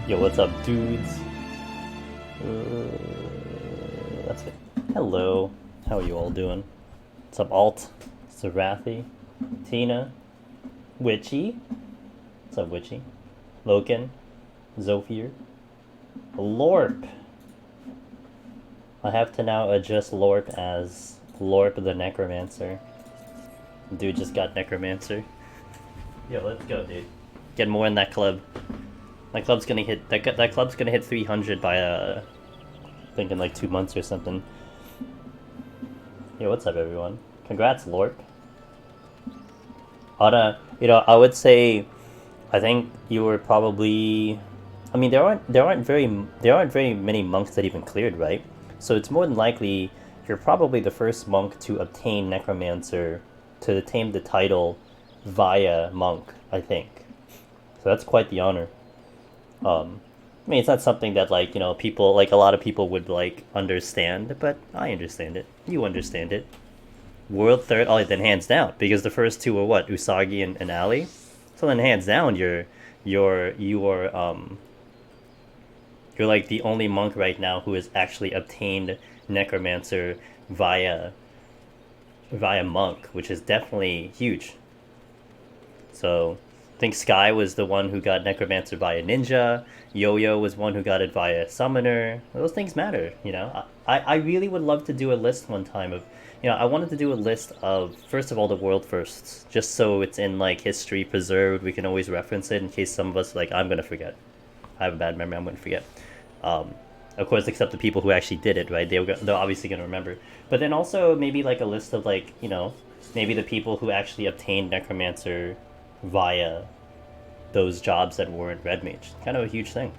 Yo, what's up, dudes? That's it. Hello. How are you all doing? What's up, Alt? Sarathi? Tina? Witchy? What's up, Witchy? Loken? Zophier? Lorp! I have to now adjust Lorp as Lorp the Necromancer. Dude just got Necromancer. Yo, let's go, dude. Get more in that club. That club's gonna hit. That club's gonna hit 300 by I think in like 2 months or something. Yo, what's up, everyone? Congrats, Lorp. I would say, I think you were probably. I mean, there aren't very many monks that even cleared, right? So it's more than likely you're probably the first monk to obtain Necromancer, to attain the title via monk, I think. So that's quite the honor. I mean, it's not something that, like, people, like, a lot of people would, like, understand, but I understand it. You understand it. World third, oh, then hands down, because the first two were what? Usagi and Ali? So then hands down, you're like the only monk right now who has actually obtained Necromancer via monk, which is definitely huge. So I think Sky was the one who got Necromancer via ninja. Yo-Yo was one who got it via summoner. Those things matter, I really would love to do a list one time of, I wanted to do a list of, first of all, the world firsts, just so it's in, like, history preserved. We can always reference it in case some of us, like, I'm going to forget. I have a bad memory, I'm going to forget. Of course, except the people who actually did it, right? They're obviously going to remember. But then also maybe, like, a list of, like, maybe the people who actually obtained Necromancer via those jobs that weren't Red Mage. Kind of a huge thing,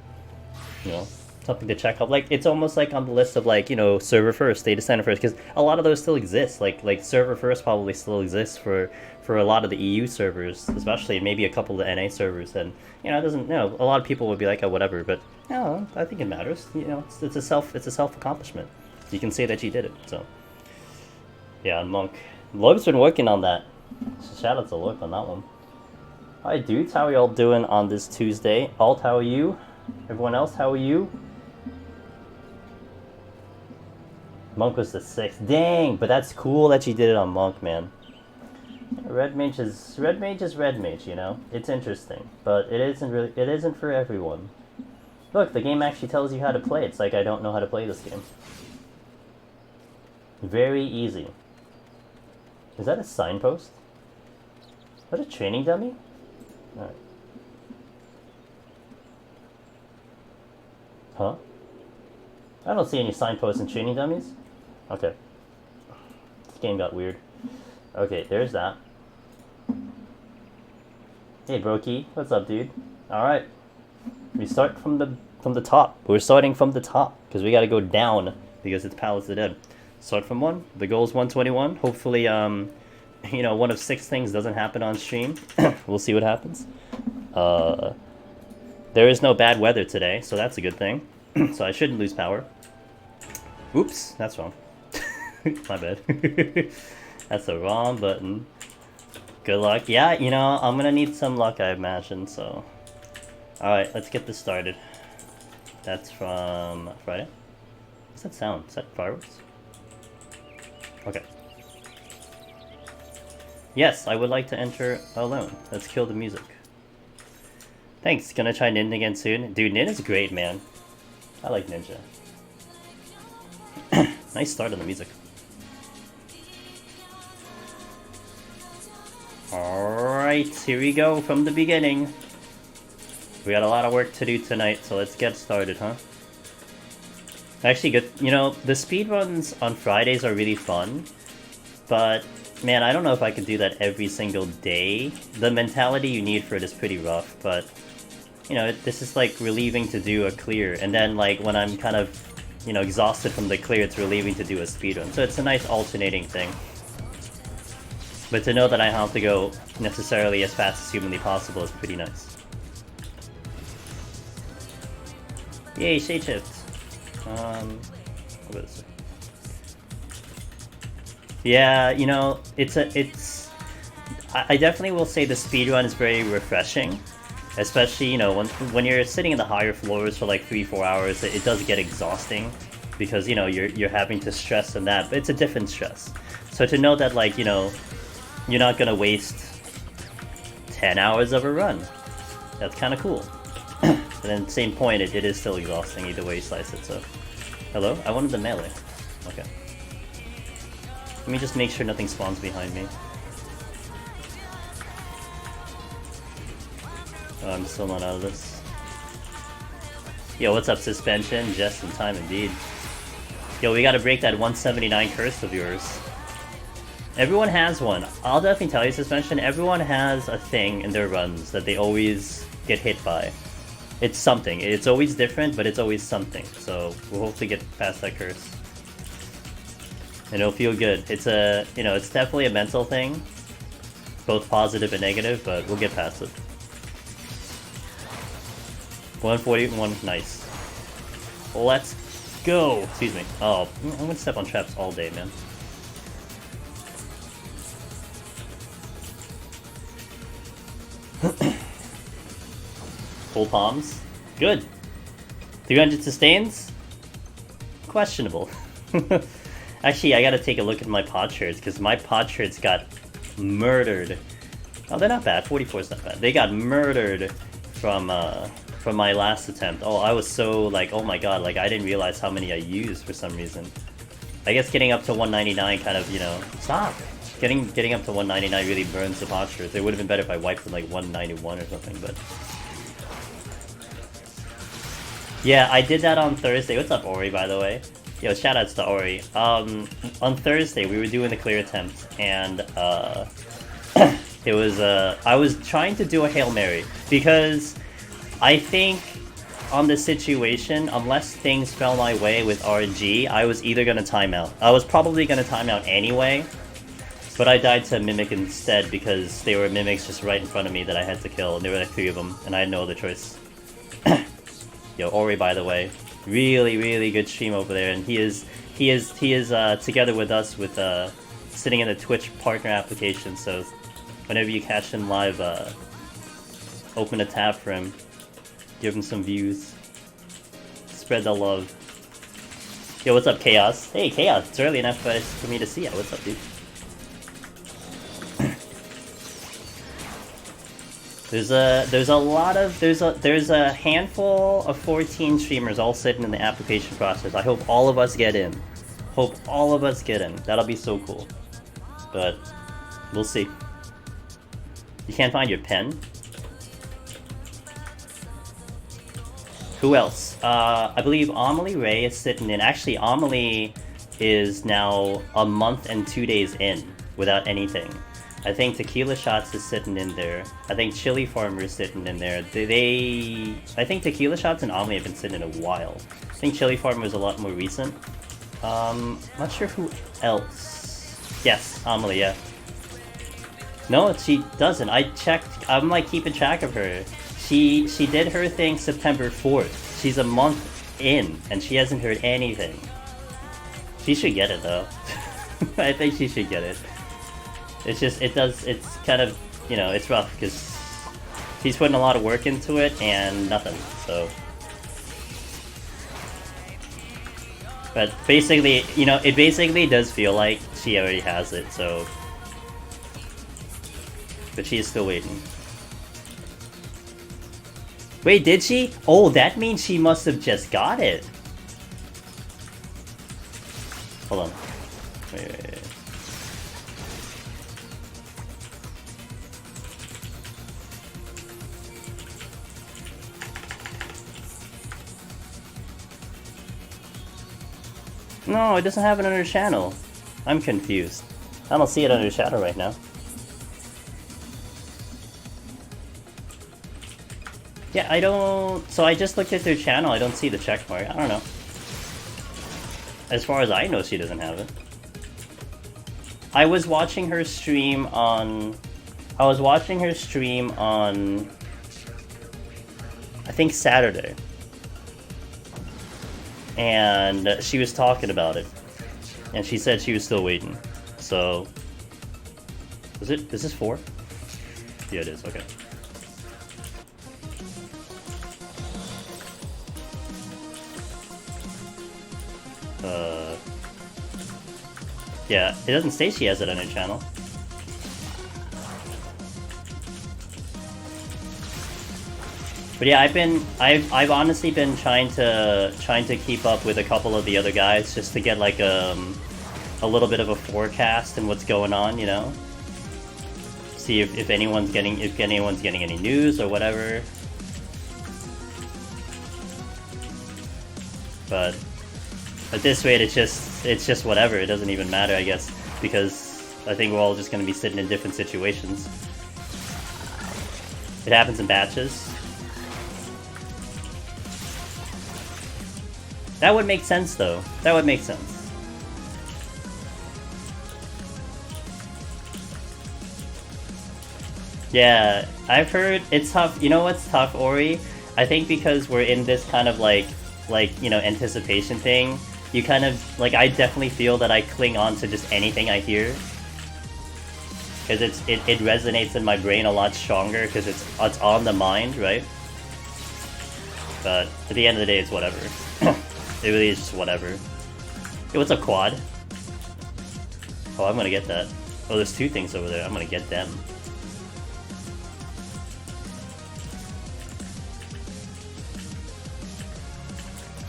something to check out. Like, it's almost like on the list of, like, server first, data center first, because a lot of those still exist. Like server first probably still exists for a lot of the EU servers, especially, maybe a couple of the NA servers. And it doesn't. A lot of people would be like, oh, whatever, but no, I think it matters. It's a self accomplishment. You can say that you did it. So yeah, Monk. Loeb's been working on that. Shout out to Loeb on that one. Hi dudes, how are y'all doing on this Tuesday? Alt, how are you? Everyone else, how are you? Monk was the 6th. Dang, but that's cool that you did it on Monk, man. Red Mage is Red Mage, It's interesting, but it isn't for everyone. Look, the game actually tells you how to play. It's like I don't know how to play this game. Very easy. Is that a signpost? Is that a training dummy? Alright. Huh? I don't see any signposts and training dummies. Okay. This game got weird. Okay, there's that. Hey, Brokey. What's up, dude? Alright. We start from the top. We're starting from the top, because we gotta go down, because it's Palace of the Dead. Start from 1. The goal is 121. Hopefully, one of 6 things doesn't happen on stream. We'll see what happens. There is no bad weather today, so that's a good thing. So I shouldn't lose power. Oops, that's wrong. My bad. That's the wrong button. Good luck. Yeah, I'm gonna need some luck, I imagine, so. Alright, let's get this started. That's from Friday? What's that sound? Is that fireworks? Okay. Yes, I would like to enter alone. Let's kill the music. Thanks, gonna try NIN again soon. Dude, NIN is great, man. I like Ninja. Nice start on the music. Alright, here we go from the beginning. We got a lot of work to do tonight, so let's get started, huh? Actually, good. The speedruns on Fridays are really fun, but man, I don't know if I could do that every single day. The mentality you need for it is pretty rough, but this is like relieving to do a clear, and then like when I'm kind of, exhausted from the clear, it's relieving to do a speedrun. So it's a nice alternating thing. But to know that I have to go necessarily as fast as humanly possible is pretty nice. Yay, shade shift. I'll go this way. Yeah, I definitely will say the speedrun is very refreshing. Especially, you know, when you're sitting in the higher floors for like 3-4 hours, it does get exhausting because, you know, you're having to stress on that, but it's a different stress. So to know that, like, you know, you're not gonna waste 10 hours of a run, that's kind of cool. And then same point, it is still exhausting either way you slice it. So, hello? I wanted the melee. Okay. Let me just make sure nothing spawns behind me. Oh, I'm still not out of this. Yo, what's up, Suspension? Just in time indeed. Yo, we gotta break that 179 curse of yours. Everyone has one. I'll definitely tell you, Suspension, everyone has a thing in their runs that they always get hit by. It's something. It's always different, but it's always something. So we'll hopefully get past that curse. And it'll feel good. It's a, you know, it's definitely a mental thing. Both positive and negative, but we'll get past it. 141, nice. Let's go! Excuse me. Oh, I'm gonna step on traps all day, man. Full palms. Good. 300 sustains? Questionable. Actually, I gotta take a look at my pod shirts, because my pod shirts got murdered. Oh, they're not bad. 44 is not bad. They got murdered from my last attempt. Oh, I was so, like, oh my god, like, I didn't realize how many I used for some reason. I guess getting up to 199 kind of, you know... Stop! Getting up to 199 really burns the pod shirts. It would have been better if I wiped from, like, 191 or something, but... Yeah, I did that on Thursday. What's up, Ori, by the way? Yo, shoutouts to Ori. On Thursday, we were doing the clear attempt, and, it was, I was trying to do a Hail Mary, because I think on the situation, unless things fell my way with RNG, I was either gonna time out. I was probably gonna time out anyway, but I died to Mimic instead because they were Mimics just right in front of me that I had to kill, and there were like 3 of them, and I had no other choice. Yo, Ori, by the way, really good stream over there, and he is together with us with sitting in the Twitch partner application. So whenever you catch him live, open a tab for him, give him some views, spread the love. Yo, what's up, Chaos? Hey, Chaos, it's early enough for me to see ya. What's up, dude? There's a handful of 14 streamers all sitting in the application process. I hope all of us get in. Hope all of us get in. That'll be so cool. But we'll see. You can't find your pen? Who else? I believe Amelie Ray is sitting in. Actually, Amelie is now a month and 2 days in without anything. I think Tequila Shots is sitting in there. I think Chili Farmer is sitting in there. I think Tequila Shots and Amelie have been sitting in a while. I think Chili Farmer is a lot more recent. Not sure who else. Yes, Amelie, yeah. No, she doesn't. I checked. I'm like keeping track of her. She did her thing September 4th. She's a month in, and she hasn't heard anything. She should get it, though. I think she should get it. It's just, it's kind of, you know, it's rough, because she's putting a lot of work into it, and nothing, so. But basically, you know, it basically does feel like she already has it, so. But she is still waiting. Wait, did she? Oh, that means she must have just got it. Hold on. Wait. No, it doesn't have it under channel. I'm confused. I don't see it under channel right now. Yeah, I don't... So I just looked at their channel, I don't see the check mark. I don't know. As far as I know, she doesn't have it. I was watching her stream on... I think Saturday. And she was talking about it. And she said she was still waiting. So... Is this 4? Yeah, it is, okay. Yeah, it doesn't say she has it on her channel. But yeah, I've honestly been trying to keep up with a couple of the other guys just to get like a little bit of a forecast and what's going on, you know. See if anyone's getting any news or whatever. But at this rate, it's just whatever. It doesn't even matter, I guess, because I think we're all just gonna be sitting in different situations. It happens in batches. That would make sense, though. That would make sense. Yeah, I've heard it's tough. You know what's tough, Ori? I think because we're in this kind of like you know, anticipation thing. You kind of like, I definitely feel that I cling on to just anything I hear, because it resonates in my brain a lot stronger because it's on the mind, right? But at the end of the day, it's whatever. It really is just whatever. Hey, what's up, Quad? Oh, I'm gonna get that. Oh, there's two things over there. I'm gonna get them.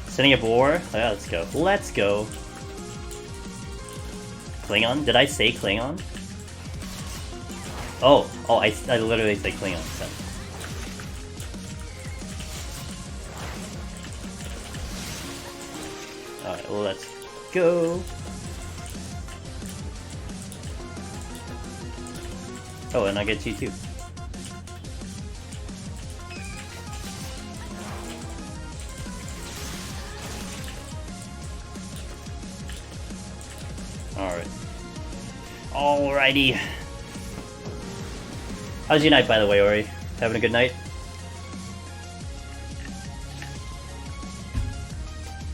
Sending a boar? Oh, yeah, let's go. Let's go. Klingon? Did I say Klingon? Oh, I literally said Klingon. So. Alright, well, let's go. Oh, and I get you too. Alright. Alrighty. How's your night, by the way, Ori? Having a good night?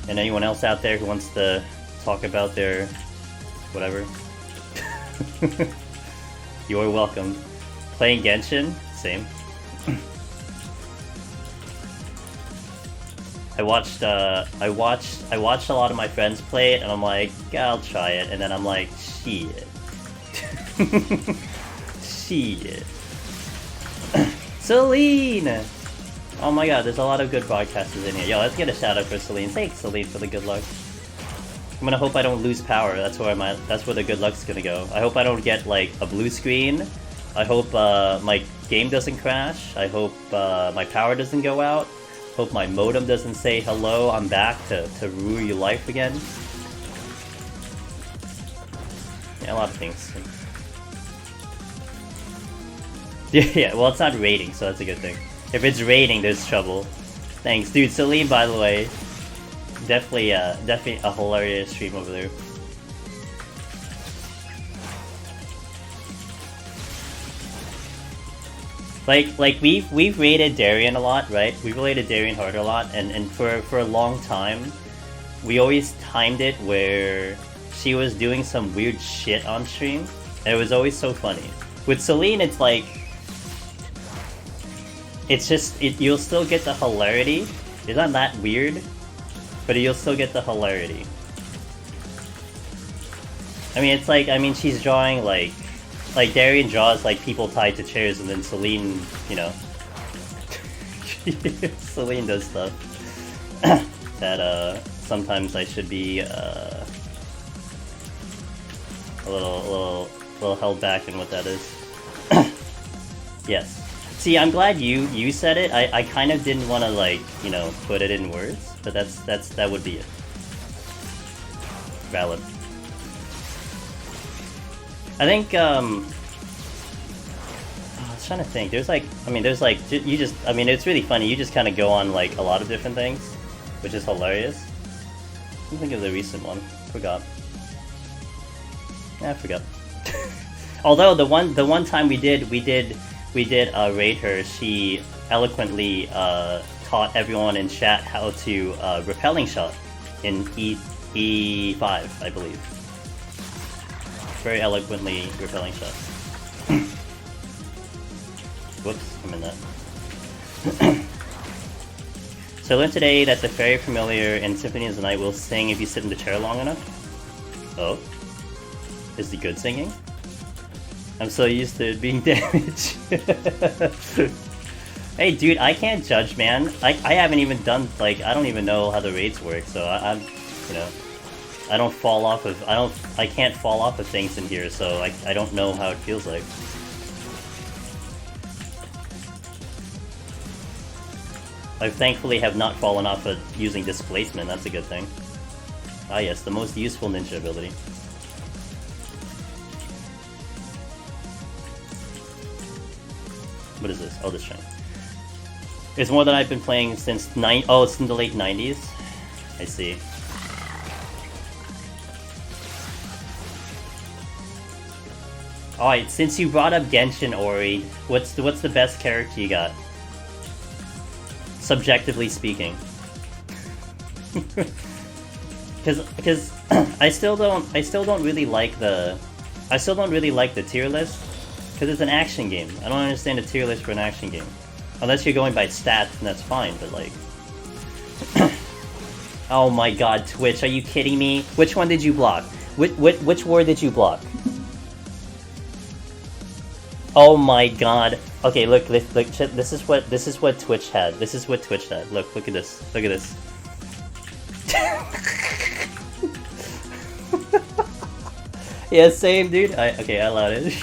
And anyone else out there who wants to talk about their whatever? You're welcome. Playing Genshin? Same. I watched a lot of my friends play it, and I'm like, yeah, I'll try it, and then I'm like, shit. Shit. Celine! Oh my god, there's a lot of good broadcasters in here. Yo, let's get a shout out for Celine. Thanks, Celine, for the good luck. I'm gonna hope I don't lose power. That's where the good luck's gonna go. I hope I don't get like a blue screen. I hope my game doesn't crash. I hope my power doesn't go out. Hope my modem doesn't say hello, I'm back to rule your life again. Yeah, a lot of things. Yeah, well, it's not rating, so that's a good thing. If it's rating, there's trouble. Thanks, dude. Celine, by the way, definitely a hilarious stream over there. Like we've rated Darien a lot, right? We've rated Darien hard a lot, and for a long time, we always timed it where she was doing some weird shit on stream, and it was always so funny. With Celine, it's like, it's just, you'll still get the hilarity. It's not that weird, but you'll still get the hilarity. I mean, it's like, she's drawing like Darien draws like people tied to chairs, and then Celine, you know, Celine does stuff that sometimes I should be a little held back in what that is. Yes. See, I'm glad you said it. I kind of didn't want to, like, you know, put it in words, but that would be it. Valid. I think I was trying to think. There's like, you just, it's really funny. You just kind of go on like a lot of different things, which is hilarious. I think of the recent one. Forgot. Yeah, I forgot. Although the one time we did raid her, she eloquently taught everyone in chat how to repelling shot in E5, I believe. Very eloquently repelling shot. Whoops, I'm in that. So I learned today that the Fairy Familiar and Symphony of the Night will sing if you sit in the chair long enough. Oh? Is the good singing? I'm so used to it being damaged. Hey dude, I can't judge, man. I haven't even done, like, I don't even know how the raids work, so I'm, you know, I don't fall off of, I can't fall off of things in here, so I don't know how it feels like. I thankfully have not fallen off of using displacement, that's a good thing. Ah yes, the most useful ninja ability. What is this? Oh, this train. It's more than I've been playing since it's in the late 90s. I see. Alright, since you brought up Genshin, Ori, what's the best character you got? Subjectively speaking. Because I still don't really like the tier list, because it's an action game. I don't understand a tier list for an action game. Unless you're going by stats, and that's fine, but like... Oh my god, Twitch, are you kidding me? Which one did you block? Which word did you block? Oh my god. Okay, look, this is what Twitch had. This is what Twitch had. Look at this. Look at this. Yeah, same, dude. Okay, I allowed it.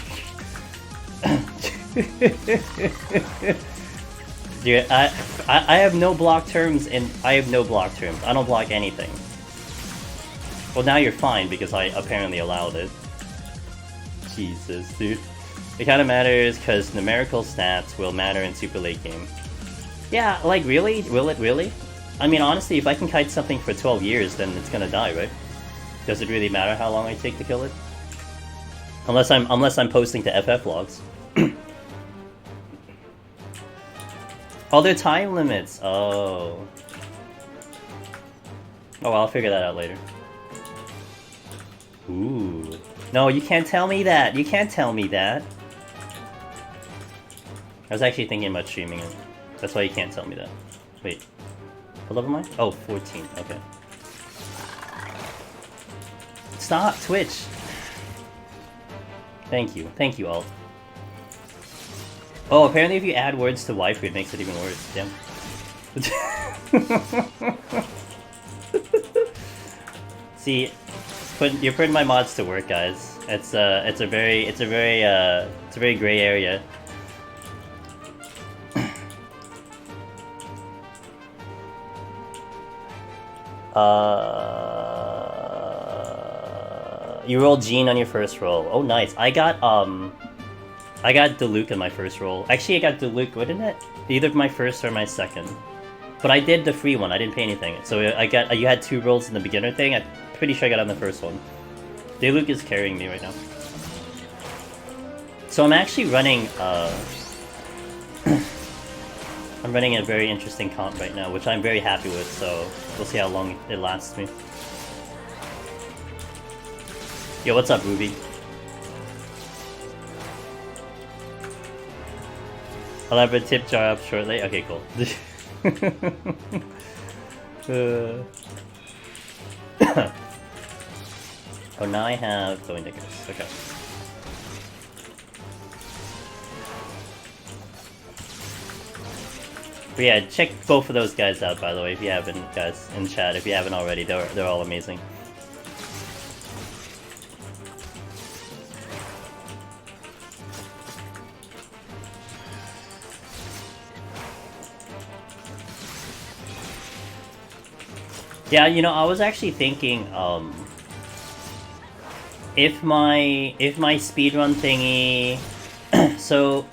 Dude, I have no block terms, and I have no block terms. I don't block anything. Well, now you're fine, because I apparently allowed it. Jesus, dude. It kind of matters, because numerical stats will matter in super late game. Yeah, like, really? Will it really? I mean, honestly, if I can kite something for 12 years, then it's gonna die, right? Does it really matter how long I take to kill it? Unless I'm posting to FF logs. Oh, they're time limits. Oh. Oh, well, I'll figure that out later. Ooh. No, you can't tell me that. You can't tell me that. I was actually thinking about streaming it. That's why you can't tell me that. Wait. What level am I? Oh, 14. Okay. Stop, Twitch. Thank you. Thank you all. Oh, apparently if you add words to waifu, it makes it even worse. Damn. See, you're putting my mods to work, guys. It's a very gray area. You rolled Jean on your first roll. Oh, nice. I got Diluc in my first roll. Actually, I got Diluc, wouldn't it? Either my first or my second. But I did the free one. I didn't pay anything. So you had 2 rolls in the beginner thing. I'm pretty sure I got on the first one. Diluc is carrying me right now. So I'm actually running, I'm running a very interesting comp right now, which I'm very happy with, so we'll see how long it lasts me. Yo, what's up, Ruby? I'll have a tip jar up shortly. Okay, cool. Oh, now I have going diggers. Okay. But yeah, check both of those guys out, by the way, if you haven't, guys, in chat. If you haven't already, they're all amazing. Yeah, you know, I was actually thinking, if my speedrun thingy, so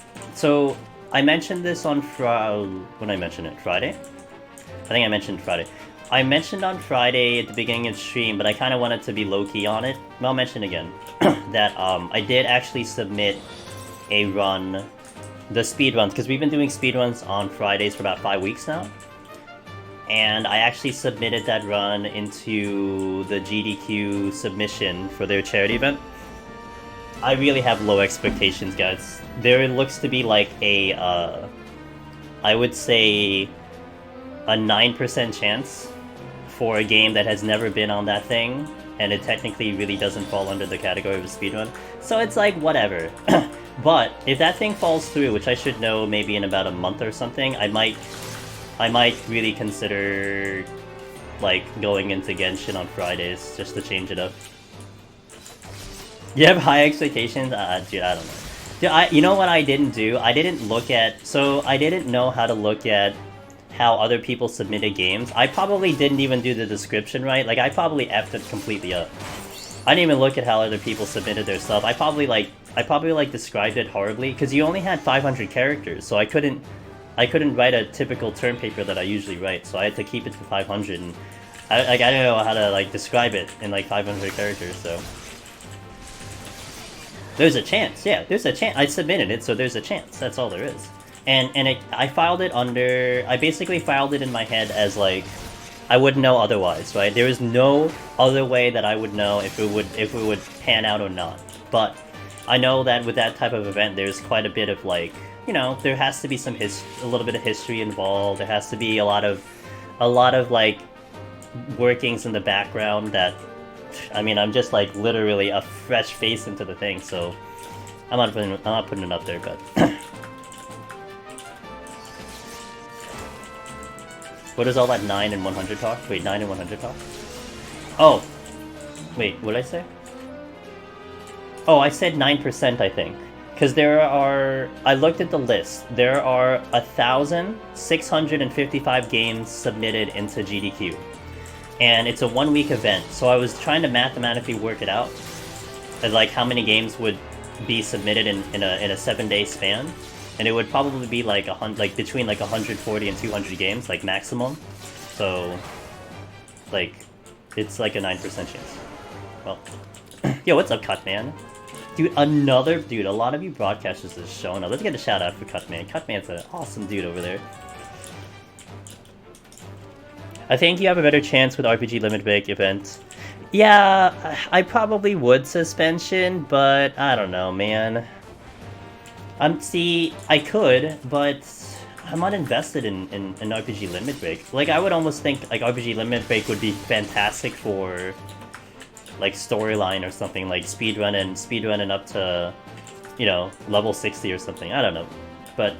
I mentioned this on when I mentioned it, Friday? I think I mentioned Friday. I mentioned on Friday at the beginning of the stream, but I kind of wanted to be low-key on it. But I'll mention again, that I did actually submit a run, the speedruns, because we've been doing speedruns on Fridays for about 5 weeks now. And I actually submitted that run into the GDQ submission for their charity event. I really have low expectations, guys. There looks to be like a, I would say, a 9% chance for a game that has never been on that thing, and it technically really doesn't fall under the category of a speedrun. So it's like, whatever. But if that thing falls through, which I should know maybe in about a month or something, I might really consider like going into Genshin on Fridays just to change it up. You have high expectations? Dude, I don't know. Dude, you know what I didn't do? I didn't look at... So, I didn't know how to look at how other people submitted games. I probably didn't even do the description right. Like, I probably effed it completely up. I didn't even look at how other people submitted their stuff. I probably described it horribly, because you only had 500 characters, so I couldn't write a typical term paper that I usually write, so I had to keep it to 500, and I don't know how to, like, describe it in, like, 500 characters, so... There's a chance, yeah, there's a chance. I submitted it, so there's a chance. That's all there is. And I filed it under... I basically filed it in my head as, like, I wouldn't know otherwise, right? There is no other way that I would know if it would pan out or not. But I know that with that type of event, there's quite a bit of, like, you know, there has to be some a little bit of history involved. There has to be a lot of like workings in the background that, I mean, I'm just like literally a fresh face into the thing, so I'm not putting it up there, but what is all that 9 and 100 talk? Wait, 9 and 100 talk? Oh, wait, what did I say? Oh, I said 9%, I think. Because there are... I looked at the list. There are 1,655 games submitted into GDQ. And it's a one-week event, so I was trying to mathematically work it out. As like how many games would be submitted in a 7-day span. And it would probably be like between like 140 and 200 games, like maximum. So, like, it's like a 9% chance. Well, yo, what's up, Cutman? Dude, a lot of you broadcasters is showing up. Let's get a shout out for Cutman. Cutman's an awesome dude over there. I think you have a better chance with RPG Limit Break events. Yeah, I probably would suspension, but I don't know, man. See, I could, but I'm not invested in RPG Limit Break. Like, I would almost think like RPG Limit Break would be fantastic for like storyline or something, like speedrunning up to, you know, level 60 or something. I don't know, but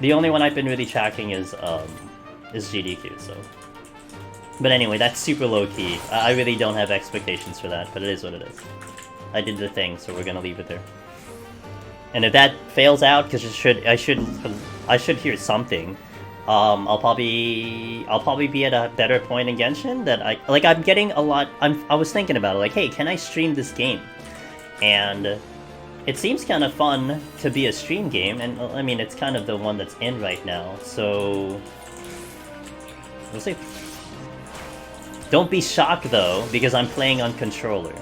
the only one I've been really tracking is GDQ. So, but anyway, that's super low key. I really don't have expectations for that, but it is what it is. I did the thing, so we're gonna leave it there. And if that fails out, because I should hear something. I'll probably be at a better point in Genshin that I'm getting a lot. I was thinking about it, like, hey, can I stream this game? And it seems kind of fun to be a stream game, and I mean, it's kind of the one that's in right now. So we'll see. Don't be shocked though, because I'm playing on controller.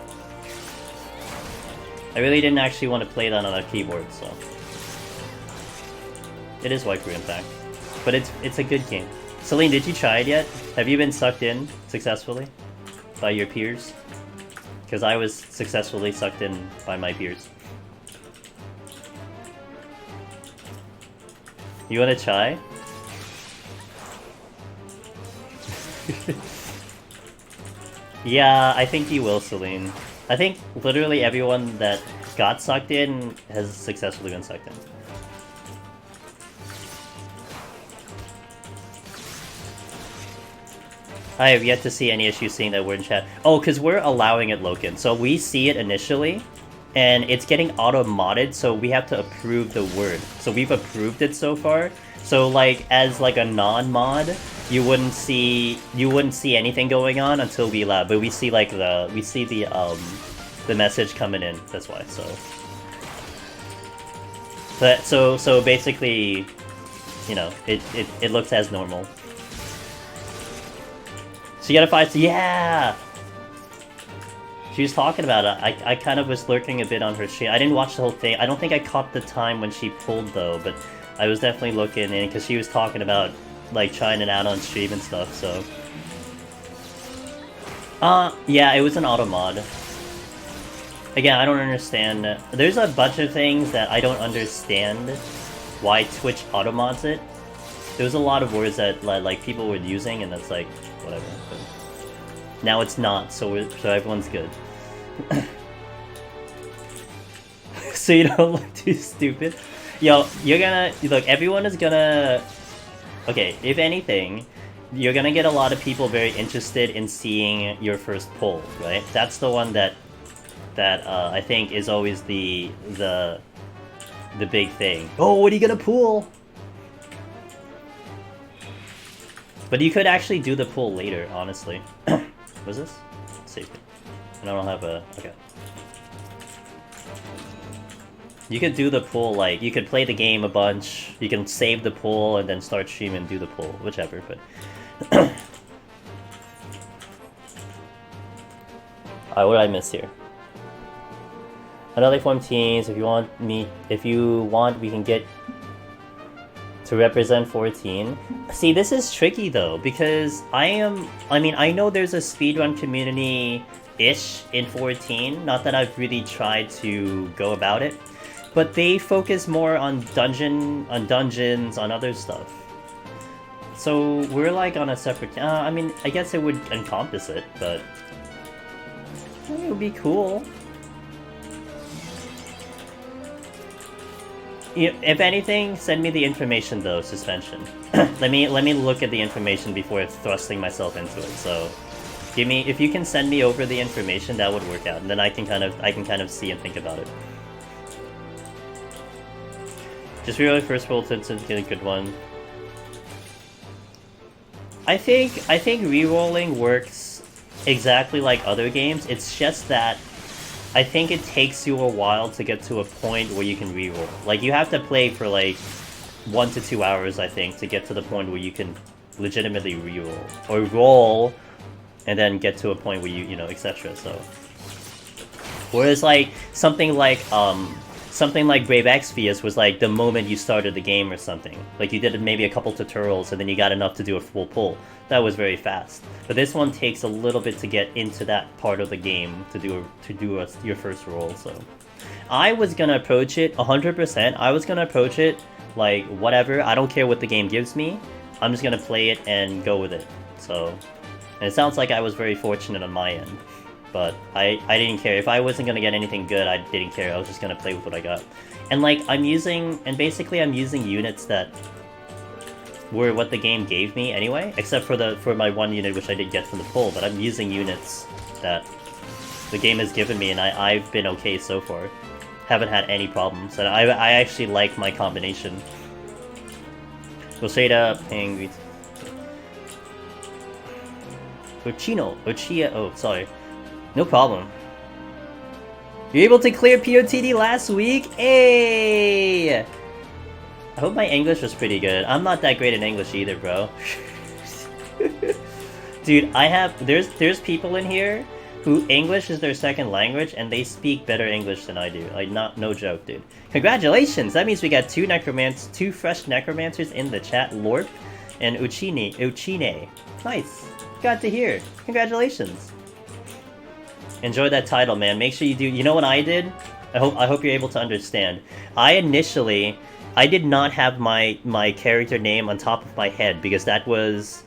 I really didn't actually want to play that on a keyboard, so it is Waifu Impact. But it's a good game. Celine, did you try it yet? Have you been sucked in successfully by your peers? Because I was successfully sucked in by my peers. You wanna try? Yeah, I think you will, Celine. I think literally everyone that got sucked in has successfully been sucked in. I have yet to see any issues seeing that word in chat. Oh, because we're allowing it, Loken. So we see it initially, and it's getting auto-modded, so we have to approve the word. So we've approved it so far. So like, as like a non-mod, you wouldn't see anything going on until we allow. But we see like the message coming in. That's why. So basically, you know, it looks as normal. So you gotta fight. Yeah! She was talking about it. I kind of was lurking a bit on her stream. I didn't watch the whole thing. I don't think I caught the time when she pulled though, but I was definitely looking in because she was talking about like trying it out on stream and stuff, so. Yeah, it was an auto mod. Again, I don't understand. There's a bunch of things that I don't understand why Twitch auto mods it. there was a lot of words that like people were using, and that's like whatever. But now it's not, so everyone's good. So you don't look too stupid. Yo, you're gonna look. Everyone is gonna. Okay, if anything, you're gonna get a lot of people very interested in seeing your first pull, right? That's the one that I think is always the big thing. Oh, what are you gonna pull? But you could actually do the pull later, honestly. What's this? Safety. And I don't have a... Okay. You could do the pull, like, you could play the game a bunch, you can save the pull, and then start streaming and do the pull, whichever, but... Alright, what did I miss here? Another form teams, if you want, we can get to represent 14. See, this is tricky though, because I mean, I know there's a speedrun community-ish in 14, not that I've really tried to go about it, but they focus more on dungeons, on other stuff. So we're like on a separate, I mean, I guess it would encompass it, but it would be cool. If anything, send me the information though, suspension. let me look at the information before thrusting myself into it. So, if you can send me over the information, that would work out, and then I can kind of see and think about it. Just reroll first roll to get a good one. I think rerolling works exactly like other games. It's just that I think it takes you a while to get to a point where you can reroll. Like, you have to play for like 1 to 2 hours, I think, to get to the point where you can legitimately reroll. Or roll, and then get to a point where you know, etc. So, whereas like, something like Brave Exvius was like the moment you started the game or something. Like, you did maybe a couple tutorials, and then you got enough to do a full pull. That was very fast. But this one takes a little bit to get into that part of the game to do your first roll. So I was gonna approach it 100%. I was gonna approach it like whatever. I don't care what the game gives me. I'm just gonna play it and go with it. So, and it sounds like I was very fortunate on my end. But I didn't care. If I wasn't gonna get anything good, I didn't care. I was just gonna play with what I got. And like, I'm using units that were what the game gave me anyway, except for my one unit which I did get from the pull, but I'm using units that the game has given me, and I've been okay so far. Haven't had any problems, and I actually like my combination. Rosada, Ping, Ochia, oh, sorry. No problem. You're able to clear PoTD last week? Hey! I hope my English was pretty good. I'm not that great in English either, bro. Dude, there's people in here who English is their second language, and they speak better English than I do. Like, no joke, dude. Congratulations! That means we got two fresh necromancers in the chat, Lorp and Uchine. Nice. Got to hear. Congratulations. Enjoy that title, man. Make sure you do. You know what I did? I hope you're able to understand. I did not have my character name on top of my head because that was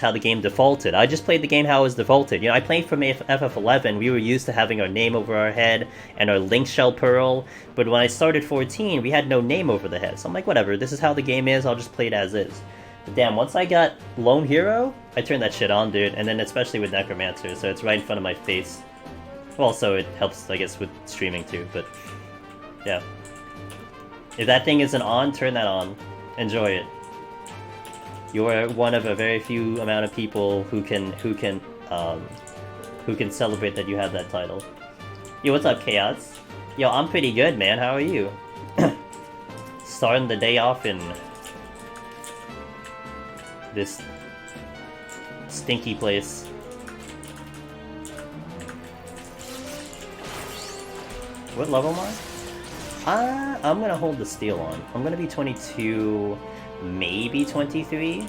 how the game defaulted. I just played the game how it was defaulted. You know, I played from FF11. We were used to having our name over our head and our link shell pearl. But when I started 14, we had no name over the head. So I'm like, whatever. This is how the game is. I'll just play it as is. But damn, once I got Lone Hero, I turned that shit on, dude. And then especially with Necromancer, so it's right in front of my face. Well, also it helps, I guess, with streaming too. But yeah. If that thing isn't on, turn that on. Enjoy it. You're one of a very few amount of people who can celebrate that you have that title. Yo, what's up, Chaos? Yo, I'm pretty good, man. How are you? Starting the day off in this stinky place. What level am I? I'm gonna hold the steel on. I'm gonna be 22, maybe 23?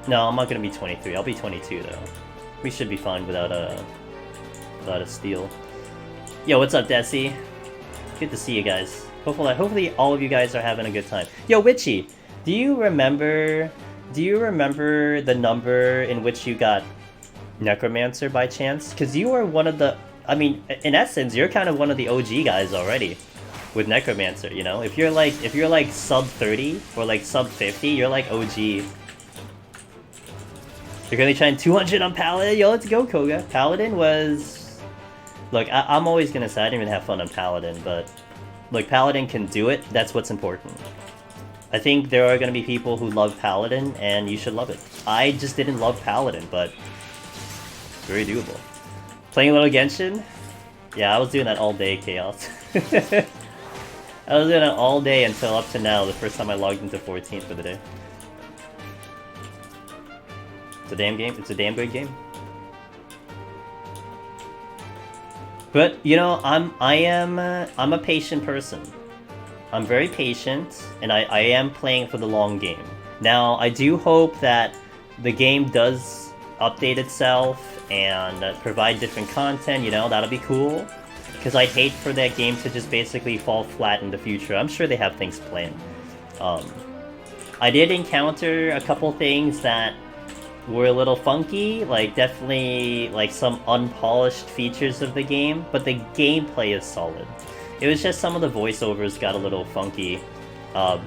No, I'm not gonna be 23. I'll be 22 though. We should be fine without a steel. Yo, what's up, Desi? Good to see you guys. Hopefully all of you guys are having a good time. Yo, Witchy, Do you remember the number in which you got Necromancer by chance? Because you were one of the... I mean, in essence, you're kind of one of the OG guys already with Necromancer, you know? If you're like sub 30 or like sub 50, you're like OG. You're gonna try 200 on Paladin? Yo, let's go, Koga. Paladin was... Look, I'm always gonna say I didn't even have fun on Paladin, but... Look, Paladin can do it, that's what's important. I think there are gonna be people who love Paladin, and you should love it. I just didn't love Paladin, but... Very doable. Playing a little Genshin? Yeah, I was doing that all day, Chaos. I was doing it all day until up to now, the first time I logged into 14 for the day. It's a damn game. It's a damn good game. But you know, I'm a patient person. I'm very patient, and I am playing for the long game. Now, I do hope that the game does update itself and provide different content. You know, that'll be cool. Because I'd hate for that game to just basically fall flat in the future. I'm sure they have things planned. I did encounter a couple things that were a little funky, like definitely like some unpolished features of the game, but the gameplay is solid. It was just some of the voiceovers got a little funky, and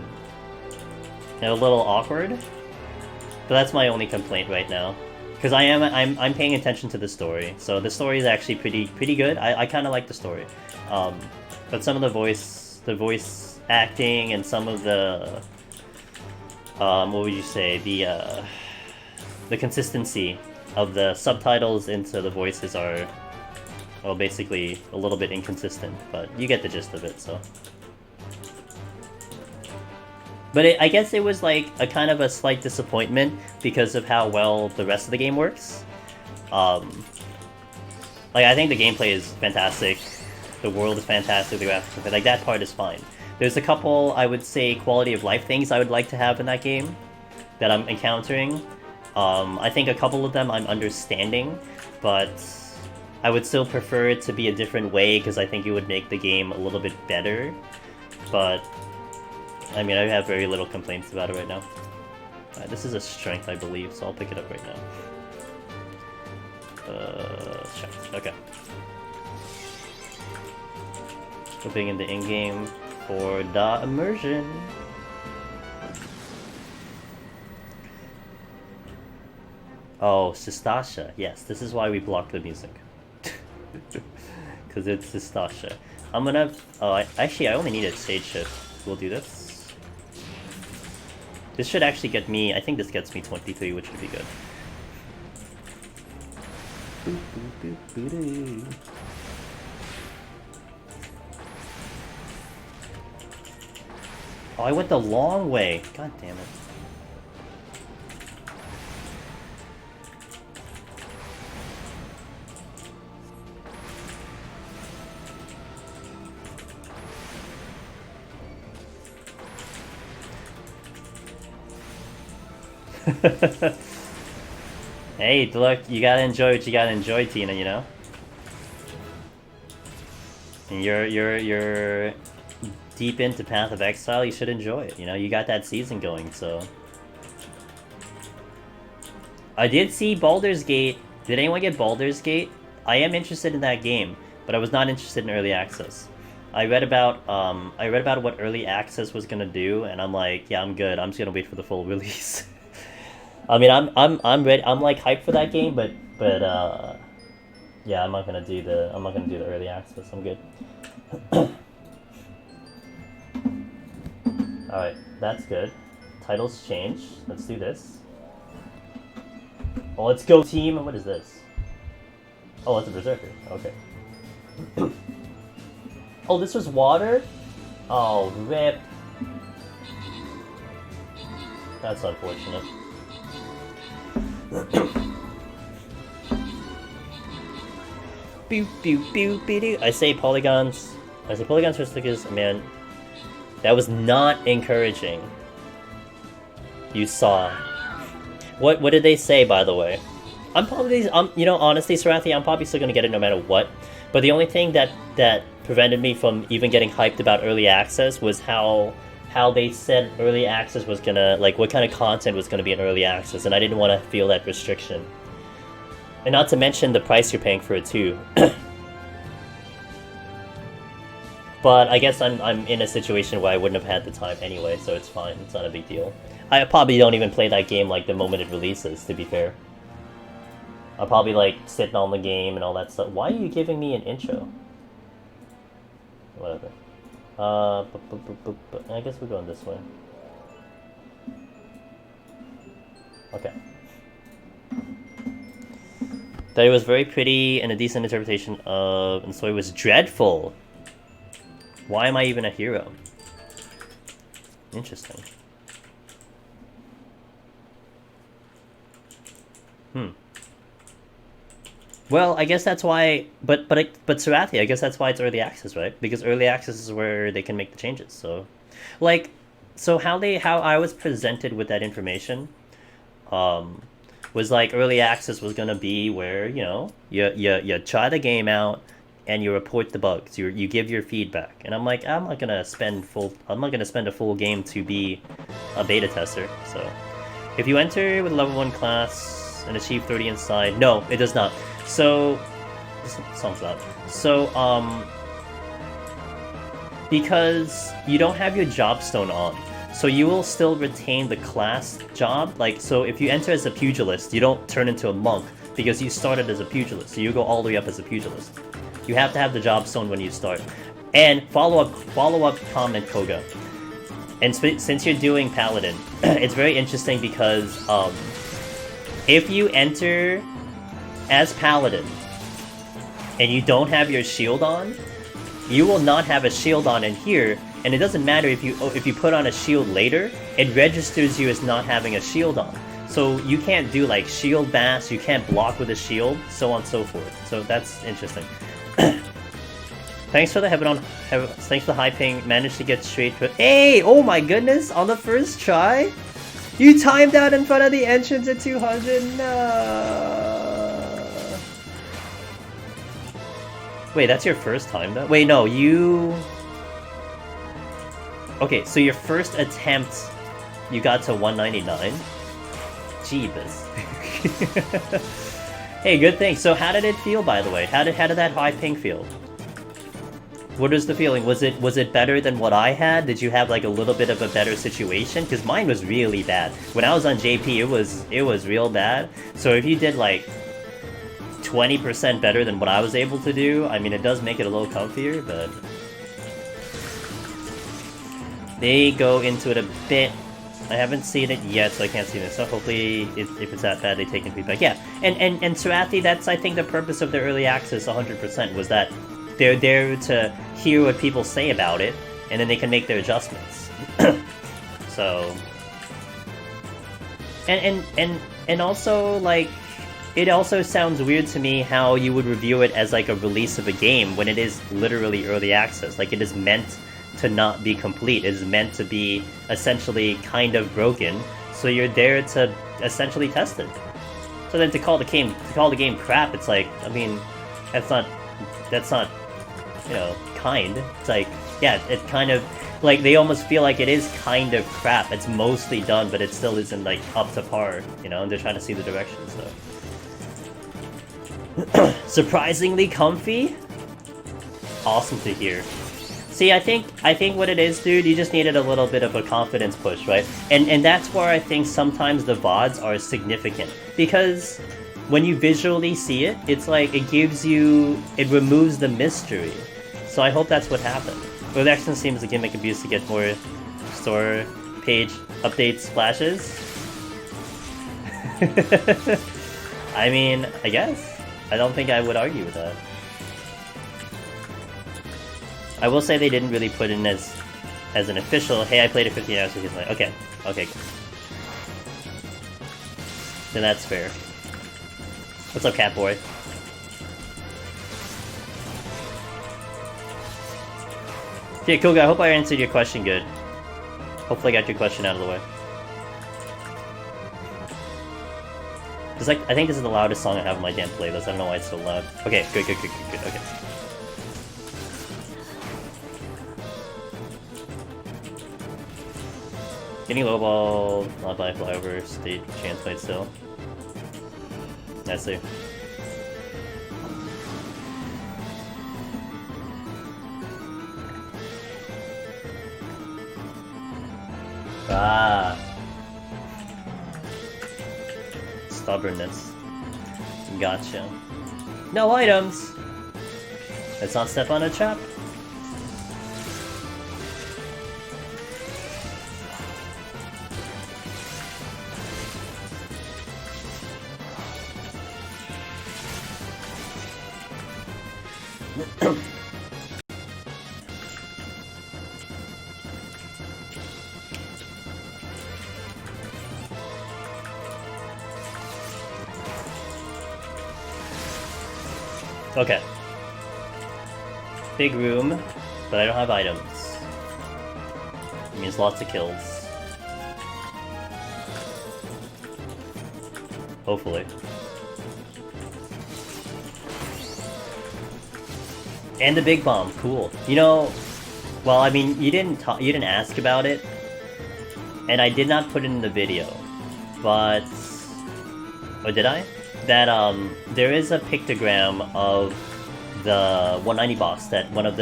a little awkward. But that's my only complaint right now, because I'm paying attention to the story. So the story is actually pretty good. I kind of like the story, but some of the voice acting and some of the what would you say, the consistency of the subtitles into the voices are, well, basically a little bit inconsistent, but you get the gist of it, so. But I guess it was like a kind of a slight disappointment because of how well the rest of the game works. Like, I think the gameplay is fantastic, the world is fantastic, the graphics, like, that part is fine. There's a couple, I would say, quality of life things I would like to have in that game that I'm encountering. I think a couple of them I'm understanding, but I would still prefer it to be a different way because I think it would make the game a little bit better. But, I mean, I have very little complaints about it right now. This is a strength, I believe, so I'll pick it up right now. Strength, okay. Hoping in the in-game for the immersion. Oh, Sistasha. Yes, this is why we blocked the music. Because it's Sistasha. I'm gonna... Oh, actually, I only needed stage shift. We'll do this. This should actually get me... I think this gets me 23, which would be good. Oh, I went the long way. God damn it. Hey, look, you gotta enjoy what you gotta enjoy, Tina, you know? And you're deep into Path of Exile, you should enjoy it, you know? You got that season going, so... I did see Baldur's Gate. Did anyone get Baldur's Gate? I am interested in that game, but I was not interested in early access. I read about what early access was gonna do, and I'm like, yeah, I'm good. I'm just gonna wait for the full release. I mean, I'm ready. I'm like hyped for that game, but yeah, I'm not gonna do the early access. I'm good. All right, that's good. Titles change. Let's do this. Oh, let's go, team. What is this? Oh, it's a berserker. Okay. Oh, this was water? Oh, rip. That's unfortunate. Pew, pew, pew, pew. I say polygons for stickers. Man, that was not encouraging. You saw. What did they say, by the way? You know, honestly, Sarathi, I'm probably still gonna get it no matter what. But the only thing that prevented me from even getting hyped about early access was how how they said early access was gonna, like, what kind of content was gonna be in early access, and I didn't want to feel that restriction. And not to mention the price you're paying for it too. But I guess I'm in a situation where I wouldn't have had the time anyway, so it's fine. It's not a big deal. I probably don't even play that game like the moment it releases, to be fair. I'll probably like sitting on the game and all that stuff. Why are you giving me an intro? Whatever. I guess we're going this way. Okay. That it was very pretty and a decent interpretation of, and so it was dreadful. Why am I even a hero? Interesting. Well, I guess that's why, but Surathi, I guess that's why it's early access, right? Because early access is where they can make the changes. So, like, so how I was presented with that information, was like early access was gonna be where, you know, you try the game out and you report the bugs. You give your feedback, and I'm like, I'm not gonna spend a full game to be a beta tester. So, if you enter with a level 1 class and achieve 30 inside, no, it does not. So, this song's loud. So, because you don't have your job stone on, so you will still retain the class job. Like, so if you enter as a pugilist, you don't turn into a monk because you started as a pugilist. So you go all the way up as a pugilist. You have to have the job stone when you start. And follow up comment, Koga. And since you're doing paladin, it's very interesting because if you enter as paladin and you don't have your shield on, you will not have a shield on in here, and it doesn't matter if you put on a shield later, it registers you as not having a shield on. So you can't do like shield bash, you can't block with a shield, so on and so forth. So that's interesting. Thanks for the thanks for the high ping. Managed to get straight to it. Hey! Oh my goodness! On the first try? You timed out in front of the entrance at 200? No. Wait, that's your first time though? Wait, no, you... Okay, so your first attempt, you got to 199? Jeebus. Hey, good thing. So how did it feel, by the way? How did that high ping feel? What is the feeling? Was it better than what I had? Did you have like a little bit of a better situation? Because mine was really bad. When I was on JP, it was real bad. So if you did like 20% better than what I was able to do, I mean, it does make it a little comfier, but they go into it a bit. I haven't seen it yet, so I can't see this. So hopefully, if it's that bad, they take in feedback. Yeah, and Surathi, that's I think the purpose of the early access 100% was that they're there to hear what people say about it, and then they can make their adjustments. So, and also like, it also sounds weird to me how you would review it as like a release of a game when it is literally early access. Like, it is meant to not be complete. It is meant to be essentially kind of broken, so you're there to essentially test it. So then to call the game crap, it's like, I mean, that's not, you know, kind. It's like, yeah, it kind of, like, they almost feel like it is kind of crap. It's mostly done, but it still isn't, like, up to par, you know, and they're trying to see the direction, so. Surprisingly comfy? Awesome to hear. See, I think what it is, dude, you just needed a little bit of a confidence push, right? And that's where I think sometimes the VODs are significant. Because when you visually see it, it's like, it removes the mystery. So I hope that's what happened. Well, the action seems a gimmick abuse to get more store page updates splashes. I mean, I guess. I don't think I would argue with that. I will say they didn't really put in as an official, hey, I played it 15 hours, so he's like, okay, then that's fair. What's up, Catboy? Yeah, cool guy, I hope I answered your question good. Hopefully I got your question out of the way. I think this is the loudest song I have on my damn playlist. I don't know why it's so loud. Okay, good, okay. Getting lowball, not by flyover, state chance fight still. I see. Ah. Stubbornness. Gotcha. No items! Let's not step on a trap. Okay. Big room, but I don't have items. It means lots of kills. Hopefully. And the big bomb, cool. You know, well, I mean, you didn't ask about it, and I did not put it in the video, but, or did I? That there is a pictogram of the 190 boss that one of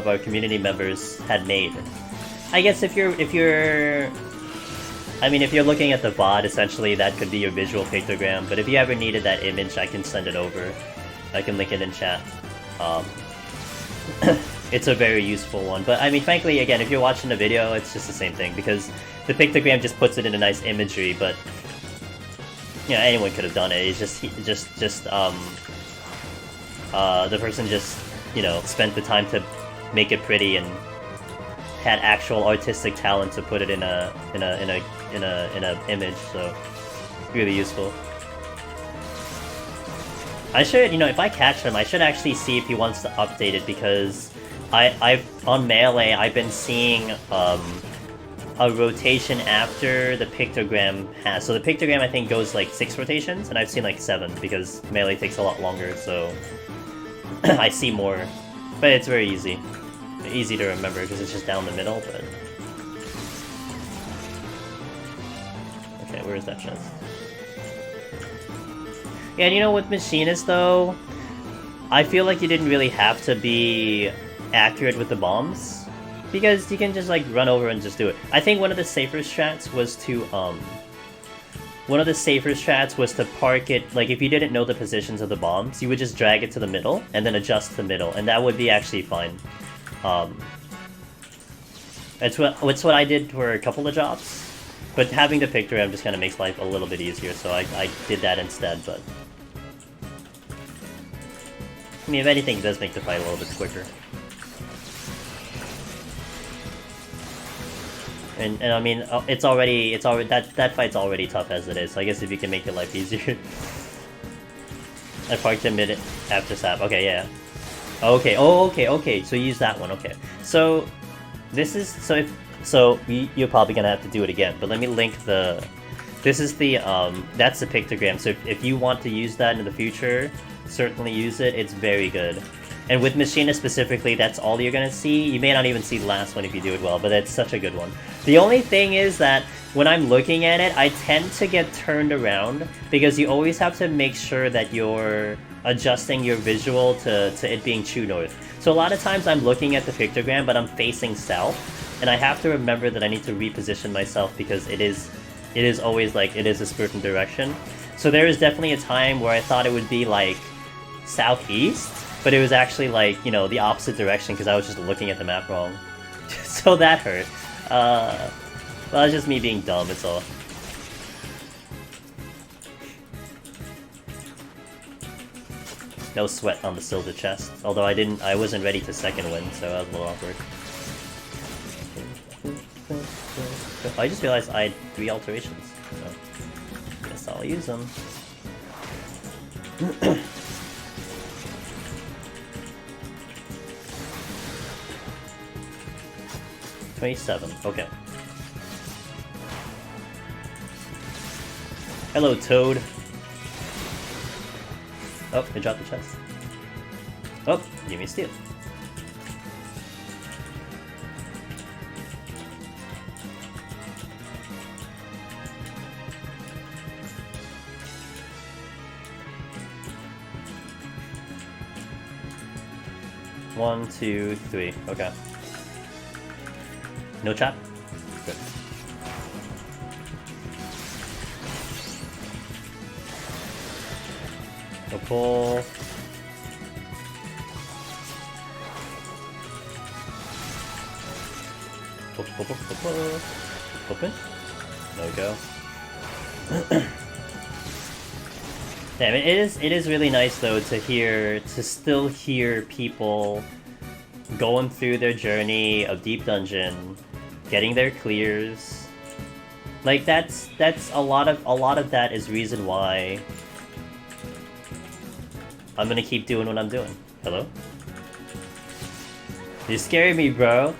our community members had made. I guess if you're looking at the VOD, essentially that could be your visual pictogram. But if you ever needed that image, I can send it over. I can link it in chat. It's a very useful one. But I mean, frankly, again, if you're watching the video, it's just the same thing because the pictogram just puts it in a nice imagery, but. You know, anyone could have done it. It's just the person just, you know, spent the time to make it pretty and had actual artistic talent to put it in a image. So really useful. I should, you know, if I catch him, I should actually see if he wants to update it because I've on Melee I've been seeing a rotation after the pictogram has. So the pictogram I think goes like 6 rotations, and I've seen like 7 because Melee takes a lot longer, so I see more. But it's very easy. Easy to remember because it's just down the middle, but... Okay, where is that chest? Yeah, and you know, with Machinist though, I feel like you didn't really have to be accurate with the bombs. Because you can just like run over and just do it. I think one of the safer strats was to park it, like if you didn't know the positions of the bombs, you would just drag it to the middle and then adjust the middle, and that would be actually fine. It's what I did for a couple of jobs, but having the pictogram just kind of makes life a little bit easier, so I did that instead. But I mean, if anything, it does make the fight a little bit quicker. And I mean, it's already that fight's already tough as it is. So I guess if you can make your life easier. I parked a minute after sap. Okay, yeah. Okay. Oh, okay. So you use that one. Okay. So this is you're probably gonna have to do it again. But let me link the. This is the that's the pictogram. So if you want to use that in the future, certainly use it. It's very good. And with Machinist specifically, that's all you're gonna see. You may not even see the last one if you do it well, but it's such a good one. The only thing is that when I'm looking at it, I tend to get turned around because you always have to make sure that you're adjusting your visual to it being true north. So a lot of times I'm looking at the pictogram, but I'm facing south, and I have to remember that I need to reposition myself because it is always like it is a certain direction. So there is definitely a time where I thought it would be like southeast. But it was actually like, you know, the opposite direction because I was just looking at the map wrong. So that hurt. Well, it's just me being dumb, it's all. No sweat on the silver chest. Although I wasn't ready to second win, so that was a little awkward. I just realized I had 3 alterations. So guess I'll use them. 27, okay. Hello, Toad. Oh, they dropped the chest. Oh, give me a steal. 1, 2, 3. Okay. No chop? Good. No pull. Open. No go. Damn, it is really nice though to still hear people going through their journey of Deep Dungeon, getting their clears. Like that's a lot of that is reason why I'm gonna keep doing what I'm doing. Hello? You're scaring me, bro.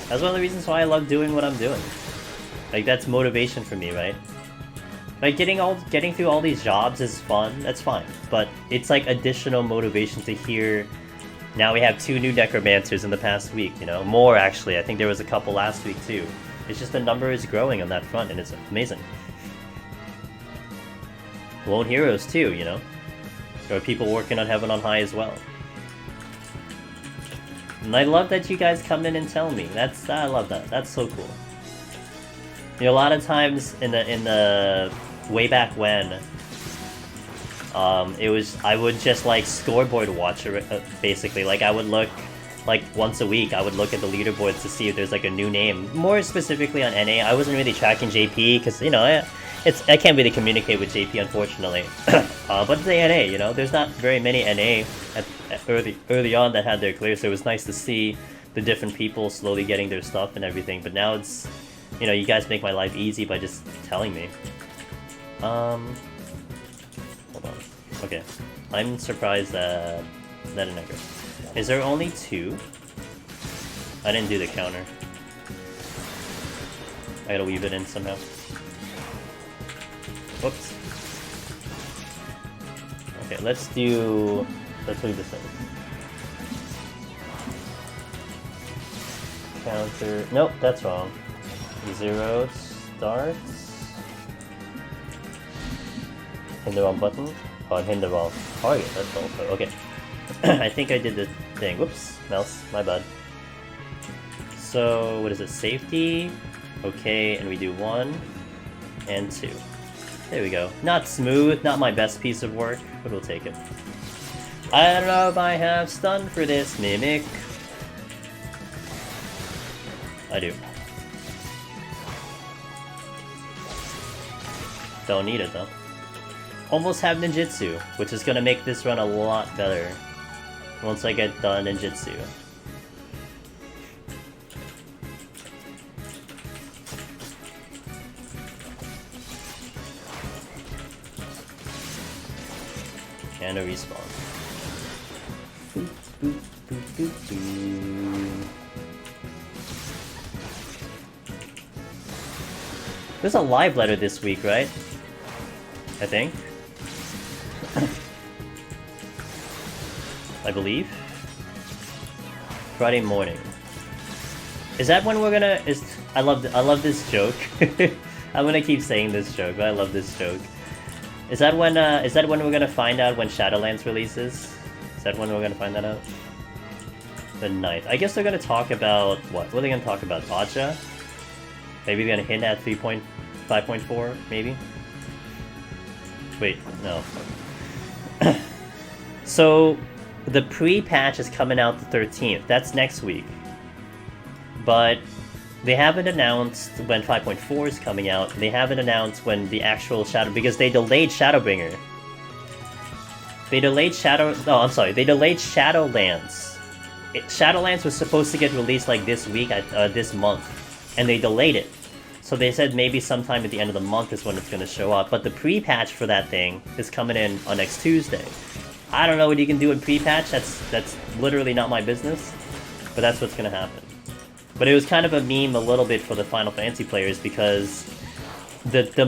That's one of the reasons why I love doing what I'm doing. Like that's motivation for me, right? Like getting through all these jobs is fun, that's fine. But it's like additional motivation to hear now we have 2 new necromancers in the past week, you know? More actually, I think there was a couple last week too. It's just the number is growing on that front and it's amazing. Lone heroes too, you know? There are people working on Heaven on High as well. And I love that you guys come in and tell me. I love that. That's so cool. You know, a lot of times in the way back when, I would just like scoreboard watch basically. Like I would look like once a week. I would look at the leaderboards to see if there's like a new name. More specifically on NA, I wasn't really tracking JP because you know I can't really communicate with JP unfortunately. But the NA, you know, there's not very many NA early on that had their clears, so it was nice to see the different people slowly getting their stuff and everything. But now it's, you know, you guys make my life easy by just telling me. Hold on. Okay, I'm surprised that an egg. Is there only 2? I didn't do the counter. I gotta weave it in somehow. Whoops. Okay, let's leave this in. Counter. Nope, that's wrong. 0 starts. Hit the wrong button. Oh, hit the wrong target. That's also okay. I think I did the thing. Whoops, mouse. My bad. So what is it? Safety. Okay, and we do 1 and 2. There we go. Not smooth, not my best piece of work, but we'll take it. I don't know if I have stun for this mimic. I do. Don't need it though. Almost have ninjutsu, which is gonna make this run a lot better once I get done ninjutsu. And a respawn. There's a live letter this week, right? I think. I believe. Friday morning. Is that when we're gonna? I love this joke. I'm gonna keep saying this joke, but I love this joke. Is that when we're gonna find out when Shadowlands releases? Is that when we're gonna find that out? The 9th. I guess they're gonna talk about what? What are they gonna talk about? Baja? Maybe they're gonna hint at 3.5.4, maybe? Wait, no. So the pre-patch is coming out the 13th. That's next week. But they haven't announced when 5.4 is coming out. They haven't announced when the actual Shadow... Because they delayed Shadowbringer. They delayed They delayed Shadowlands. Shadowlands was supposed to get released like this week, this month. And they delayed it. So they said maybe sometime at the end of the month is when it's going to show up. But the pre-patch for that thing is coming in on next Tuesday. I don't know what you can do in pre-patch. That's literally not my business. But that's what's going to happen. But it was kind of a meme a little bit for the Final Fantasy players because at the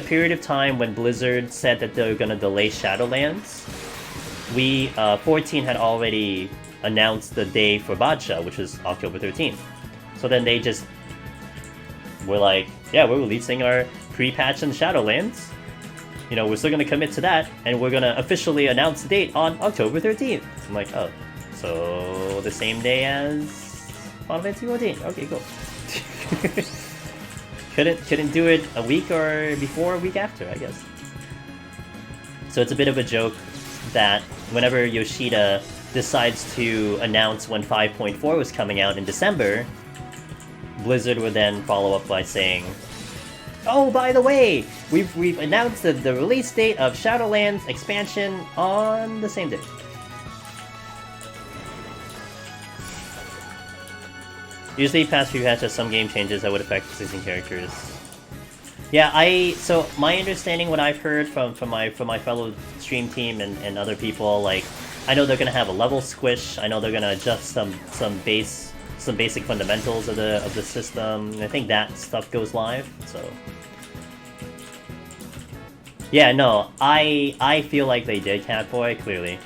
period of time when Blizzard said that they were going to delay Shadowlands, 14 had already announced the day for Baja, which was October 13th. So then they just were like, yeah, we're releasing our pre-patch in Shadowlands. you know, we're still gonna commit to that, and we're gonna officially announce the date on October 13th. I'm like, oh, so the same day as Final Fantasy 14. Okay, cool. couldn't do it a week or before, a week after, I guess. So it's a bit of a joke that whenever Yoshida decides to announce when 5.4 was coming out in December, Blizzard would then follow up by saying, oh, by the way, we've announced the release date of Shadowlands expansion on the same day. Usually past few patches some game changes that would affect existing characters. Yeah, so my understanding, what I've heard from my fellow stream team and other people, like, I know they're gonna have a level squish. I know they're gonna adjust some basic fundamentals of the system. I think that stuff goes live. So yeah, no, I feel like they did Catboy, clearly.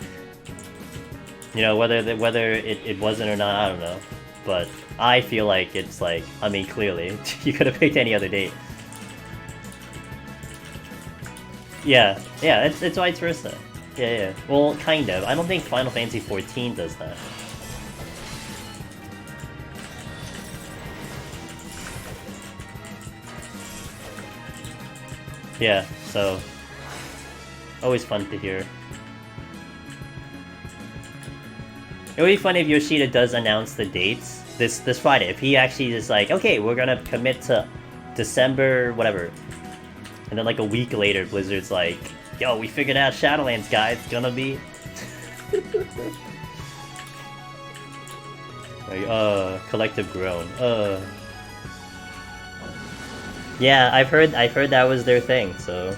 You know, whether it wasn't or not, I don't know, but I feel like it's like, I mean, clearly you could have picked any other date. Yeah, it's vice versa. Yeah. Well, kind of. I don't think Final Fantasy 14 does that. Yeah, so always fun to hear. It would be funny if Yoshida does announce the dates this Friday. If he actually is like, okay, we're gonna commit to December, whatever. And then like a week later, Blizzard's like, yo, we figured out Shadowlands, guys. It's gonna be... like, collective groan. Yeah, I've heard that was their thing, so...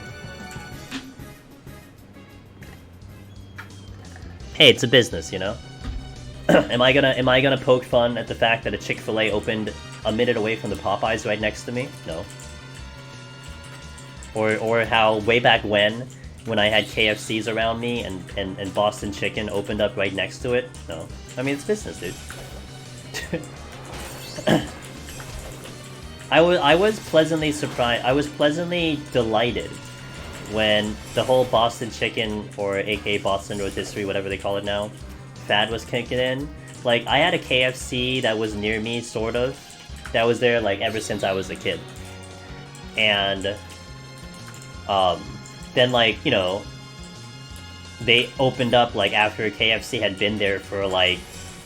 Hey, it's a business, you know? Am I gonna poke fun at the fact that a Chick-fil-A opened a minute away from the Popeyes right next to me? No. Or how way back when I had KFCs around me and Boston Chicken opened up right next to it? No. I mean, it's business, dude. I was pleasantly surprised. I was pleasantly delighted when the whole Boston Chicken, or aka Boston Rotisserie, whatever they call it now, fad was kicking in. Like, I had a KFC that was near me, sort of, that was there like ever since I was a kid. And then, like, you know, they opened up like after KFC had been there for like,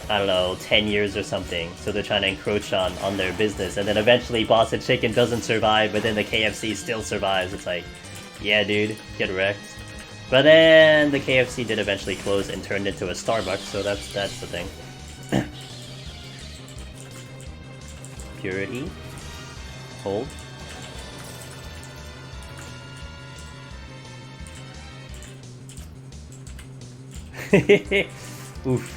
I don't know, 10 years or something, so they're trying to encroach on their business, and then eventually Boston Chicken doesn't survive, but then the KFC still survives. It's like, yeah, dude, get wrecked. But then the KFC did eventually close and turned into a Starbucks, so that's the thing. Purity. Hold. Oof.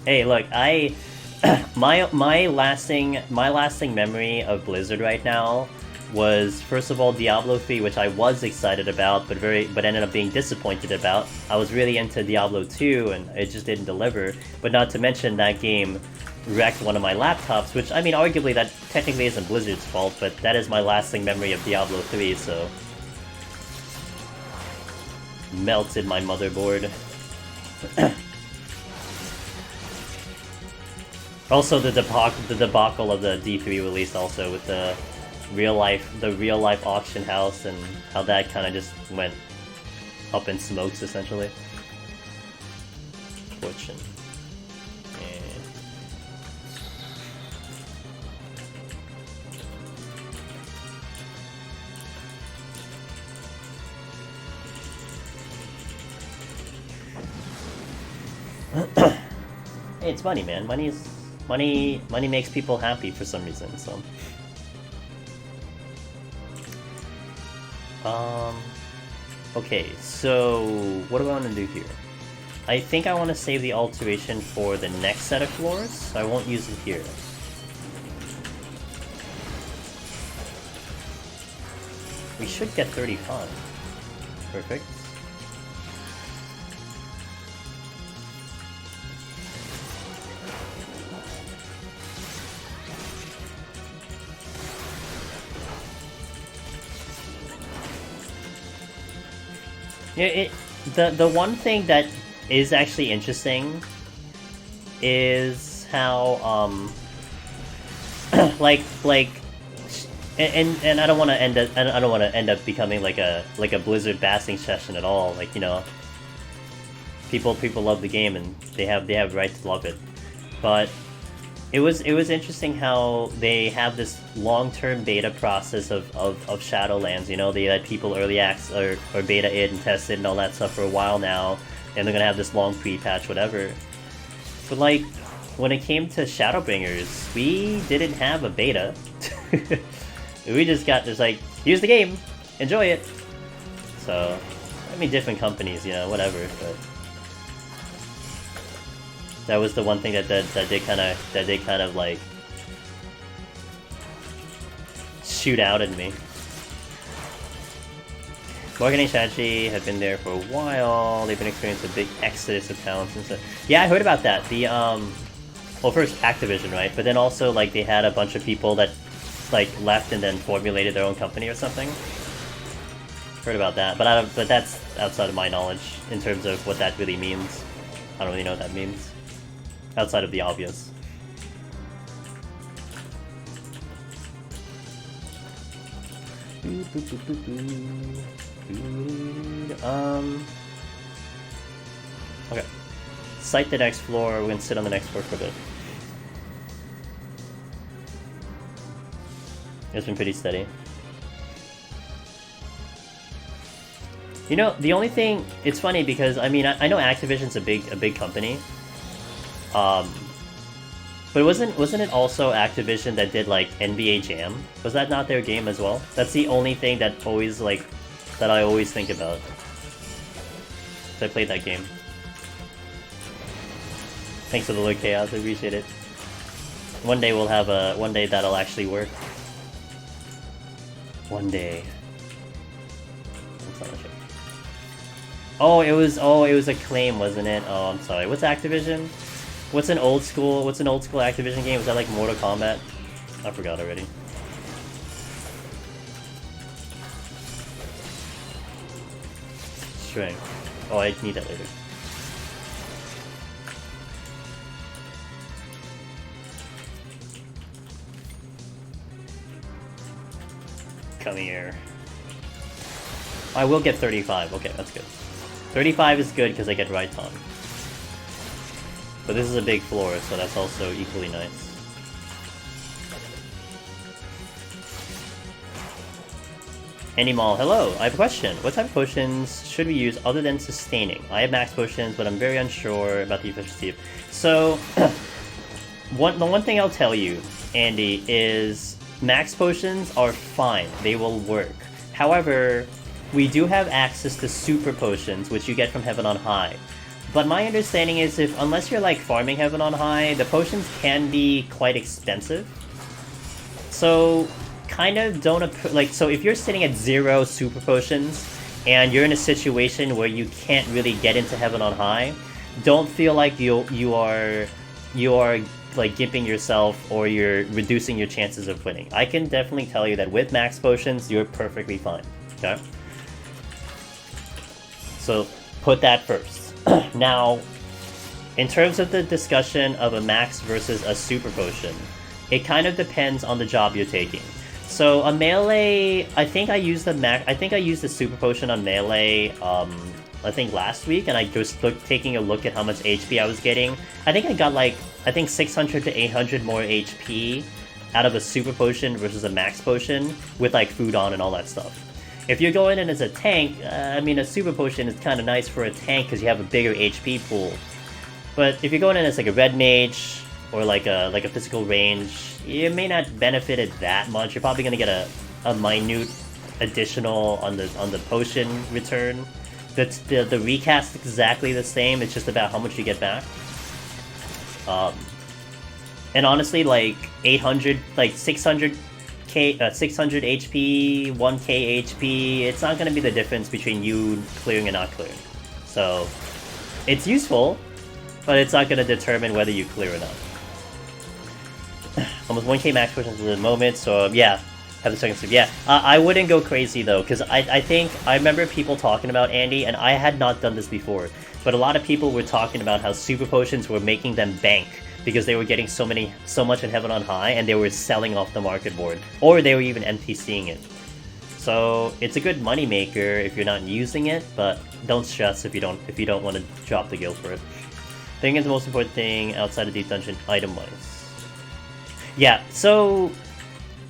Hey, look, my lasting memory of Blizzard right now was, first of all, Diablo 3, which I was excited about, but ended up being disappointed about. I was really into Diablo 2, and it just didn't deliver. But not to mention, that game wrecked one of my laptops, which, I mean, arguably that technically isn't Blizzard's fault, but that is my lasting memory of Diablo 3, so... melted my motherboard. Also, the debacle of the D3 release, also with the real life auction house, and how that kind of just went up in smokes, essentially. Fortune. Hey, it's money, man. Money makes people happy for some reason, so... Okay, so what do I want to do here? I think I want to save the alteration for the next set of floors, so I won't use it here. We should get 35. Perfect. The one thing that is actually interesting is how like and I don't want to end up becoming like a Blizzard bashing session at all. Like, you know, people love the game and they have the right to love it, but it was interesting how they have this long-term beta process of Shadowlands. You know, they let people early access or beta it and test it and all that stuff for a while now, and they're gonna have this long pre-patch, whatever. But like, when it came to Shadowbringers, we didn't have a beta. We just got this like, here's the game, enjoy it. So, I mean, different companies, you know, whatever. But that was the one thing that did kind of like shoot out at me. Marketing strategy have been there for a while. They've been experiencing a big exodus of talents and stuff. Yeah, I heard about that. The well, first Activision, right? But then also like they had a bunch of people that like left and then formulated their own company or something. Heard about that, but that's outside of my knowledge in terms of what that really means. I don't really know what that means. Outside of the obvious. Okay. Site the next floor. We're gonna sit on the next floor for a bit. It's been pretty steady. You know, the only thing, it's funny because I mean I know Activision's a big company. But wasn't it also Activision that did like NBA Jam? Was that not their game as well? That's the only thing that always like that I always think about. So I played that game. Thanks for the look, Chaos. I appreciate it. One day we'll have one day that'll actually work. One day. That's not a shame. Oh, it was Acclaim, wasn't it? Oh, I'm sorry. What's Activision? What's an old school Activision game? Was that like Mortal Kombat? I forgot already. Strength. Oh, I need that later. Come here. I will get 35. Okay, that's good. 35 is good because I get right on. But this is a big floor, so that's also equally nice. Animal, hello! I have a question. What type of potions should we use other than sustaining? I have max potions, but I'm very unsure about the efficiency. So, the one thing I'll tell you, Andy, is max potions are fine. They will work. However, we do have access to super potions, which you get from Heaven on High. But my understanding is unless you're like farming Heaven on High, the potions can be quite expensive. So kind of don't so if you're sitting at 0 super potions and you're in a situation where you can't really get into Heaven on High, don't feel like you are like gimping yourself or you're reducing your chances of winning. I can definitely tell you that with max potions, you're perfectly fine. Okay? So put that first. Now, in terms of the discussion of a max versus a super potion, it kind of depends on the job you're taking. So a melee, I think I used the super potion on melee, I think last week, and I just taking a look at how much HP I was getting. I think I got like 600 to 800 more HP out of a super potion versus a max potion with like food on and all that stuff. If you're going in as a tank, I mean, a super potion is kind of nice for a tank because you have a bigger HP pool. But if you're going in as like a red mage or like a physical range, you may not benefit it that much. You're probably gonna get a minute additional on the potion return. The recast is exactly the same. It's just about how much you get back. And honestly, like 800, like 600. 600 HP, 1k HP, it's not going to be the difference between you clearing and not clearing. So, it's useful, but it's not going to determine whether you clear or not. Almost 1k max potions at the moment, so yeah. Have the second sleep. Yeah, I wouldn't go crazy though, because I think I remember people talking about Andy, and I had not done this before, but a lot of people were talking about how super potions were making them bank because they were getting so much in Heaven on High, and they were selling off the market board, or they were even NPCing it. So it's a good money maker if you're not using it, but don't stress if you don't want to drop the guild for it. I think it's the most important thing outside of Deep Dungeon item-wise. Yeah, so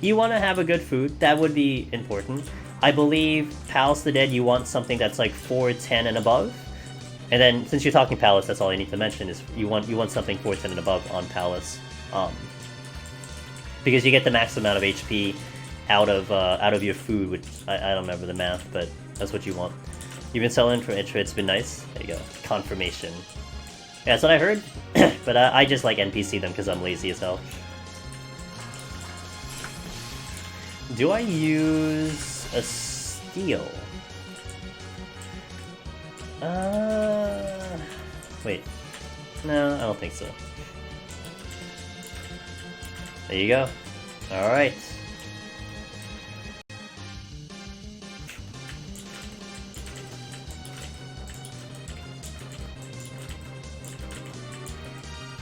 you want to have a good food. That would be important. I believe Palace of the Dead, you want something that's like 410 and above. And then, since you're talking Palace, that's all I need to mention is you want something 410 and above on Palace, because you get the max amount of HP out of your food, which I don't remember the math, but that's what you want. You've been selling for intro, it's been nice. There you go, confirmation. Yeah, that's what I heard, but I just like NPC them because I'm lazy as hell. Do I use a steal? Wait. No, I don't think so. There you go. Alright.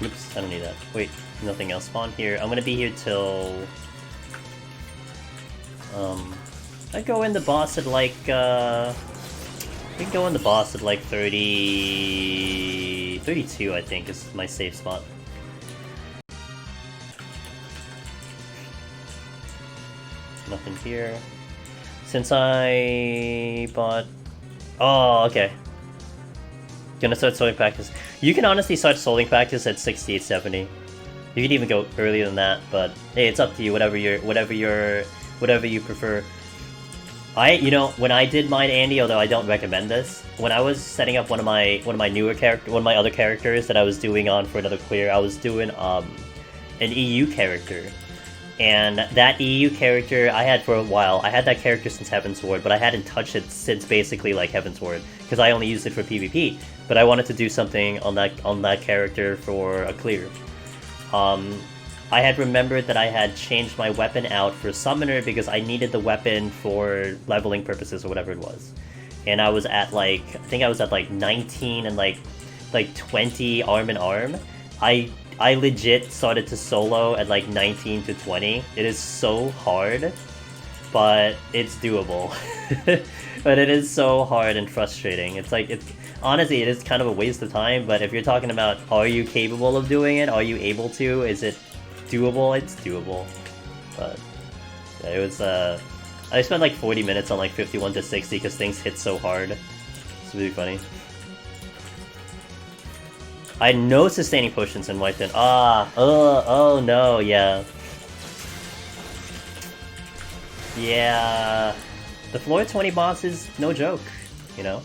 Oops, I don't need that. Wait, nothing else spawned here. I'm gonna be here till... I'd go in the boss at like, I can go in the boss at like 32, I think, is my safe spot. Nothing here. Since I bought... Oh, okay. Gonna start soloing practice. You can honestly start soloing practice at 68, 70. You could even go earlier than that, but hey, it's up to you, whatever you prefer. When I did mine, Andy, although I don't recommend this, when I was setting up one of my other characters that I was doing on for another clear, I was doing an EU character. And that EU character I had for a while. I had that character since Heavensward, but I hadn't touched it since basically like Heavensward, because I only used it for PvP. But I wanted to do something on that character for a clear. I had remembered that I had changed my weapon out for Summoner because I needed the weapon for leveling purposes or whatever it was. And I was at like, I think I was at like 19 and like 20 arm in arm. I legit started to solo at like 19 to 20. It is so hard, but it's doable. But it is so hard and frustrating. It's like, honestly, it is kind of a waste of time, but if you're talking about, are you capable of doing it? Are you able to? Is it doable? It's doable. But yeah, it was, I spent like 40 minutes on like 51 to 60 because things hit so hard. It's really funny. I had no sustaining potions in White Den. Oh no, yeah. Yeah. The floor 20 boss is no joke, you know?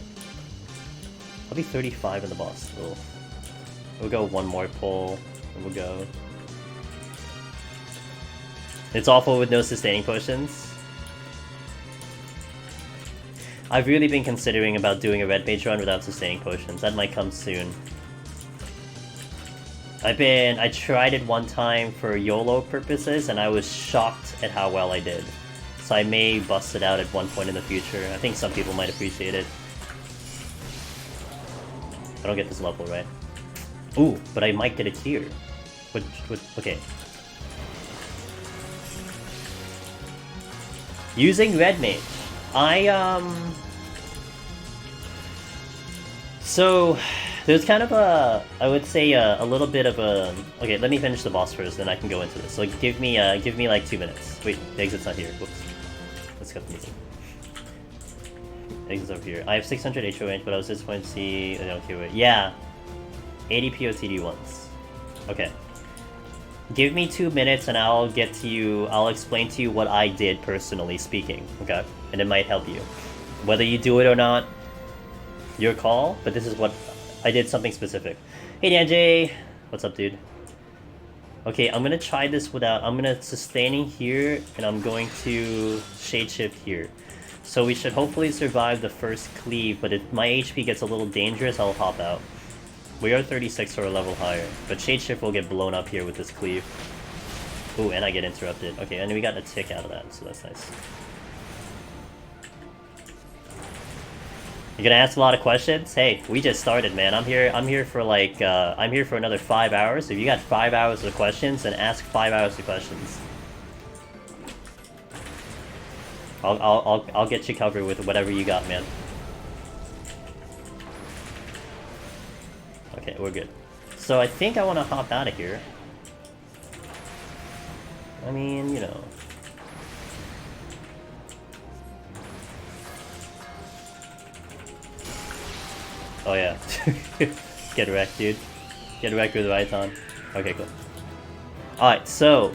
I'll be 35 in the boss. We'll go one more pull, and we'll go. It's awful with no sustaining potions. I've really been considering about doing a red mage run without sustaining potions. That might come soon. I tried it one time for YOLO purposes, and I was shocked at how well I did. So I may bust it out at one point in the future. I think some people might appreciate it. I don't get this level, right? Ooh, but I might get a tier. Okay. Using red mage. So, there's kind of a, I would say a little bit of a... Okay, let me finish the boss first, then I can go into this. So give me like 2 minutes. Wait, the exit's not here. Whoops. Let's cut the music. Exit's over here. I have 600 HO range, but I was disappointed to see... I don't care what... Yeah. 80 PoTD once. Okay. Give me 2 minutes and I'll get to you... I'll explain to you what I did personally speaking, okay? And it might help you. Whether you do it or not, your call, but this is what... I did something specific. Hey DanJ! What's up, dude? Okay, I'm gonna try this without... I'm gonna sustaining here, and I'm going to shade shift here. So we should hopefully survive the first cleave, but if my HP gets a little dangerous, I'll hop out. We are 36 or a level higher, but shade shift will get blown up here with this cleave. Ooh, and I get interrupted. Okay, and we got a tick out of that, so that's nice. You're gonna ask a lot of questions? Hey, we just started, man. I'm here for like, I'm here for another 5 hours. If you got 5 hours of questions, then ask 5 hours of questions. I'll get you covered with whatever you got, man. Okay, we're good. So I think I want to hop out of here. I mean, you know. Oh yeah. Get wrecked, dude. Get wrecked with Raiton. Okay, cool. Alright, so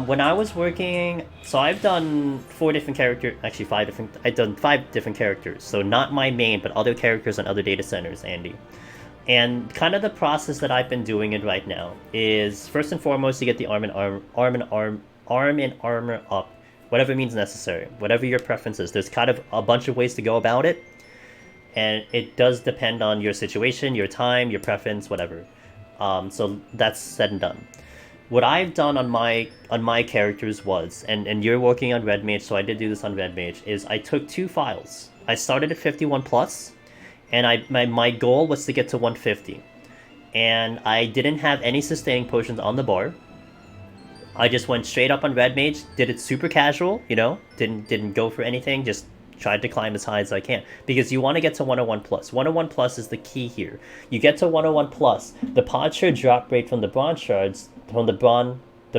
when I was working, so I've done 4 different characters, actually 5 different, I've done 5 different characters, so not my main, but other characters on other data centers, Andy. And kind of the process that I've been doing it right now is, first and foremost, to get the arm and armor up, whatever means necessary, whatever your preference is. There's kind of a bunch of ways to go about it, and it does depend on your situation, your time, your preference, whatever. So that's said and done. What I've done on my characters was, and you're working on Red Mage, so I did do this on Red Mage, is I took 2 files. I started at 51 plus, and my goal was to get to 150. And I didn't have any sustaining potions on the bar. I just went straight up on Red Mage, did it super casual, you know, didn't go for anything, just tried to climb as high as I can. Because you want to get to 101 plus. 101 plus is the key here. You get to 101 plus, the pod shard drop rate from the bronze shards, from the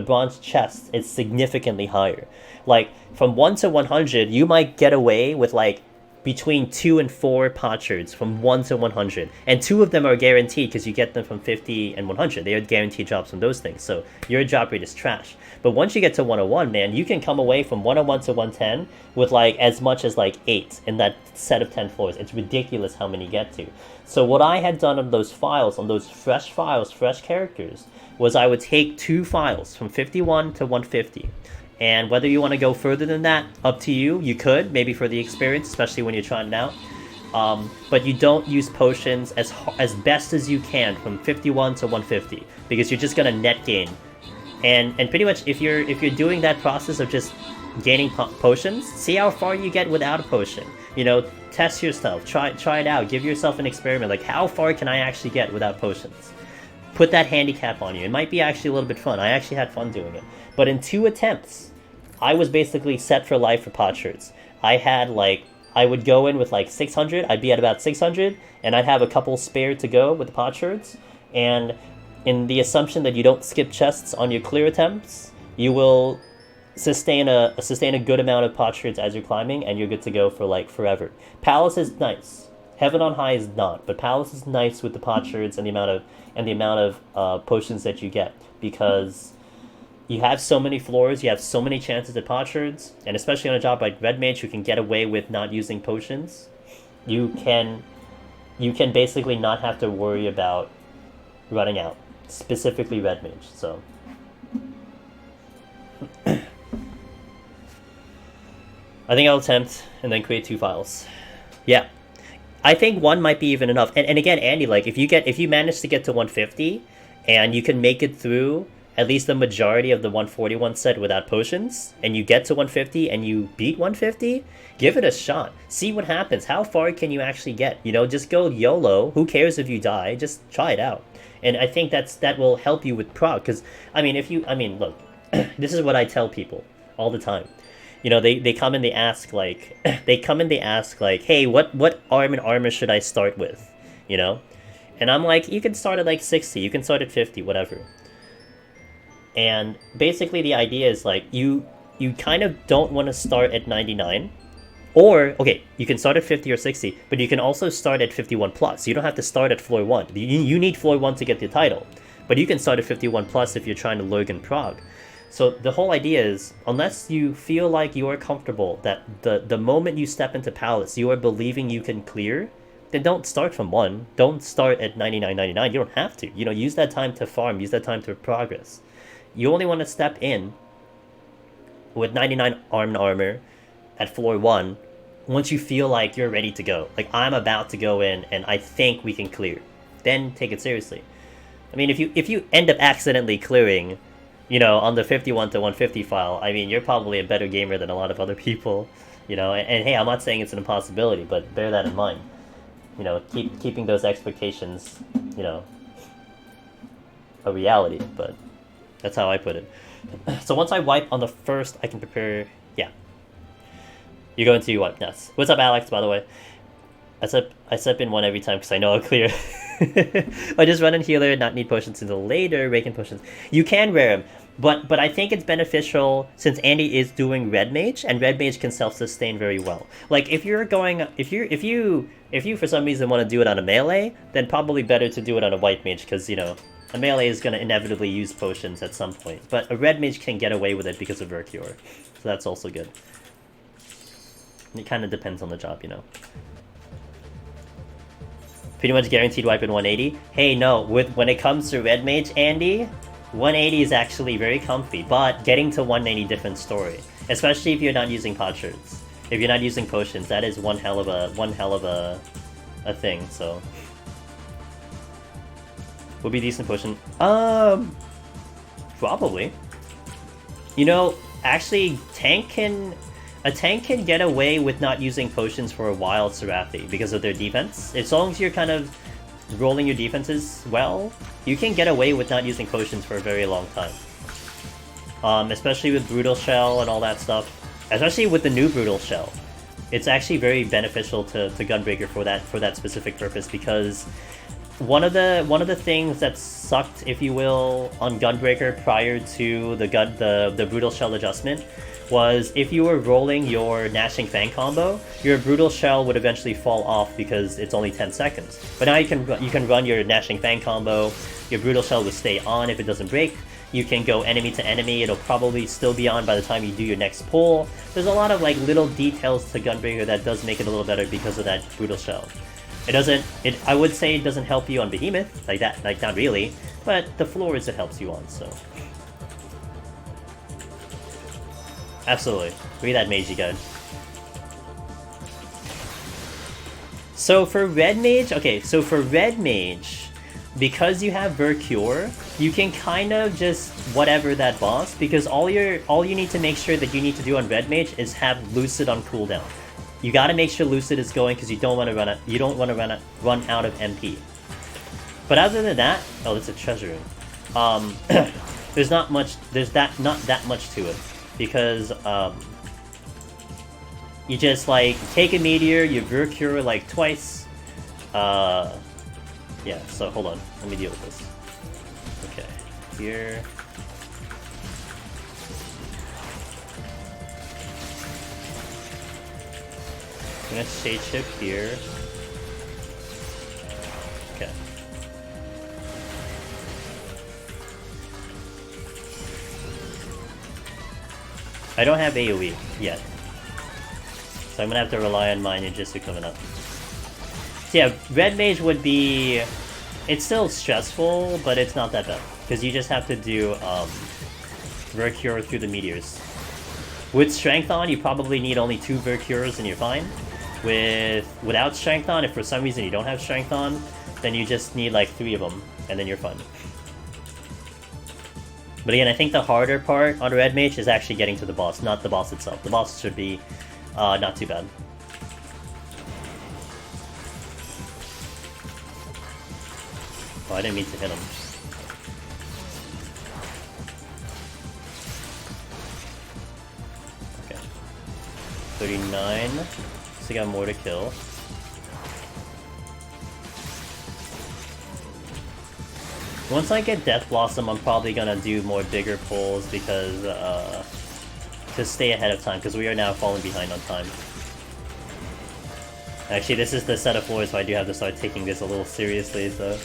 bronze chest, is significantly higher. Like, from 1 to 100, you might get away with like between 2 and 4 pod shards from 1 to 100, and 2 of them are guaranteed because you get them from 50 and 100. They are guaranteed drops from those things, so your drop rate is trash. But once you get to 101, man, you can come away from 101 to 110 with like as much as like 8 in that set of 10 floors. It's ridiculous how many you get to. So what I had done on those files, on those fresh files, fresh characters, was I would take 2 files from 51 to 150. And whether you want to go further than that, up to you. You could, maybe for the experience, especially when you're trying it out. But you don't use potions as best as you can from 51 to 150, because you're just gonna net gain. And pretty much if you're doing that process of just gaining potions, see how far you get without a potion. You know, test yourself, try it out, give yourself an experiment. Like, how far can I actually get without potions? Put that handicap on you. It might be actually a little bit fun. I actually had fun doing it. But in 2 attempts, I was basically set for life for pot shards. I would go in with like 600, I'd be at about 600, and I'd have a couple spare to go with the pot shards. And in the assumption that you don't skip chests on your clear attempts, you will sustain a good amount of pot shards as you're climbing, and you're good to go for like forever. Palace is nice. Heaven on High is not, but Palace is nice with the pot shards and the amount of potions that you get, because you have so many floors, you have so many chances at pot shards, and especially on a job like Red Mage, who can get away with not using potions, you can basically not have to worry about running out. Specifically Red Mage, so. I think I'll attempt and then create 2 files. Yeah. I think 1 might be even enough. And again, Andy, like, if you manage to get to 150 and you can make it through at least the majority of the 141 set without potions, and you get to 150 and you beat 150, give it a shot. See what happens. How far can you actually get? You know, just go YOLO. Who cares if you die? Just try it out. And I think that will help you with prog. Because, look, this is what I tell people all the time. You know, they come and they ask, like, hey, what armor should I start with? You know? And I'm like, you can start at like 60, you can start at 50, whatever. And basically the idea is like, you kind of don't want to start at 99. Or, okay, you can start at 50 or 60, but you can also start at 51 plus. You don't have to start at floor 1. You need floor 1 to get the title. But you can start at 51 plus if you're trying to lurk in prog. So the whole idea is, unless you feel like you are comfortable that the moment you step into Palace, you are believing you can clear, then don't start from 1. Don't start at 99.99. You don't have to. You know, use that time to farm. Use that time to progress. You only want to step in with 99 armor at floor 1 once you feel like you're ready to go. Like, I'm about to go in and I think we can clear. Then take it seriously. I mean, if you end up accidentally clearing you know, on the 51 to 150 file, I mean, you're probably a better gamer than a lot of other people, you know. And hey, I'm not saying it's an impossibility, but bear that in mind. You know, keeping those expectations, you know, a reality. But that's how I put it. So once I wipe on the first, I can prepare. Yeah, you're going to wipe. Yes. What's up, Alex? By the way, I slip in one every time because I know I'll clear. I just run in healer, not need potions until later. Raking potions. You can wear them, but I think it's beneficial since Andy is doing red mage, and red mage can self-sustain very well. Like if you're going, if you for some reason want to do it on a melee, then probably better to do it on a white mage because, you know, a melee is going to inevitably use potions at some point. But a red mage can get away with it because of Vercure, so that's also good. It kind of depends on the job, you know. Pretty much guaranteed wipe in 180. Hey, no, when it comes to red mage, Andy, 180 is actually very comfy, but getting to 190 different story. Especially if you're not using potsherds. If you're not using potions, that is one hell of a thing. So would be decent potion. Probably. You know, actually, a tank can get away with not using potions for a while, Serathi, because of their defense. As long as you're kind of rolling your defenses well, you can get away with not using potions for a very long time. Especially with Brutal Shell and all that stuff. Especially with the new Brutal Shell. It's actually very beneficial to Gunbreaker for that specific purpose, because one of the things that sucked, if you will, on Gunbreaker prior to the Brutal Shell adjustment was if you were rolling your Gnashing Fang combo, your Brutal Shell would eventually fall off because it's only 10 seconds. But now you can run your Gnashing Fang combo, your Brutal Shell will stay on if it doesn't break, you can go enemy to enemy, it'll probably still be on by the time you do your next pull. There's a lot of like little details to Gunbreaker that does make it a little better because of that Brutal Shell. I would say it doesn't help you on Behemoth, like not really, but the floors it helps you on, so. Absolutely. Read that Mage Guide. So for Red Mage, because you have Vercure, you can kind of just whatever that boss, because all you need to make sure that you need to do on Red Mage is have Lucid on cooldown. You gotta make sure Lucid is going because you don't want to run out of MP. But other than that, oh, that's a treasure room. There's not that much to it. Because you just like take a meteor, you Vercure like twice. Yeah, so hold on, let me deal with this. Okay, here. I'm gonna Shade Shift here. Okay. I don't have AoE yet, so I'm gonna have to rely on my Ninjutsu coming up. So yeah, Red Mage would be... It's still stressful, but it's not that bad, because you just have to do Vercure through the meteors. With Strength on, you probably need only 2 Vercures and you're fine. Without Strength on, if for some reason you don't have Strength on, then you just need like 3 of them, and then you're fine. But again, I think the harder part on Red Mage is actually getting to the boss, not the boss itself. The boss should be not too bad. Oh, I didn't mean to hit him. Okay. 39. So we got more to kill. Once I get Death Blossom, I'm probably gonna do more bigger pulls because, to stay ahead of time, because we are now falling behind on time. Actually, this is the set of floors, so I do have to start taking this a little seriously, so...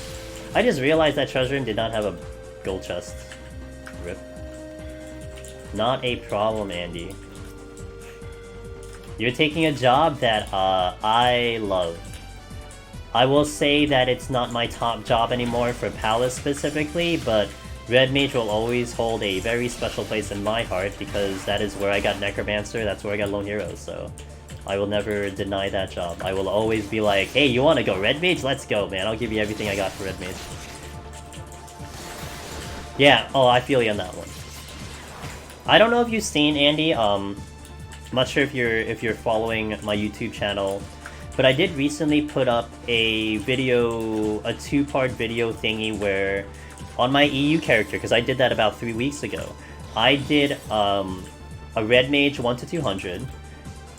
I just realized that Treasure Room did not have a gold chest. RIP. Not a problem, Andy. You're taking a job that, I love. I will say that it's not my top job anymore for Palace specifically, but Red Mage will always hold a very special place in my heart because that is where I got Necromancer, that's where I got Lone Hero, so I will never deny that job. I will always be like, hey, you want to go Red Mage? Let's go, man. I'll give you everything I got for Red Mage. Yeah, oh, I feel you on that one. I don't know if you've seen Andy. I'm not sure if you're following my YouTube channel, but I did recently put up a video, a 2-part video thingy where on my EU character, because I did that about 3 weeks ago. I did a red mage 1 to 200,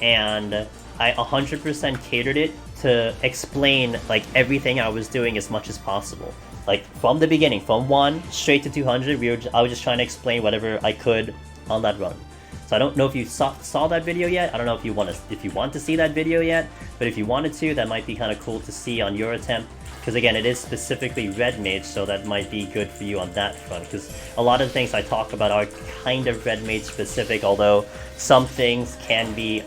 and I 100% catered it to explain like everything I was doing as much as possible. Like from the beginning, from 1 straight to 200, I was just trying to explain whatever I could on that run. So I don't know if you saw that video yet. I don't know if you want to see that video yet, but if you wanted to, that might be kind of cool to see on your attempt. Because again, it is specifically red mage, so that might be good for you on that front. Because a lot of the things I talk about are kind of red mage specific, although some things can be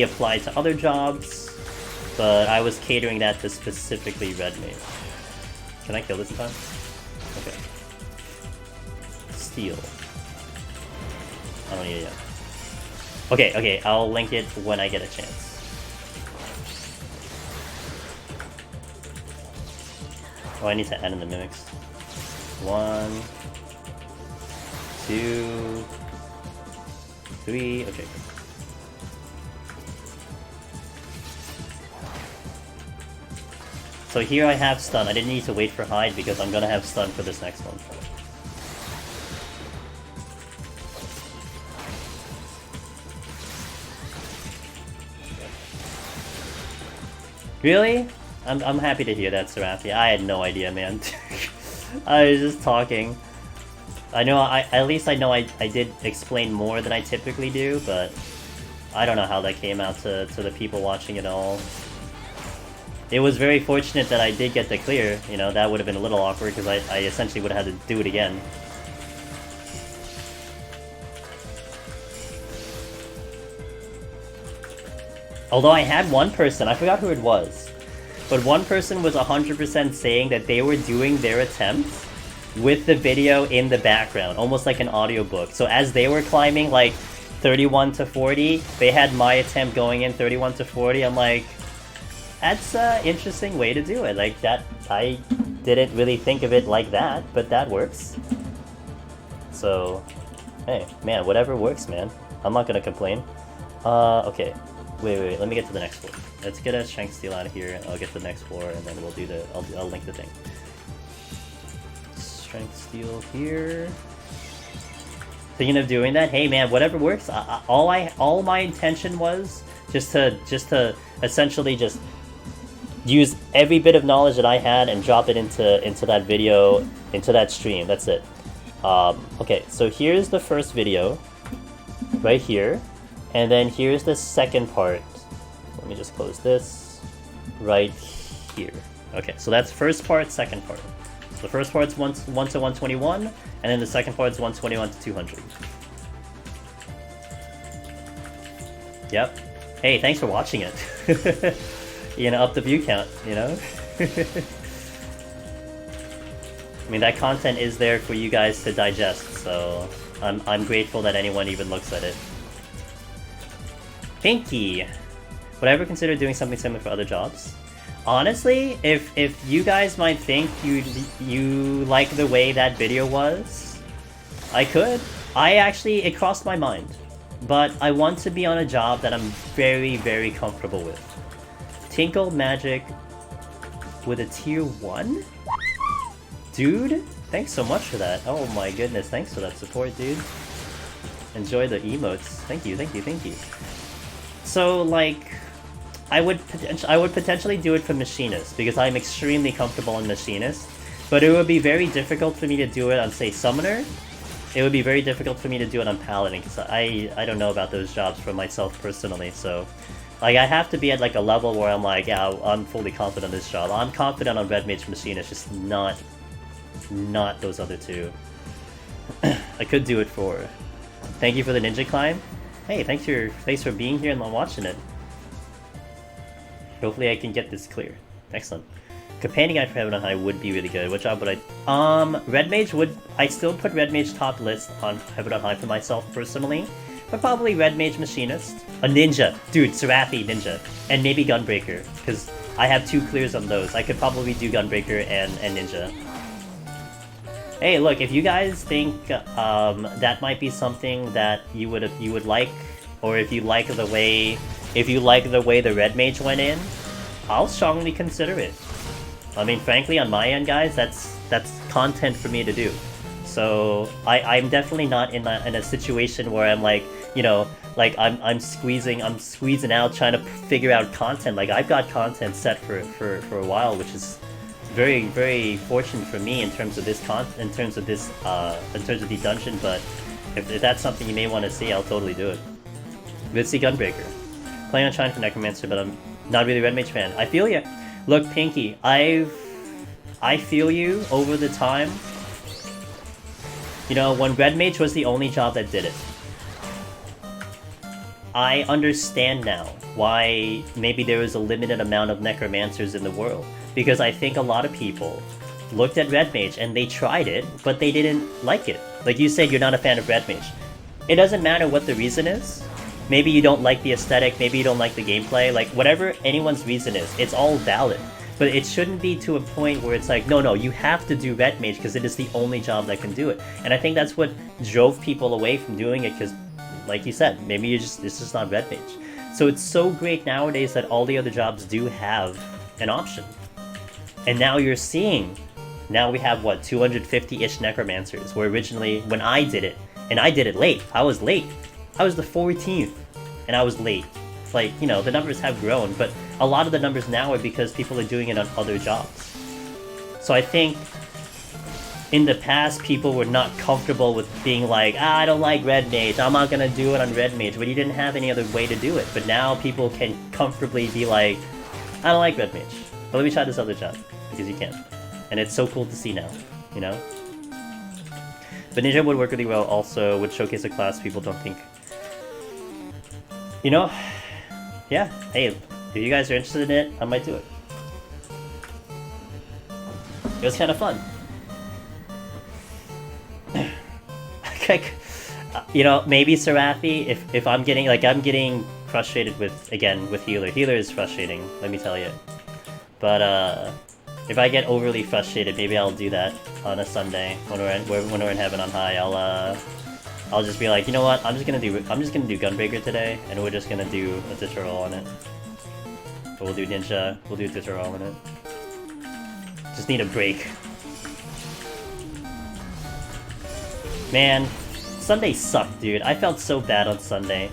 applied to other jobs. But I was catering that to specifically red mage. Can I kill this time? Okay. Steal. I don't need it yet. Okay, I'll link it when I get a chance. Oh, I need to add in the mimics. 1, 2, 3, okay. So here I have stun. I didn't need to wait for hide because I'm gonna have stun for this next one. Really? I'm happy to hear that, Seraphia. I had no idea, man. I was just talking. I know at least I know I did explain more than I typically do, but I don't know how that came out to the people watching it all. It was very fortunate that I did get the clear, you know, that would have been a little awkward because I essentially would have had to do it again. Although I had one person, I forgot who it was, but one person was 100% saying that they were doing their attempts with the video in the background, almost like an audiobook. So as they were climbing like 31 to 40, they had my attempt going in 31 to 40. I'm like, that's an interesting way to do it. Like that, I didn't really think of it like that, but that works. So, hey, man, whatever works, man. I'm not gonna complain. Okay. Wait, let me get to the next floor. Let's get a strength steal out of here, I'll get to the next floor, and then we'll do the, I'll link the thing. Strength steal here. Thinking of doing that? Hey man, whatever works. All my intention was just to essentially just use every bit of knowledge that I had and drop it into that video, into that stream. That's it. Okay, so here's the first video, right here. And then here's the second part. Let me just close this right here. Okay, so that's first part, second part. So the first part's 1 to 121, and then the second part's 121 to 200. Yep. Hey, thanks for watching it. You know, up the view count, you know? I mean, that content is there for you guys to digest, so I'm grateful that anyone even looks at it. Pinky! Would I ever consider doing something similar for other jobs? Honestly, if you guys might think you like the way that video was, I could. It crossed my mind. But I want to be on a job that I'm very, very comfortable with. Tinkle Magic with a tier 1? Dude, thanks so much for that. Oh my goodness, thanks for that support, dude. Enjoy the emotes. Thank you, thank you, thank you. So, like, I would potentially do it for Machinist, because I'm extremely comfortable in Machinist, but it would be very difficult for me to do it on, say, Summoner. It would be very difficult for me to do it on Paladin, because I don't know about those jobs for myself personally, so... Like, I have to be at, like, a level where I'm like, yeah, I'm fully confident in this job. I'm confident on Red Mage Machinist, just not those other two. I could do it for... Thank you for the ninja climb. Hey, thanks for being here and watching it. Hopefully I can get this clear. Excellent. Companion Guide for Heaven on High would be really good. What job would I... Red Mage would... I still put Red Mage top list on Heaven on High for myself personally. But probably Red Mage Machinist. A Ninja. Dude, Serathi Ninja. And maybe Gunbreaker. Because I have 2 clears on those. I could probably do Gunbreaker and Ninja. Hey, look, if you guys think that might be something that you would like, or if you like the way the red mage went in, I'll strongly consider it. I mean, frankly, on my end, guys, that's content for me to do. So I'm definitely not in a situation where I'm like, you know, like I'm squeezing out trying to figure out content. Like I've got content set for a while, which is very, very fortunate for me in terms of this in terms of the dungeon. But if that's something you may want to see, I'll totally do it. Let's see Gunbreaker. Playing on trying for Necromancer, but I'm not really a Red Mage fan. I feel ya. Look, Pinky, I feel you over the time. You know, when Red Mage was the only job that did it. I understand now why maybe there was a limited amount of Necromancers in the world. Because I think a lot of people looked at Red Mage and they tried it, but they didn't like it. Like you said, you're not a fan of Red Mage. It doesn't matter what the reason is. Maybe you don't like the aesthetic, maybe you don't like the gameplay, like whatever anyone's reason is, it's all valid. But it shouldn't be to a point where it's like, no, you have to do Red Mage because it is the only job that can do it. And I think that's what drove people away from doing it because, like you said, maybe it's just not Red Mage. So it's so great nowadays that all the other jobs do have an option. And now you're seeing, now we have what, 250-ish Necromancers, where originally, when I did it, and I did it late, I was late. I was the 14th, and I was late. Like, you know, the numbers have grown, but a lot of the numbers now are because people are doing it on other jobs. So I think in the past, people were not comfortable with being like, I don't like Red Mage, I'm not gonna do it on Red Mage, but you didn't have any other way to do it. But now people can comfortably be like, I don't like Red Mage, but let me try this other job, because you can. And it's so cool to see now, you know? But Ninja would work really well also, would showcase a class people don't think. You know, yeah, hey, if you guys are interested in it, I might do it. It was kind of fun. You know, maybe Serathi, if I'm getting frustrated with Healer. Healer is frustrating, let me tell you. But if I get overly frustrated, maybe I'll do that on a Sunday when we're in Heaven on High. I'll just be like, you know what? I'm just gonna do Gunbreaker today, and we're just gonna do a tutorial on it. But we'll do Ninja. We'll do a tutorial on it. Just need a break. Man, Sunday sucked, dude. I felt so bad on Sunday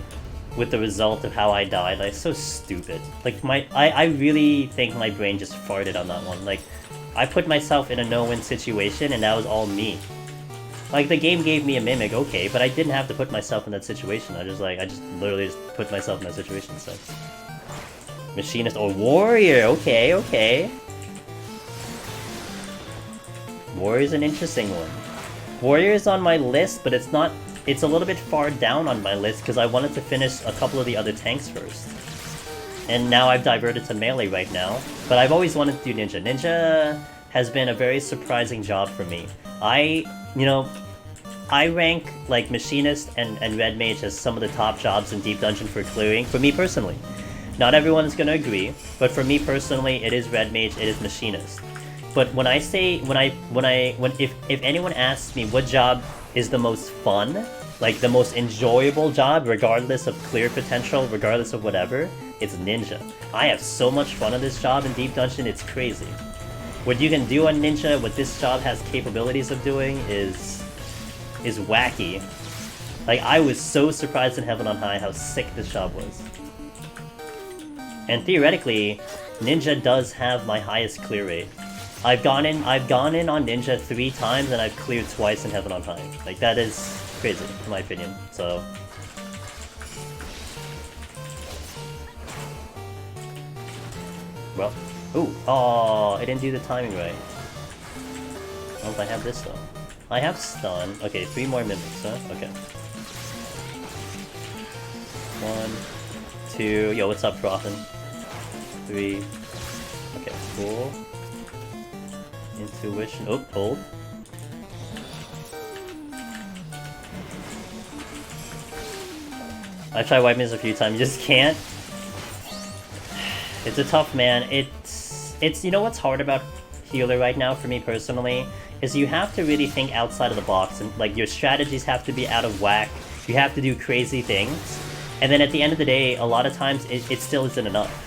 with the result of how I died. Like, so stupid. Like, I really think my brain just farted on that one. Like, I put myself in a no-win situation, and that was all me. Like, the game gave me a mimic, okay, but I didn't have to put myself in that situation. I just literally just put myself in that situation, so. Machinist or Warrior, okay. Warrior's an interesting one. Warrior is on my list, but it's not. It's a little bit far down on my list because I wanted to finish a couple of the other tanks first. And now I've diverted to melee right now, but I've always wanted to do Ninja. Ninja has been a very surprising job for me. I rank like Machinist and Red Mage as some of the top jobs in Deep Dungeon for clearing, for me personally. Not everyone is gonna agree, but for me personally, it is Red Mage, it is Machinist. But when I say, if anyone asks me what job is the most fun, like the most enjoyable job, regardless of clear potential, regardless of whatever, it's Ninja. I have so much fun on this job in Deep Dungeon, it's crazy. What you can do on Ninja, what this job has capabilities of doing is wacky. Like, I was so surprised in Heaven on High how sick this job was. And theoretically, Ninja does have my highest clear rate. I've gone in on Ninja 3 times and I've cleared twice in Heaven on High. Like, that is crazy, in my opinion, so. Well, ooh, oh, I didn't do the timing right. Oh, I have this though. I have stun. Okay, 3 more mimics, huh? Okay. 1, 2, yo, what's up, Frothin? 3. Okay, cool. Intuition. Oh, hold. I tried wiping this a few times, you just can't. It's a tough man. It's you know what's hard about Healer right now for me personally is you have to really think outside of the box, and like your strategies have to be out of whack. You have to do crazy things, and then at the end of the day, a lot of times it still isn't enough.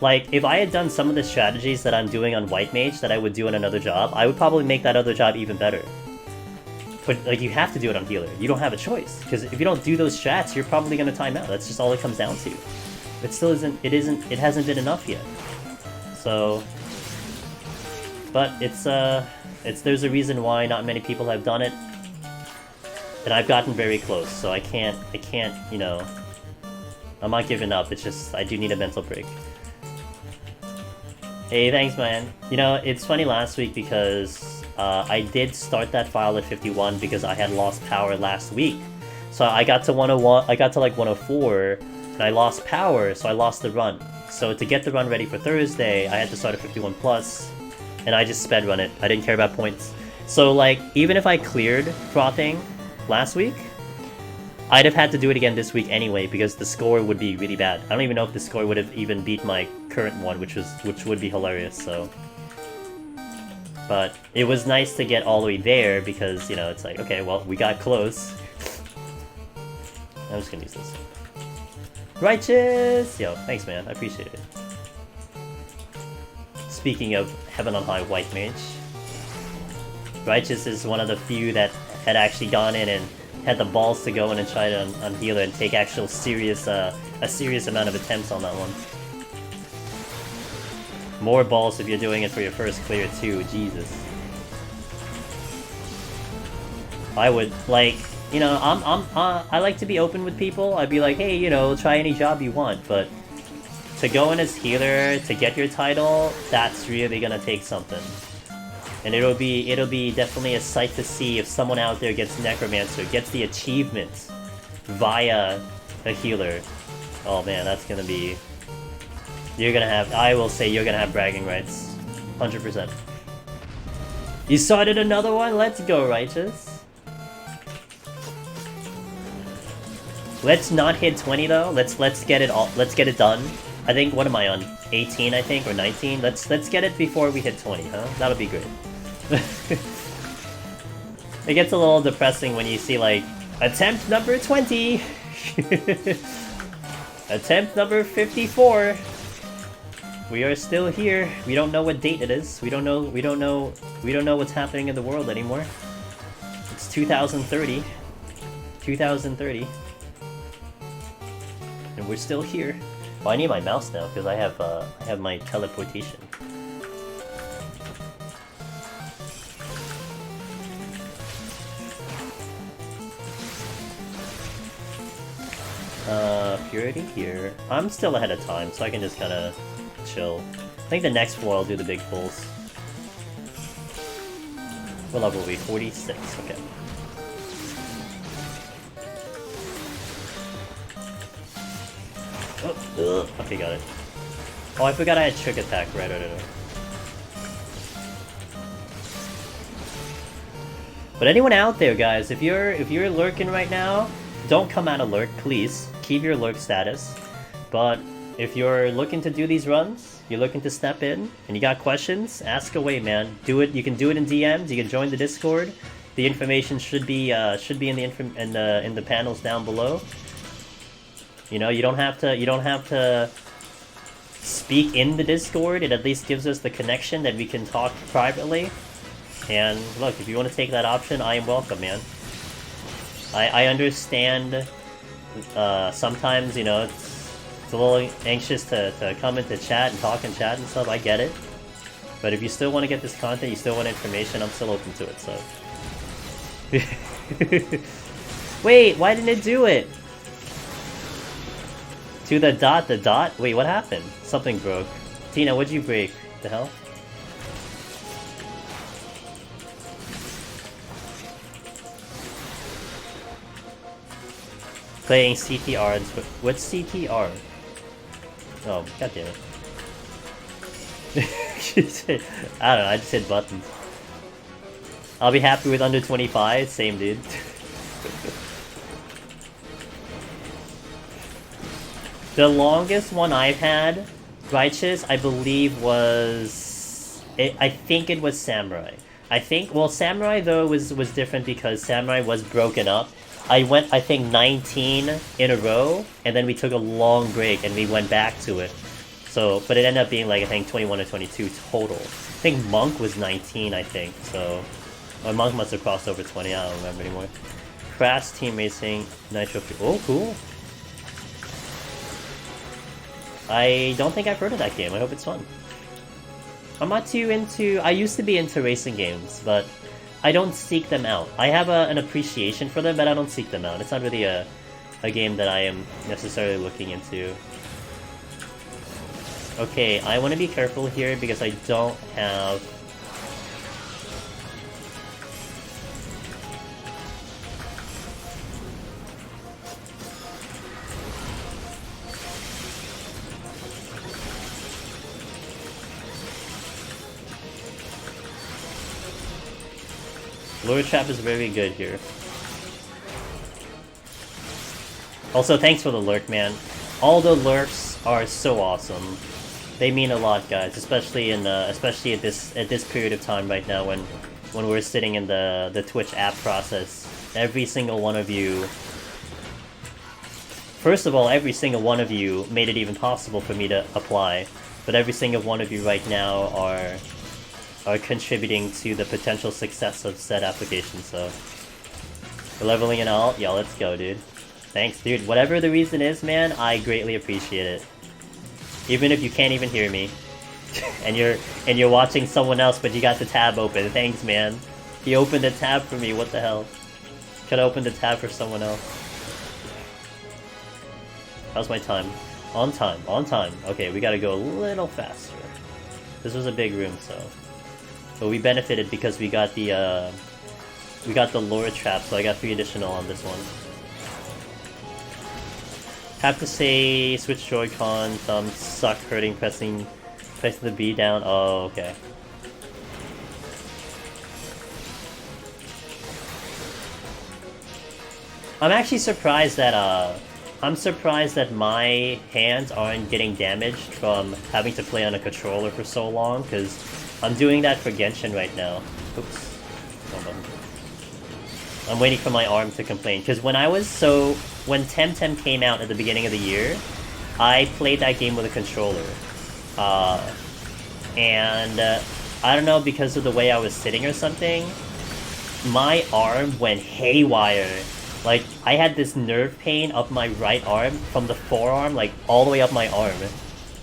Like, if I had done some of the strategies that I'm doing on White Mage that I would do on another job, I would probably make that other job even better. But, like, you have to do it on Healer. You don't have a choice. Because if you don't do those strats, you're probably going to time out. That's just all it comes down to. It still isn't, it hasn't been enough yet. So... But there's a reason why not many people have done it. And I've gotten very close, so I can't, you know... I'm not giving up, it's just, I do need a mental break. Hey, thanks, man. You know, it's funny last week because I did start that file at 51 because I had lost power last week. So I got to 101, I got to like 104, and I lost power, so I lost the run. So to get the run ready for Thursday, I had to start at 51 plus, and I just sped run it. I didn't care about points. So like, even if I cleared frothing last week, I'd have had to do it again this week anyway because the score would be really bad. I don't even know if the score would have even beat my current one, which would be hilarious. So, but it was nice to get all the way there because, you know, it's like, okay, well, we got close. I'm just gonna use this. Righteous! Yo, thanks, man. I appreciate it. Speaking of Heaven on High White Mage, Righteous is one of the few that had actually gone in and had the balls to go in and try it on Healer and take actual serious, a serious amount of attempts on that one. More balls if you're doing it for your first clear too, Jesus. I would, like, you know, I like to be open with people. I'd be like, hey, you know, try any job you want, but to go in as Healer, to get your title, that's really gonna take something. And it'll be definitely a sight to see if someone out there gets Necromancer, gets the achievement via a Healer. Oh man, that's gonna be... You're gonna have... I will say you're gonna have bragging rights. 100%. You started another one? Let's go, Righteous. Let's not hit 20 though. Let's get it all. Let's get it done. I think, what am I on? 18, I think, or 19? Let's get it before we hit 20, huh? That'll be great. It gets a little depressing when you see, like, attempt number 20! Attempt number 54! We are still here. We don't know what date it is. We don't know what's happening in the world anymore. It's 2030. 2030. And we're still here. Oh, I need my mouse now because I have my teleportation. Purity here. I'm still ahead of time, so I can just kind of chill. I think the next floor I'll do the big pulls. What level will be? 46, okay. Oh, okay, got it. Oh, I forgot I had trick attack. Right. But anyone out there, guys, if you're lurking right now, don't come out of lurk, please. Keep your lurk status. But if you're looking to do these runs, you're looking to step in, and you got questions, ask away, man. Do it. You can do it in DMs. You can join the Discord. The information should be in the panels down below. You know, you don't have to speak in the Discord. It at least gives us the connection that we can talk privately. And look, if you want to take that option, I am welcome, man. I understand. Sometimes, you know, it's a little anxious to come into chat and talk in chat and stuff. I get it. But if you still want to get this content, you still want information, I'm still open to it. So. Wait, why didn't it do it? To the dot? Wait, what happened? Something broke. Tina, what'd you break? The hell? Playing CTR. What's CTR? Oh, goddamn it. I don't know, I just hit buttons. I'll be happy with under 25. Same, dude. The longest one I've had, Righteous, I believe was... I think it was Samurai. I think, well, Samurai though was different because Samurai was broken up. I went, I think, 19 in a row, and then we took a long break and we went back to it. So, but it ended up being like, I think 21 or 22 total. I think Monk was 19, I think, so... Or Monk must have crossed over 20, I don't remember anymore. Crash Team Racing, Nitro... Oh, cool! I don't think I've heard of that game, I hope it's fun. I'm not too into... I used to be into racing games, but I don't seek them out. I have an appreciation for them, but I don't seek them out. It's not really a game that I am necessarily looking into. Okay, I want to be careful here because I don't have... Lure Trap is very good here. Also, thanks for the lurk, man. All the lurks are so awesome. They mean a lot, guys, especially in especially at this period of time right now when we're sitting in the Twitch app process. Every single one of you. First of all, every single one of you made it even possible for me to apply, but every single one of you right now are contributing to the potential success of said application, so... We're leveling it all? Yeah, let's go, dude. Thanks, dude. Whatever the reason is, man, I greatly appreciate it. Even if you can't even hear me. and you're watching someone else, but you got the tab open. Thanks, man. He opened the tab for me, what the hell? Could've opened the tab for someone else. How's my time? On time, on time. Okay, we gotta go a little faster. This was a big room, so... But we benefited because we got the lure trap, so I got 3 additional on this one. Have to say, switch Joy-Con, thumbs suck hurting pressing the B down. Oh, okay. I'm actually surprised that my hands aren't getting damaged from having to play on a controller for so long, because I'm doing that for Genshin right now. Oops. Hold on. I'm waiting for my arm to complain, because when Temtem came out at the beginning of the year, I played that game with a controller. I don't know, because of the way I was sitting or something, my arm went haywire. Like, I had this nerve pain up my right arm, from the forearm, like, all the way up my arm.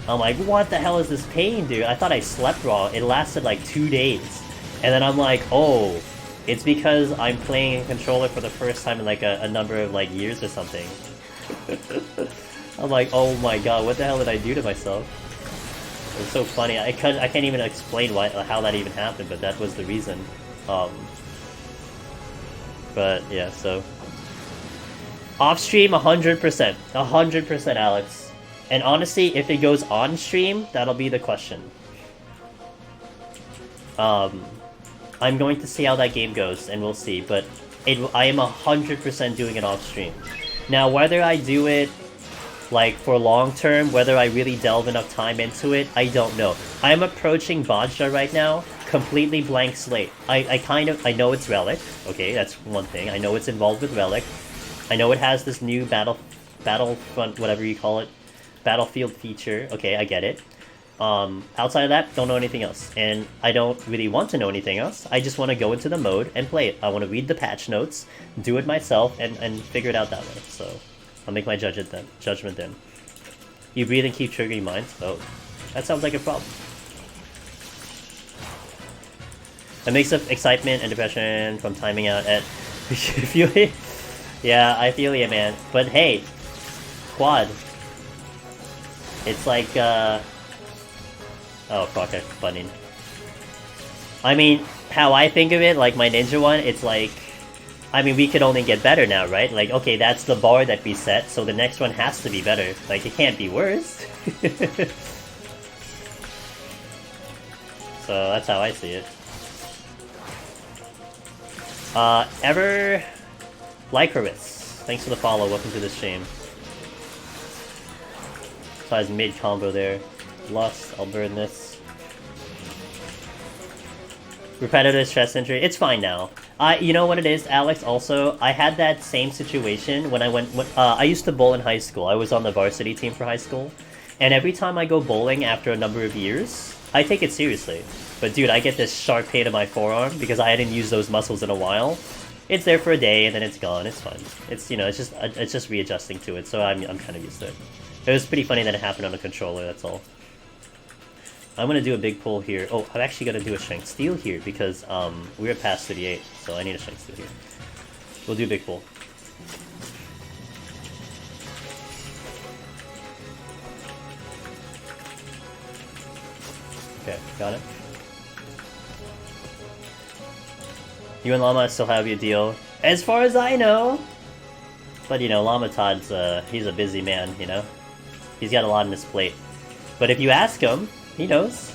I'm like, what the hell is this pain, dude? I thought I slept wrong. It lasted like 2 days. And then I'm like, oh, it's because I'm playing a controller for the first time in like a number of like years or something. I'm like, oh my god, what the hell did I do to myself? It's so funny. I can't even explain how that even happened, but that was the reason. But yeah, so... Off stream, 100%. 100%, Alex. And honestly, if it goes on stream, that'll be the question. I'm going to see how that game goes, and we'll see, but I am 100% doing it off stream. Now, whether I do it, like, for long term, whether I really delve enough time into it, I don't know. I'm approaching Bajra right now, completely blank slate. I know it's Relic, okay, that's one thing. I know it's involved with Relic. I know it has this new Battlefront, whatever you call it, Battlefield feature. Okay, I get it. Outside of that, don't know anything else. And I don't really want to know anything else. I just want to go into the mode and play it. I want to read the patch notes, do it myself, and figure it out that way. So, I'll make my judgment then. You breathe and keep triggering mines? Oh, that sounds like a problem. A mix of excitement and depression from timing out at... Yeah, I feel you, man. But hey, quad. It's like, oh fuck, I'm funny. I mean, how I think of it, like my ninja one, it's like... I mean, we could only get better now, right? Like, okay, that's the bar that we set, so the next one has to be better. Like, it can't be worse. So, that's how I see it. Ever... Lycorus, thanks for the follow, welcome to the stream. Size mid combo there. Lust, I'll burn this. Repetitive stress injury. It's fine now. You know what it is, Alex. Also, I had that same situation when I went. I used to bowl in high school. I was on the varsity team for high school, and every time I go bowling after a number of years, I take it seriously. But dude, I get this sharp pain in my forearm because I hadn't used those muscles in a while. It's there for a day and then it's gone. It's fine. It's it's just readjusting to it. So I'm kind of used to it. It was pretty funny that it happened on a controller. That's all. I'm gonna do a big pull here. Oh, I'm actually gonna do a strength steal here because we're past 38, so I need a strength steal here. We'll do a big pull. Okay, got it. You and Llama still have your deal, as far as I know. But you know, Llama Todd's he's a busy man. You know, he's got a lot on his plate. But if you ask him, he knows.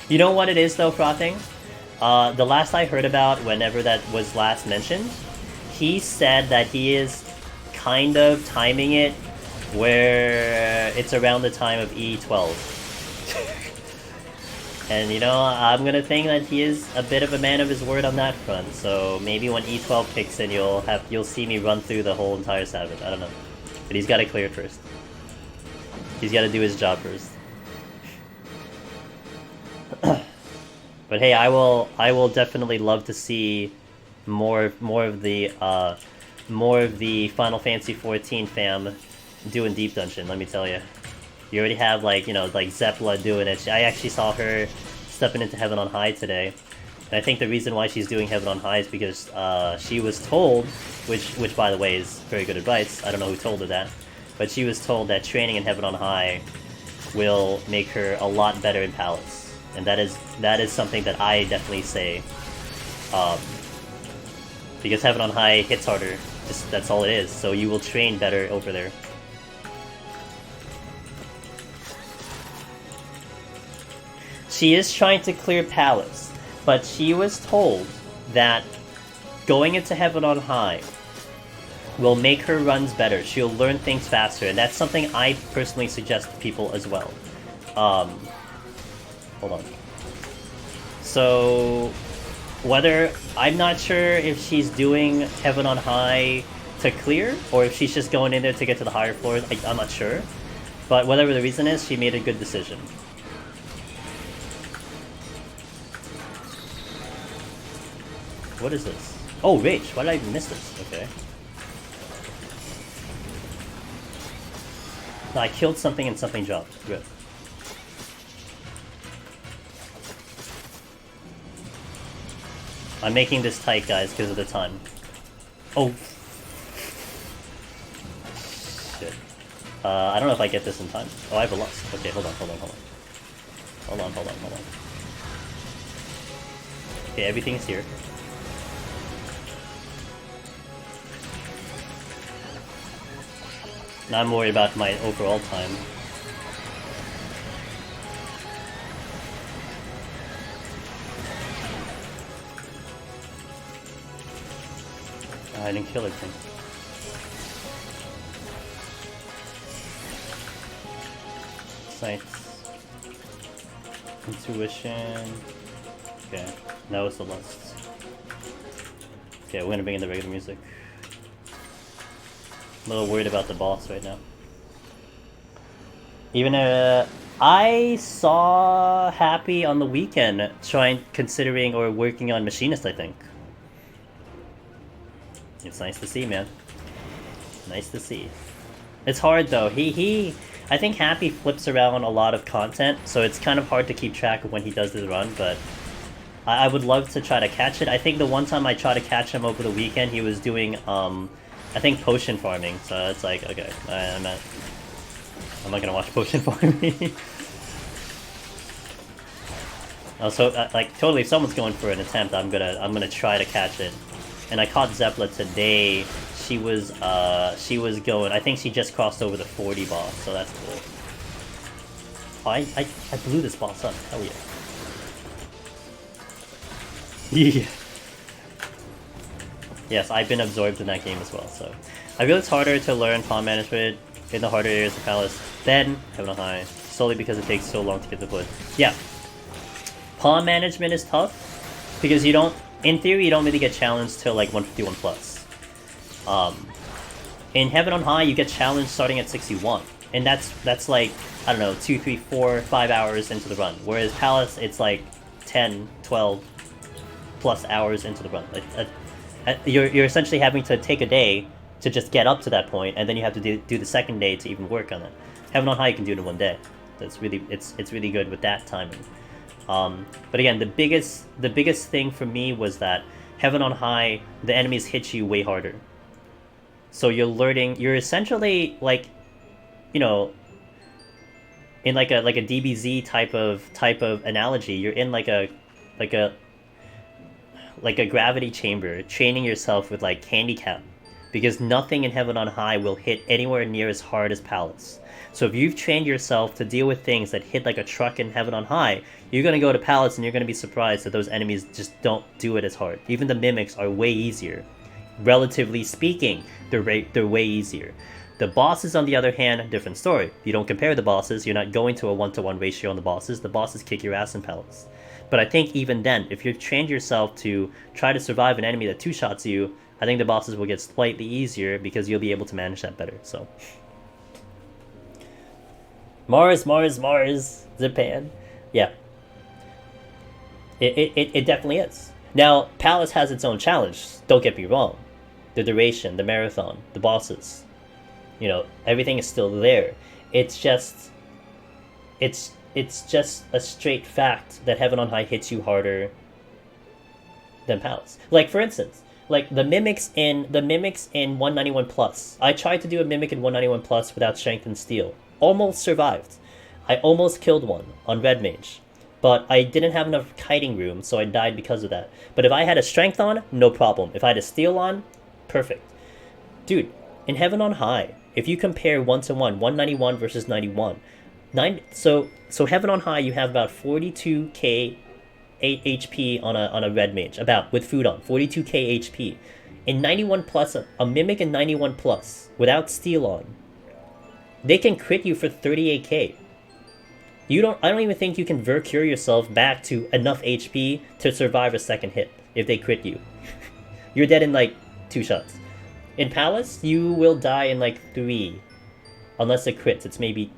You know what it is though, Frothing? The last I heard about, whenever that was last mentioned, he said that he is kind of timing it where it's around the time of E12. And you know, I'm gonna think that he is a bit of a man of his word on that front. So maybe when E12 kicks in, you'll see me run through the whole entire Sabbath. I don't know, but he's got to clear it first. He's got to do his job first. But hey, I will definitely love to see more of the Final Fantasy 14 fam doing Deep Dungeon. Let me tell you, you already have like Zepla doing it. I actually saw her stepping into Heaven on High today, and I think the reason why she's doing Heaven on High is because she was told, which by the way is very good advice. I don't know who told her that, but she was told that training in Heaven on High will make her a lot better in Palace. And that is something that I definitely say, because Heaven on High hits harder. Just that's all it is. So you will train better over there. She is trying to clear Palace, but she was told that going into Heaven on High will make her runs better. She'll learn things faster, and that's something I personally suggest to people as well. Hold on. So, I'm not sure if she's doing Heaven on High to clear, or if she's just going in there to get to the higher floors. I'm not sure. But whatever the reason is, she made a good decision. What is this? Oh, Rage. Why did I miss this? Okay. No, I killed something and something dropped. Good. I'm making this tight, guys, because of the time. Oh. Shit. I don't know if I get this in time. Oh, I have a loss. Okay, hold on. Hold on. Okay, everything's here. Now I'm worried about my overall time. I didn't kill everything. Sights. Intuition. Okay, now it's the lust. Okay, we're gonna bring in the regular music. A little worried about the boss right now. Even I saw Happy on the weekend considering or working on Machinist, I think. It's nice to see, man. Nice to see. It's hard though. I think Happy flips around a lot of content, so it's kind of hard to keep track of when he does his run, but I would love to try to catch it. I think the one time I tried to catch him over the weekend, he was doing, I think potion farming, so it's like, okay, I'm not gonna watch potion farming. Also, like, totally, if someone's going for an attempt, I'm gonna try to catch it. And I caught Zepla today. She was going. I think she just crossed over the 40 boss, so that's cool. Oh, I blew this boss up. Hell yeah. Yeah. Yes, I've been absorbed in that game as well. So I feel it's harder to learn pawn management in the harder areas of Palace than Heaven on High, solely because it takes so long to get the foot. Yeah. Pawn management is tough. Because you don't, in theory, you don't really get challenged till like 151 plus. In Heaven on High, you get challenged starting at 61, and that's like, I don't know, 2, 3, 4, 5 hours into the run. Whereas Palace, it's like 10, 12 plus hours into the run. Like, you're essentially having to take a day to just get up to that point, and then you have to do the second day to even work on it. Heaven on High, you can do it in one day. That's really, it's really good with that timing. But again, the biggest thing for me was that Heaven on High, the enemies hit you way harder. So you're essentially like, you know, in like a DBZ type of analogy. You're in like a gravity chamber, training yourself with like handicap, because nothing in Heaven on High will hit anywhere near as hard as Palace. So if you've trained yourself to deal with things that hit like a truck in Heaven on High, you're going to go to Palace and you're going to be surprised that those enemies just don't do it as hard. Even the mimics are way easier. Relatively speaking, they're way easier. The bosses, on the other hand, different story. You don't compare the bosses, you're not going to a 1-to-1 ratio on the bosses. The bosses kick your ass in Palace. But I think even then, if you've trained yourself to try to survive an enemy that two-shots you, I think the bosses will get slightly easier because you'll be able to manage that better, so... Mars, Zipan. Yeah. It definitely is. Now, Palace has its own challenge, don't get me wrong. The duration, the marathon, the bosses. You know, everything is still there. It's just a straight fact that Heaven on High hits you harder than Palace. Like, for instance, like the mimics in 191 plus. I tried to do a mimic in 191 plus without strength and steel. Almost survived. I almost killed one on Red Mage, but I didn't have enough kiting room, so I died because of that. But if I had a strength on, no problem. If I had a steel on, perfect. Dude, in Heaven on High, if you compare 1-to-1, 191 versus 91, so Heaven on High, you have about 42k 8 HP on a Red Mage, about, with food on, 42k HP. In 91 plus, a mimic in 91 plus, without steel on, they can crit you for 38k. I don't even think you can Vercure yourself back to enough HP to survive a second hit if they crit you. You're dead in like 2 shots. In Palace, you will die in like 3. Unless it crits, it's maybe...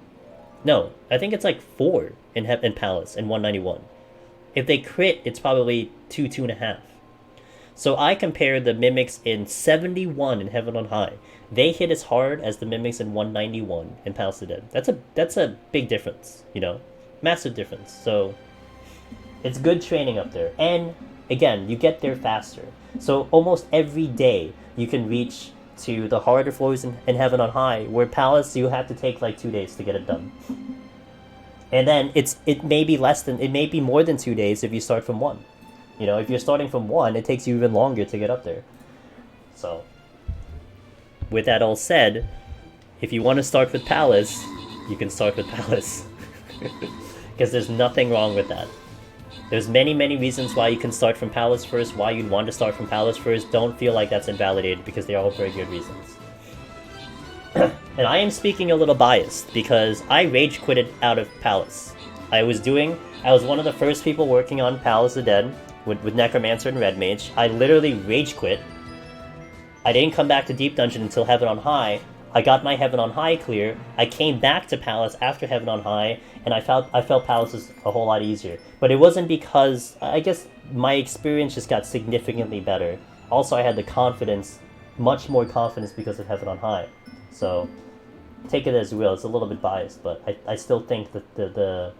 No, I think it's like 4 in Palace in 191. If they crit, it's probably 2.5. So I compared the mimics in 71 in Heaven on High. They hit as hard as the mimics in 191 in Palace of the Dead. That's a big difference, you know? Massive difference. So it's good training up there. And again, you get there faster. So almost every day you can reach to the harder floors in Heaven on High, where Palace you have to take like 2 days to get it done. And then it may be more than 2 days if you start from 1. You know, if you're starting from 1, it takes you even longer to get up there. So, with that all said, if you want to start with Palace, you can start with Palace. Because there's nothing wrong with that. There's many, many reasons why you can start from Palace first, why you'd want to start from Palace first. Don't feel like that's invalidated, because they are all very good reasons. And I am speaking a little biased, because I rage quitted out of Palace. I was one of the first people working on Palace of the Dead, with Necromancer and Red Mage. I literally rage quit. I didn't come back to Deep Dungeon until Heaven on High. I got my Heaven on High clear. I came back to Palace after Heaven on High, and I felt Palace was a whole lot easier. But it wasn't because, I guess my experience just got significantly better. Also, I had the confidence, much more confidence because of Heaven on High. So, take it as you will. It's a little bit biased, but I still think that the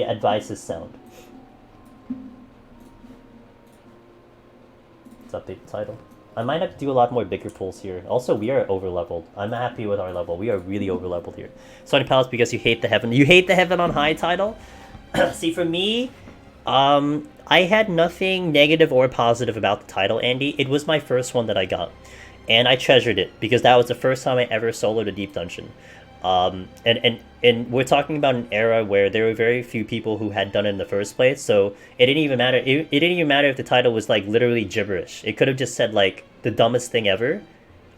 advice is sound. Let's update the title. I might have to do a lot more bigger pulls here. Also, we are over-leveled. I'm happy with our level. We are really over-leveled here. Starting Palace because you hate the Heaven on High title? See, for me, I had nothing negative or positive about the title, Andy. It was my first one that I got. And I treasured it, because that was the first time I ever soloed a Deep Dungeon. And we're talking about an era where there were very few people who had done it in the first place, so it didn't even matter. It didn't even matter if the title was like literally gibberish. It could have just said like the dumbest thing ever.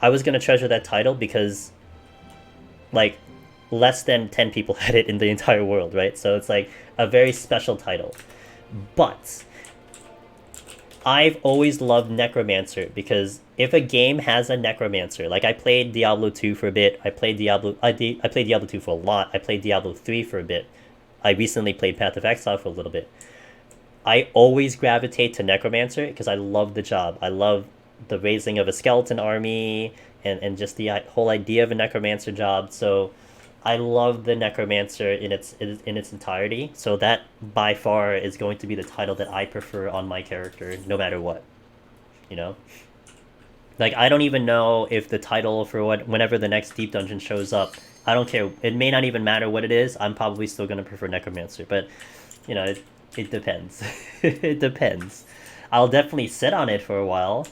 I was gonna treasure that title because like less than 10 people had it in the entire world, right? So it's like a very special title. But I've always loved Necromancer because if a game has a Necromancer, like I played Diablo 2 for a bit, I played Diablo 2 for a lot, I played Diablo 3 for a bit, I recently played Path of Exile for a little bit. I always gravitate to Necromancer because I love the job. I love the raising of a skeleton army and just the whole idea of a Necromancer job. So I love the Necromancer in its entirety. So that by far is going to be the title that I prefer on my character, no matter what. You know, like I don't even know if the title for whenever the next deep dungeon shows up. I don't care. It may not even matter what it is. I'm probably still gonna prefer Necromancer, but you know, it depends. It depends. I'll definitely sit on it for a while,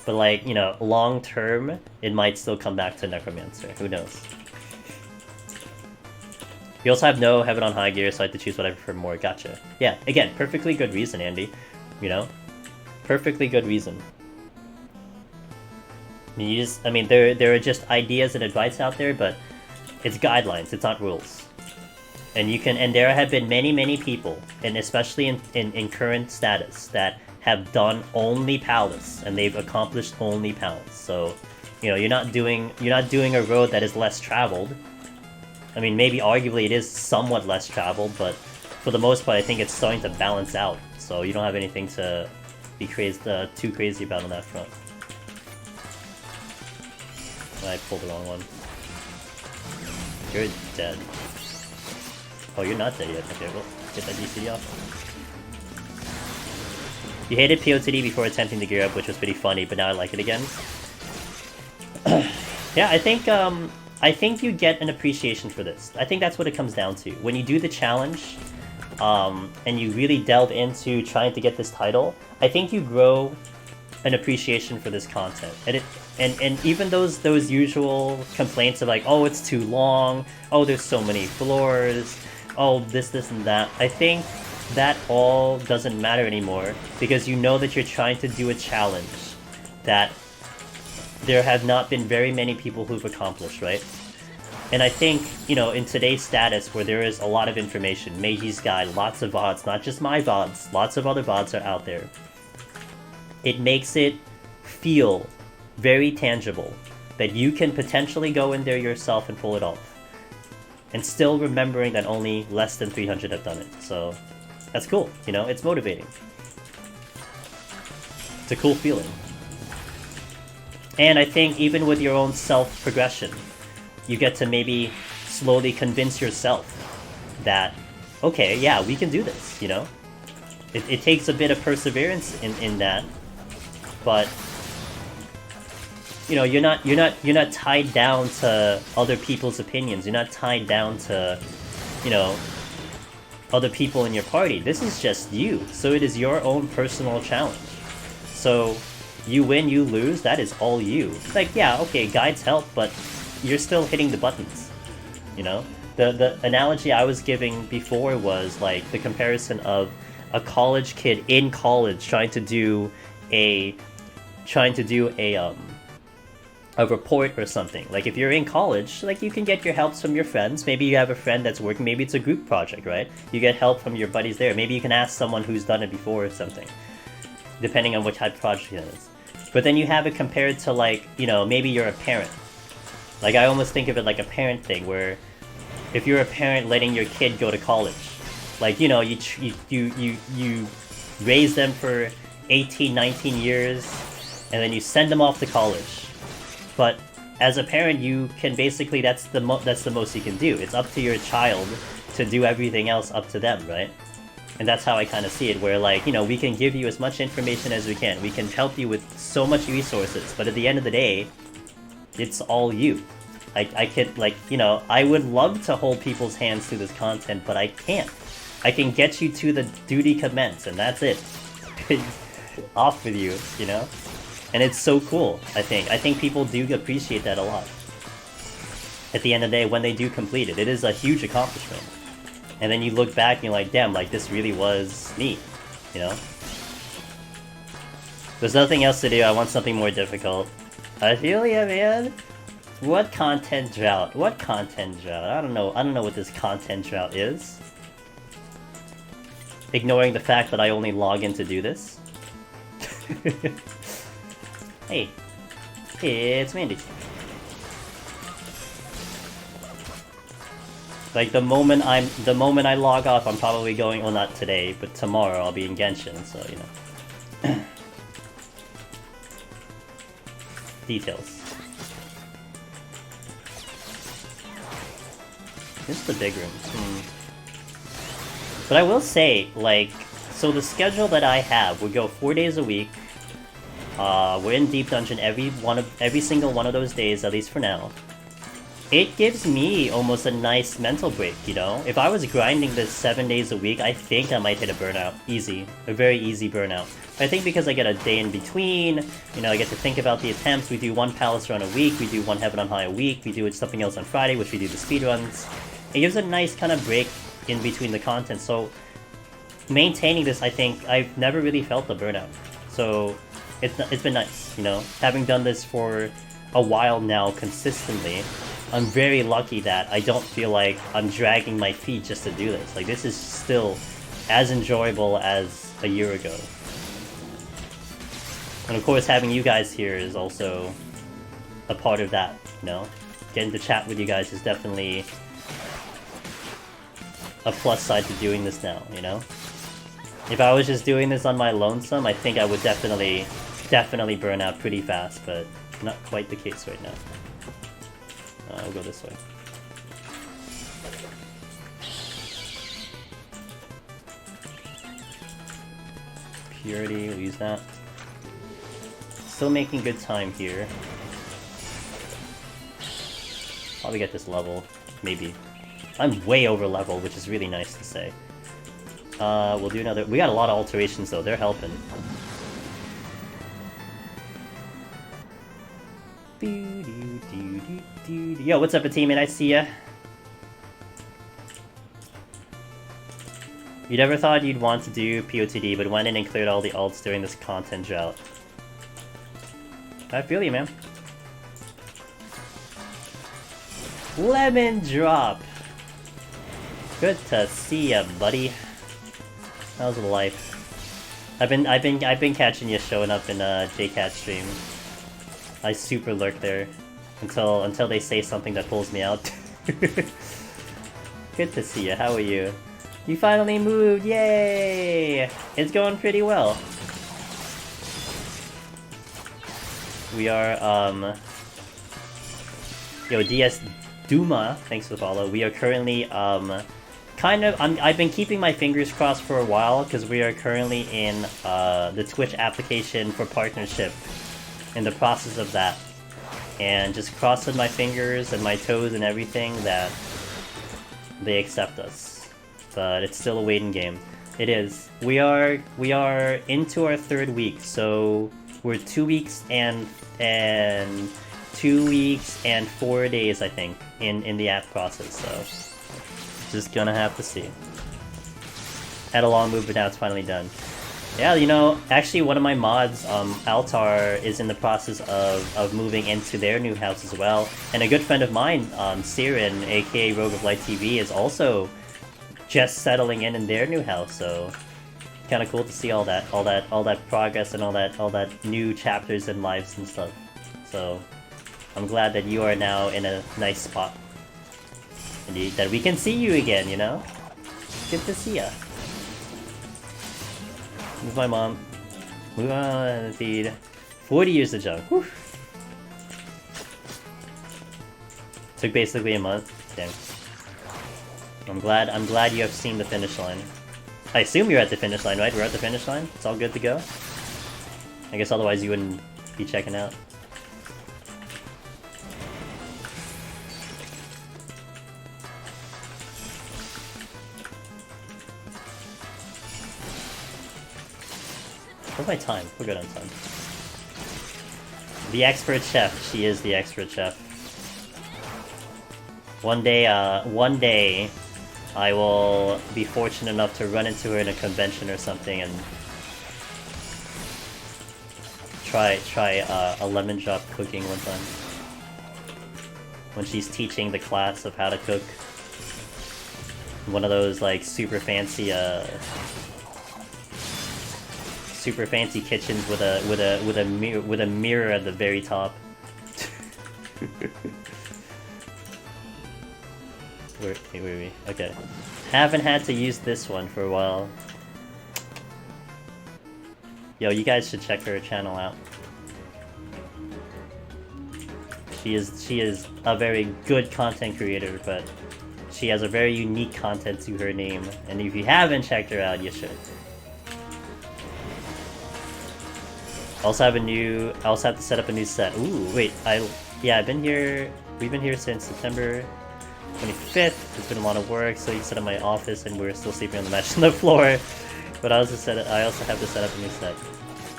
but like, you know, long term, it might still come back to Necromancer. Who knows? You also have no Heaven on High gear, so I have to choose what I prefer more. Gotcha. Yeah, again, perfectly good reason, Andy. You know? Perfectly good reason. I mean, there are just ideas and advice out there, but it's guidelines, it's not rules. And there have been many people, and especially in current status, that have done only Palace, and they've accomplished only Palace. So, you know, you're not doing a road that is less traveled. I mean, maybe arguably it is somewhat less traveled, but for the most part, I think it's starting to balance out. So you don't have anything to be too crazy about on that front. I pulled the wrong one. You're dead. Oh, you're not dead yet. Okay, well, get that DCD off. You hated PoTD before attempting to gear up, which was pretty funny, but now I like it again. Yeah, I think you get an appreciation for this. I think that's what it comes down to. When you do the challenge, and you really delve into trying to get this title, I think you grow an appreciation for this content. And even those usual complaints of like, oh, it's too long, oh, there's so many floors, oh, this and that. I think that all doesn't matter anymore because you know that you're trying to do a challenge that there have not been very many people who've accomplished, right? And I think, you know, in today's status where there is a lot of information, Meiji's Guide, lots of VODs, not just my VODs, lots of other VODs are out there. It makes it feel very tangible that you can potentially go in there yourself and pull it off. And still remembering that only less than 300 have done it. So that's cool, you know, it's motivating. It's a cool feeling. And I think even with your own self-progression, you get to maybe slowly convince yourself that, okay, yeah, we can do this, you know? It takes a bit of perseverance in that, but you know, you're not tied down to other people's opinions. You're not tied down to, you know, other people in your party. This is just you. So it is your own personal challenge. So you win, you lose, that is all you. Like, yeah, okay, guides help, but you're still hitting the buttons, you know? The analogy I was giving before was like the comparison of a college kid in college trying to do a report or something. Like if you're in college, like you can get your helps from your friends. Maybe you have a friend that's working, maybe it's a group project, right? You get help from your buddies there. Maybe you can ask someone who's done it before or something, depending on what type of project it is. But then you have it compared to like, you know, maybe you're a parent. Like I almost think of it like a parent thing where if you're a parent letting your kid go to college, like, you know, you raise them for 18, 19 years and then you send them off to college. But as a parent, you can basically, that's the most you can do. It's up to your child to do everything else up to them, right? And that's how I kind of see it, where like, you know, we can give you as much information as we can. We can help you with so much resources, but at the end of the day, it's all you. I can, like, you know, I would love to hold people's hands through this content, but I can't. I can get you to the duty commence, and that's it. Off with you, you know? And it's so cool, I think. I think people do appreciate that a lot. At the end of the day, when they do complete it, it is a huge accomplishment. And then you look back and you're like, damn, like, this really was me, you know? There's nothing else to do, I want something more difficult. I feel ya, man. What content drought? What content drought? I don't know what this content drought is. ignoring the fact that I only log in to do this. Hey, it's Mandy. Like the moment I log off, I'm probably going. Well, not today, but tomorrow I'll be in Genshin. So you know. Details. This is the big room. But I will say, like, so the schedule that I have would go 4 days a week. We're in Deep Dungeon every single one of those days, at least for now. It gives me almost a nice mental break, you know? If I was grinding this 7 days a week, I think I might hit a burnout. Easy. A very easy burnout. I think because I get a day in between, you know, I get to think about the attempts. We do one Palace run a week, we do one Heaven on High a week, we do something else on Friday, which we do the speedruns. It gives a nice kind of break in between the content, so maintaining this, I think, I've never really felt the burnout. So it's been nice, you know? Having done this for a while now consistently, I'm very lucky that I don't feel like I'm dragging my feet just to do this. Like, this is still as enjoyable as a year ago. And of course, having you guys here is also a part of that, you know? Getting to chat with you guys is definitely a plus side to doing this now, you know? If I was just doing this on my lonesome, I think I would definitely burn out pretty fast, but not quite the case right now. We'll go this way. Purity, we'll use that. Still making good time here. Probably get this level, maybe. I'm way over level, which is really nice to say. We'll do another. We got a lot of alterations though, they're helping. Yo, what's up, teammate? I see ya. You never thought you'd want to do PoTD, but went in and cleared all the alts during this content drought. I feel you, man. Lemon drop. Good to see ya, buddy. How's life? I've been catching you showing up in JCat stream. I super lurk there until they say something that pulls me out. Good to see you. How are you? You finally moved! Yay! It's going pretty well. We are Yo, DS Duma, thanks for the follow. We are currently I've been keeping my fingers crossed for a while because we are currently in the Twitch application for partnership, in the process of that, and just crossing my fingers and my toes and everything that they accept us. But it's still a waiting game. It is. We are into our 3rd week, so we're 2 weeks and 2 weeks and 4 days, I think, in the app process. So just gonna have to see. Had a long move, but now it's finally done. Yeah, you know, actually one of my mods, Altar, is in the process of moving into their new house as well. And a good friend of mine, Siren, aka Rogue of Light TV, is also just settling in their new house, so kind of cool to see all that progress and all that new chapters and lives and stuff. So I'm glad that you are now in a nice spot. Indeed, that we can see you again, you know? Good to see ya. With my mom. Move on, feed. 40 years of junk. Whew. Took basically a month. Damn. I'm glad you have seen the finish line. I assume you're at the finish line, right? We're at the finish line? It's all good to go? I guess otherwise you wouldn't be checking out. What's my time? We're good on time. The expert chef. She is the expert chef. One day I will be fortunate enough to run into her in a convention or something and try a lemon drop cooking one time. When she's teaching the class of how to cook one of those like super fancy super fancy kitchens with a mirror at the very top. Where are we? Okay. Haven't had to use this one for a while. Yo, you guys should check her channel out. She is a very good content creator, but she has a very unique content to her name, and if you haven't checked her out, you should. I also have to set up a new set. Ooh, wait, I've been here. We've been here since September 25th. There's been a lot of work, so you set up my office, and we're still sleeping on the match on the floor. But I also have to set up a new set.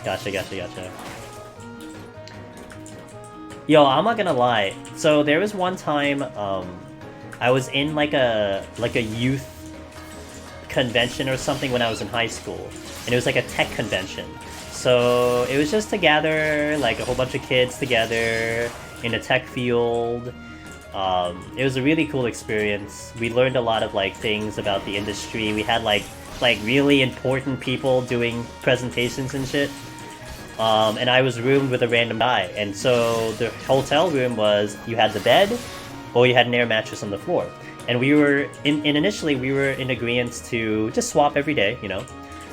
Gotcha. Yo, I'm not gonna lie. So there was one time, I was in like a youth convention or something when I was in high school, and it was like a tech convention. So it was just to gather like a whole bunch of kids together in the tech field. It was a really cool experience. We learned a lot of like things about the industry. We had like really important people doing presentations and shit. And I was roomed with a random guy. And so the hotel room was, you had the bed, or you had an air mattress on the floor. And we were initially we were in agreement to just swap every day, you know.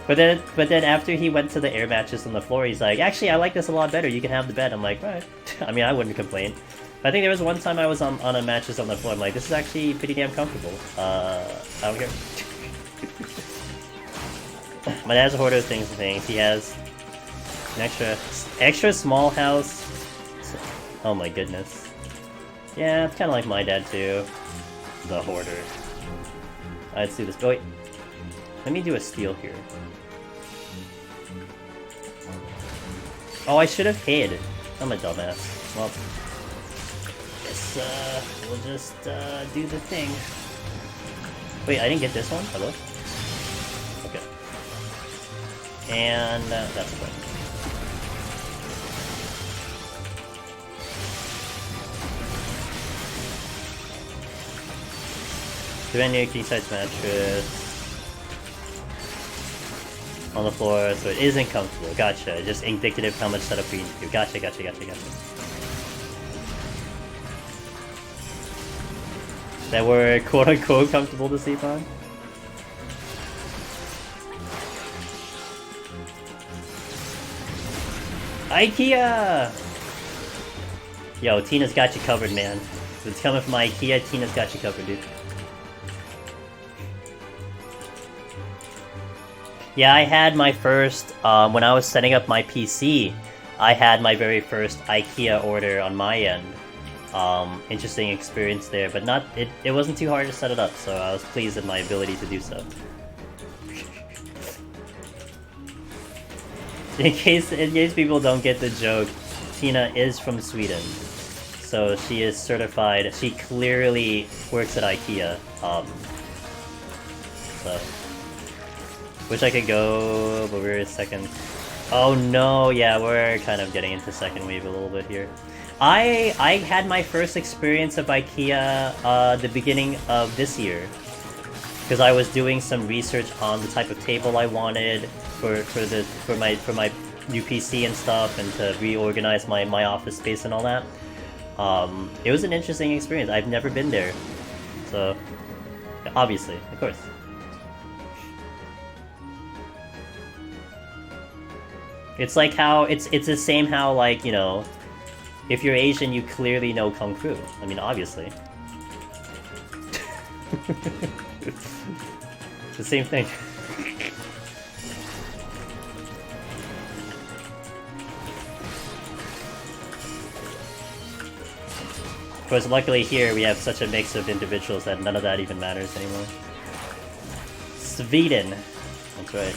But then after he went to the air mattress on the floor, he's like, actually, I like this a lot better. You can have the bed. I'm like, right. I mean, I wouldn't complain. But I think there was one time I was on a mattress on the floor. I'm like, this is actually pretty damn comfortable. I don't care. My dad's a hoarder of things. He has an extra small house. Oh my goodness. Yeah, it's kind of like my dad too. The hoarder. Let's do this. Oh, wait. Let me do a steal here. Oh, I should have hid. I'm a dumbass. Well, guess we'll just do the thing. Wait, I didn't get this one? Hello? Okay. And that's the button. Brand new king-size mattress on the floor, so it isn't comfortable. Gotcha. Just indicative of how much setup we need to do. Gotcha. That were quote-unquote comfortable to sleep on? IKEA! Yo, Tina's got you covered, man. If it's coming from IKEA, Tina's got you covered, dude. Yeah, I had my first, when I was setting up my PC, I had my very first IKEA order on my end. Interesting experience there, but it wasn't too hard to set it up, so I was pleased with my ability to do so. In case people don't get the joke, Tina is from Sweden, so she is certified. She clearly works at IKEA. So wish I could go, but we're second. Oh no, yeah, we're kind of getting into second wave a little bit here. I had my first experience of IKEA the beginning of this year, because I was doing some research on the type of table I wanted for my new PC and stuff, and to reorganize my office space and all that. It was an interesting experience. I've never been there, so obviously, of course. It's like how it's the same how, like, you know, if you're Asian, you clearly know Kung Fu. I mean, obviously. It's the same thing. Of course, luckily here we have such a mix of individuals that none of that even matters anymore. Sweden. That's right.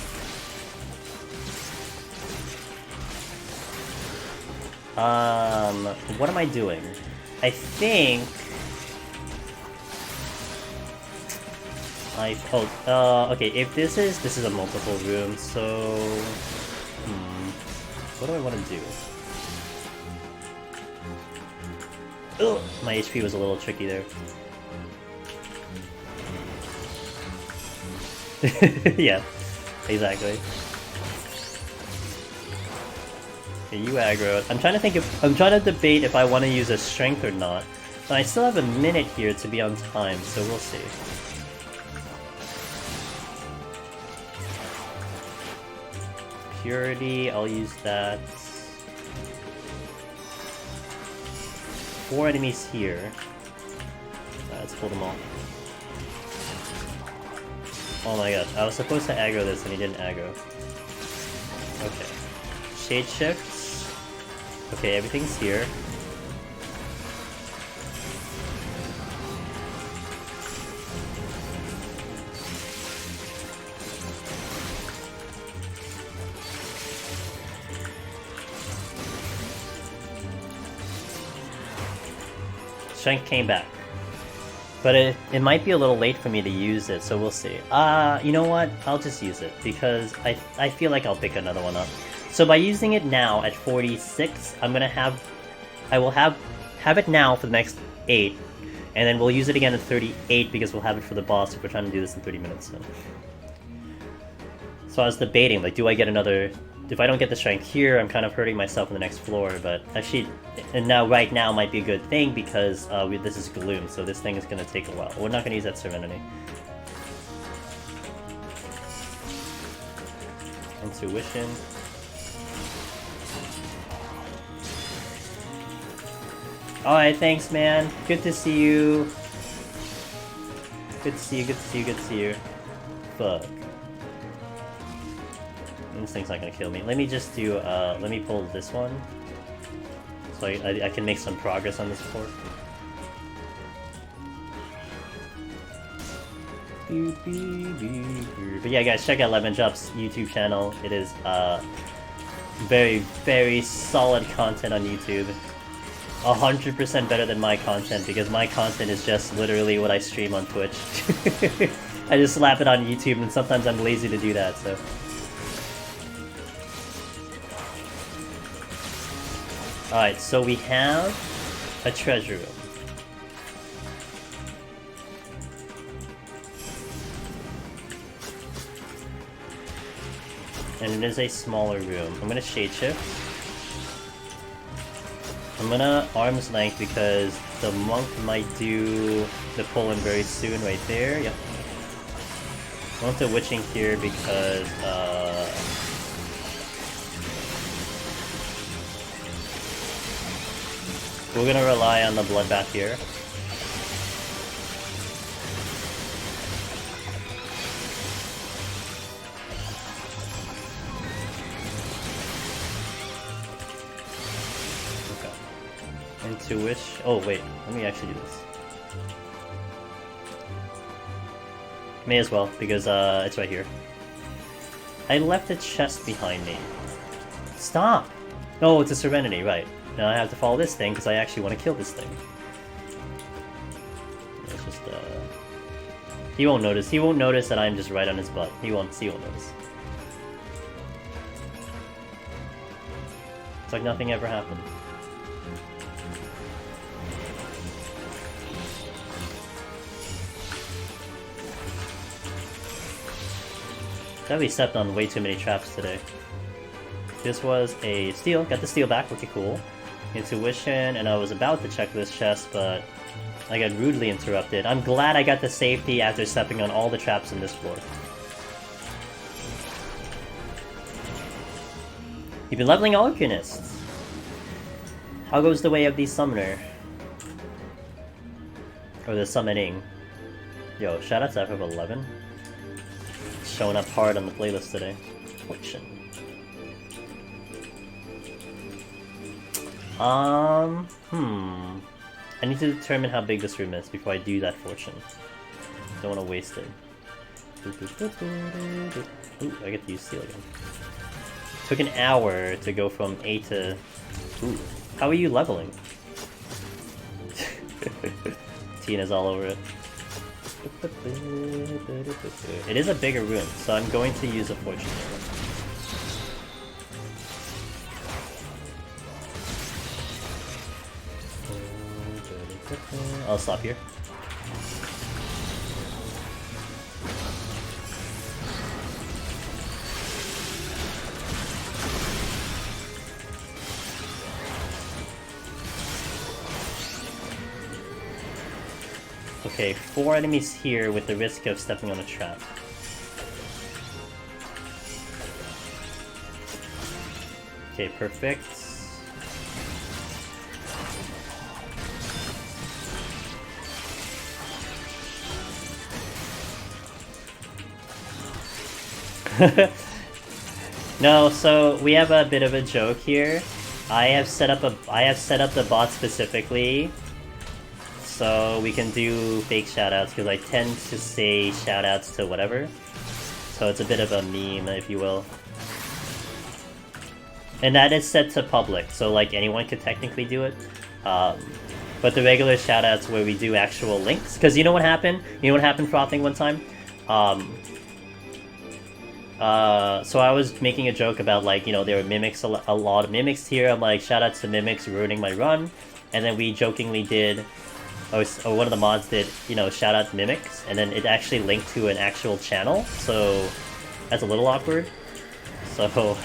What am I doing? I think okay, if this is a multiple room, so what do I want to do? Ugh, my HP was a little tricky there. Yeah, exactly. Okay, you aggro. I'm trying to debate if I want to use a strength or not. But I still have a minute here to be on time, so we'll see. Purity, I'll use that. 4 enemies here. Let's pull them all. Oh my god, I was supposed to aggro this and he didn't aggro. Okay. Shade shifts. Okay, everything's here. Strength came back. But it might be a little late for me to use it, so we'll see. You know what? I'll just use it, because I feel like I'll pick another one up. So by using it now at 46, I will have it now for the next 8, and then we'll use it again at 38 because we'll have it for the boss if we're trying to do this in 30 minutes. So I was debating, like, do I get another... If I don't get the strength here, I'm kind of hurting myself on the next floor, but actually, and now right now might be a good thing because this is Gloom, so this thing is going to take a while. We're not going to use that Serenity. Intuition. Alright, thanks man. Good to see you. Good to see you, good to see you, good to see you. Fuck. This thing's not gonna kill me. Let me just do, let me pull this one. So I can make some progress on this floor. But yeah guys, check out Lemon Drop's YouTube channel. It is, very, very solid content on YouTube. 100% better than my content, because my content is just literally what I stream on Twitch. I just slap it on YouTube, and sometimes I'm lazy to do that, so... Alright, so we have a treasure room. And it is a smaller room. I'm gonna shade shift. I'm gonna arm's length because the monk might do the pull-in very soon right there. Yep. I want the witching here because, we're gonna rely on the bloodbath here. Okay. Intuition. Oh wait, let me actually do this. May as well, because it's right here. I left a chest behind me. Stop! Oh, it's a Serenity, right. Now I have to follow this thing because I actually want to kill this thing. It's just he won't notice. He won't notice that I'm just right on his butt. He won't notice. It's like nothing ever happened. That we stepped on way too many traps today. This was a steal. Got the steal back. Okay, cool. Intuition, and I was about to check this chest, but I got rudely interrupted. I'm glad I got the safety after stepping on all the traps in this floor. You've been leveling Alchemists. How goes the way of the summoner? Or the summoning? Yo, shout out to FF11. Showing up hard on the playlist today. Fortune. I need to determine how big this room is before I do that fortune. Don't want to waste it. Ooh, I get to use steel again. Took an hour to go from 8 to... Ooh, how are you leveling? Tina's all over it. It is a bigger room, so I'm going to use a fortune. I'll stop here. Okay, 4 enemies here with the risk of stepping on a trap. Okay, perfect. No, so we have a bit of a joke here. I have set up the bot specifically so we can do fake shoutouts because I tend to say shoutouts to whatever. So it's a bit of a meme, if you will. And that is set to public, so like anyone could technically do it. But the regular shoutouts where we do actual links, because you know what happened? You know what happened frothing one time? So I was making a joke about, like, you know, there were mimics, a lot of mimics here. I'm like, shoutouts to mimics ruining my run. And then we jokingly did, or one of the mods did, you know, shout out to mimics. And then it actually linked to an actual channel. So that's a little awkward. So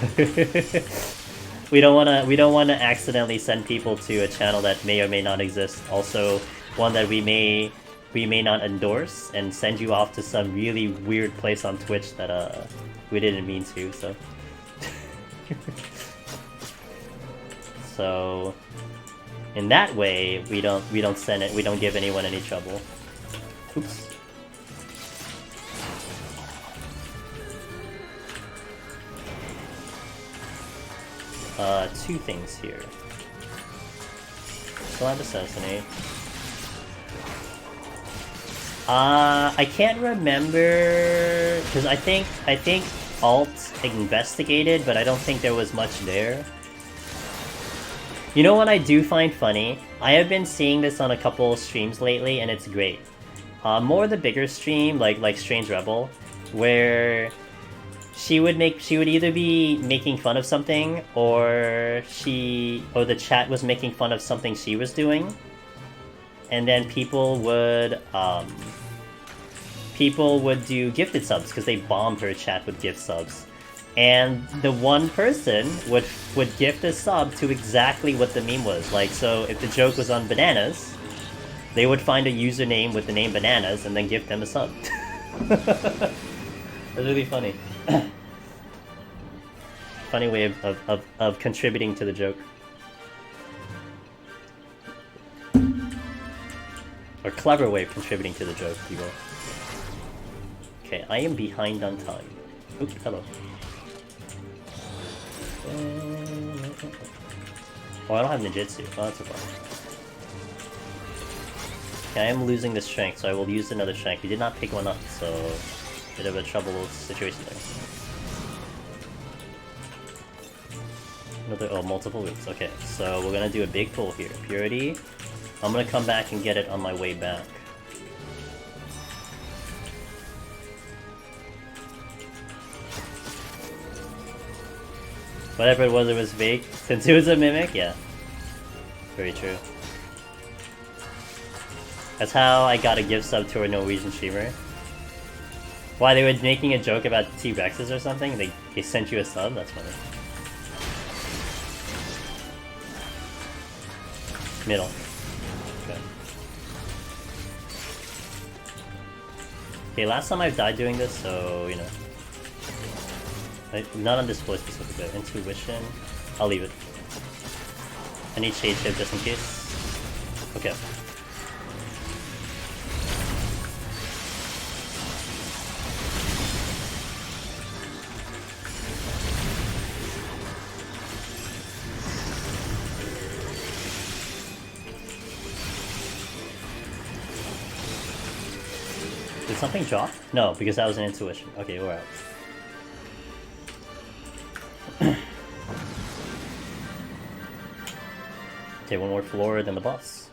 we don't want to accidentally send people to a channel that may or may not exist. Also, one that we may not endorse and send you off to some really weird place on Twitch that we didn't mean to. So in that way, we don't send it. We don't give anyone any trouble. Oops. Two things here. Still have Assassinate. I can't remember, because I think Alt investigated, but I don't think there was much there. You know what I do find funny? I have been seeing this on a couple streams lately, and it's great. More the bigger stream, like Strange Rebel, where she would either be making fun of something, or the chat was making fun of something she was doing, and then people would do gifted subs because they bombed her chat with gift subs, and the one person would gift a sub to exactly what the meme was. Like, so if the joke was on bananas, they would find a username with the name bananas and then gift them a sub. That's really funny. Funny way of contributing to the joke. Or clever way of contributing to the joke, if you will. Okay, I am behind on time. Oops, hello. Oh, I don't have ninjutsu. Oh, that's a problem. Okay, I am losing the strength, so I will use another strength. We did not pick one up, so bit of a trouble situation there. Multiple roots. Okay, so we're gonna do a big pull here. Purity. I'm gonna come back and get it on my way back. Whatever it was fake. Since it was a mimic, yeah. Very true. That's how I got a gift sub to a Norwegian streamer. Why, they were making a joke about T-Rexes or something? They sent you a sub? That's funny. Middle. Okay. Okay, last time I've died doing this, so, you know. Not on display specifically. Intuition. I'll leave it. I need Shade Chip just in case. Okay. Did something drop? No, because that was an intuition. Okay, we're out. Okay, one more floor than the boss.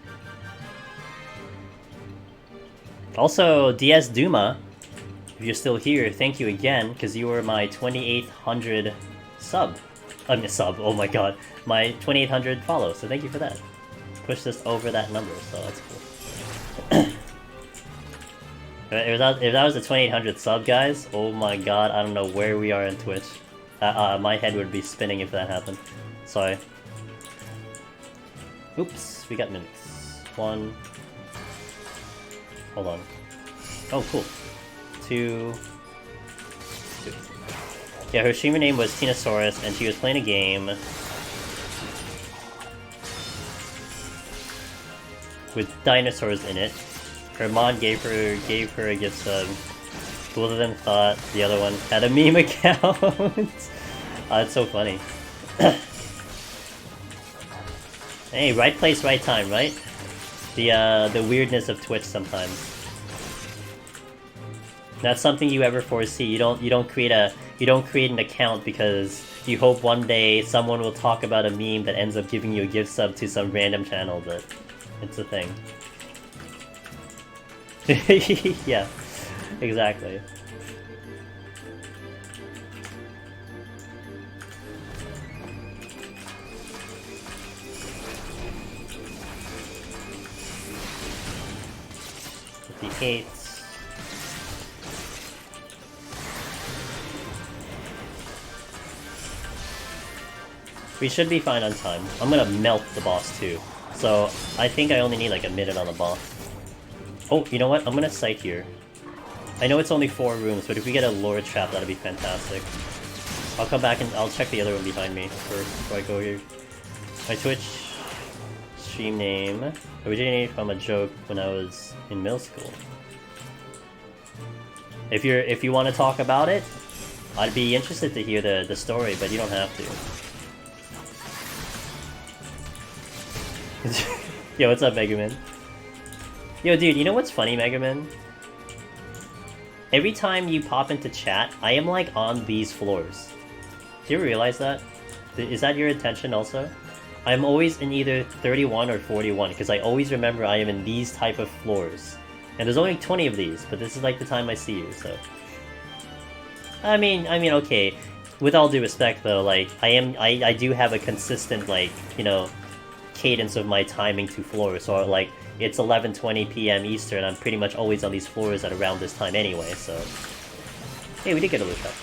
Also, DS Duma, if you're still here, thank you again, because you were my 2800 sub. I mean, sub, oh my god. My 2800 follow, so thank you for that. Push this over that number, so that's cool. If that was a 2800 sub, guys, oh my god, I don't know where we are in Twitch. My head would be spinning if that happened. Sorry. Oops, we got minutes. 1, Hold on. Oh, cool. 2. Yeah, her streamer name was Tinosaurus, and she was playing a game with dinosaurs in it. Her mom gave her a gift sub. Both of them thought the other one had a meme account. It's so funny. Hey, right place, right time, right? The weirdness of Twitch sometimes. That's something you ever foresee. You don't create an account because you hope one day someone will talk about a meme that ends up giving you a gift sub to some random channel, but it's a thing. Yeah, exactly. The 8s. We should be fine on time. I'm gonna melt the boss too. So I think I only need like a minute on the boss. Oh, you know what? I'm gonna site here. I know it's only 4 rooms, but if we get a lore trap, that'd be fantastic. I'll come back and I'll check the other one behind me first before I go here. My Twitch stream name originated from a joke when I was in middle school. If you want to talk about it, I'd be interested to hear the story, but you don't have to. Yo, what's up, Mega Man? Yo, dude, you know what's funny, Mega Man? Every time you pop into chat, I am like on these floors. Do you ever realize that? Is that your intention also? I'm always in either 31 or 41, because I always remember I am in these type of floors. And there's only 20 of these, but this is like the time I see you, so... I mean, okay. With all due respect, though, like, I do have a consistent, like, you know, cadence of my timing to floors, so, like, it's 11:20 p.m. Eastern, I'm pretty much always on these floors at around this time anyway, so... Hey, we did get a loot shop.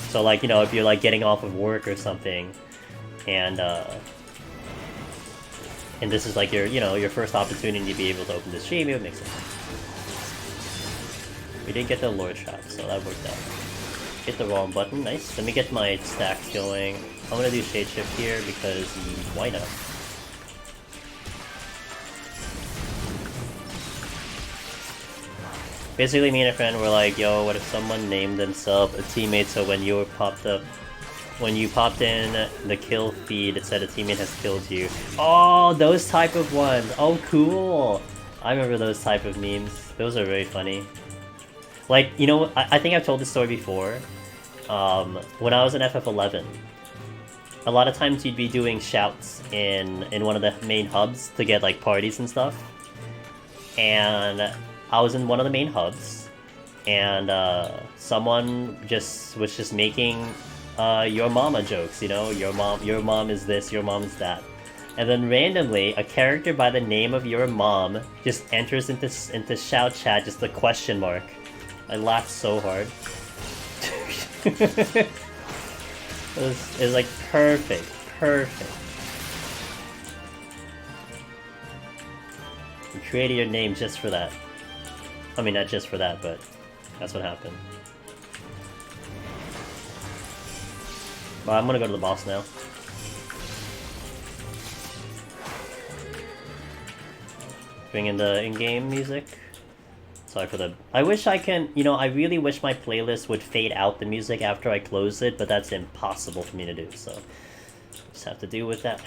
So, like, you know, if you're, like, getting off of work or something, and this is, like, your, you know, your first opportunity to be able to open the stream, it would make sense. We did get the lore trap, so that worked out. Hit the wrong button, nice. Let me get my stacks going. I'm gonna do Shade Shift here, because why not? Basically, me and a friend were like, yo, what if someone named themselves a teammate so when you popped in the kill feed, it said a teammate has killed you. Oh, those type of ones. Oh, cool. I remember those type of memes. Those are very funny. Like, you know, I think I've told this story before. When I was in FF11, a lot of times you'd be doing shouts in one of the main hubs to get, like, parties and stuff. And I was in one of the main hubs, and someone was just making your mama jokes, you know, your mom is this, your mom is that. And then randomly, a character by the name of your mom just enters into shout chat, just a question mark. I laughed so hard. It was like perfect. You created your name just for that. I mean, not just for that, but that's what happened. Well, I'm gonna go to the boss now. Bring in the in-game music. Sorry for the... I wish I can... You know, I really wish my playlist would fade out the music after I close it, but that's impossible for me to do, so... Just have to deal with that.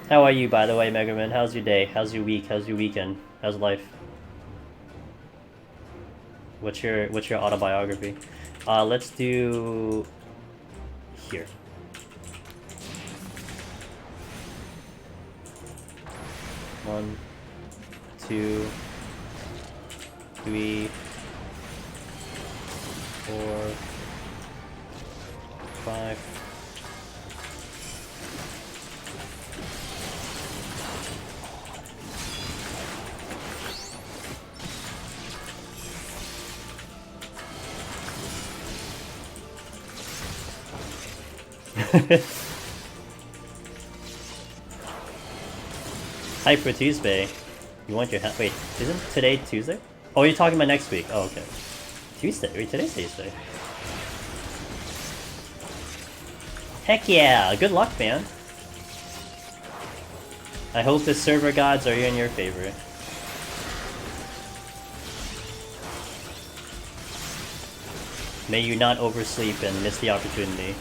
How are you, by the way, Mega Man? How's your day? How's your week? How's your weekend? How's life? What's your autobiography? Let's do... here. One, 2, 3, 4, 5. Hype for Tuesday. You want your wait, isn't today Tuesday? Oh, you're talking about next week. Oh, okay. Tuesday. Wait, today's Tuesday. Heck yeah! Good luck, man. I hope the server gods are in your favor. May you not oversleep and miss the opportunity.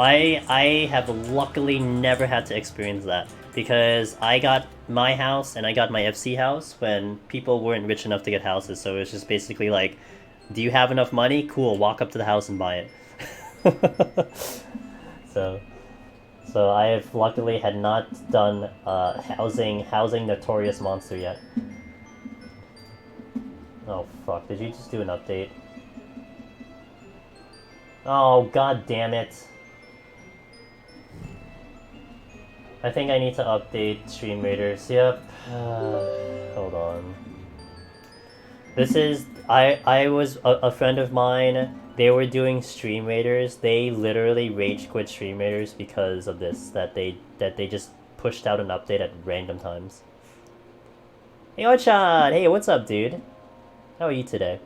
I have luckily never had to experience that, because I got my house and I got my FC house when people weren't rich enough to get houses, so it's just basically like, do you have enough money? Cool, walk up to the house and buy it. So I have luckily had not done housing Notorious Monster yet. Oh fuck, did you just do an update? Oh god damn it. I think I need to update Stream Raiders. Yep. Hold on. This is... I was... A friend of mine, they were doing Stream Raiders. They literally rage quit Stream Raiders because of this. That they just pushed out an update at random times. Hey, Ochan! Hey, what's up, dude? How are you today?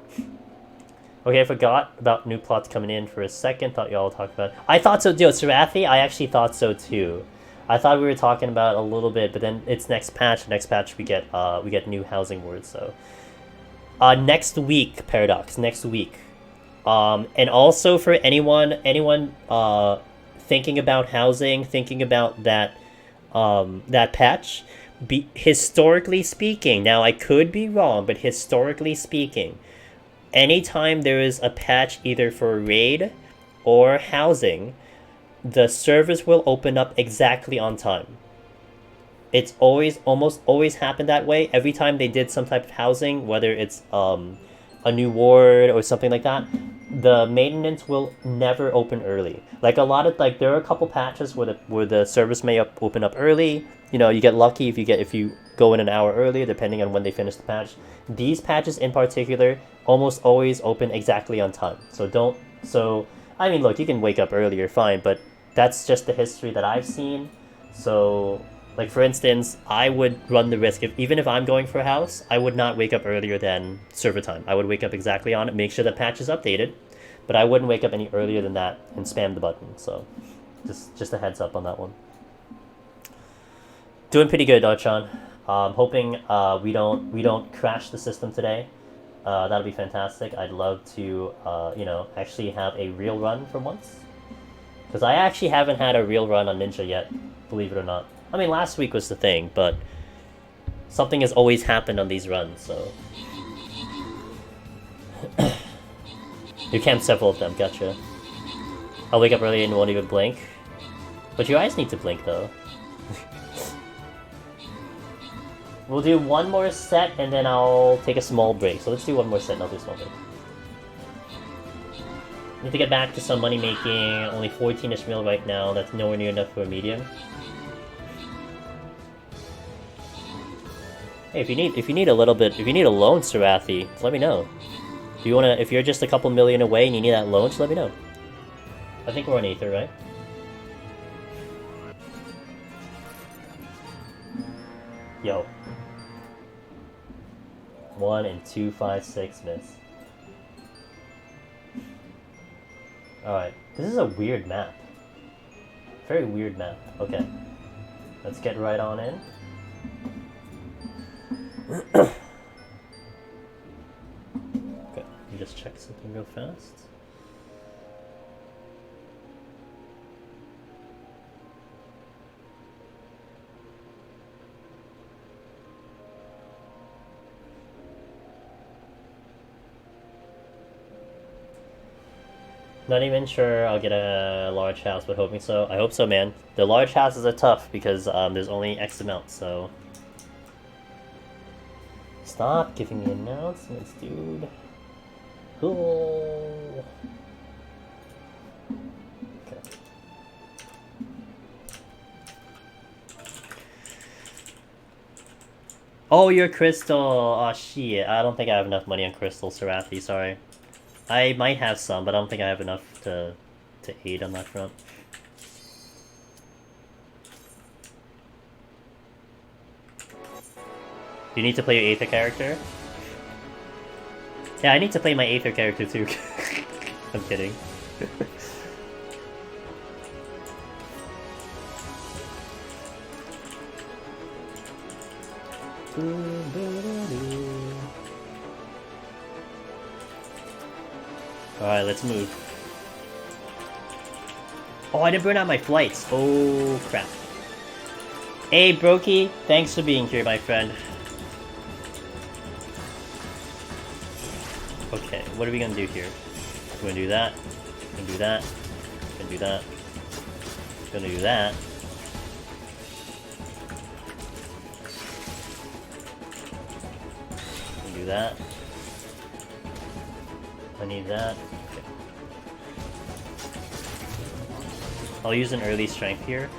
Okay, I forgot about new plots coming in for a second. Thought y'all talked about... I thought so, dude. Sarathi, I actually thought so, too. I thought we were talking about a little bit, but then it's next patch. Next patch we get new housing words. So next week, Paradox. Next week, and also for anyone thinking about housing, thinking about that that patch. Historically speaking, now I could be wrong, but historically speaking, anytime there is a patch either for raid or housing, the servers will open up exactly on time. It's almost always happened that way. Every time they did some type of housing, whether it's a new ward or something like that, the maintenance will never open early. Like a lot of there are a couple patches where the servers may open up early. You know, you get lucky if you go in an hour earlier, depending on when they finish the patch. These patches in particular almost always open exactly on time. So I mean, look, you can wake up earlier, fine, but that's just the history that I've seen. So, like for instance, I would run the risk even if I'm going for a house, I would not wake up earlier than server time. I would wake up exactly on it, make sure the patch is updated, but I wouldn't wake up any earlier than that and spam the button. So, just a heads up on that one. Doing pretty good, Dochan. Hoping we don't crash the system today. That'll be fantastic. I'd love to actually have a real run for once. Because I actually haven't had a real run on Ninja yet, believe it or not. I mean, last week was the thing, but something has always happened on these runs, so... You camped several of them, gotcha. I'll wake up early and won't even blink. But your eyes need to blink, though. We'll do one more set, and then I'll take a small break. So let's do one more set, and I'll do a small break. Need to get back to some money making. Only 14-ish mil right now. That's nowhere near enough for a medium. Hey, if you need a little bit, if you need a loan, Sarathi, let me know. If you're just a couple million away and you need that loan, just let me know. I think we're on Aether, right? Yo. 1 and 2, 5, 6 miss. Alright, this is a weird map. Very weird map. Okay. Let's get right on in. Okay, let me just check something real fast. Not even sure I'll get a large house, but hoping so. I hope so, man. The large houses are tough because there's only X amount, so... Stop giving me announcements, dude. Cool. Okay. Oh, your crystal! Oh, shit. I don't think I have enough money on crystal, Sarathi, sorry. I might have some, but I don't think I have enough to to aid on that front. You need to play your Aether character? Yeah, I need to play my Aether character too. I'm kidding. Alright, let's move. Oh, I didn't burn out my flights. Oh, crap. Hey, Brokey, thanks for being here, my friend. Okay, what are we gonna do here? We're gonna do that. We're gonna do that. We're gonna do that. We're gonna do that. We're gonna do that. I need that. Okay. I'll use an early strength here.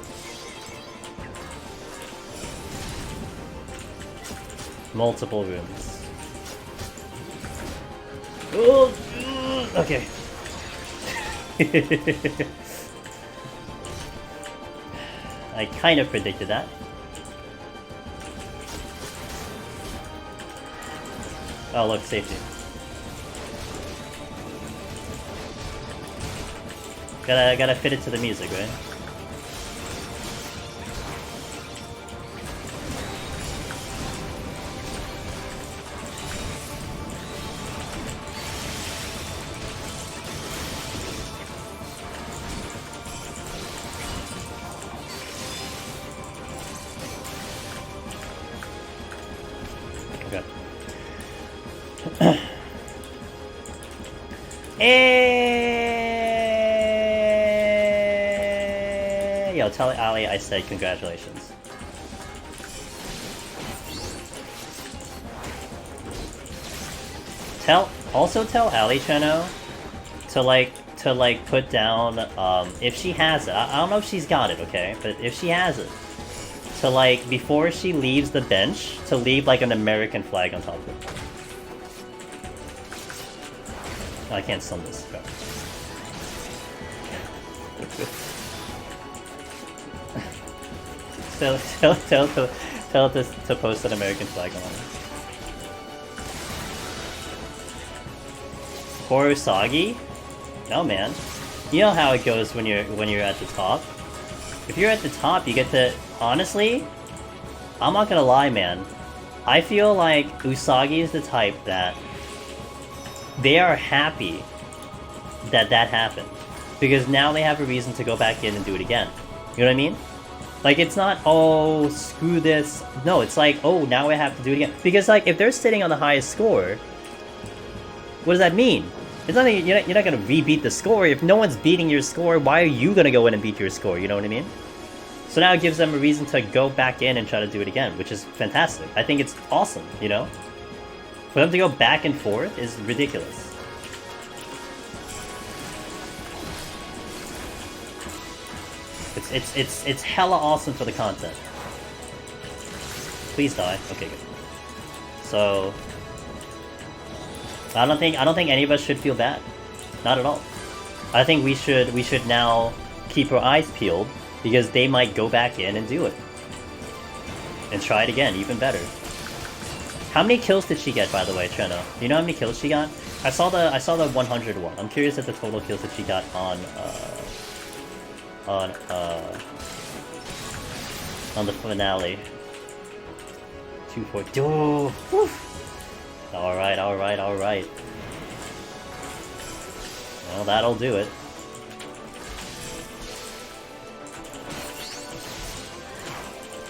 Multiple rooms. Oh, okay. I kind of predicted that. Oh, look, safety. Gotta fit it to the music, right? Yo, tell Ali I said congratulations. Also tell Ali Cheno to put down if she has it. I don't know if she's got it, okay? But if she has it, to before she leaves the bench, to leave an American flag on top of it. Oh, I can't stun this. Crap. tell this to post an American flag on it. Poor Usagi? No, man. You know how it goes when you're at the top. If you're at the top, you get to... Honestly, I'm not gonna lie, man. I feel like Usagi is the type that they are happy that happened. Because now they have a reason to go back in and do it again. You know what I mean? It's not, oh, screw this. No, it's oh, now I have to do it again. Because, if they're sitting on the highest score, what does that mean? It's not that you're not gonna rebeat the score. If no one's beating your score, why are you gonna go in and beat your score? You know what I mean? So now it gives them a reason to go back in and try to do it again, which is fantastic. I think it's awesome, you know? For them to go back and forth is ridiculous. It's hella awesome for the content. Please die. Okay, good. So I don't think any of us should feel bad. Not at all. I think we should now keep our eyes peeled because they might go back in and do it. And try it again, even better. How many kills did she get, by the way, Treno? Do you know how many kills she got? I saw the 100 one. I'm curious at the total kills that she got on the finale. 242. Oh, alright. Well, that'll do it.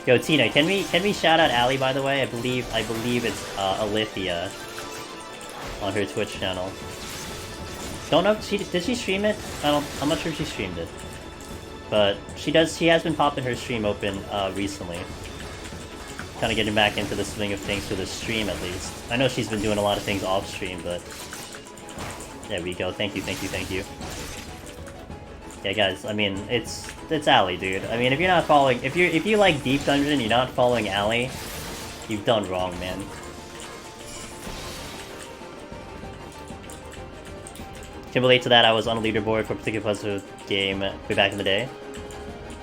Yo, Tina, can we shout out Ali, by the way? I believe it's Alithia on her Twitch channel. Don't know if did she stream it? I'm not sure if she streamed it. But she has been popping her stream open recently. Kind of getting back into the swing of things for the stream, at least. I know she's been doing a lot of things off stream, but there we go. Thank you. Yeah, guys. I mean, it's Ali, dude. I mean, if you're not following, if you like Deep Dungeon and you're not following Ali, you've done wrong, man. Can relate to that. I was on a leaderboard for a particular puzzle game way back in the day.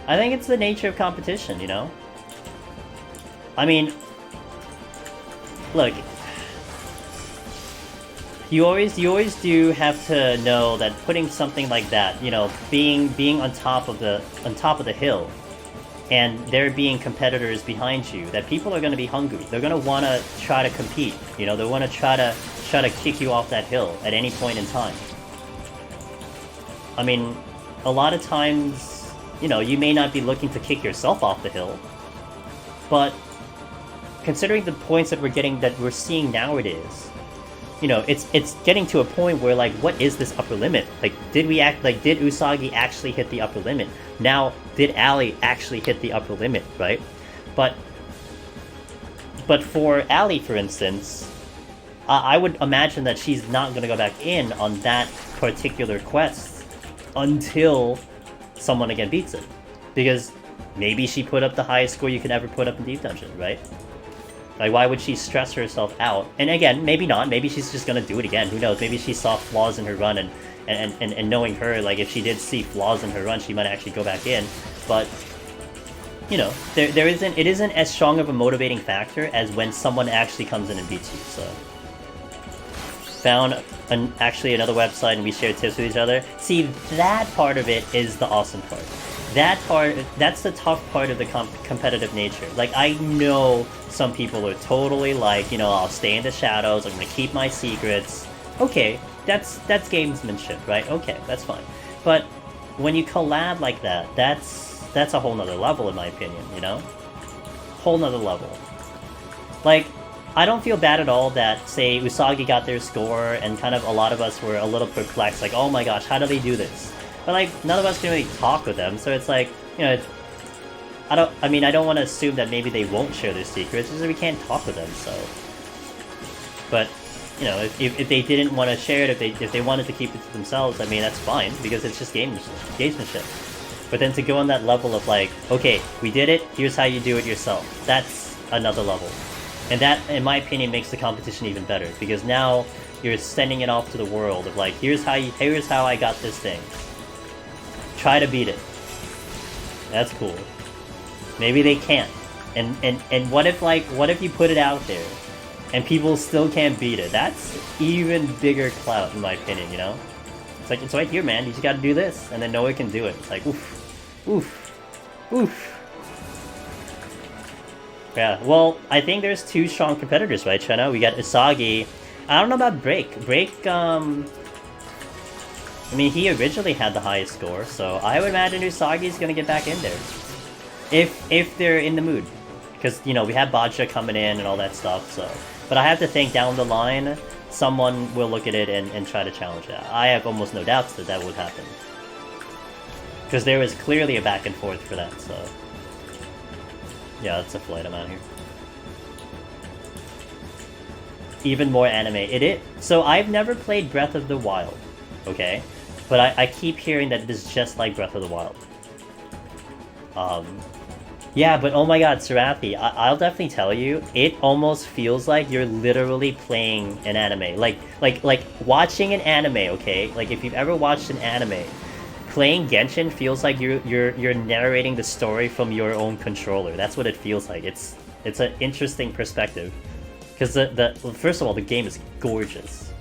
I think it's the nature of competition, you know? I mean, look, you always do have to know that putting something like that, you know, being on top of the hill, and there being competitors behind you, that people are going to be hungry. They're going to want to try to compete. You know, they want to try to kick you off that hill at any point in time. I mean, a lot of times, you know, you may not be looking to kick yourself off the hill, but considering the points that we're seeing nowadays, you know, it's getting to a point where, like, what is this upper limit? Like, did Usagi actually hit the upper limit? Now, did Ally actually hit the upper limit, right? But for Ally, for instance, I would imagine that she's not going to go back in on that particular quest until someone again beats it. Because maybe she put up the highest score you could ever put up in Deep Dungeon, right? Like, why would she stress herself out? And again, maybe not. Maybe she's just gonna do it again. Who knows? Maybe she saw flaws in her run, and knowing her, like, if she did see flaws in her run, she might actually go back in. But, you know, it isn't as strong of a motivating factor as when someone actually comes in and beats you, so. Found actually another website and we shared tips with each other. See, that part of it is the awesome part. That part, that's the tough part of the competitive nature. Like, I know some people are totally like, you know, I'll stay in the shadows, I'm gonna keep my secrets. Okay, that's gamesmanship, right? Okay, that's fine. But when you collab like that, that's a whole nother level, in my opinion, you know? Whole nother level. Like, I don't feel bad at all that, say, Usagi got their score, and kind of a lot of us were a little perplexed, like, oh my gosh, how do they do this? But, like, none of us can really talk with them, so it's like, you know, I don't want to assume that maybe they won't share their secrets, because we can't talk with them, so. But, you know, if they didn't want to share it, if they wanted to keep it to themselves, I mean, that's fine, because it's just gamesmanship. But then to go on that level of, like, okay, we did it, here's how you do it yourself, that's another level. And that, in my opinion, makes the competition even better, because now you're sending it off to the world of, like, here's how I got this thing. Try to beat it. That's cool. Maybe they can't. And what if you put it out there and people still can't beat it? That's even bigger clout, in my opinion, you know? It's like, it's right here, man, you just gotta do this, and then no one can do it. It's like, oof. Oof. Oof. Yeah, well, I think there's two strong competitors, right, Chena? We got Usagi. I don't know about Break. Break, I mean, he originally had the highest score, so I would imagine Usagi's gonna get back in there. If they're in the mood. Because, you know, we have Baja coming in and all that stuff, so. But I have to think down the line, someone will look at it and try to challenge it. I have almost no doubts that that would happen. Because there was clearly a back and forth for that, so. Yeah, that's a flight, I'm out here. Even more anime. It is. So I've never played Breath of the Wild, okay? But I keep hearing that it is just like Breath of the Wild. Yeah, but oh my god, Sarathi, I'll definitely tell you, it almost feels like you're literally playing an anime. Like watching an anime, okay? Like, if you've ever watched an anime, playing Genshin feels like you're narrating the story from your own controller. That's what it feels like. It's an interesting perspective. Because first of all, the game is gorgeous.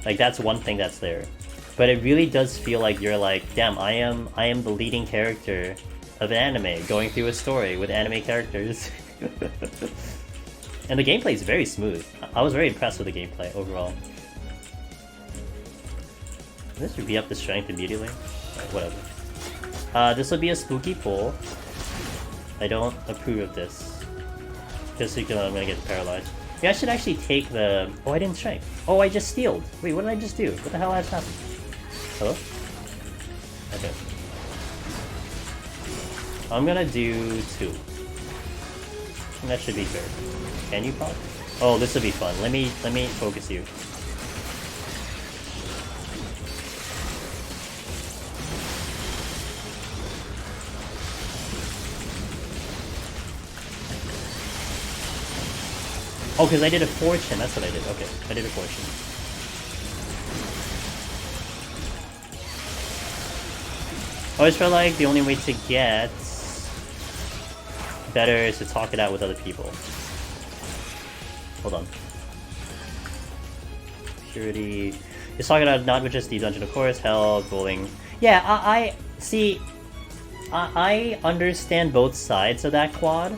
Like, that's one thing that's there. But it really does feel like you're like, damn, I am the leading character of an anime, going through a story with anime characters. And the gameplay is very smooth. I was very impressed with the gameplay overall. This should be up the strength immediately. Whatever. This will be a spooky pull. I don't approve of this. Just because I'm gonna get paralyzed. Yeah, I should actually take the... Oh, I didn't strike. Oh, I just stealed. Wait, what did I just do? What the hell has happened? Hello? Okay. I'm gonna do 2. And that should be fair. Can you pop? Oh, this will be fun. Let me focus you. Oh, because I did a fortune. That's what I did. Okay, I did a fortune. always feel like the only way to get better is to talk it out with other people. Hold on. Purity. Just talking about not just the dungeon, of course, hell, bowling. Yeah, I see. I understand both sides of that quad.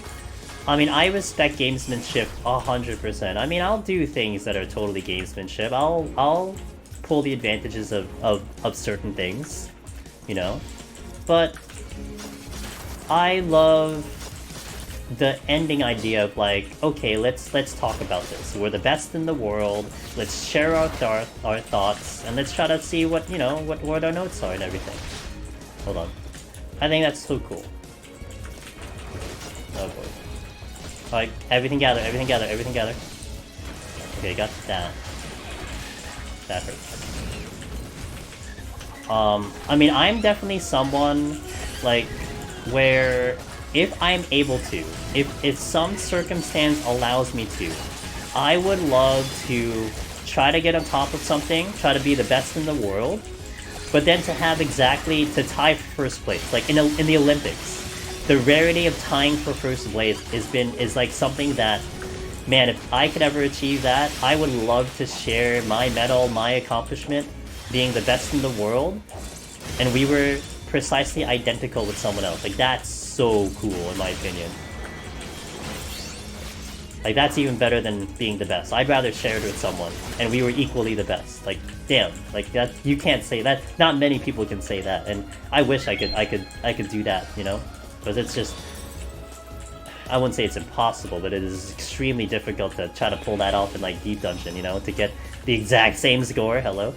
I mean, I respect gamesmanship 100%. I mean, I'll do things that are totally gamesmanship. I'll pull the advantages of certain things, you know. But I love the ending idea of like, okay, let's talk about this. We're the best in the world. Let's share our thoughts, and let's try to see what, you know, what our notes are and everything. Hold on. I think that's so cool. Oh boy. Like, everything gather, everything gather, everything gather. Okay, got that. That hurts. I mean, I'm definitely someone, like, where if I'm able to, if some circumstance allows me to, I would love to try to get on top of something, try to be the best in the world, but then to have exactly, to tie for first place. Like, in the Olympics, the rarity of tying for first place is like something that, man, if I could ever achieve that, I would love to share my medal, my accomplishment, being the best in the world, and we were precisely identical with someone else. Like, that's so cool, in my opinion. Like, that's even better than being the best. I'd rather share it with someone, and we were equally the best. Like, damn, like that, you can't say that. Not many people can say that, and I wish I could do that, you know? Because it's just, I wouldn't say it's impossible, but it is extremely difficult to try to pull that off in like Deep Dungeon, you know, to get the exact same score. Hello.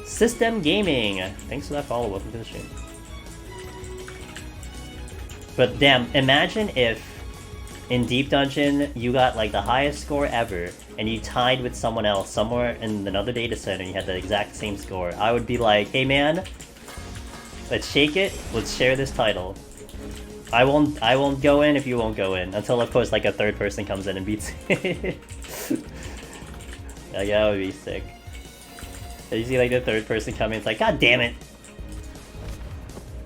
System Gaming. Thanks for that follow. Welcome to the stream. But damn, imagine if in Deep Dungeon you got like the highest score ever and you tied with someone else somewhere in another data set and you had the exact same score. I would be like, hey man, let's shake it, let's share this title. I won't go in if you won't go in. Until of course like a third person comes in and beats it. Like, that would be sick. You see like the third person come in, it's like, god damn it!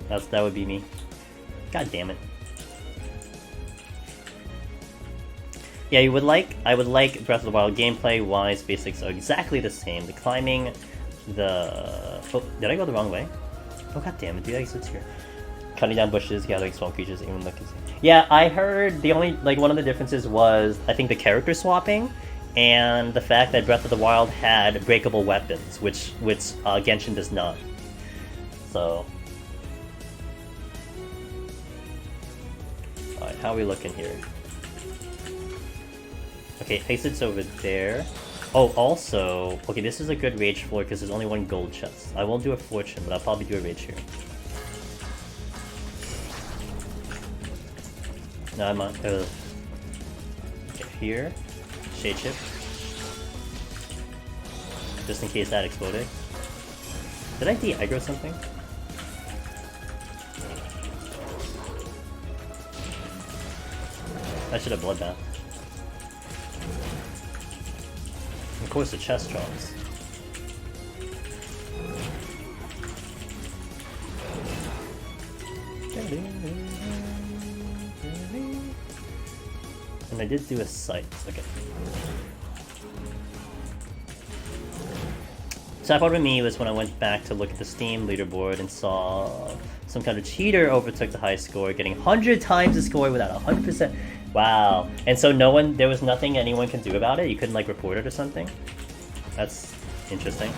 That would be me. God damn it. Yeah, I would like Breath of the Wild gameplay-wise, basics are exactly the same. The climbing, oh, did I go the wrong way? Oh god damn it, dude, exits here. Cutting down bushes, gathering small creatures, even looking. Yeah, I heard the only, like, one of the differences was, I think, the character swapping, and the fact that Breath of the Wild had breakable weapons, which Genshin does not. So. Alright, how are we looking here? Okay, exit's over there. Oh, also, okay, this is a good rage floor because there's only one gold chest. I won't do a fortune, but I'll probably do a rage here. No, I'm not. Okay, here. Shade chip. Just in case that exploded. Did I de-aggro something? I should have bloodbath. Of course, the chest drops. And I did do a sight. Okay. So what with me was when I went back to look at the Steam leaderboard and saw some kind of cheater overtook the high score, getting 100 times the score without 100%. Wow. And so there was nothing anyone can do about it? You couldn't like report it or something? That's interesting.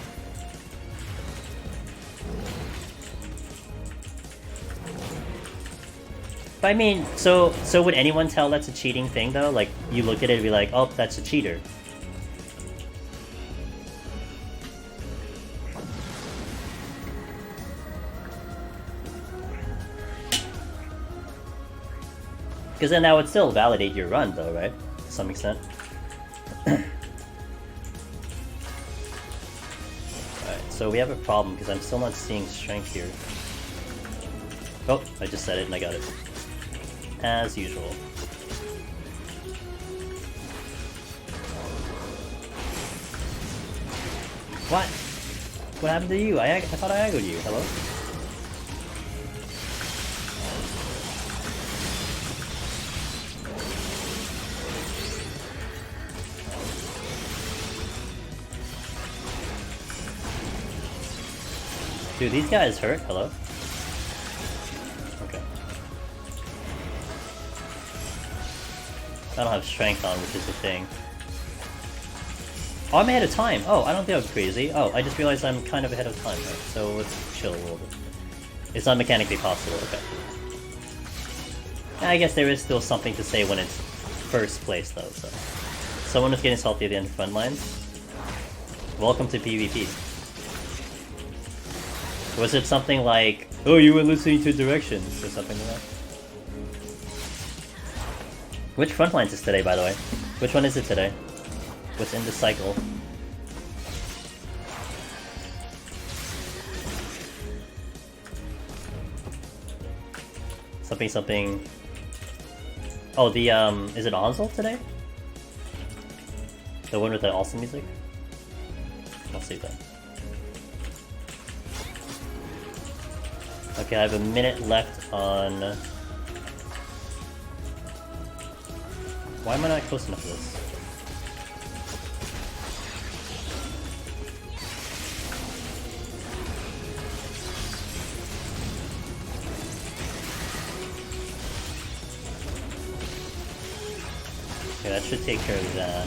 But I mean, so would anyone tell that's a cheating thing though? Like, you look at it and be like, oh, that's a cheater. Because then that would still validate your run though, right? To some extent. Alright, so we have a problem because I'm still not seeing strength here. Oh, I just said it and I got it. As usual. What? What happened to you? I thought I aggroed you. Hello? Dude, these guys hurt. Hello? Okay. I don't have strength on, which is the thing. Oh, I'm ahead of time. Oh, I don't think I'm crazy. Oh, I just realized I'm kind of ahead of time, right? So let's chill a little bit. It's not mechanically possible, okay. I guess there is still something to say when it's first place, though, so. Someone was getting salty at the end of front lines. Welcome to PvP. Was it something like, oh, you were listening to directions, or something like that? Which front lines is today, by the way? Which one is it today? What's in the cycle? Something, something... Oh, the, is it Ansel today? The one with the awesome music? I'll see that. Okay, I have a minute left on... Why am I not close enough to this? Okay, that should take care of that.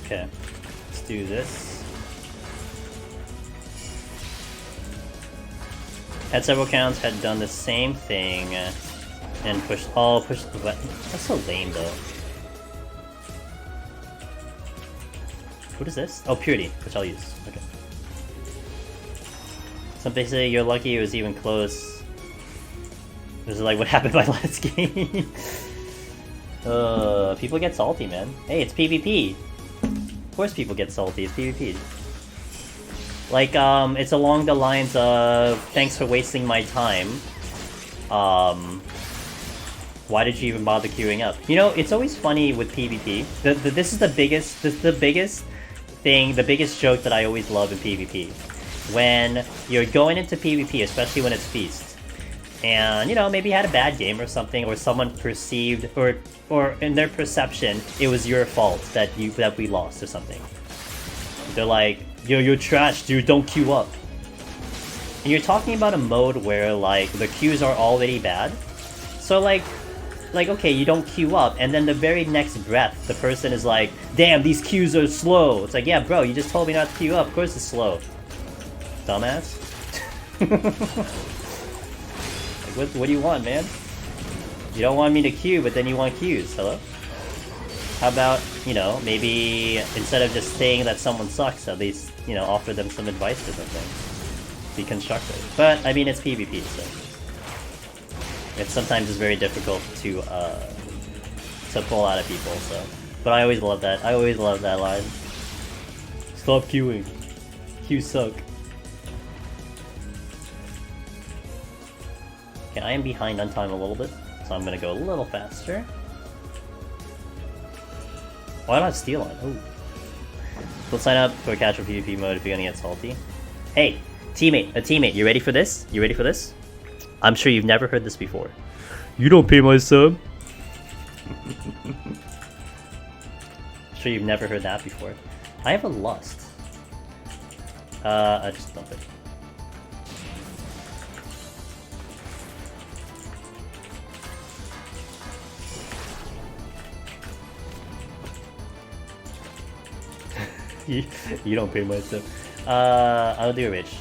Okay, let's do this. Had several counts, had done the same thing, and pushed the button. That's so lame though. What is this? Oh, Purity, which I'll use. Okay. Some people say you're lucky it was even close. This is like what happened by last game. People get salty, man. Hey, it's PvP. Of course people get salty, it's PvP. Like, it's along the lines of, thanks for wasting my time. Why did you even bother queuing up? You know, it's always funny with PvP. This is the biggest thing, the biggest joke that I always love in PvP. When you're going into PvP, especially when it's Feast, and, you know, maybe you had a bad game or something, or someone perceived, or in their perception, it was your fault that we lost or something. They're like, yo, you're trash, dude, don't queue up. And you're talking about a mode where, like, the queues are already bad. So, like, okay, you don't queue up, and then the very next breath, the person is like, damn, these queues are slow. It's like, yeah, bro, you just told me not to queue up, of course it's slow. Dumbass. Like, what do you want, man? You don't want me to queue, but then you want queues, hello? How about, you know, maybe instead of just saying that someone sucks, at least, you know, offer them some advice or something. Be constructive. But, I mean, it's PvP, so... It sometimes is very difficult to pull out of people, so... But I always love that. I always love that line. Stop queuing. Queues suck. Okay, I am behind on time a little bit, so I'm gonna go a little faster. Why not steal on? Ooh. We'll sign up for casual PvP mode if you're gonna get salty. Hey, teammate, you ready for this? You ready for this? I'm sure you've never heard this before. You don't pay my sub. I'm sure you've never heard that before. I have a lust. I just dump it. You don't pay my sub. I'll do a rich.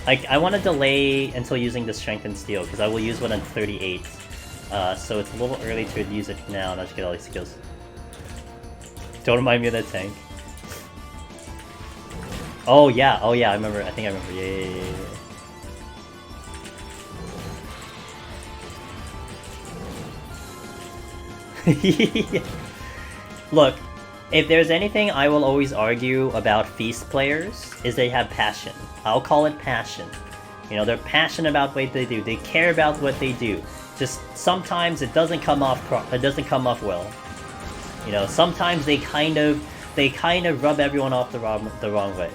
I want to delay until using the Strength and Steel, because I will use one on 38. So it's a little early to use it now, not to get all these skills. Don't remind me of that tank. Oh yeah, I remember, I think I remember, yeah. Look, if there's anything I will always argue about Feast players, is they have passion. I'll call it passion. You know, they're passionate about what they do. They care about what they do. Just sometimes it doesn't come off well. You know, sometimes they kind of rub everyone off the wrong way.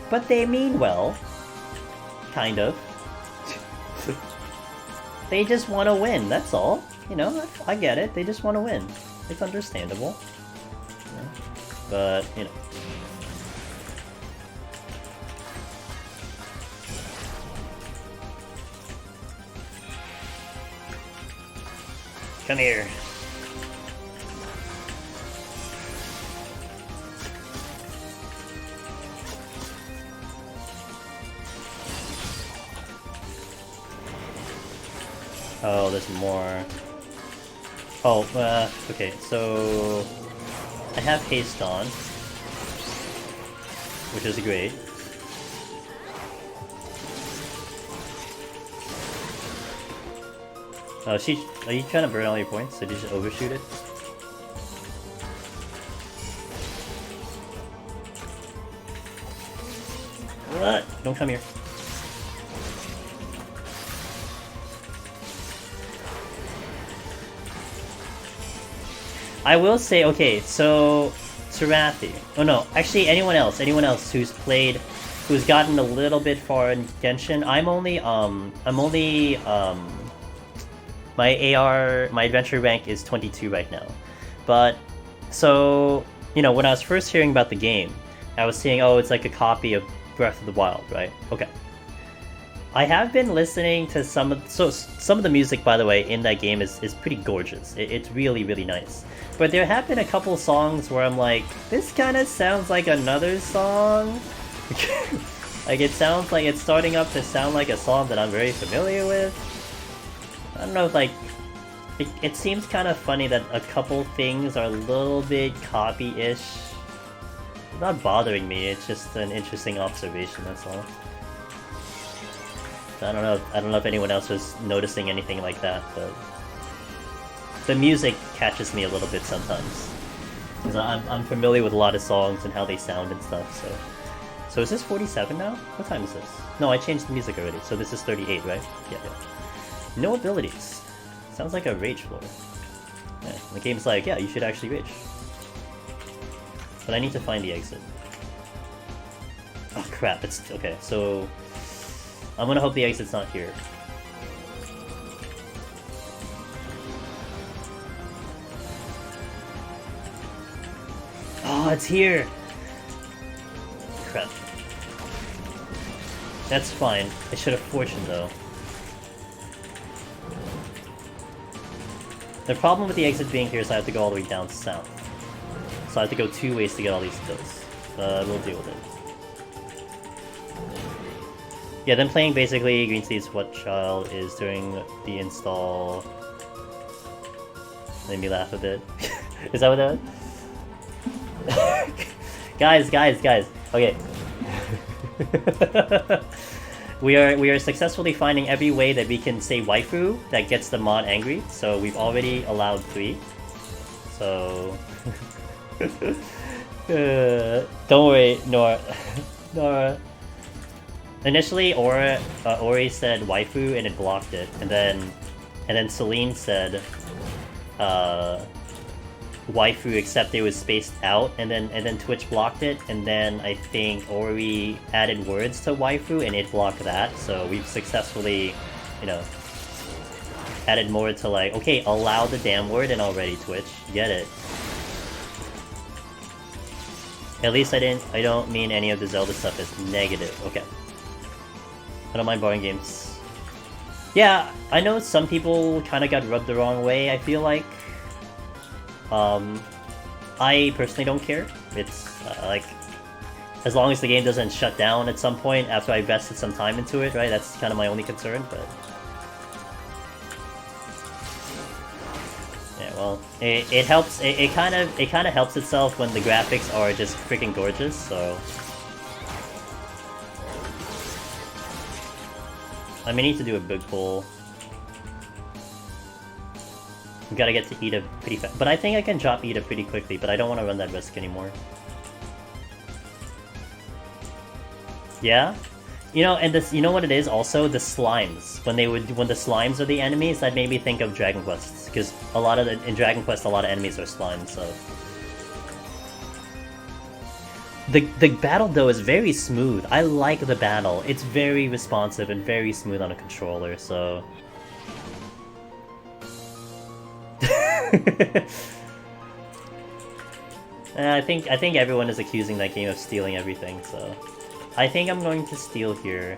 But they mean well. Kind of. They just want to win, that's all. You know, I get it. They just want to win. It's understandable. Yeah. But, you know. Come here. Oh, there's more. Oh, okay, so I have haste on, which is great. Oh, are you trying to burn all your points? Did you just overshoot it? What? Don't come here. I will say, okay, so Sarathi. Oh no, actually anyone else who's gotten a little bit far in Genshin. My adventure rank is 22 right now. But, so, you know, when I was first hearing about the game, I was saying, oh, it's like a copy of Breath of the Wild, right? Okay. I have been listening to some of the music, by the way, in that game is pretty gorgeous. It's really, really nice. But there have been a couple songs where I'm like, this kind of sounds like another song. Like, it sounds like it's starting up to sound like a song that I'm very familiar with. I don't know, like, it seems kind of funny that a couple things are a little bit copy-ish. It's not bothering me, it's just an interesting observation, that's all. I don't know if anyone else was noticing anything like that, but the music catches me a little bit sometimes. Because I'm familiar with a lot of songs and how they sound and stuff, so... So is this 47 now? What time is this? No, I changed the music already, so this is 38, right? Yeah. No abilities. Sounds like a rage floor. Yeah, the game's like, yeah, you should actually rage. But I need to find the exit. Oh crap, it's... okay, so... I'm gonna hope the exit's not here. Oh, it's here! Crap. That's fine. I should have fortune though. The problem with the exit being here is I have to go all the way down south. So I have to go 2 ways to get all these kills. But we'll deal with it. Yeah, then playing basically Green Sleeve's What Child is during the install. Made me laugh a bit. Is that what that was? guys. Okay. we are successfully finding every way that we can say waifu that gets the mod angry. So we've already allowed 3. So don't worry, Nora. Initially, Ori said waifu and it blocked it, and then Celine said waifu except it was spaced out, and then Twitch blocked it, and then I think Ori added words to waifu and it blocked that. So we've successfully, you know, added more to like, okay, allow the damn word and already Twitch, get it. At least I don't mean any of the Zelda stuff is negative. Okay. I don't mind borrowing games. Yeah, I know some people kind of got rubbed the wrong way, I feel like. I personally don't care. It's, like, as long as the game doesn't shut down at some point after I invested some time into it, right? That's kind of my only concern, but... yeah, well, it helps, it kind of helps itself when the graphics are just freaking gorgeous, so... I may need to do a big pull. We gotta get to Ida pretty fast. But I think I can drop Ida pretty quickly, but I don't want to run that risk anymore. Yeah? You know, and this, you know what it is also? The slimes. When the slimes are the enemies, that made me think of Dragon Quest. Because in Dragon Quest, a lot of enemies are slimes, so... The battle, though, is very smooth. I like the battle. It's very responsive and very smooth on a controller, so... I think everyone is accusing that game of stealing everything, so I think I'm going to steal here.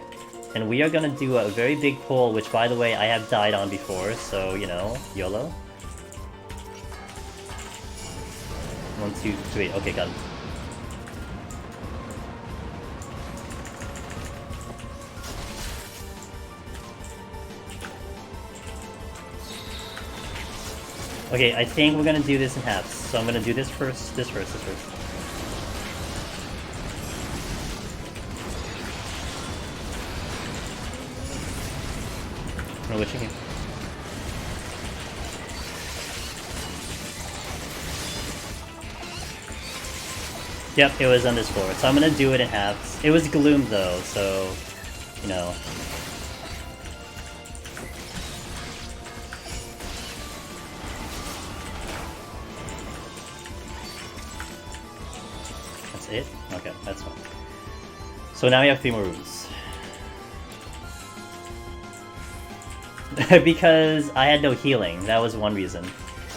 And we are gonna do a very big pull, which by the way I have died on before, so you know, YOLO. 1, 2, 3. Okay, got it. Okay, I think we're gonna do this in halves. So I'm gonna do this first, this first. No witching here. Yep, it was on this floor. So I'm gonna do it in halves. It was gloom though, so you know. That's it? Okay, that's fine. So now we have 3 more rooms. Because I had no healing, that was one reason.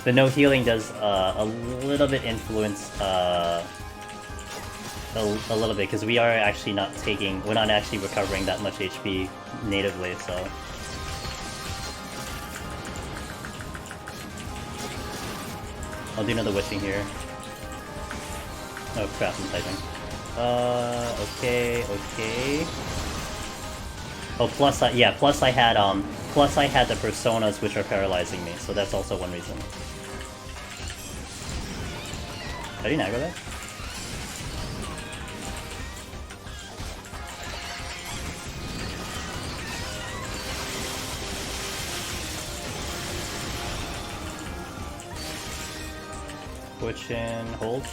The no healing does a little bit influence a little bit, because we are actually not taking, we're not actually recovering that much HP natively, so. I'll do another witching here. Oh crap, I'm typing. Okay. Oh, plus I had the personas which are paralyzing me, so that's also one reason. How do you aggro that? Push in, hold.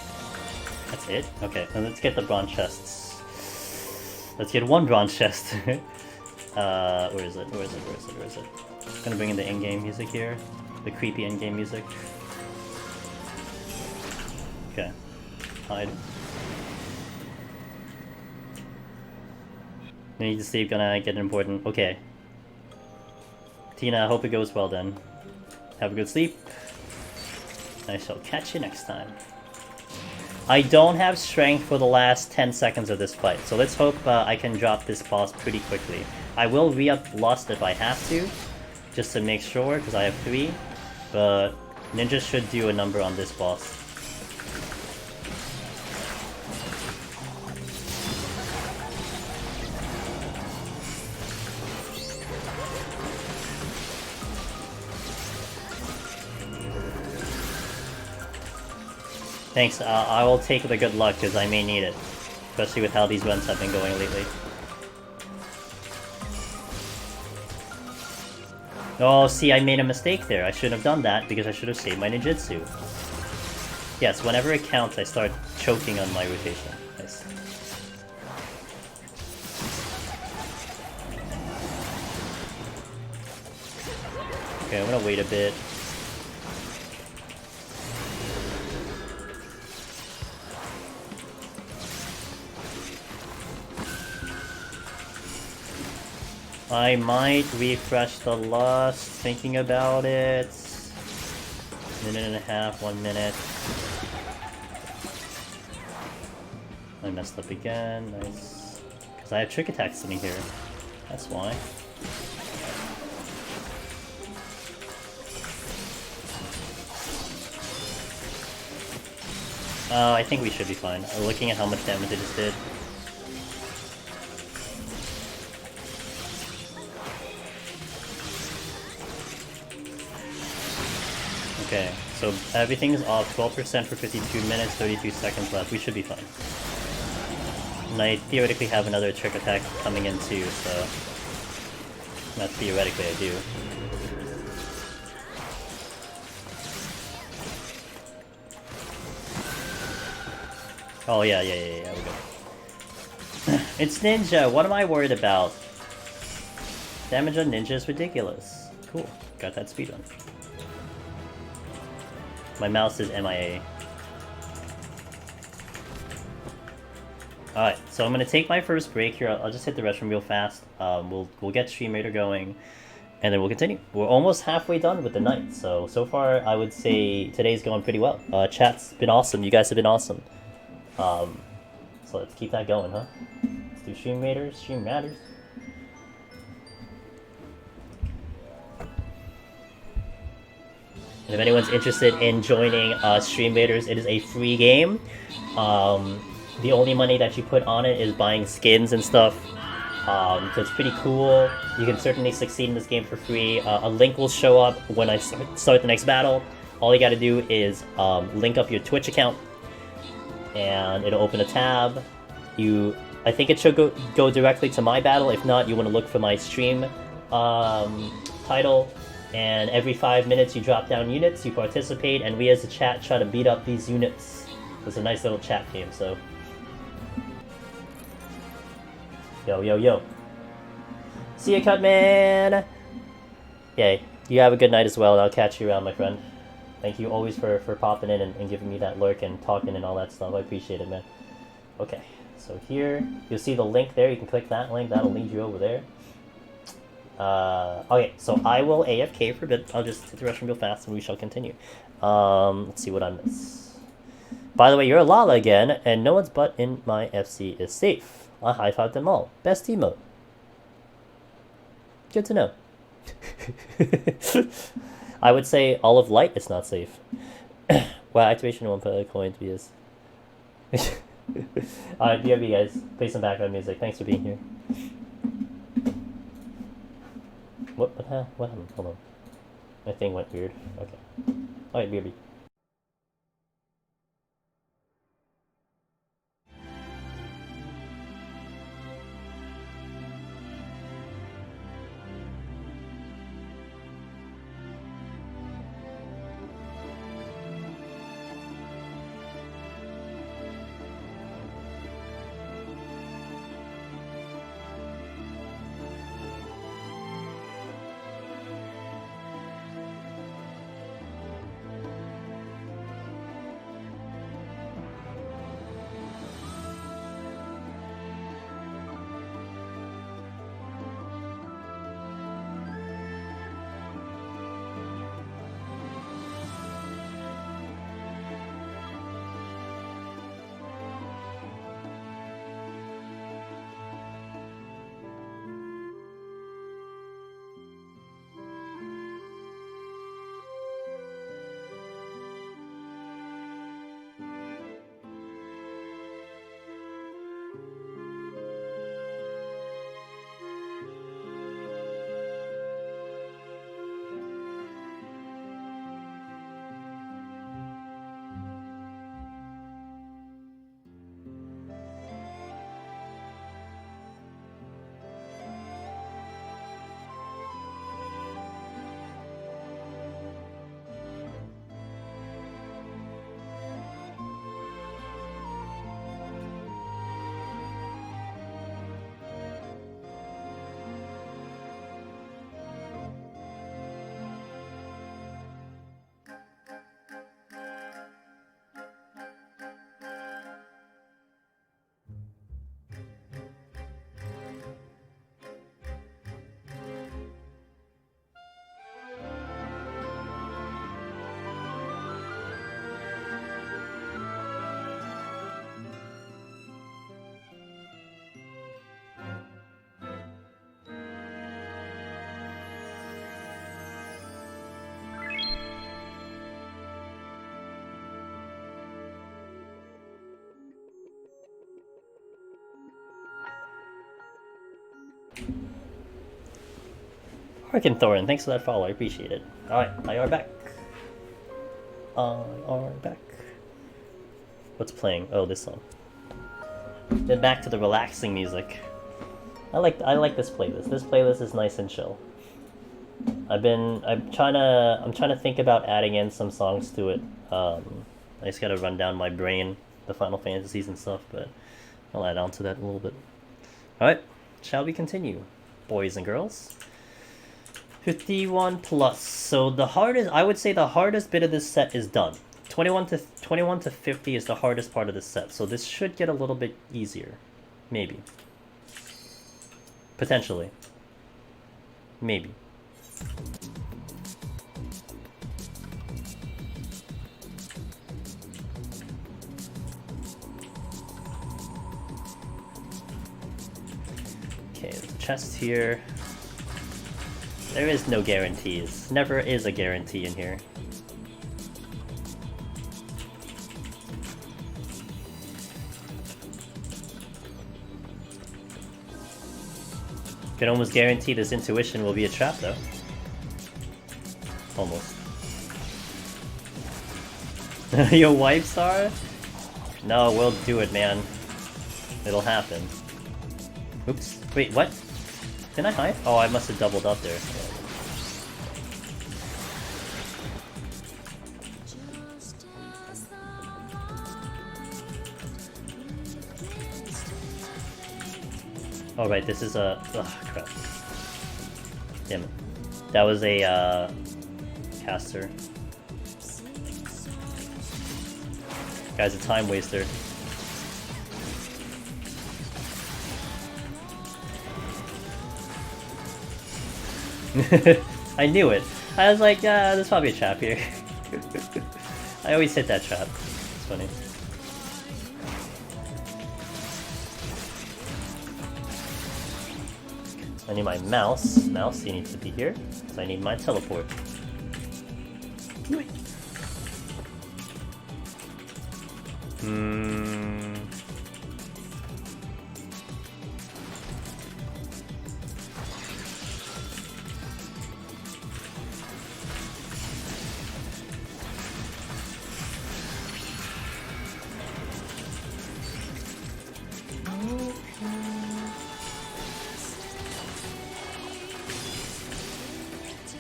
That's it? Okay, then let's get the bronze chests. Let's get 1 bronze chest. Where is it? Gonna bring in the in-game music here. The creepy in-game music. Okay. Hide. Need to sleep, gonna get important. Okay. Tina, I hope it goes well then. Have a good sleep. I shall catch you next time. I don't have strength for the last 10 seconds of this fight, so let's hope I can drop this boss pretty quickly. I will re-up Lust if I have to, just to make sure, because I have 3, but Ninja should do a number on this boss. Thanks, I will take the good luck, because I may need it. Especially with how these runs have been going lately. Oh, see, I made a mistake there. I shouldn't have done that, because I should have saved my ninjutsu. Yes, whenever it counts, I start choking on my rotation. Nice. Okay, I'm gonna wait a bit. I might refresh the Lust, thinking about it. 1.5 minutes, 1 minute. I messed up again, nice. Because I have trick attacks sitting here. That's why. I think we should be fine. Looking at how much damage it just did. Okay, so everything's off, 12% for 52 minutes, 32 seconds left. We should be fine. And I theoretically have another trick attack coming in too, so... Not theoretically, I do. Oh yeah, we go. It's Ninja, what am I worried about? Damage on Ninja is ridiculous. Cool, got that speedrun. My mouse is MIA. Alright, so I'm gonna take my first break here. I'll just hit the restroom real fast. We'll get Stream Raider going. and then we'll continue. We're almost halfway done with the night, so far I would say today's going pretty well. Chat's been awesome. You guys have been awesome. So let's keep that going, huh? Let's do Stream Raiders. Stream Matters. And if anyone's interested in joining Stream Raiders, it is a free game. The only money that you put on it is buying skins and stuff. So it's pretty cool. You can certainly succeed in this game for free. A link will show up when I start the next battle. All you gotta do is link up your Twitch account, and it'll open a tab. I think it should go directly to my battle. If not, you want to look for my stream title. And every 5 minutes you drop down units, you participate, and we as a chat try to beat up these units. It's a nice little chat game, so... Yo, yo, yo. See ya, Cutman! Yay. You have a good night as well, and I'll catch you around, my friend. Thank you always for popping in and giving me that lurk and talking and all that stuff. I appreciate it, man. Okay, so here, you'll see the link there. You can click that link. That'll lead you over there. Okay, so I will AFK for a bit. I'll just hit the restroom real fast and we shall continue. Let's see what I miss. By the way, you're a Lala again, and no one's butt in my FC is safe. I high-fived them all. Best emote. Good to know. I would say all of light is not safe. Wow, activation 1 per coin to be is. Alright, BRB guys. Play some background music. Thanks for being here. What the hell? What happened? Hold on. My thing went weird. Okay. Alright, BRB. Thorin, thanks for that follow. I appreciate it. Alright, I are back. Are back. What's playing? Oh, this song. Then back to the relaxing music. I like this playlist. This playlist is nice and chill. I'm trying to think about adding in some songs to it. I just gotta run down my brain, the Final Fantasies and stuff, but I'll add on to that a little bit. Alright, shall we continue, boys and girls? 51 plus. So the hardest, I would say the hardest bit of this set is done. 21 to 50 is the hardest part of this set. So this should get a little bit easier. Maybe. Potentially. Maybe. Okay, the chest here. There is no guarantees. Never is a guarantee in here. Can almost guarantee this intuition will be a trap though. Almost. Your wipes are? No, we'll do it, man. It'll happen. Oops. Wait, what? Didn't I hide? Oh, I must have doubled up there. Oh right, this is a... Ugh, crap. Damn it. That was a, caster. Guy's a time waster. I knew it. I was like, there's probably a trap here. I always hit that trap. It's funny. I need my mouse. Mouse, you need to be here. So I need my teleport.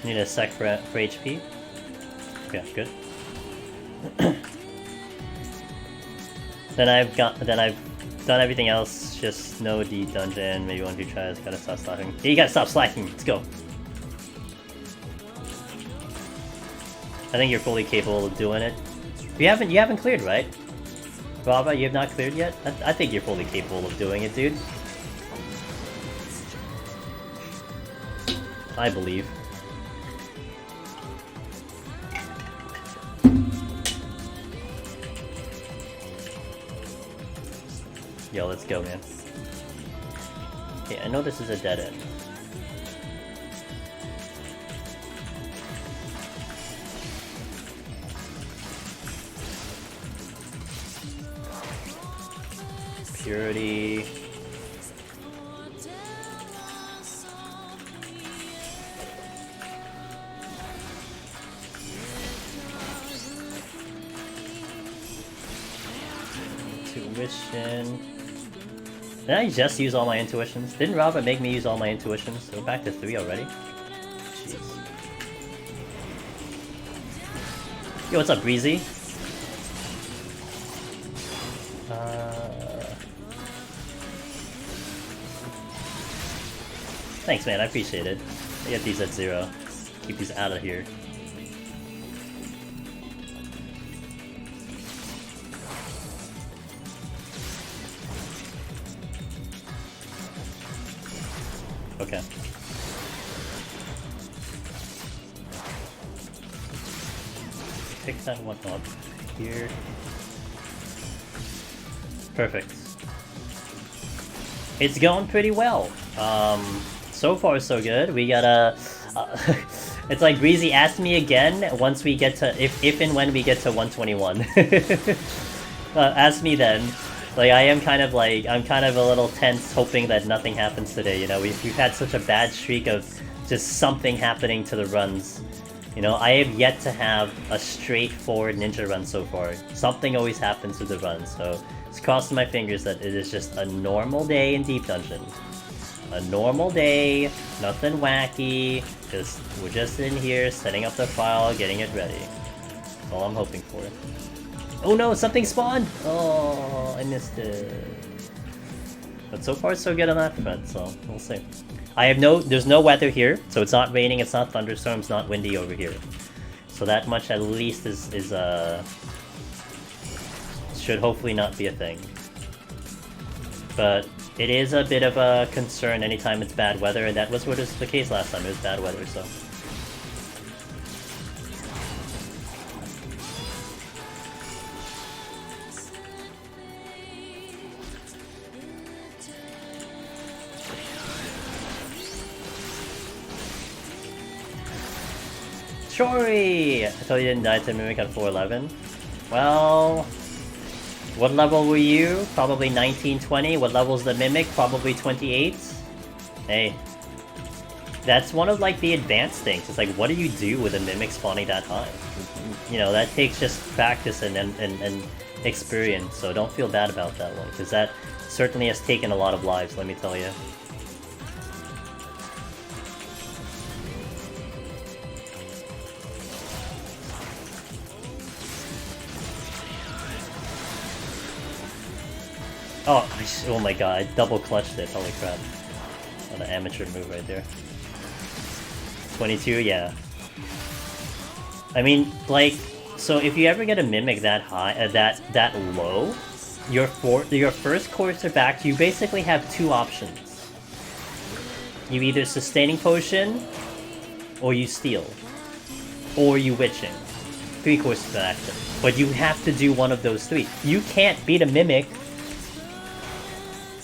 Need a sec for HP. Yeah, good. Then I've done everything else. Just no D dungeon. Maybe 1-2 tries. Gotta stop slacking. Yeah, you gotta stop slacking. Let's go. I think you're fully capable of doing it. You haven't cleared, right? Rava, you have not cleared yet? I think you're fully capable of doing it, dude. I believe. Yo, let's go, man. Okay, I know this is a dead end. Purity. Intuition. Did I just use all my intuitions? Didn't Robert make me use all my intuitions? So we're back to 3 already? Jeez. Yo, what's up, Breezy? Thanks, man. I appreciate it. I get these at 0. Keep these out of here. Okay. Pick that one up here. Perfect. It's going pretty well. So far so good. We got it's like Breezy asked me again once we get to if and when we get to 121. Ask me then. Like I'm kind of a little tense, hoping that nothing happens today. You know, we've had such a bad streak of just something happening to the runs. You know, I have yet to have a straightforward ninja run so far. Something always happens to the run, so it's crossing my fingers that it is just a normal day in Deep Dungeon. A normal day, nothing wacky. We're just in here setting up the file, getting it ready. That's all I'm hoping for. Oh no, something spawned! Oh, I missed it. But so far so good on that front, so we'll see. There's no weather here, so it's not raining, it's not thunderstorms, not windy over here. So that much at least should hopefully not be a thing. But it is a bit of a concern anytime it's bad weather, and that was what was the case last time. It was bad weather, so Shory! I thought you didn't die to Mimic at 411. Well... What level were you? Probably 19, 20. What level's the Mimic? Probably 28. Hey. That's one of, like, the advanced things. It's like, what do you do with a Mimic spawning that high? You know, that takes just practice and experience, so don't feel bad about that one, because that certainly has taken a lot of lives, let me tell you. Oh my god, I double clutched it, holy crap. Oh, the amateur move right there. 22, yeah. I mean, like, so if you ever get a Mimic that high, that low, your first courser back, you basically have two options. You either Sustaining Potion, or you Steal. Or you Witching. 3 courses back. But you have to do one of those 3. You can't beat a Mimic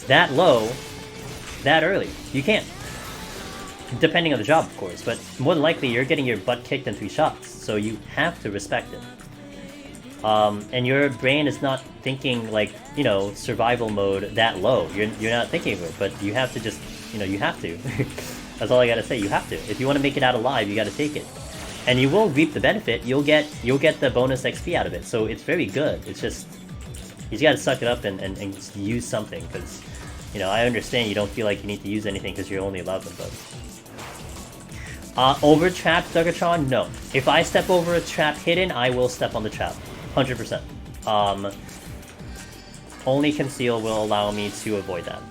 that low, that early. You can't. Depending on the job, of course, but more than likely you're getting your butt kicked in 3 shots, so you have to respect it. And your brain is not thinking, like, you know, survival mode that low. You're not thinking of it, but you have to just, you know, you have to. That's all I gotta say, you have to. If you want to make it out alive, you gotta take it. And you will reap the benefit, you'll get the bonus XP out of it, so it's very good. It's just, you just gotta suck it up and use something, because, you know, I understand you don't feel like you need to use anything because you're only 11, but... over trap, Dugatron? No. If I step over a trap hidden, I will step on the trap. 100%. Only Conceal will allow me to avoid that.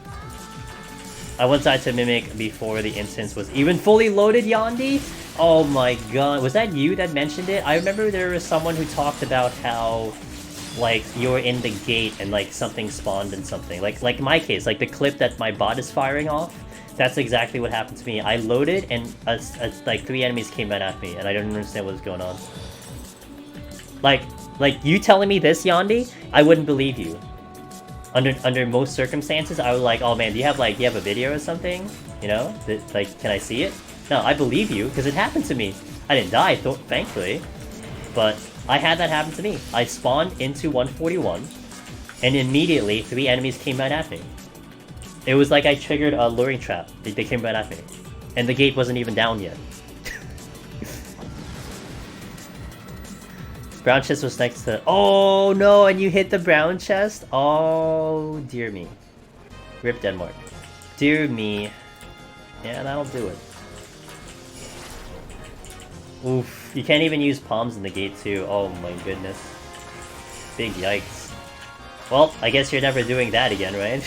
I once died to Mimic before the instance was even fully loaded, Yandi? Oh my god, was that you that mentioned it? I remember there was someone who talked about how, like, you're in the gate and, like, something spawned and something. Like my case, like the clip that my bot is firing off. That's exactly what happened to me. I loaded and like 3 enemies came right at me and I didn't understand what was going on. Like you telling me this, Yandi, I wouldn't believe you. Under most circumstances, I was like, oh man, do you have a video or something? You know, that, like, can I see it? No, I believe you because it happened to me. I didn't die, thankfully, but I had that happen to me. I spawned into 141, and immediately 3 enemies came right at me. It was like I triggered a luring trap. They came right at me. And the gate wasn't even down yet. Brown chest was next to... Oh no, and you hit the brown chest? Oh, dear me. Rip Denmark. Dear me. Yeah, that'll do it. Oof. You can't even use palms in the gate too. Oh my goodness. Big yikes. Well, I guess you're never doing that again, right?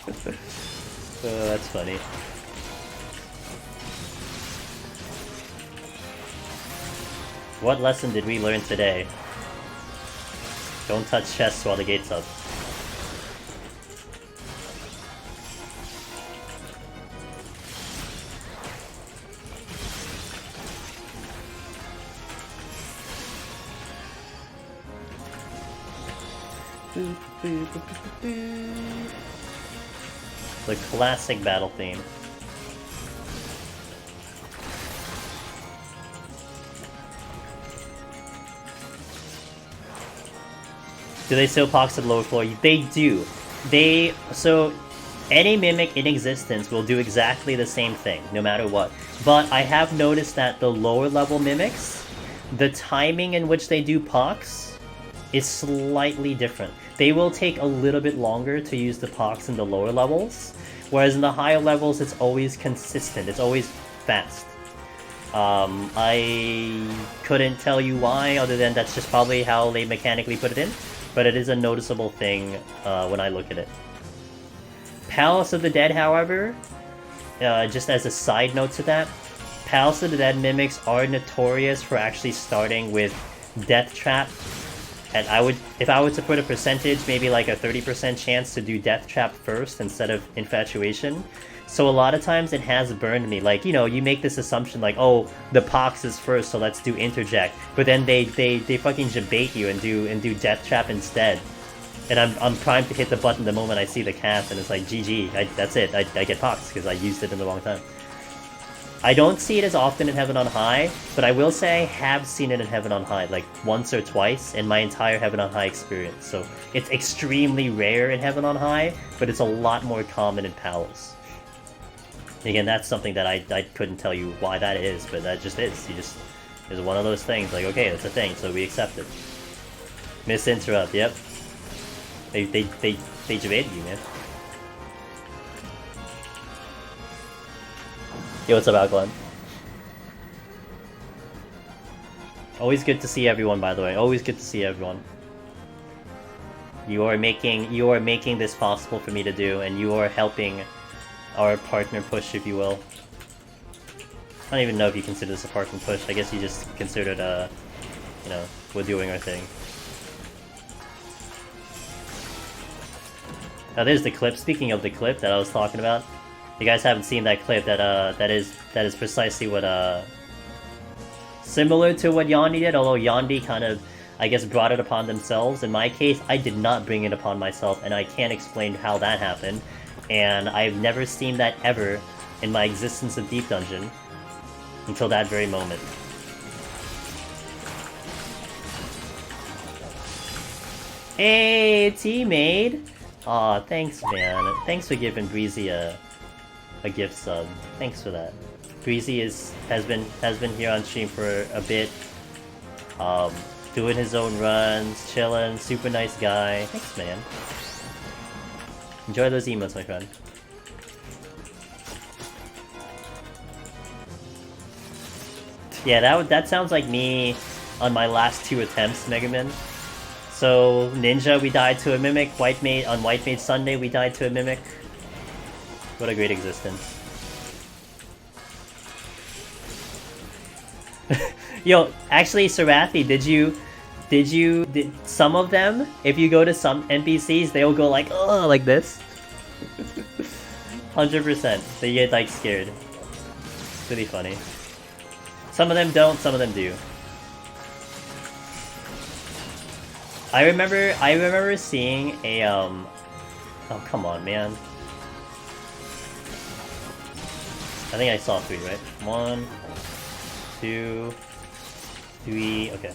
Oh, that's funny. What lesson did we learn today? Don't touch chests while the gate's up. The classic battle theme. Do they still pox at lower floor? They do. So any Mimic in existence will do exactly the same thing, no matter what. But I have noticed that the lower level Mimics, the timing in which they do pox is slightly different. They will take a little bit longer to use the pox in the lower levels, whereas in the higher levels it's always consistent, it's always fast. I couldn't tell you why, other than that's just probably how they mechanically put it in. But it is a noticeable thing when I look at it. Palace of the Dead, however, just as a side note to that, Palace of the Dead Mimics are notorious for actually starting with Death Trap. And if I were to put a percentage, maybe like a 30% chance to do Death Trap first instead of Infatuation. So a lot of times it has burned me. Like, you know, you make this assumption like, oh, the Pox is first, so let's do Interject. But then they fucking debate you and do Death Trap instead. And I'm primed to hit the button the moment I see the cast, and it's like, GG, that's it, I get Pox, because I used it in the wrong time. I don't see it as often in Heaven on High, but I will say I have seen it in Heaven on High, like once or twice in my entire Heaven on High experience. So it's extremely rare in Heaven on High, but it's a lot more common in Palace. Again, that's something that I couldn't tell you why that is, but that just is. It's one of those things, like, okay, it's a thing, so we accept it. Misinterrupt, yep. They debated you, man. Yo, what's up, Alkaline? Always good to see everyone, by the way. Always good to see everyone. You are making this possible for me to do, and you are helping our partner push, if you will. I don't even know if you consider this a partner push. I guess you just consider it, you know, we're doing our thing. Now there's the clip. Speaking of the clip that I was talking about, if you guys haven't seen that clip, that is precisely what similar to what Yandi did, although Yandi kind of, I guess, brought it upon themselves. In my case, I did not bring it upon myself, and I can't explain how that happened. And I've never seen that ever in my existence of Deep Dungeon until that very moment. Hey, teammate! Aw, thanks, man. Thanks for giving Breezy a gift sub. Thanks for that. Breezy has been here on stream for a bit, doing his own runs, chilling, super nice guy. Thanks, man. Enjoy those emotes, my friend. Yeah, that sounds like me on my last 2 attempts, Mega Man. So Ninja, we died to a Mimic. On White Mage Sunday, we died to a Mimic. What a great existence. Yo, actually, Sarathi, did some of them, if you go to some NPCs, they'll go like, oh, like this? 100%. They get like scared. It's really funny. Some of them don't, some of them do. I remember seeing a oh, come on, man. I think I saw 3, right? 1, 2, 3, okay.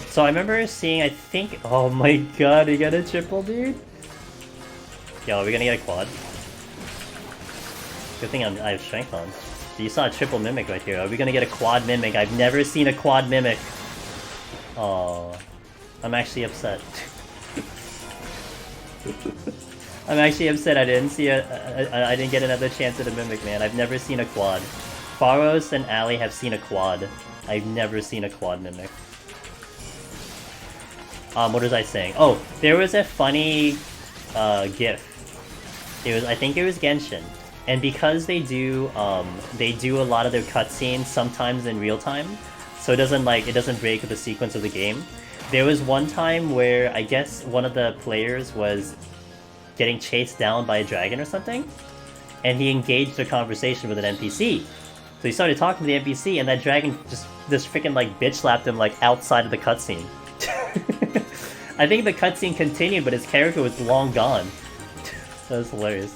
So I remember seeing, I think, oh my god, we got a triple, dude? Yo, are we gonna get a quad? Good thing I have strength on. You saw a triple mimic right here. Are we gonna get a quad mimic? I've never seen a quad mimic. Oh, I'm actually upset. I'm actually upset I didn't see I didn't get another chance at a mimic, man. I've never seen a quad. Faros and Ali have seen a quad. I've never seen a quad mimic. What was I saying? Oh, there was a funny GIF. I think it was Genshin. And because they do a lot of their cutscenes sometimes in real time, so it doesn't break the sequence of the game. There was one time where I guess one of the players was getting chased down by a dragon or something, and he engaged a conversation with an NPC. So he started talking to the NPC, and that dragon just freaking like bitch slapped him like outside of the cutscene. I think the cutscene continued, but his character was long gone. That was hilarious.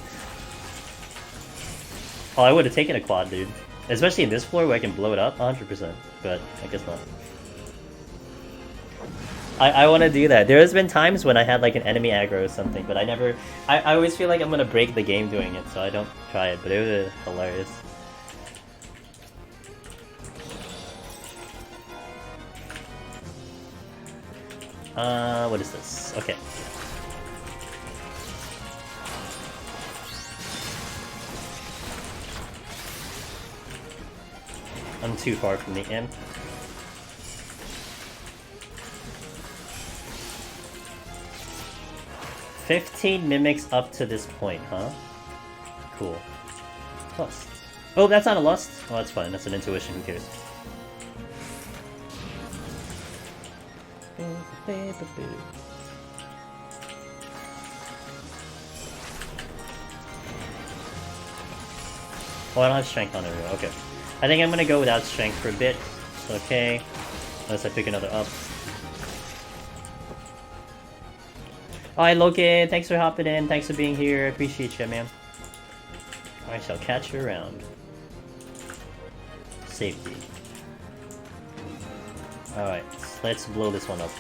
Oh, I would have taken a quad, dude. Especially in this floor where I can blow it up, 100%. But I guess not. I want to do that. There has been times when I had like an enemy aggro or something, but I always feel like I'm going to break the game doing it, so I don't try it, but it was hilarious. What is this? Okay. I'm too far from the imp. $15 mimics up to this point, huh? Cool. Lust. Oh, that's not a lust? Oh, that's fine. That's an intuition. Who cares? Oh, I don't have strength on it. Okay. I think I'm gonna go without strength for a bit. Okay. Unless I pick another up. Hi Logan, thanks for hopping in, thanks for being here, I appreciate you, man. I shall catch you around. safety. Alright, let's blow this one up.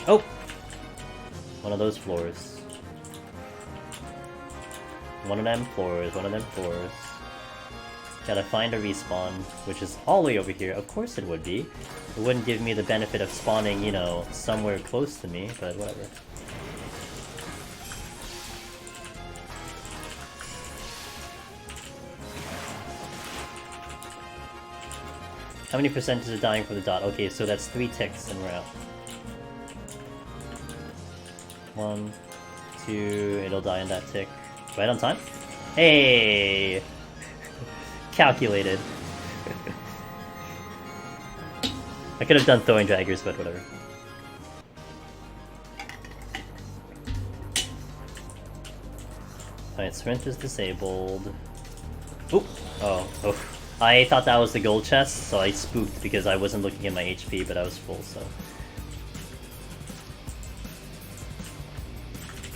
Oh! One of those floors. One of them floors, one of them floors. Gotta find a respawn, which is all the way over here. Of course it would be. It wouldn't give me the benefit of spawning, you know, somewhere close to me, but whatever. How many percentage is dying from the dot? Okay, so that's 3 ticks and we're out. 1, 2, it'll die in that tick. Right on time? Hey! Calculated. I could have done throwing daggers, but whatever. Alright, sprint is disabled. Oop! Oh. I thought that was the gold chest, so I spooked because I wasn't looking at my HP, but I was full, so...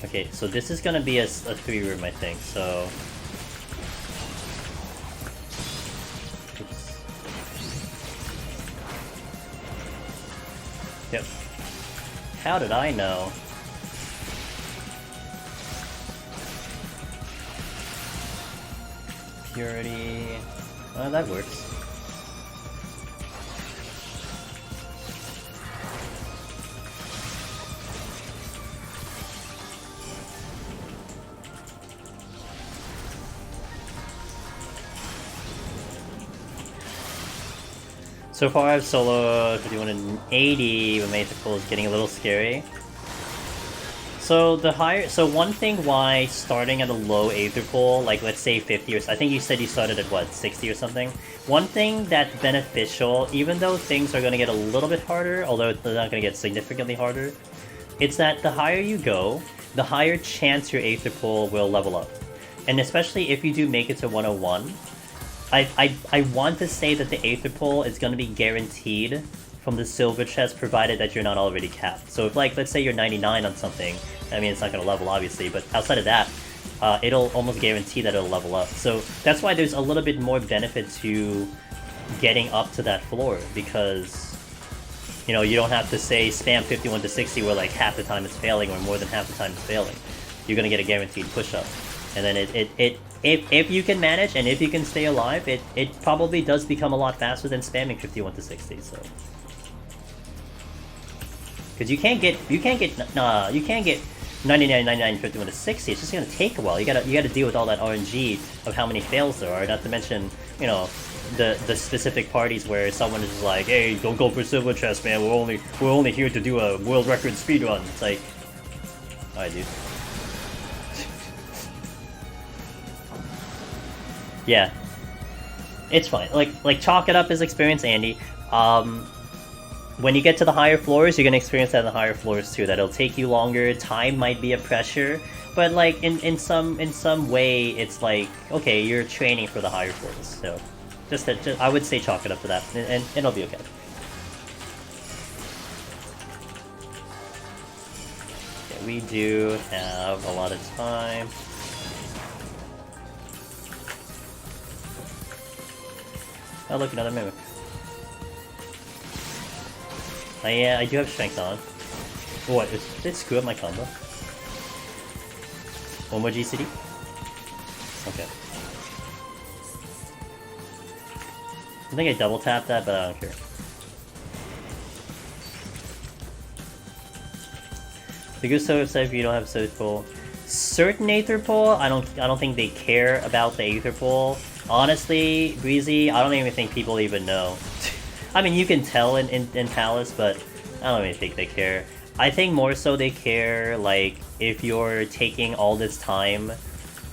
Okay, so this is gonna be a 3-room, I think, so... Oops. Yep. How did I know? Purity... Oh, that works. So far I've soloed 5180, but Matrixful is getting a little scary. So one thing why starting at a low Aether Pool, like let's say 50 or so, I think you said you started at what, 60 or something? One thing that's beneficial, even though things are going to get a little bit harder, although they're not going to get significantly harder, it's that the higher you go, the higher chance your Aether Pool will level up. And especially if you do make it to 101, I want to say that the Aether Pool is going to be guaranteed from the silver chest, provided that you're not already capped. So if, like, let's say you're 99 on something, I mean, it's not going to level, obviously, but outside of that, it'll almost guarantee that it'll level up. So that's why there's a little bit more benefit to getting up to that floor, because, you know, you don't have to say spam 51 to 60 where, like, half the time it's failing or more than half the time it's failing. You're going to get a guaranteed push-up. And then if you can manage and if you can stay alive, it probably does become a lot faster than spamming 51 to 60, so... Because you can't get 99, 99, 51 to 60. It's just gonna take a while. You gotta deal with all that RNG of how many fails there are. Not to mention, you know, the specific parties where someone is just like, hey, don't go for silver chest, man. We're only here to do a world record speedrun. It's like, alright, dude. Yeah, it's fine. Like chalk it up as experience, Andy. When you get to the higher floors, you're gonna experience that in the higher floors too. That'll take you longer. Time might be a pressure, but like in some way, it's like, okay, you're training for the higher floors. So, just I would say chalk it up to that, and it'll be okay. Okay, we do have a lot of time. Oh look, another mimic. Yeah, I do have strength on. What, did it screw up my combo? One more GCD? Okay. I think I double tapped that, but I don't care. The Gusto said if you don't have Aether Pool. Certain Aether Pool, I don't think they care about the Aether Pool. Honestly, Breezy, I don't even think people even know. I mean, you can tell in Palace, but I don't even think they care. I think more so they care, like, if you're taking all this time,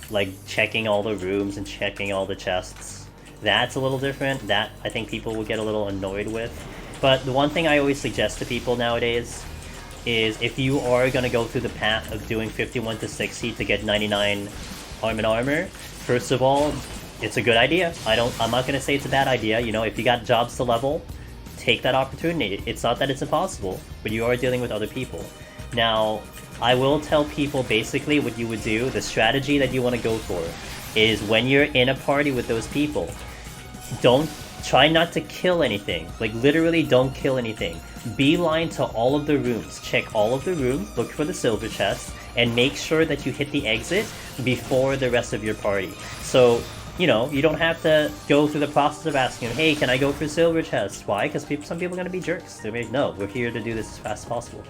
like, checking all the rooms and checking all the chests. That's a little different. That, I think people will get a little annoyed with. But the one thing I always suggest to people nowadays is if you are going to go through the path of doing 51 to 60 to get 99 armor, first of all, it's a good idea. I'm not going to say it's a bad idea. You know, if you got jobs to level, take that opportunity. It's not that it's impossible, but you are dealing with other people. Now, I will tell people basically what you would do. The strategy that you want to go for is when you're in a party with those people, try not to kill anything. Like, literally don't kill anything. Beeline to all of the rooms. Check all of the rooms, look for the silver chest, and make sure that you hit the exit before the rest of your party. So, you know, you don't have to go through the process of asking, hey, can I go for silver chests? Why? Because some people are going to be jerks. They're like, no, we're here to do this as fast as possible.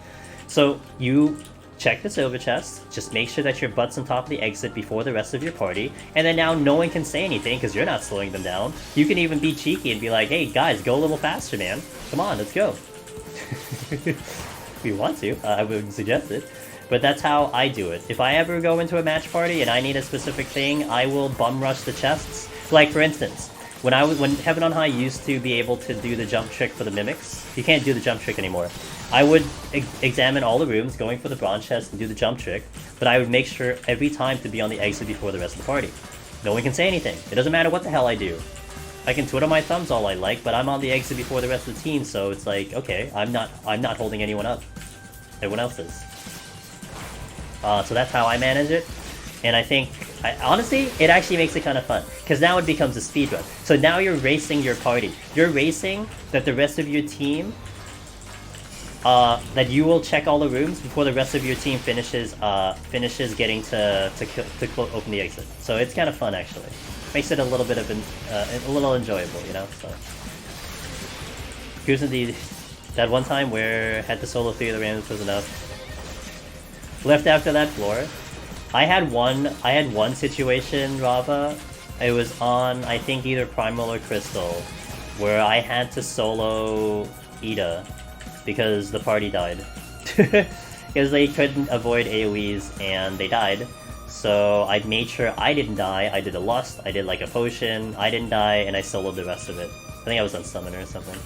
So you check the silver chest, just make sure that your butt's on top of the exit before the rest of your party, and then now no one can say anything because you're not slowing them down. You can even be cheeky and be like, hey guys, go a little faster, man. Come on, let's go. If you want to, I would suggest it. But that's how I do it. If I ever go into a match party and I need a specific thing, I will bum rush the chests. Like, for instance, when Heaven on High used to be able to do the jump trick for the mimics, you can't do the jump trick anymore. I would examine all the rooms, going for the bronze chest and do the jump trick, but I would make sure every time to be on the exit before the rest of the party. No one can say anything. It doesn't matter what the hell I do. I can twiddle my thumbs all I like, but I'm on the exit before the rest of the team, so it's like, okay, I'm not holding anyone up. Everyone else is. So that's how I manage it, and I think, honestly, it actually makes it kind of fun, because now it becomes a speedrun. So now you're racing your party. You're racing that the rest of your team, that you will check all the rooms before the rest of your team finishes getting to open the exit. So it's kind of fun, actually. Makes it a little bit of a little enjoyable, you know. So here's that one time where had to solo 3 of the randoms was enough. Left after that floor. I had one situation, Rava. It was on, I think, either Primal or Crystal, where I had to solo Ida because the party died. Because they couldn't avoid AoEs and they died. So I made sure I didn't die. I did a lust, I did like a potion, I didn't die, and I soloed the rest of it. I think I was on Summoner or something.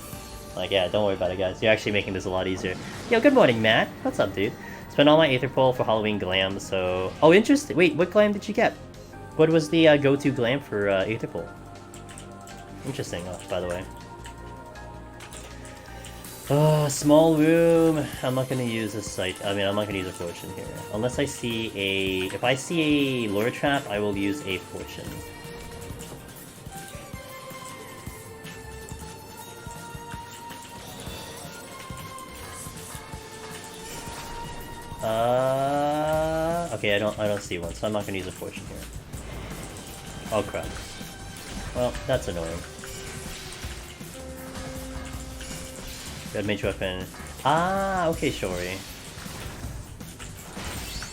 Like, yeah, don't worry about it, guys. You're actually making this a lot easier. Yo, good morning, Matt. What's up, dude? Spent all my Aether Pole for Halloween glam, so... Oh, interesting. Wait, what glam did you get? What was the go-to glam for Aether Pole? Interesting, by the way. Small room. I'm not gonna use a site. I mean, I'm not gonna use a fortune here. Unless I see a... If I see a lure trap, I will use a fortune. Okay, I don't see one, so I'm not gonna use a fortune here. Oh crap. Well, that's annoying. Red mage weapon. Ah, okay, Shori.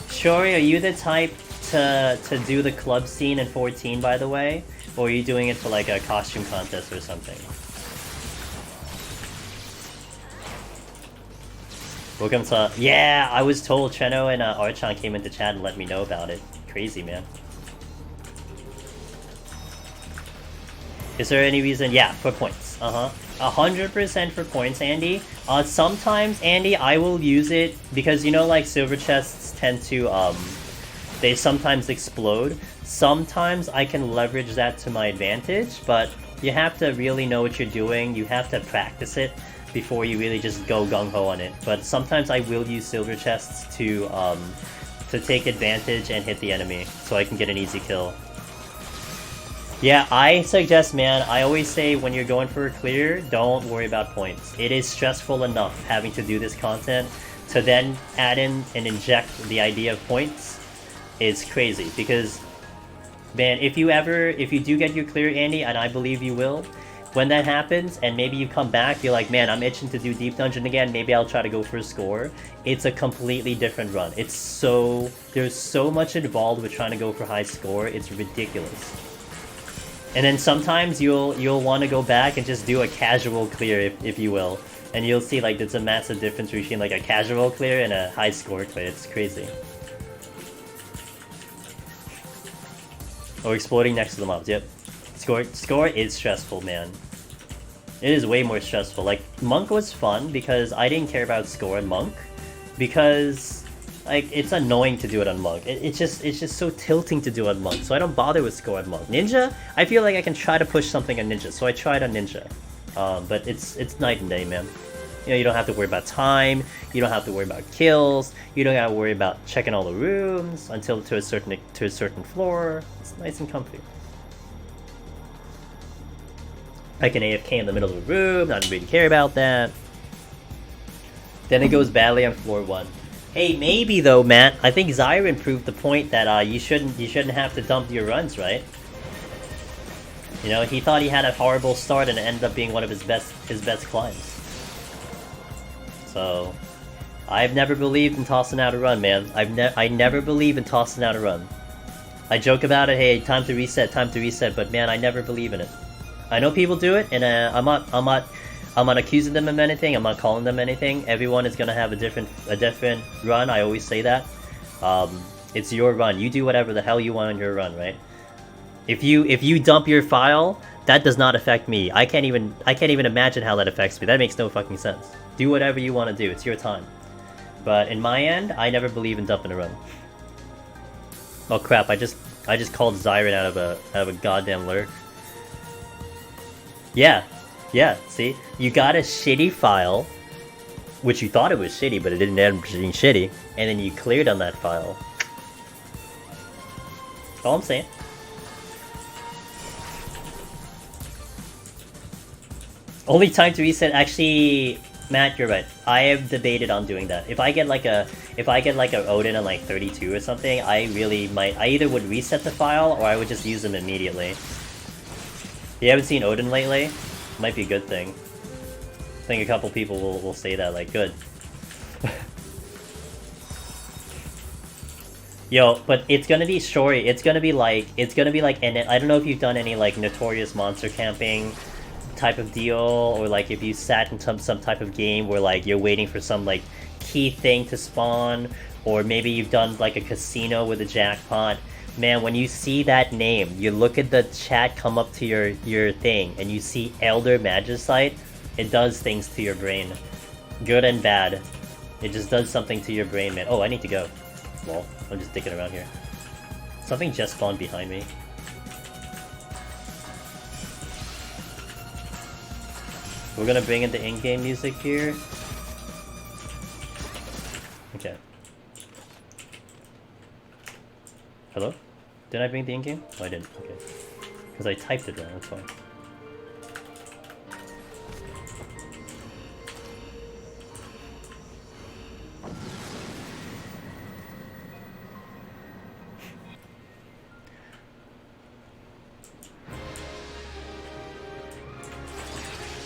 Shori, are you the type to do the club scene in 14, by the way? Or are you doing it for like a costume contest or something? Welcome to... Yeah, I was told Treno and Archon came into chat and let me know about it. Crazy, man. Is there any reason? Yeah, for points. 100% for points, Andy. Sometimes, Andy, I will use it because, you know, like, silver chests tend to, they sometimes explode. Sometimes I can leverage that to my advantage, but you have to really know what you're doing. You have to practice it before you really just go gung-ho on it. But sometimes I will use silver chests to take advantage and hit the enemy, so I can get an easy kill. Yeah, I suggest, man, I always say when you're going for a clear, don't worry about points. It is stressful enough having to do this content, to then add in and inject the idea of points is crazy. Because, man, if you do get your clear, Andy, and I believe you will, when that happens, and maybe you come back, you're like, man, I'm itching to do Deep Dungeon again, maybe I'll try to go for a score. It's a completely different run. There's so much involved with trying to go for high score, it's ridiculous. And then sometimes you'll want to go back and just do a casual clear, if you will. And you'll see, like, there's a massive difference between, like, a casual clear and a high score clear. It's crazy. Or exploding next to the mobs, yep. Score is stressful, man. It is way more stressful. Like, Monk was fun because I didn't care about score in Monk. Because... like, it's annoying to do it on Monk. It's just so tilting to do on Monk, so I don't bother with score on Monk. Ninja, I feel like I can try to push something on Ninja, so I tried on Ninja. But it's night and day, man. You know, you don't have to worry about time. You don't have to worry about kills. You don't have to worry about checking all the rooms until to a certain floor. It's nice and comfy. I can AFK in the middle of the room. Not really care about that. Then it goes badly on floor 1. Hey, maybe though, Matt. I think Zyron proved the point that you shouldn't have to dump your runs, right? You know, he thought he had a horrible start and it ended up being one of his best climbs. So, I've never believed in tossing out a run, man. I never believe in tossing out a run. I joke about it, hey, time to reset, but man, I never believe in it. I know people do it, and I'm not accusing them of anything. I'm not calling them anything. Everyone is gonna have a different run. I always say that. It's your run. You do whatever the hell you want on your run, right? If you dump your file, that does not affect me. I can't even imagine how that affects me. That makes no fucking sense. Do whatever you want to do. It's your time. But in my end, I never believe in dumping a run. Oh crap! I just called Zyron out of a goddamn lurk. Yeah. See, you got a shitty file, which you thought it was shitty, but it didn't end up being shitty, and then you cleared on that file. That's all I'm saying. Only time to reset. Actually, Matt, you're right. I have debated on doing that. If I get like a Odin on like 32 or something, I either would reset the file or I would just use them immediately. You haven't seen Odin lately? Might be a good thing. I think a couple people will say that, like, good. Yo, but it's gonna be short. It's gonna be like, and I don't know if you've done any like notorious monster camping type of deal, or like if you sat in some type of game where like you're waiting for some like key thing to spawn, or maybe you've done like a casino with a jackpot. Man, when you see that name, you look at the chat come up to your thing, and you see Elder Magicite, it does things to your brain. Good and bad. It just does something to your brain, man. Oh, I need to go. Well, I'm just dicking around here. Something just spawned behind me. We're gonna bring in the in-game music here. Okay. Hello? Did I bring the in-game? Oh, I didn't. Okay. Because I typed it wrong, that's why.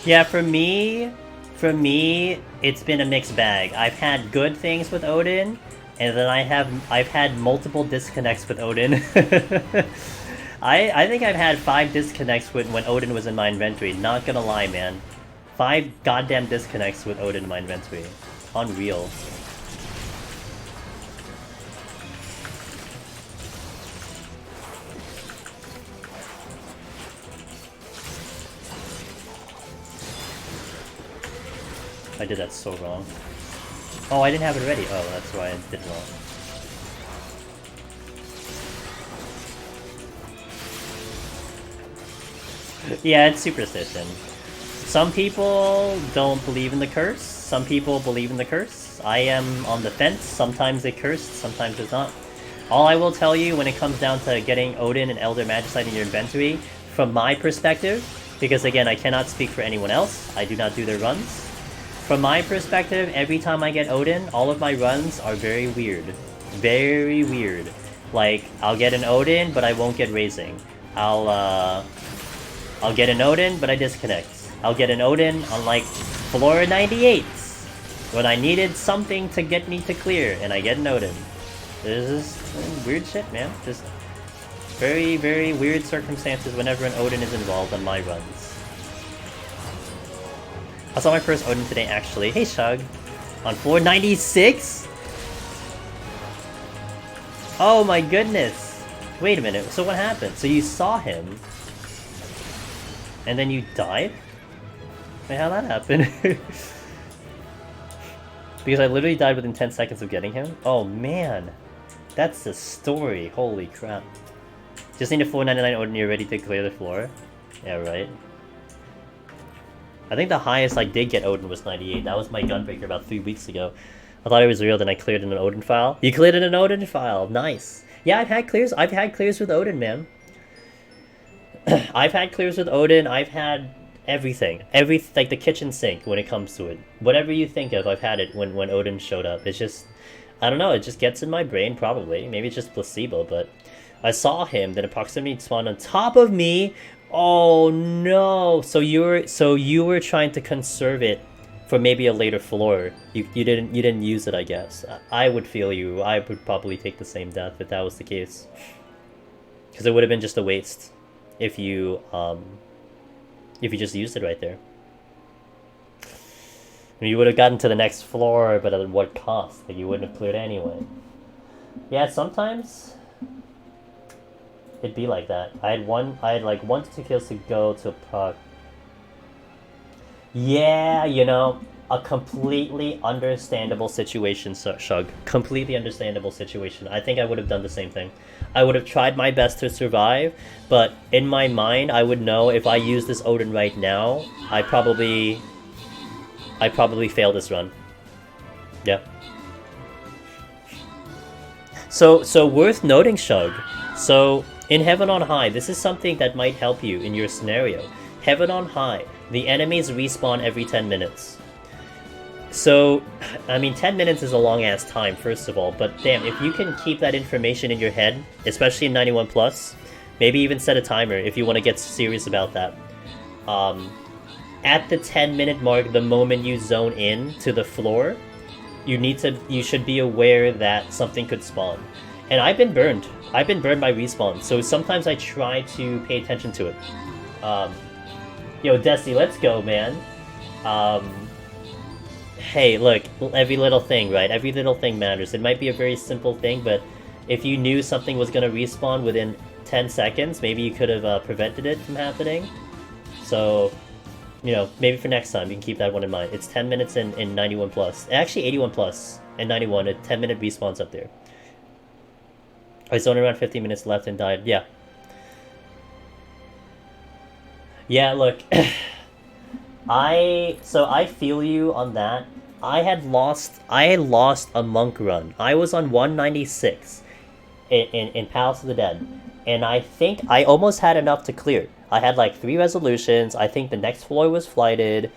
Yeah, for me, it's been a mixed bag. I've had good things with Odin, and then I've had multiple disconnects with Odin. I think I've had 5 disconnects when Odin was in my inventory. Not gonna lie, man. 5 goddamn disconnects with Odin in my inventory. Unreal. I did that so wrong. Oh, I didn't have it ready. Oh, that's why I did it wrong. Yeah, it's superstition. Some people don't believe in the curse. Some people believe in the curse. I am on the fence. Sometimes it's cursed, sometimes it's not. All I will tell you when it comes down to getting Odin and Elder Magicite in your inventory, from my perspective, because again, I cannot speak for anyone else. I do not do their runs. From my perspective, every time I get Odin, all of my runs are very weird. Very weird. Like, I'll get an Odin, but I won't get Raising. I'll get an Odin, but I disconnect. I'll get an Odin on, like, floor 98, when I needed something to get me to clear, and I get an Odin. This is weird shit, man. Just very, very weird circumstances whenever an Odin is involved on my runs. I saw my first Odin today, actually. Hey, Shug. On floor 96? Oh my goodness. Wait a minute. So what happened? So you saw him, and then you died? Wait, how'd that happen? Because I literally died within 10 seconds of getting him? Oh man. That's the story. Holy crap. Just need a 499 Odin, you're ready to clear the floor? Yeah, right. I think the highest I did get Odin was 98. That was my gunbreaker about 3 weeks ago. I thought it was real, then I cleared in an Odin file. You cleared in an Odin file. Nice. Yeah, I've had clears with Odin, man. I've had clears with Odin. I've had everything. Like the kitchen sink when it comes to it. Whatever you think of, I've had it when Odin showed up. It's just, I don't know, it just gets in my brain probably. Maybe it's just placebo, but I saw him, then a proximity spawned on top of me. Oh no. So you were trying to conserve it for maybe a later floor. You didn't use it, I guess. I would feel you. I would probably take the same death if that was the case. Because it would have been just a waste if you just used it right there. You would have gotten to the next floor, but at what cost? Like, you wouldn't have cleared anyway. Yeah, sometimes it'd be like that. I had like 1 to 2 kills to go to a proc. Yeah, you know, a completely understandable situation, Shug. Completely understandable situation. I think I would have done the same thing. I would have tried my best to survive, but in my mind, I would know if I use this Odin right now, I probably fail this run. Yeah. So worth noting, Shug. So in Heaven on High, this is something that might help you in your scenario. Heaven on High, the enemies respawn every 10 minutes. So, I mean, 10 minutes is a long-ass time, first of all, but damn, if you can keep that information in your head, especially in 91+, maybe even set a timer if you want to get serious about that. At the 10-minute mark, the moment you zone in to the floor, you should be aware that something could spawn. And I've been burned. I've been burned by respawn, so sometimes I try to pay attention to it. Yo, Desi, let's go, man. Hey, look, every little thing, right? Every little thing matters. It might be a very simple thing, but if you knew something was going to respawn within 10 seconds, maybe you could have prevented it from happening. So, you know, maybe for next time, you can keep that one in mind. It's 10 minutes in 91+. Actually, 81+ and 91, a 10-minute respawn's up there. I was only around 15 minutes left and died. Yeah. Yeah, look. I feel you on that. I had lost a monk run. I was on 196 in Palace of the Dead. And I think I almost had enough to clear. I had like 3 resolutions. I think the next floor was flighted.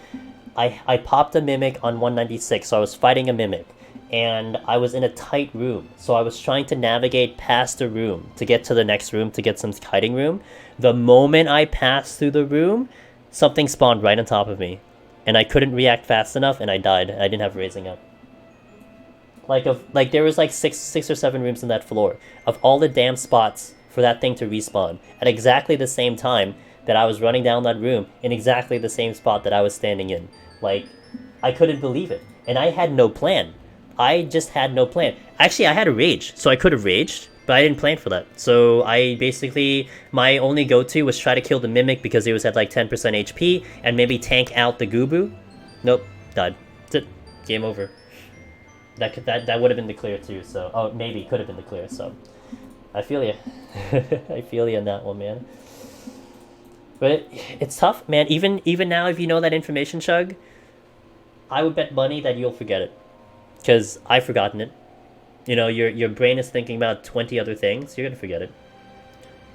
I popped a mimic on 196, so I was fighting a mimic. And I was in a tight room, so I was trying to navigate past the room to get to the next room to get some kiting room. The moment I passed through the room, something spawned right on top of me. And I couldn't react fast enough, and I died. I didn't have raising up. Like there was like six or 7 rooms in that floor. Of all the damn spots for that thing to respawn, at exactly the same time that I was running down that room, in exactly the same spot that I was standing in. Like, I couldn't believe it. And I had no plan. I just had no plan. Actually, I had a rage, so I could have raged, but I didn't plan for that. So I basically, my only go-to was try to kill the Mimic because it was at like 10% HP, and maybe tank out the Gubu. Nope, died. That's it. Game over. That would have been the clear too, so... Oh, maybe, could have been the clear, so... I feel you. I feel you on that one, man. But it's tough, man. Even now, if you know that information, Chug, I would bet money that you'll forget it. Because I've forgotten it. You know, your brain is thinking about 20 other things. You're going to forget it.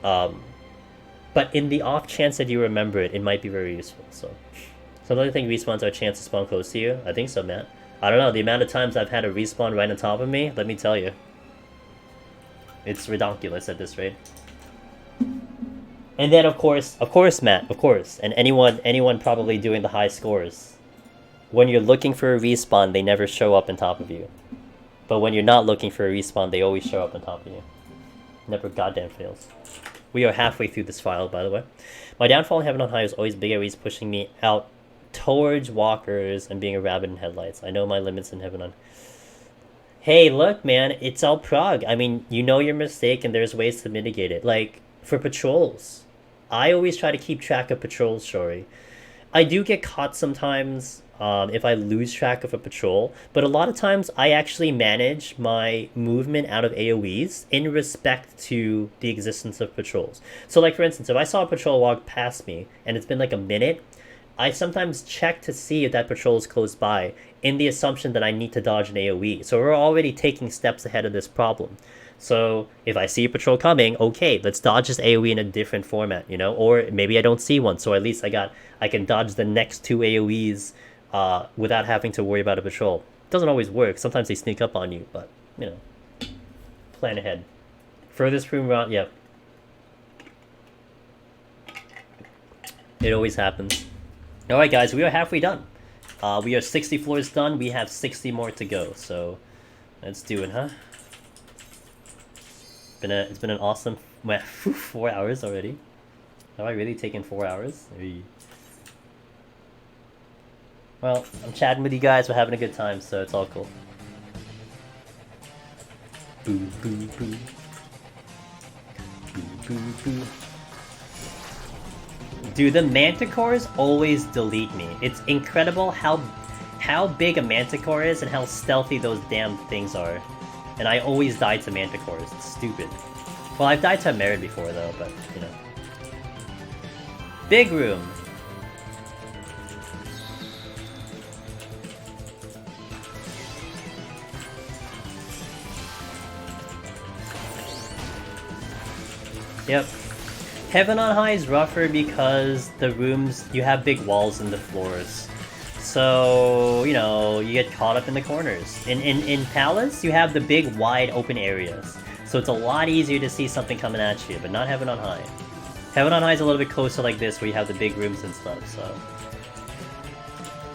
But in the off chance that you remember it, it might be very useful. So another thing respawns are a chance to spawn close to you. I think so, Matt. I don't know. The amount of times I've had a respawn right on top of me, let me tell you. It's ridiculous at this rate. And then, of course, Matt, of course. And anyone probably doing the high scores. When you're looking for a respawn, they never show up on top of you. But when you're not looking for a respawn, they always show up on top of you. Never goddamn fails. We are halfway through this file, by the way. My downfall in Heaven on High was always Big Aries pushing me out towards walkers and being a rabbit in headlights. I know my limits in Heaven on... Hey, look, man, it's all prog. I mean, you know your mistake and there's ways to mitigate it. Like, for patrols. I always try to keep track of patrols, Shori. I do get caught sometimes if I lose track of a patrol, but a lot of times I actually manage my movement out of AoEs in respect to the existence of patrols. So like, for instance, if I saw a patrol walk past me and it's been like a minute, I sometimes check to see if that patrol is close by, in the assumption that I need to dodge an AoE. So we're already taking steps ahead of this problem. So if I see a patrol coming, okay, let's dodge this AoE in a different format, you know? Or maybe I don't see one, so at least I can dodge the next two AoEs without having to worry about a patrol. It doesn't always work. Sometimes they sneak up on you, but, you know, plan ahead. Furthest room route, yep. It always happens. Alright guys, we are halfway done. We are 60 floors done, we have 60 more to go, so let's do it, huh? It's been an awesome 4 hours already. Have I really taken 4 hours? Maybe. Well, I'm chatting with you guys, we're having a good time, so it's all cool. Boo boo boo. Boo boo boo. Dude, the manticores always delete me. It's incredible how big a manticore is and how stealthy those damn things are. And I always die to manticores. It's stupid. Well, I've died to a Merid before though, but you know. Big room. Yep. Heaven on High is rougher because the rooms, you have big walls in the floors. So, you know, you get caught up in the corners. In Palace, you have the big wide open areas. So it's a lot easier to see something coming at you, but not Heaven on High. Heaven on High is a little bit closer like this where you have the big rooms and stuff, so.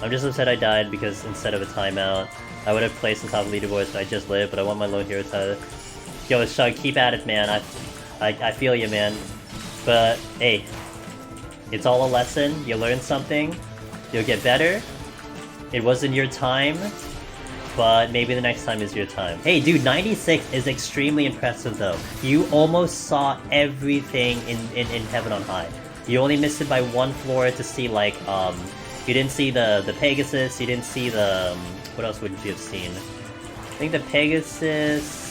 I'm just upset I died because instead of a timeout, I would have placed on top of leaderboards, but I just lived, but I want my low hero title. Yo, Shug, keep at it, man. I feel you, man. But, hey, it's all a lesson. You learn something. You'll get better. It wasn't your time, but maybe the next time is your time. Hey, dude, 96 is extremely impressive, though. You almost saw everything in Heaven on High. You only missed it by one floor to see, like, you didn't see the Pegasus, you didn't see the, what else would you have seen? I think the Pegasus...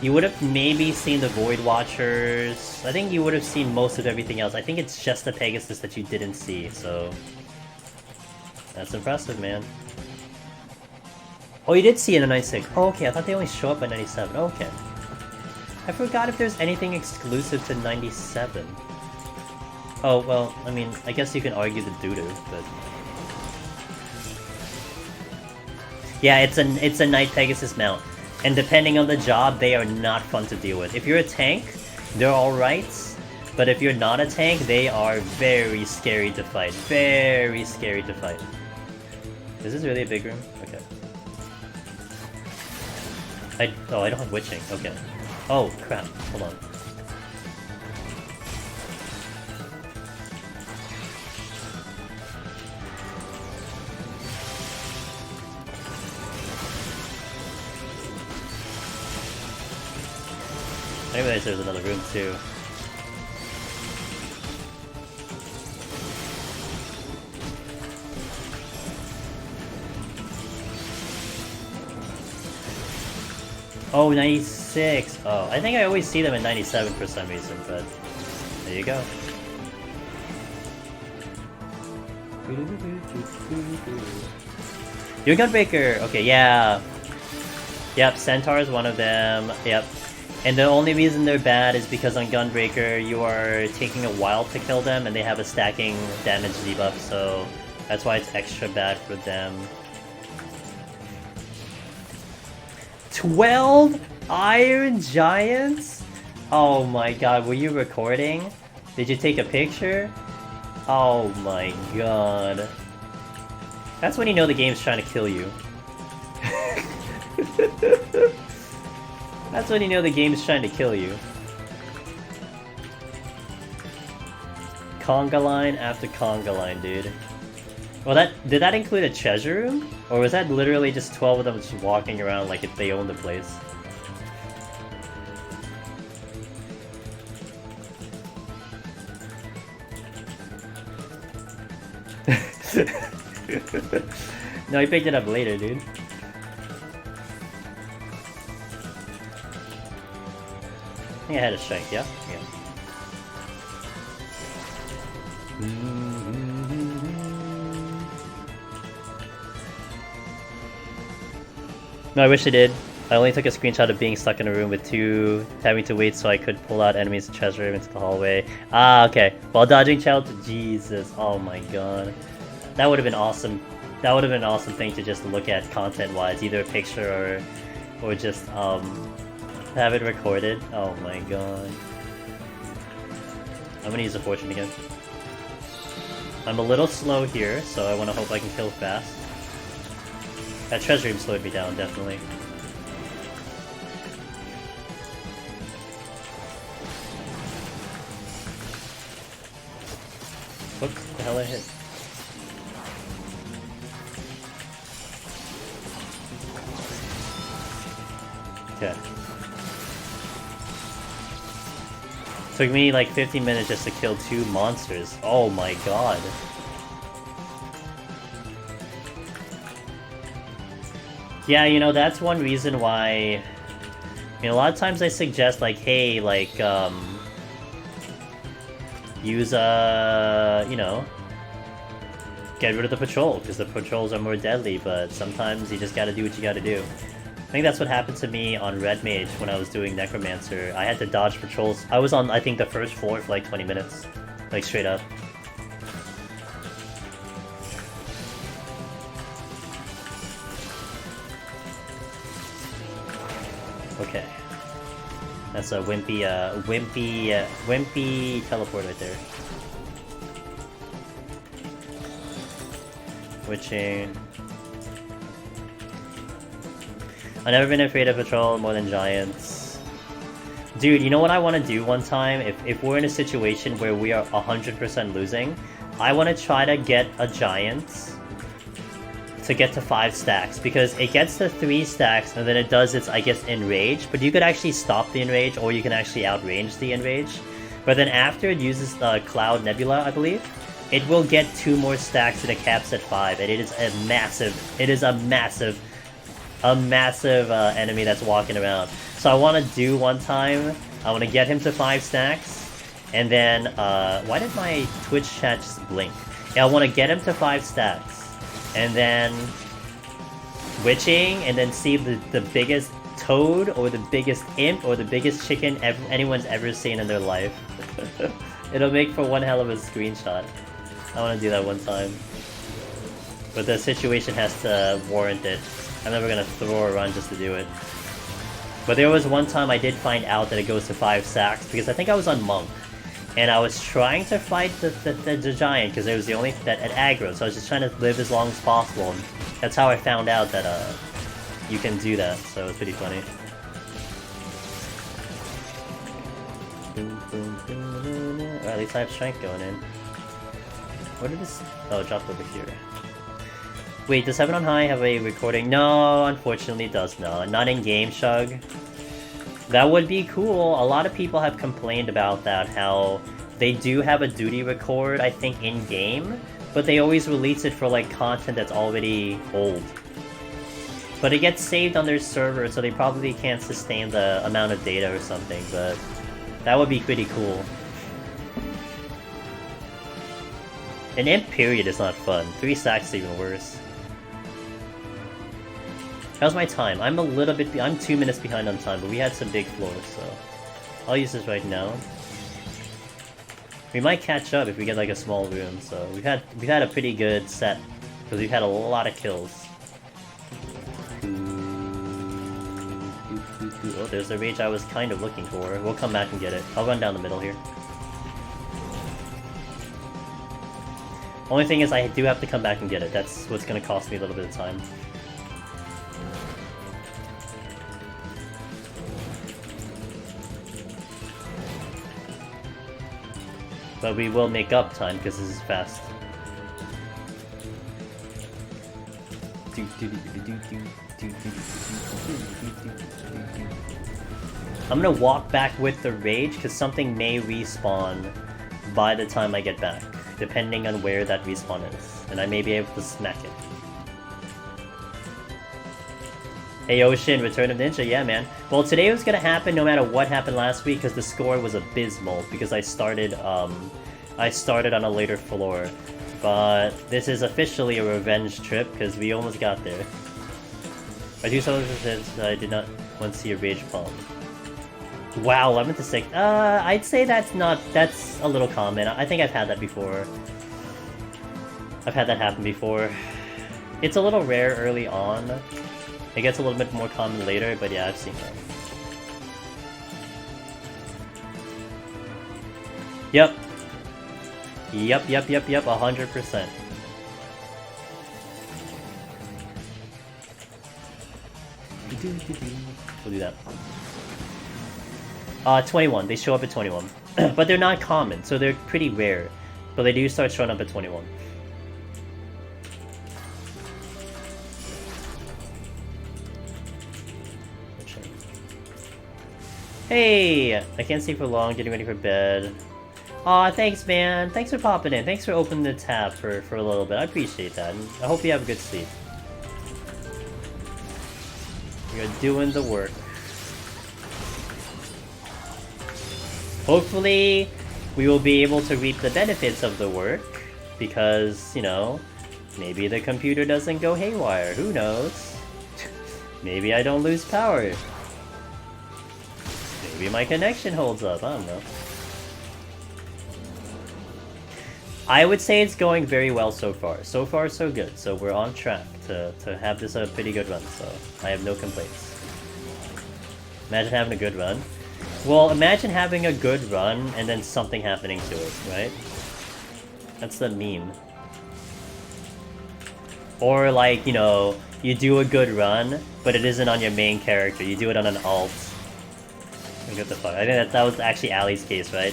You would have maybe seen the Void Watchers. I think you would have seen most of everything else. I think it's just the Pegasus that you didn't see, so... That's impressive, man. Oh, you did see it in 96. Oh, okay, I thought they only show up at 97. Oh, okay. I forgot if there's anything exclusive to 97. Oh, well, I mean, I guess you can argue the doo-doo, but... Yeah, it's a Night Pegasus mount. And depending on the job, they are not fun to deal with. If you're a tank, they're alright. But if you're not a tank, they are very scary to fight. Very scary to fight. Is this really a big room? Okay. Oh, I don't have witching. Okay. Oh, crap. Hold on. I realize there's another room too. Oh, 96! Oh, I think I always see them at 97 for some reason, but there you go. You're Gunbreaker! Okay, yeah. Yep, Centaur is one of them. Yep. And the only reason they're bad is because on Gunbreaker you are taking a while to kill them and they have a stacking damage debuff, so that's why it's extra bad for them. 12 Iron Giants? Oh my god, were you recording? Did you take a picture? Oh my god. That's when you know the game's trying to kill you. That's when you know the game's trying to kill you. Conga line after conga line, dude. Well, did that include a treasure room? Or was that literally just 12 of them just walking around like if they owned the place? No, he picked it up later, dude. I think I had a strength, yeah? Yeah. No, I wish I did. I only took a screenshot of being stuck in a room with two, having to wait so I could pull out enemies' treasure into the hallway. Ah, okay. While dodging challenge, Jesus, oh my god. That would have been awesome. That would have been an awesome thing to just look at content-wise, either a picture or just, have it recorded. Oh my god. I'm gonna use a fortune again. I'm a little slow here, so I wanna hope I can kill fast. That treasure room slowed me down, definitely. What the hell I hit? Okay. Took me like 15 minutes just to kill 2 monsters. Oh my god. Yeah, you know, that's one reason why... You know, a lot of times I suggest, like, hey, like, use, you know, get rid of the patrol, because the patrols are more deadly, but sometimes you just gotta do what you gotta do. I think that's what happened to me on Red Mage when I was doing Necromancer. I had to dodge patrols. I was on, I think, the first floor for like 20 minutes. Like, straight up. Okay. That's a wimpy teleport right there. Witching. I've never been afraid of patrol more than giants. Dude, you know what I want to do one time? If we're in a situation where we are 100% losing, I want to try to get a giant to get to 5 stacks, because it gets to 3 stacks and then it does its, I guess, enrage, but you could actually stop the enrage or you can actually outrange the enrage. But then after it uses the Cloud Nebula, I believe, it will get 2 more stacks and it caps at 5, and it is a massive enemy that's walking around. So I want to do one time, I want to get him to 5 stacks, and then, why did my Twitch chat just blink? Yeah, I want to get him to 5 stacks, and then witching, and then see the biggest toad, or the biggest imp, or the biggest chicken anyone's ever seen in their life. It'll make for one hell of a screenshot. I want to do that one time. But the situation has to warrant it. I'm never gonna throw a run just to do it. But there was one time I did find out that it goes to 5 stacks, because I think I was on Monk. And I was trying to fight the giant, because it was the only that at aggro, so I was just trying to live as long as possible. And that's how I found out that you can do that, so it's pretty funny. Or at least I have strength going in. What did this... Oh, it dropped over here. Wait, does Heaven on High have a recording? No, unfortunately it does not. Not in-game, Shug. That would be cool. A lot of people have complained about that, how they do have a duty record, I think, in-game, but they always release it for, like, content that's already old. But it gets saved on their server, so they probably can't sustain the amount of data or something, but that would be pretty cool. An imp period is not fun. 3 stacks is even worse. How's my time? I'm a little bit... I'm 2 minutes behind on time, but we had some big floors, so... I'll use this right now. We might catch up if we get like a small room, so... We've had a pretty good set, because we've had a lot of kills. Oh, there's the rage I was kind of looking for. We'll come back and get it. I'll run down the middle here. Only thing is I do have to come back and get it. That's what's gonna cost me a little bit of time. But we will make up time because this is fast. I'm gonna walk back with the rage because something may respawn by the time I get back, depending on where that respawn is, and I may be able to smack it. Hey Ocean, Return of Ninja, yeah man. Well, today was gonna happen no matter what happened last week because the score was abysmal because I started on a later floor. But this is officially a revenge trip because we almost got there. I do so since I did not want to see a rage bomb. Wow, 11 to 6. I'd say that's a little common. I think I've had that before. I've had that happen before. It's a little rare early on. It gets a little bit more common later, but yeah, I've seen that. Yep. Yep, 100%. We'll do that. 21. They show up at 21. But they're not common, so they're pretty rare. But they do start showing up at 21. Hey! I can't stay for long, getting ready for bed. Aw, thanks, man. Thanks for popping in. Thanks for opening the tab for a little bit. I appreciate that. And I hope you have a good sleep. You're doing the work. Hopefully, we will be able to reap the benefits of the work. Because, you know, maybe the computer doesn't go haywire. Who knows? Maybe I don't lose power. Maybe my connection holds up. I don't know. I would say it's going very well so far. So far, so good. So we're on track to have this a pretty good run. So I have no complaints. Imagine having a good run. Well, imagine having a good run and then something happening to it, right? That's the meme. Or like, you know, you do a good run, but it isn't on your main character. You do it on an alt. What the fuck? I think that was actually Ali's case, right?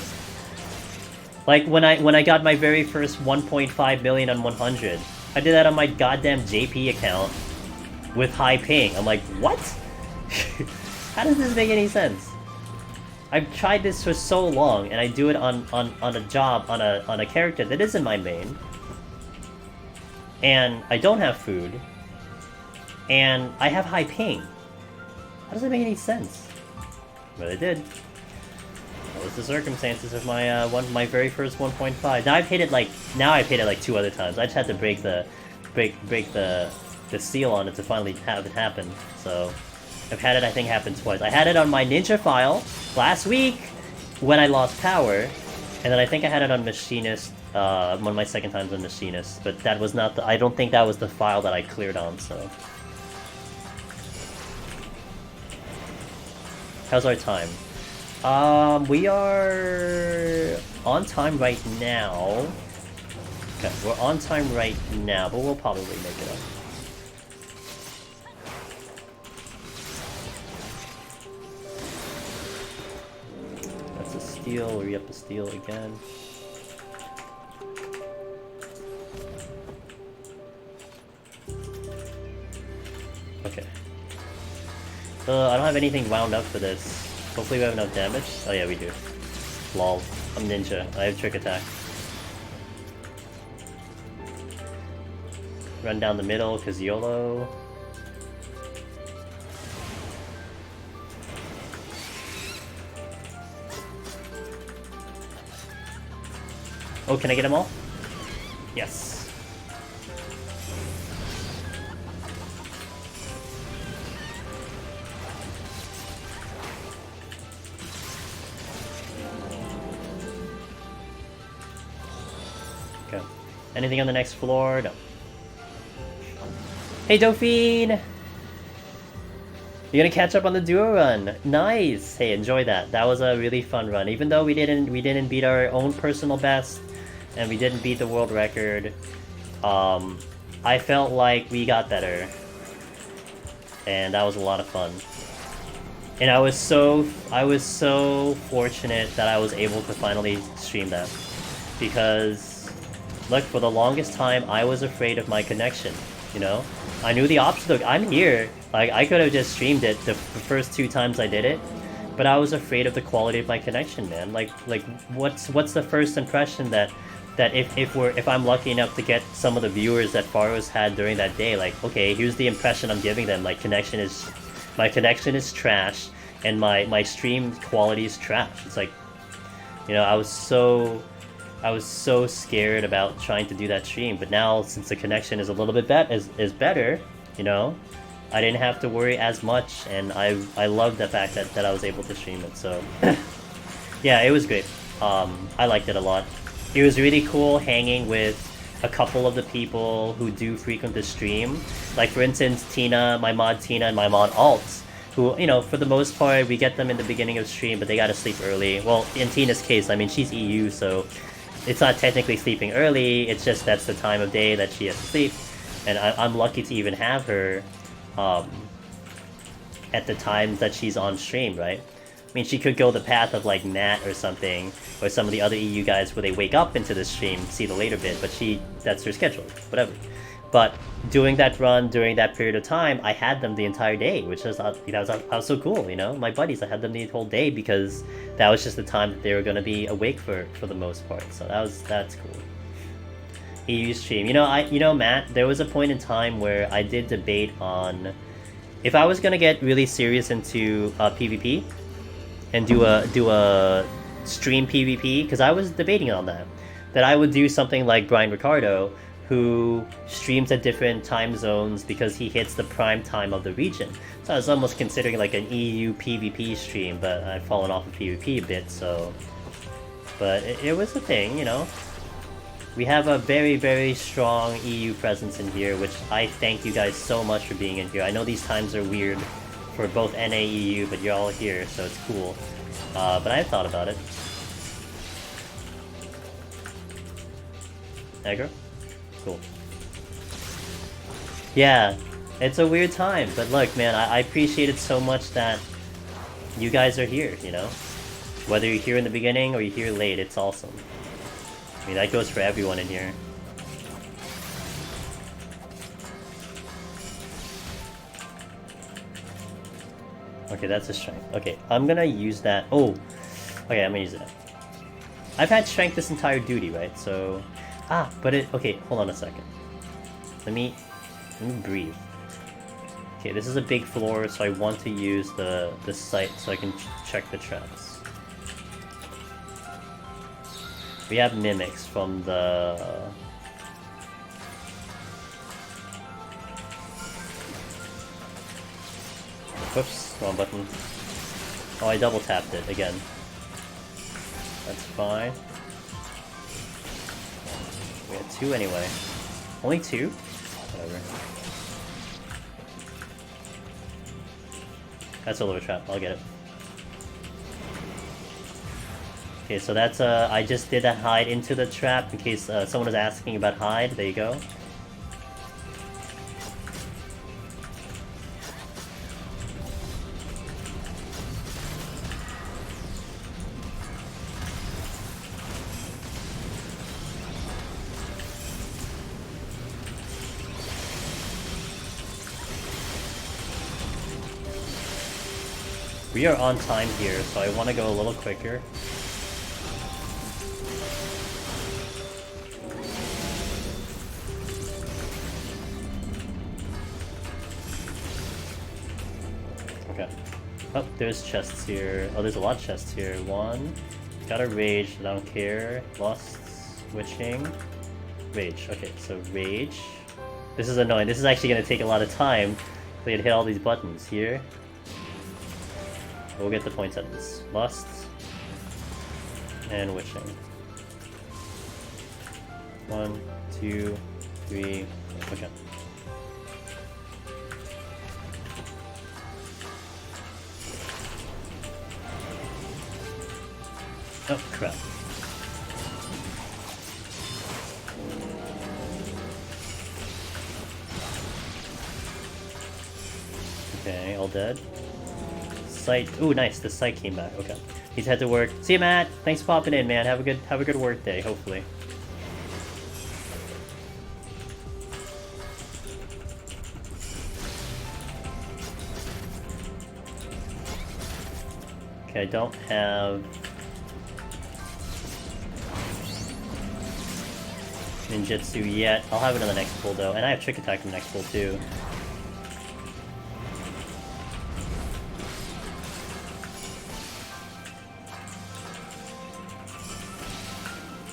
Like when I got my very first 1.5 million on 100, I did that on my goddamn JP account with high ping. I'm like, what? How does this make any sense? I've tried this for so long, and I do it on a job on a character that isn't my main, and I don't have food, and I have high ping. How does that make any sense? But it did. That was the circumstances of my my very first 1.5. Now I've hit it like 2 other times. I just had to break the seal on it to finally have it happen. So I've had it, I think, happen twice. I had it on my ninja file last week when I lost power, and then I think I had it on Machinist one of my second times on Machinist, but that was not the. I don't think that was the file that I cleared on. So how's our time? We are on time right now. Okay, we're on time right now, but we'll probably make it up. That's a steal. We'll re-up the steal again. Okay. I don't have anything wound up for this. Hopefully we have enough damage. Oh yeah, we do. Lol. I'm ninja. I have trick attack. Run down the middle, cause YOLO. Oh, can I get them all? Yes. Okay. Anything on the next floor? No. Hey, Dauphine! You're gonna catch up on the duo run. Nice. Hey, enjoy that. That was a really fun run. Even though we didn't beat our own personal best, and we didn't beat the world record, I felt like we got better, and that was a lot of fun. And I was so fortunate that I was able to finally stream that, because look, for the longest time I was afraid of my connection. You know, I knew the option. Look, I'm here. Like, I could have just streamed it the first 2 times I did it, but I was afraid of the quality of my connection, man. Like what's the first impression that if I'm lucky enough to get some of the viewers that Faros had during that day? Like, okay, here's the impression I'm giving them. My connection is trash, and my stream quality is trash. It's like, you know, I was so scared about trying to do that stream, but now since the connection is a little bit is better, you know, I didn't have to worry as much, and I loved the fact that I was able to stream it. So yeah, it was great. I liked it a lot. It was really cool hanging with a couple of the people who do frequent the stream. Like for instance, Tina, my mod Tina, and my mod Alt, who, you know, for the most part, we get them in the beginning of stream, but they gotta sleep early. Well, in Tina's case, I mean, she's EU, so it's not technically sleeping early, it's just that's the time of day that she has to sleep. And I'm lucky to even have her at the times that she's on stream, right? I mean, she could go the path of like Nat or something, or some of the other EU guys where they wake up into the stream, see the later bit, but that's her schedule, whatever. But doing that run during that period of time, I had them the entire day, which was, that was so cool, you know? My buddies, I had them the whole day because that was just the time that they were going to be awake for the most part. So that's cool. EU stream. You know, Matt, there was a point in time where I did debate on if I was going to get really serious into PvP and do a stream PvP, because I was debating on that I would do something like Brian Ricardo, who streams at different time zones because he hits the prime time of the region. So I was almost considering like an EU PvP stream, but I've fallen off of PvP a bit, so... But it was a thing, you know? We have a very, very strong EU presence in here, which I thank you guys so much for being in here. I know these times are weird for both NA EU, but you're all here, so it's cool. But I thought about it. Aggro? Cool. Yeah, it's a weird time, but look, man, I appreciate it so much that you guys are here, you know? Whether you're here in the beginning or you're here late, it's awesome. I mean, that goes for everyone in here. Okay, that's a strength. Okay, I'm gonna use that. Oh, okay, I'm gonna use that. I've had strength this entire duty, right? So, but it. Okay, hold on a second. Let me breathe. Okay, this is a big floor, so I want to use the sight so I can check the traps. We have mimics from the... Whoops, wrong button. Oh, I double tapped it again. That's fine. We had 2 anyway. Only 2? Whatever. That's a little trap, I'll get it. Okay, so that's I just did that hide into the trap in case someone was asking about hide. There you go. We are on time here, so I want to go a little quicker. Okay. Oh, there's chests here. Oh, there's a lot of chests here. 1. Got a rage, I don't care. Lust, witching. Rage. Okay, so rage. This is annoying. This is actually going to take a lot of time for you to hit all these buttons here. We'll get the points out of this. Lust and witching. 1, 2, 3. Okay. Oh crap. Okay, all dead. Sight. Ooh, nice. The sight came back. Okay. He's had to work. See you, Matt. Thanks for popping in, man. Have a good work day. Hopefully. Okay, I don't have ninjutsu yet. I'll have it in the next pull though, and I have trick attack in the next pull too.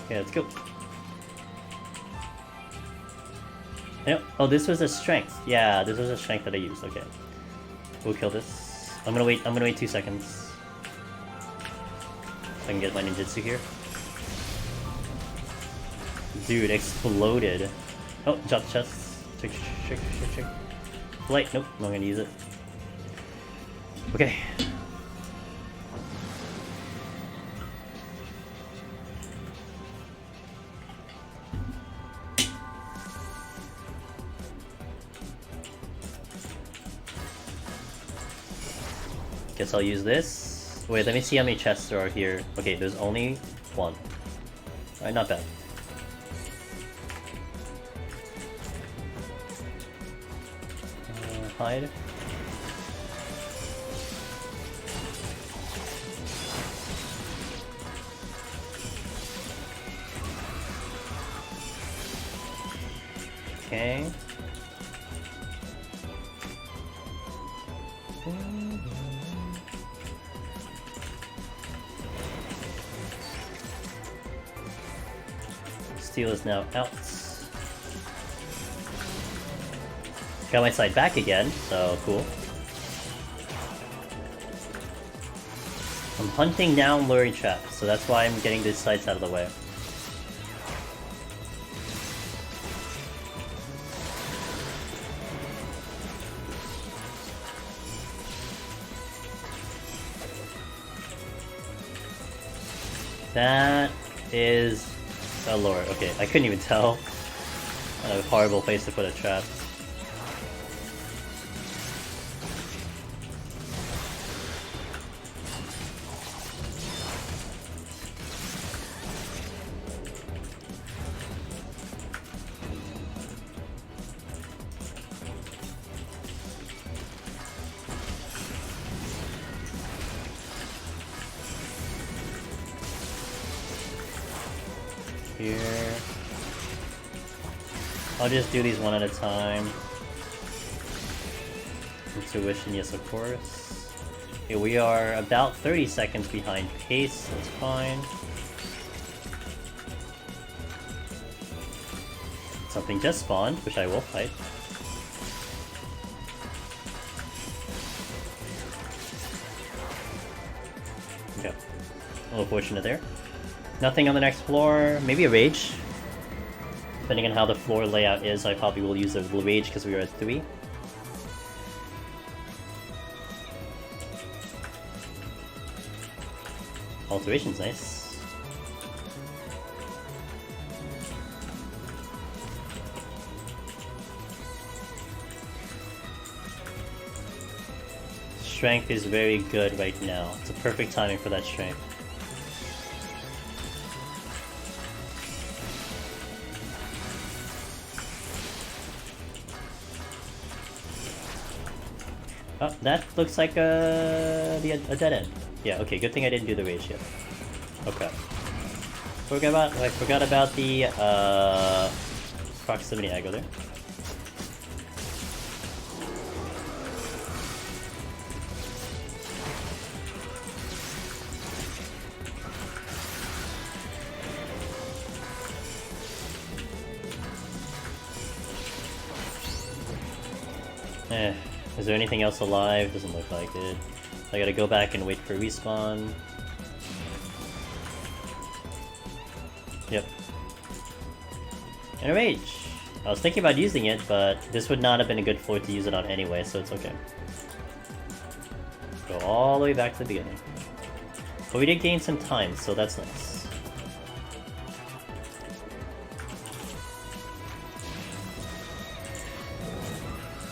Okay, let's go. Yep. Oh, this was a strength. Yeah, this was a strength that I used. Okay. We'll kill this. I'm gonna wait 2 seconds. So I can get my ninjutsu here. Dude, exploded. Oh, drop the chest. Check. Light. Nope, I'm not gonna use it. Okay. Guess I'll use this. Wait, let me see how many chests there are here. Okay, there's only one. Alright, not bad. Hide. Okay. Steel is now out. Got my side back again, so cool. I'm hunting down luring traps, so that's why I'm getting these sides out of the way. That is a lure. Okay, I couldn't even tell. A horrible place to put a trap. Here. I'll just do these one at a time. Intuition, yes, of course. Okay, we are about 30 seconds behind pace, that's fine. Something just spawned, which I will fight. Okay. A little fortunate there. Nothing on the next floor. Maybe a rage. Depending on how the floor layout is, I probably will use a rage because we are at 3. Alteration's nice. Strength is very good right now. It's a perfect timing for that strength. Oh, that looks like a dead end. Yeah, okay, good thing I didn't do the rage yet. Okay. I forgot about the proximity aggro there. Is there anything else alive? Doesn't look like it. I gotta go back and wait for respawn. Yep. And a rage! I was thinking about using it, but this would not have been a good floor to use it on anyway, so it's okay. Go all the way back to the beginning. But we did gain some time, so that's nice.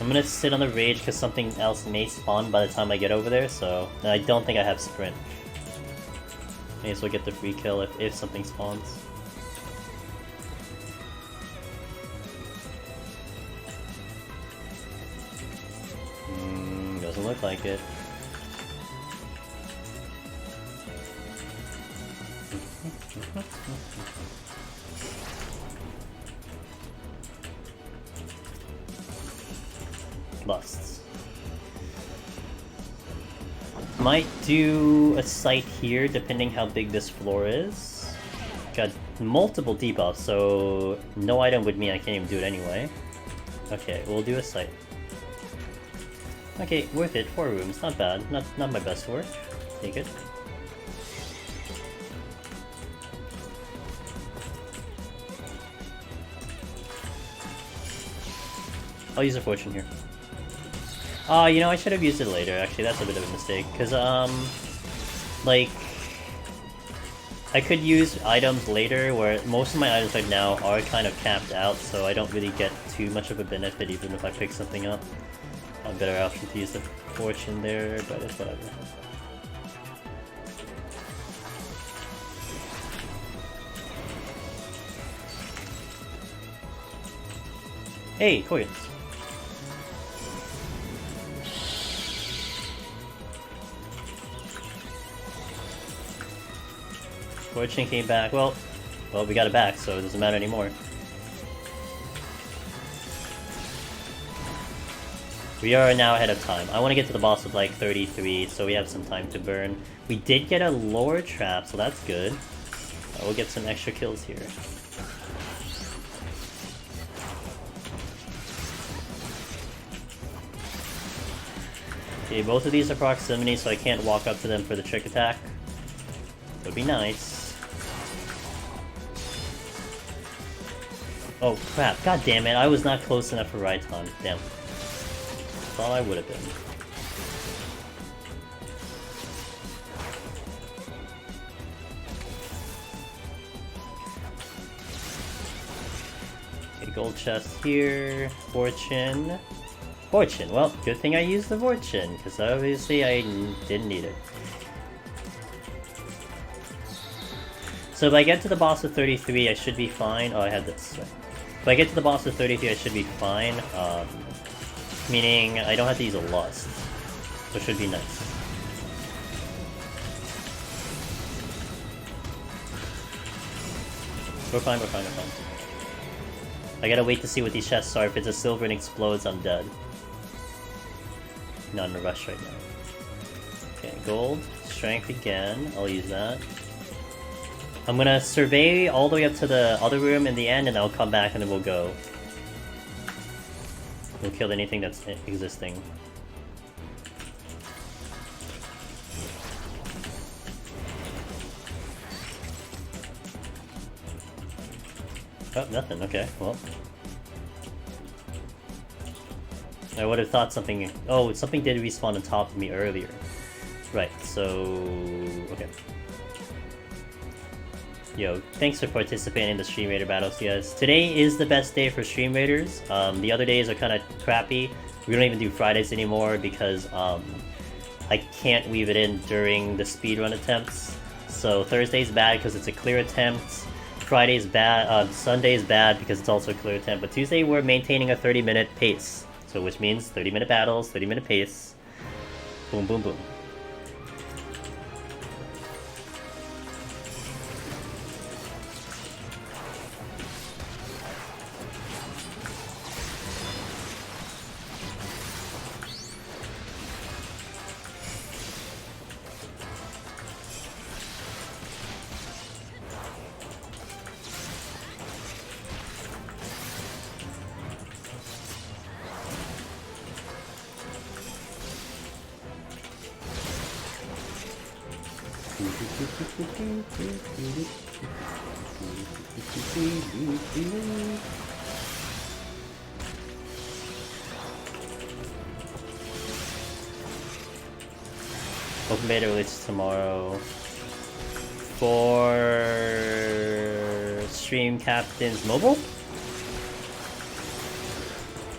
I'm gonna sit on the rage because something else may spawn by the time I get over there, so I don't think I have sprint. May as well get the free kill if something spawns. Doesn't look like it. Lusts. Might do a site here, depending how big this floor is. Got multiple debuffs, so no item would mean I can't even do it anyway. Okay, we'll do a site. Okay, worth it. 4 rooms, not bad. Not my best work. Take it. I'll use a fortune here. You know, I should have used it later, actually. That's a bit of a mistake. Because, like, I could use items later, where most of my items right now are kind of capped out, so I don't really get too much of a benefit even if I pick something up. A better option to use the fortune there, but it's whatever. Hey, coins! Fortune came back. Well, we got it back, so it doesn't matter anymore. We are now ahead of time. I want to get to the boss with like 33, so we have some time to burn. We did get a lore trap, so that's good. We'll get some extra kills here. Okay, both of these are proximity, so I can't walk up to them for the trick attack. Would be nice. Oh crap, god damn it, I was not close enough for Raiton. Damn. Thought I would have been. Okay, gold chest here. Fortune. Fortune, well, good thing I used the fortune, because obviously I didn't need it. So if I get to the boss of 33, I should be fine. Oh, I had this. Right. If I get to the boss of 33, I should be fine. Meaning, I don't have to use a lust. So it should be nice. We're fine, we're fine, we're fine. I gotta wait to see what these chests are. If it's a silver and explodes, I'm dead. Not in a rush right now. Okay, gold. Strength again. I'll use that. I'm gonna survey all the way up to the other room in the end, and I'll come back and then we'll go. We'll kill anything that's existing. Oh, nothing. Okay, well. I would have thought something... Oh, something did respawn on top of me earlier. Right, so... Okay. Yo, thanks for participating in the Stream Raider battles, guys. Today is the best day for Stream Raiders. The other days are kind of crappy. We don't even do Fridays anymore because I can't weave it in during the speedrun attempts. So Thursday's bad because it's a clear attempt. Friday's bad. Sunday's bad because it's also a clear attempt. But Tuesday we're maintaining a 30-minute pace. So which means 30-minute battles, 30-minute pace. Boom, boom, boom. Open beta release tomorrow for Stream Captain's Mobile.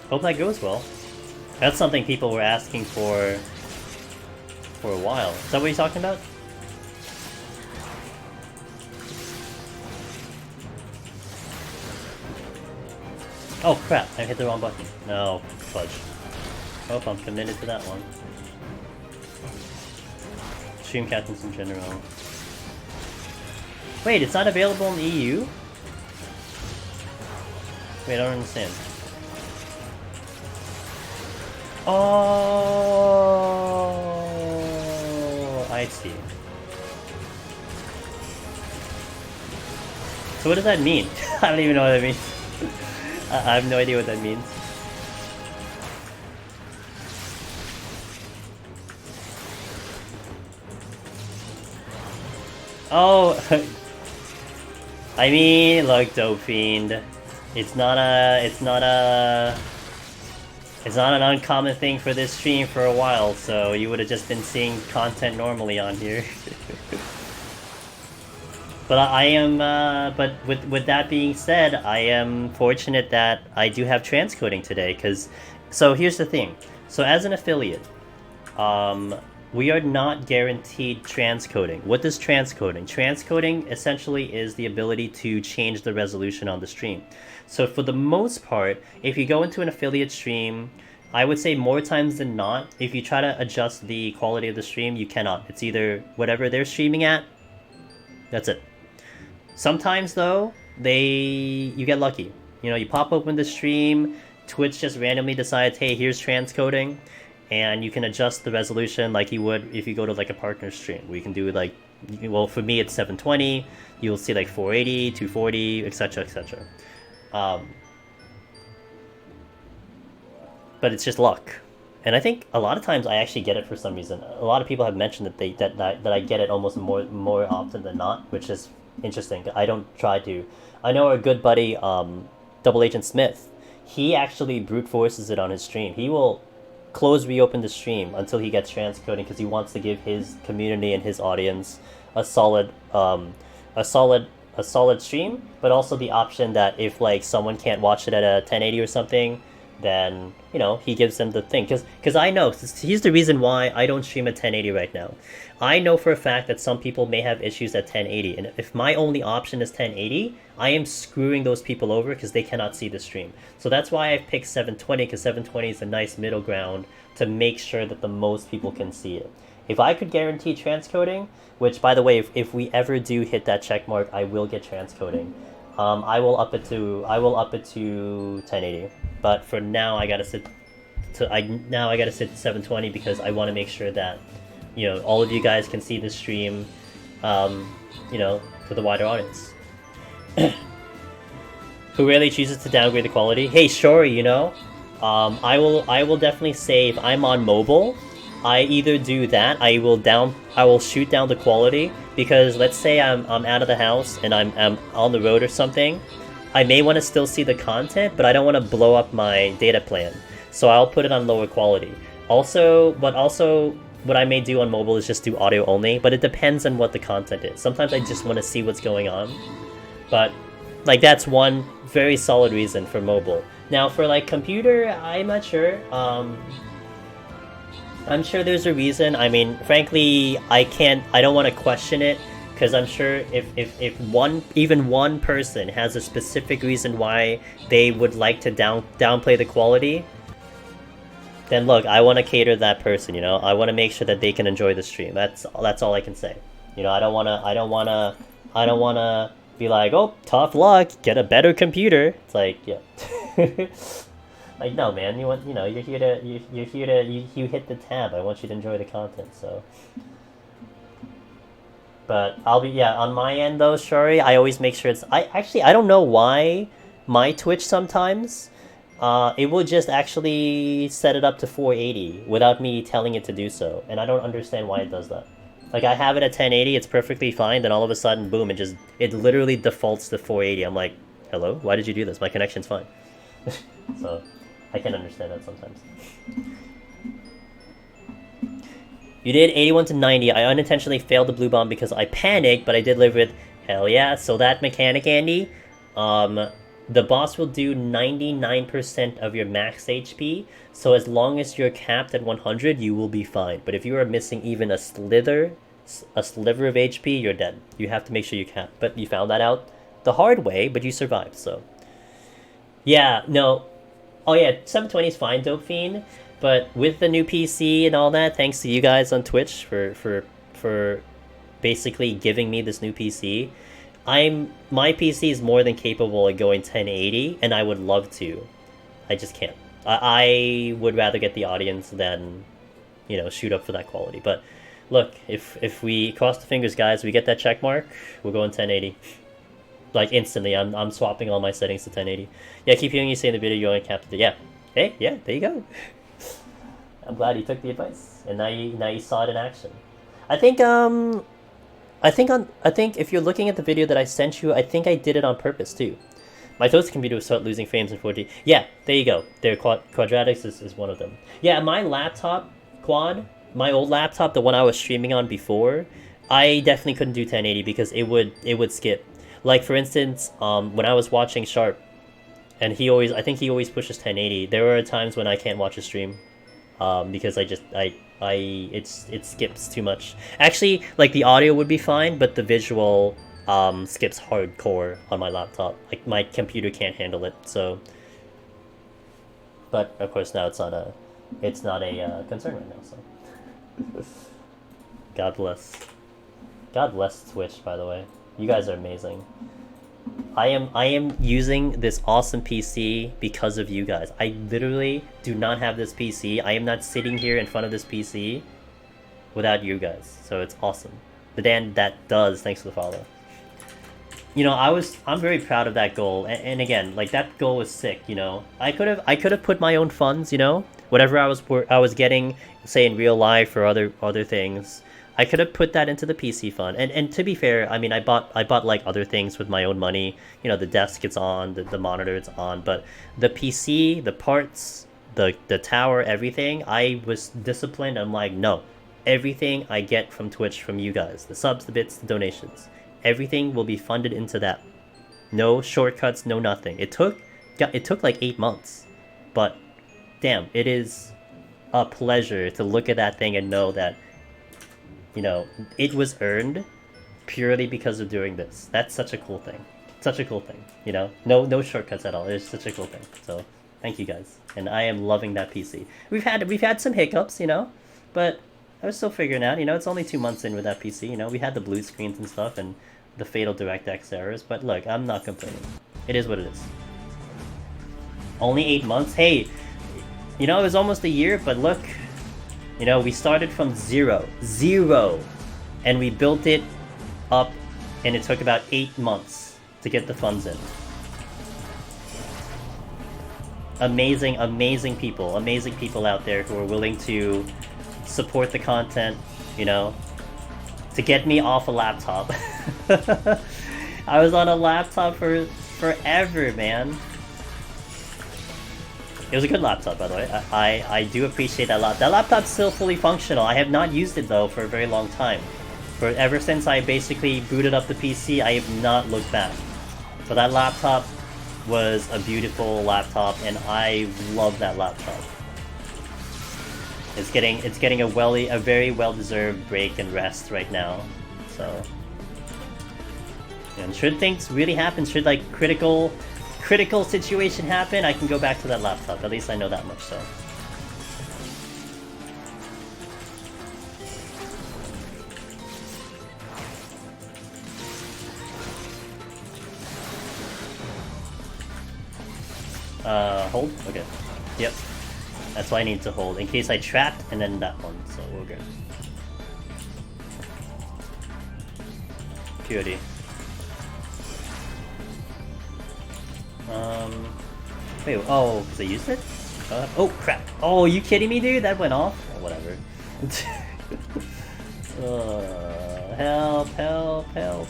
Hope that goes well. That's something people were asking for a while. Is that what you're talking about? Oh crap, I hit the wrong button. No, fudge. Hope I'm committed to that one. Stream captains in general. Wait, it's not available in the EU? Wait, I don't understand. Oh, I see. So what does that mean? I don't even know what that means. I have no idea what that means. Oh, I mean, look, Dope Fiend. It's not an uncommon thing for this stream for a while, so you would have just been seeing content normally on here. But I am, but with that being said, I am fortunate that I do have transcoding today, so here's the thing. So as an affiliate, we are not guaranteed transcoding. What is transcoding? Transcoding essentially is the ability to change the resolution on the stream. So for the most part, if you go into an affiliate stream, I would say more times than not, if you try to adjust the quality of the stream, you cannot. It's either whatever they're streaming at, that's it. Sometimes though, you get lucky. You know, you pop open the stream, Twitch just randomly decides, hey, here's transcoding, and you can adjust the resolution like you would if you go to like a partner stream. We can do like, well, for me it's 720, you'll see like 480, 240, etc, etc. But it's just luck. And I think a lot of times I actually get it for some reason. A lot of people have mentioned that I get it almost more often than not, which is interesting. I don't try to. I know our good buddy, Double Agent Smith, he actually brute forces it on his stream. He will reopen the stream until he gets transcoding because he wants to give his community and his audience a solid stream, but also the option that if like someone can't watch it at a 1080 or something, then, you know, he gives them the thing. Because I know, here's the reason why I don't stream at 1080 right now. I know for a fact that some people may have issues at 1080, and if my only option is 1080, I am screwing those people over because they cannot see the stream. So that's why I've picked 720, because 720 is a nice middle ground to make sure that the most people can see it. If I could guarantee transcoding, which, by the way, if we ever do hit that check mark, I will get transcoding. I will up it to 1080. But for now, I gotta sit to 720 because I want to make sure that, you know, all of you guys can see the stream, you know, to the wider audience. Who rarely chooses to downgrade the quality? Hey, sure, you know, I will definitely say if I'm on mobile, I either do that, I will shoot down the quality, because let's say I'm out of the house and I'm on the road or something. I may want to still see the content, but I don't want to blow up my data plan. So I'll put it on lower quality. Also, what I may do on mobile is just do audio only, but it depends on what the content is. Sometimes I just want to see what's going on. But, like, that's one very solid reason for mobile. Now, for, like, computer, I'm not sure. I'm sure there's a reason. I mean, frankly, I don't want to question it, because I'm sure if even one person has a specific reason why they would like to downplay the quality, then look, I want to cater that person, you know? I want to make sure that they can enjoy the stream. That's all I can say. You know, I don't want to be like, "Oh, tough luck, get a better computer." It's like, yeah. Like, no, man, you hit the tab. I want you to enjoy the content, so. But on my end though, Shuri, I always make sure I don't know why my Twitch sometimes, it will just actually set it up to 480 without me telling it to do so, and I don't understand why it does that. Like, I have it at 1080, it's perfectly fine, then all of a sudden, boom, it literally defaults to 480. I'm like, hello? Why did you do this? My connection's fine. So, I can understand that sometimes. You did 81 to 90. I unintentionally failed the blue bomb because I panicked, but I did live with. Hell yeah. So that mechanic, Andy, the boss will do 99% of your max HP. So as long as you're capped at 100, you will be fine. But if you are missing even a sliver of HP, you're dead. You have to make sure you cap. But you found that out the hard way, but you survived, so. Yeah, no. Oh yeah, 720 is fine, Dope Fiend. But with the new PC and all that, thanks to you guys on Twitch for basically giving me this new PC, my PC is more than capable of going 1080, and I would love to. I just can't. I would rather get the audience than, you know, shoot up for that quality. But look, if we cross the fingers, guys, we get that check mark, we'll go in 1080. Like, instantly. I'm swapping all my settings to 1080. Yeah, keep hearing you say in the video you only capped it. Yeah. Hey, yeah, there you go. I'm glad you took the advice, and now you saw it in action. I think I think if you're looking at the video that I sent you, I think I did it on purpose too. My toasted computer will start losing frames in 4D. Yeah, there you go. Their quadratics is one of them. Yeah, my laptop quad, my old laptop, the one I was streaming on before, I definitely couldn't do 1080 because it would skip. Like for instance, when I was watching Sharp, and I think he always pushes 1080. There are times when I can't watch a stream, because it skips too much. Actually, like the audio would be fine, but the visual skips hardcore on my laptop. Like my computer can't handle it. So, but of course now it's not a concern right now. So, God bless. God bless Twitch, by the way. You guys are amazing. I am using this awesome PC because of you guys. I literally do not have this PC. I am not sitting here in front of this PC without you guys. So it's awesome. The Dan that does, thanks for the follow. You know, I'm very proud of that goal. And again, like that goal was sick, you know. I could have put my own funds, you know, whatever I was getting, say in real life or other things. I could have put that into the PC fund, and to be fair, I mean, I bought like other things with my own money. You know, the desk it's on, the monitor it's on, but the PC, the parts, the tower, everything. I was disciplined. I'm like, no, everything I get from Twitch, from you guys, the subs, the bits, the donations, everything will be funded into that. No shortcuts, no nothing. It took like 8 months, but damn, it is a pleasure to look at that thing and know that, you know, it was earned purely because of doing this. That's such a cool thing. Such a cool thing, you know? No shortcuts at all. It's such a cool thing. So, thank you guys. And I am loving that PC. We've had some hiccups, you know? But I was still figuring out, you know, it's only 2 months in with that PC, you know? We had the blue screens and stuff and the fatal DirectX errors, but look, I'm not complaining. It is what it is. Only 8 months? Hey, you know, it was almost a year, but look, you know, we started from zero, and we built it up, and it took about 8 months to get the funds in. Amazing people out there who are willing to support the content, you know, to get me off a laptop. I was on a laptop for forever, man. It was a good laptop, by the way. I do appreciate that laptop. That laptop's still fully functional. I have not used it, though, for a very long time. Ever since I basically booted up the PC, I have not looked back. But that laptop was a beautiful laptop, and I love that laptop. It's getting a very well-deserved break and rest right now. So, and should things really happen, should like critical situation happen, I can go back to that laptop. At least I know that much, so. Hold? Okay. Yep. That's why I need to hold, in case I trapped, and then that one, so we're good. PoTD. Wait, oh, because I used it? Oh, crap. Oh, are you kidding me, dude? That went off? Oh, whatever. Help.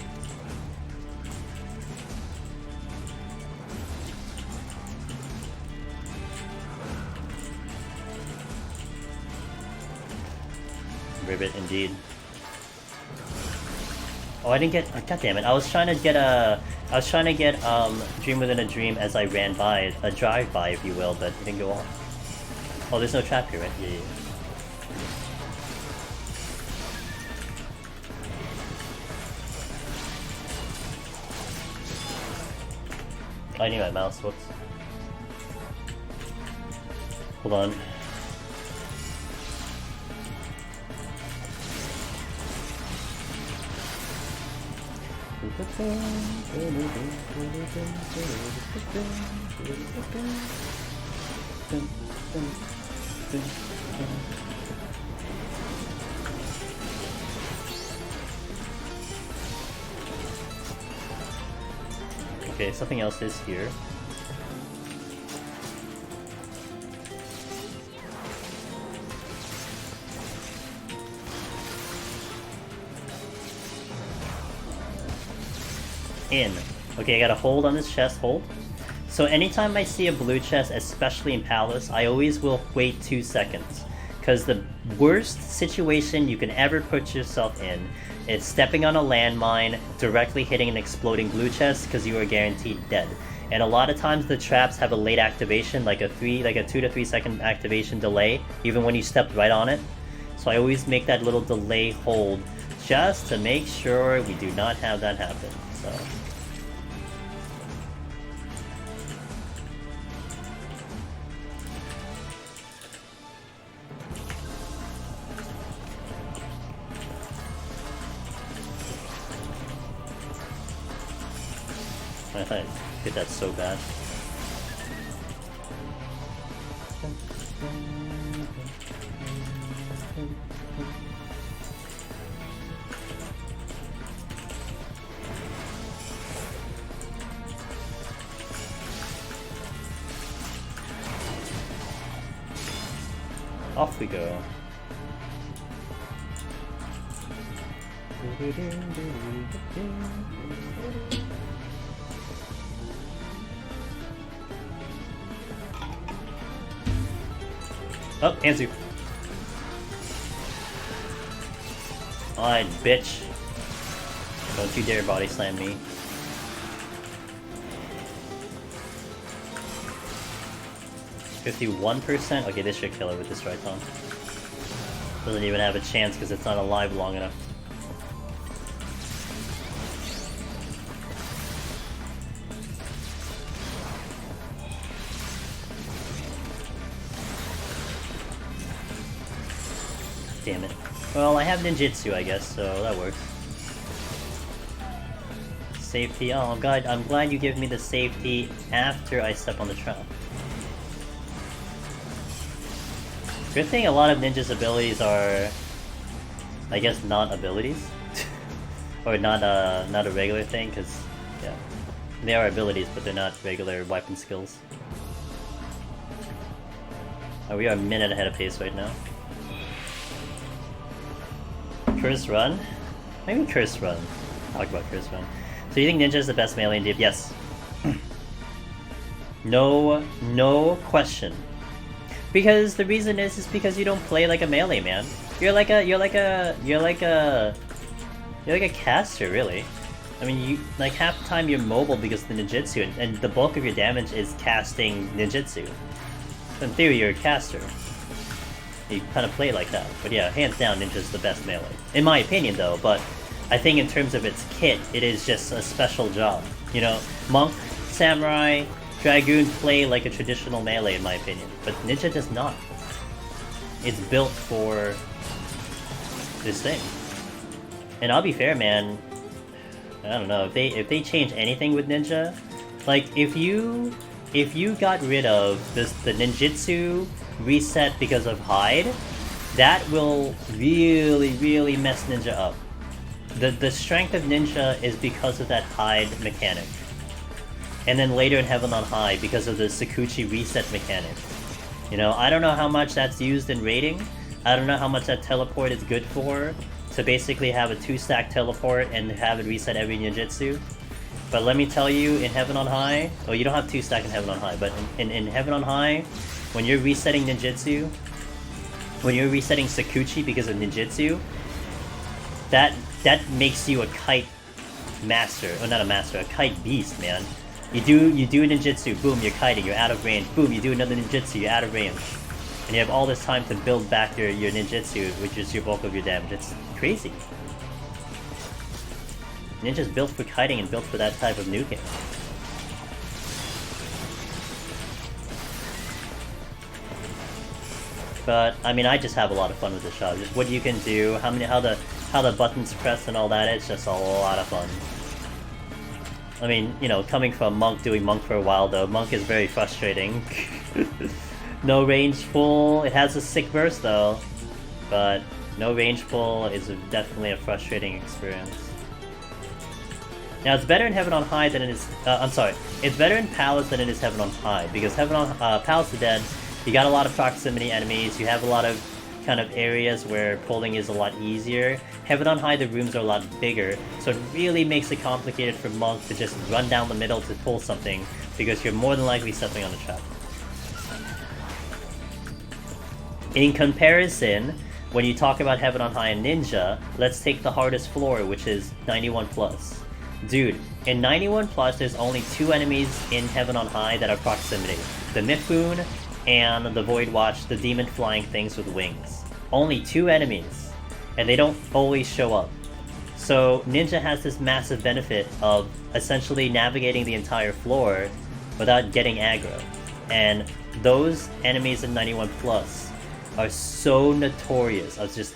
Ribbit, indeed. Oh, I didn't get... God damn it. I was trying to get Dream Within a Dream as I ran by, a drive-by, if you will, but it didn't go off. Oh, there's no trap here, right? Yeah. I need my mouse, whoops. Hold on. Okay, something else is here. in. Okay, I gotta hold on this chest, hold. So anytime I see a blue chest, especially in Palace, I always will wait 2 seconds. Because the worst situation you can ever put yourself in is stepping on a landmine, directly hitting an exploding blue chest, because you are guaranteed dead. And a lot of times the traps have a late activation, like a 2 to 3 second activation delay, even when you stepped right on it. So I always make that little delay hold, just to make sure we do not have that happen. So. I hit that so bad. Off we go. Oh, Anzu. Fine, bitch. Don't you dare body slam me. %51%? Okay, this should kill it with this right on. Doesn't even have a chance because it's not alive long enough. Damn it. Well, I have ninjutsu, I guess, so that works. Safety. Oh god, I'm glad you give me the safety after I step on the trap. Good thing a lot of ninjas' abilities are, I guess, not abilities, or not a regular thing, because yeah, they are abilities, but they're not regular weapon skills. Oh, we are a minute ahead of pace right now. Curse Run? Maybe Curse Run. Talk about Curse Run. So you think Ninja is the best melee in Deep? Yes. No question. Because the reason is because you don't play like a melee man. You're like a caster, really. I mean, you like half the time you're mobile because of the ninjutsu, and the bulk of your damage is casting ninjutsu. So in theory, you're a caster. You kind of play like that. But yeah, hands down, Ninja's the best melee. In my opinion, though, but I think in terms of its kit, it is just a special job. You know, Monk, Samurai, Dragoon play like a traditional melee, in my opinion. But Ninja does not. It's built for this thing. And I'll be fair, man. I don't know, if they change anything with Ninja, like if you got rid of the ninjutsu reset because of hide, that will really mess Ninja up. The strength of Ninja is because of that hide mechanic. And then later in Heaven on High because of the Sakuchi reset mechanic. You know, I don't know how much that's used in raiding. I don't know how much that teleport is good for, to basically have a 2-stack teleport and have it reset every ninjutsu. But let me tell you, in Heaven on High, well, you don't have 2-stack in Heaven on High, but in Heaven on High, when you're resetting ninjutsu, when you're resetting Sakuchi because of ninjutsu, that makes you a kite master, or not a master, a kite beast, man. You do a ninjutsu, boom, you're kiting, you're out of range, boom, you do another ninjutsu, you're out of range. And you have all this time to build back your ninjutsu, which is your bulk of your damage. It's crazy. Ninja's built for kiting and built for that type of nuking. But I mean, I just have a lot of fun with the shot. Just what you can do, how the buttons press and all that. It's just a lot of fun. I mean, you know, coming from Monk, doing Monk for a while though, Monk is very frustrating. No range pull. It has a sick burst though, but no range pull is definitely a frustrating experience. Now it's better in Heaven on High than it is. I'm sorry, it's better in Palace than it is Heaven on High, because Heaven on Palace of the Dead, you got a lot of proximity enemies. You have a lot of kind of areas where pulling is a lot easier. Heaven on High, the rooms are a lot bigger, so it really makes it complicated for Monk to just run down the middle to pull something, because you're more than likely stepping on a trap. In comparison, when you talk about Heaven on High and Ninja, let's take the hardest floor, which is 91+. Dude, in 91+, there's only 2 enemies in Heaven on High that are proximity. The Mifune and the Void Watch, the demon flying things with wings. Only 2 enemies, and they don't always show up. So Ninja has this massive benefit of essentially navigating the entire floor without getting aggro. And those enemies in 91+ are so notorious of just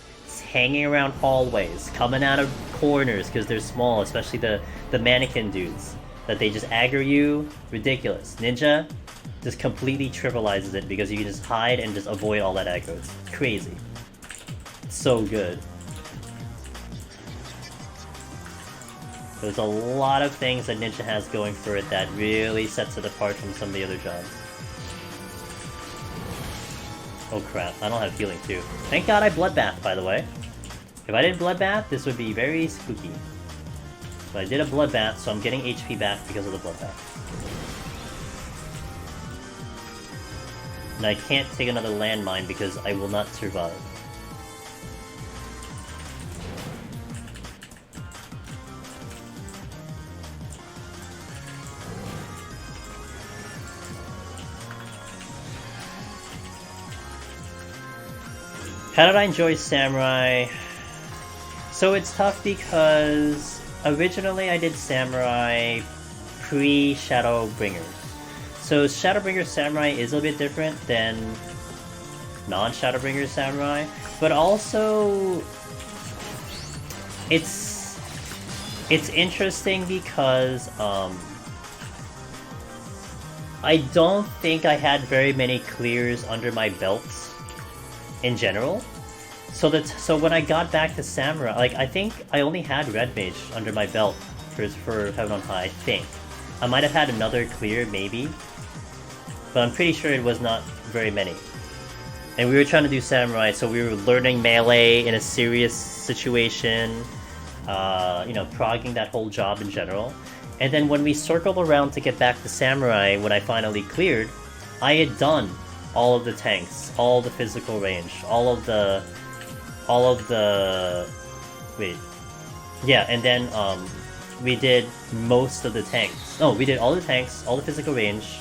hanging around hallways, coming out of corners because they're small, especially the mannequin dudes, that they just aggro you. Ridiculous. Ninja just completely trivializes it because you can just hide and just avoid all that aggro. It's crazy. It's so good. There's a lot of things that Ninja has going for it that really sets it apart from some of the other jobs. Oh crap, I don't have healing too. Thank god I Bloodbath, by the way. If I didn't Bloodbath, this would be very spooky. But I did a Bloodbath, so I'm getting HP back because of the Bloodbath. And I can't take another landmine because I will not survive. How did I enjoy Samurai? So it's tough because originally I did Samurai pre-Shadowbringer. So Shadowbringer Samurai is a bit different than non-Shadowbringer Samurai, but also it's interesting because I don't think I had very many clears under my belts in general. So when I got back to Samurai, like, I think I only had Red Mage under my belt for Heaven on High, I think. I might have had another clear, maybe, but I'm pretty sure it was not very many. And we were trying to do Samurai, so we were learning melee in a serious situation, you know, progging that whole job in general. And then when we circled around to get back to Samurai, when I finally cleared, I had done all of the tanks, all the physical range, all of the wait, yeah, and then we did most of the tanks. No, we did all the tanks, all the physical range,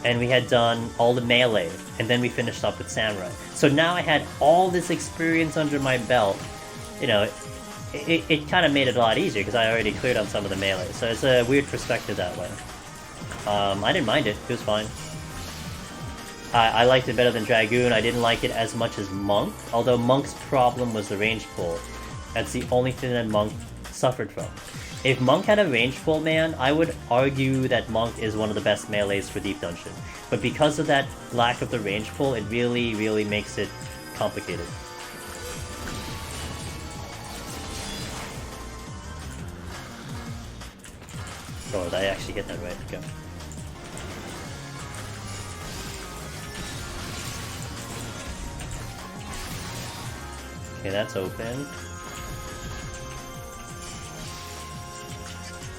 and we had done all the melee, and then we finished up with Samurai. So now I had all this experience under my belt. You know, it kind of made it a lot easier because I already cleared on some of the melee. So it's a weird perspective that way. I didn't mind it. It was fine. I liked it better than Dragoon. I didn't like it as much as Monk, although Monk's problem was the range pull. That's the only thing that Monk suffered from. If Monk had a range pull, man, I would argue that Monk is one of the best melees for Deep Dungeon. But because of that lack of the range pull, it really, really makes it complicated. Oh, did I actually get that right? Go. Okay, that's open.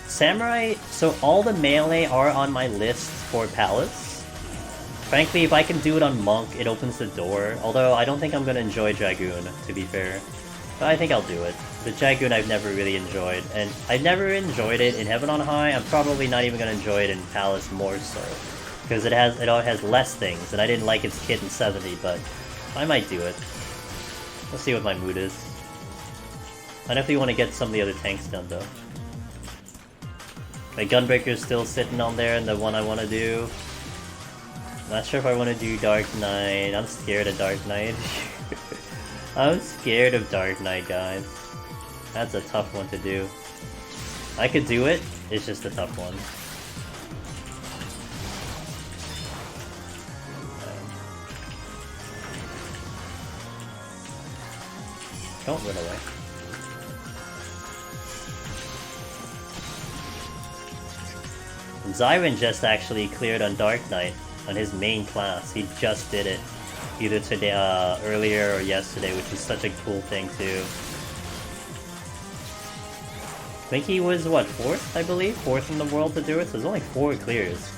Samurai, so all the melee are on my list for Palace. Frankly, if I can do it on Monk, it opens the door. Although, I don't think I'm gonna enjoy Dragoon, to be fair. But I think I'll do it. The Dragoon I've never really enjoyed, and I've never enjoyed it in Heaven on High. I'm probably not even gonna enjoy it in Palace more so. Because it all has less things, and I didn't like its kit in 70, but I might do it. Let's see what my mood is. I definitely want to get some of the other tanks done, though. My Gunbreaker's still sitting on there, and the one I want to do. Not sure if I want to do Dark Knight. I'm scared of Dark Knight. I'm scared of Dark Knight, guys. That's a tough one to do. I could do it, it's just a tough one. Don't run away. Zyron just actually cleared on Dark Knight on his main class. He just did it. either today, earlier or yesterday, which is such a cool thing too. I think he was, what, 4th, I believe? 4th in the world to do it, so there's only 4 clears.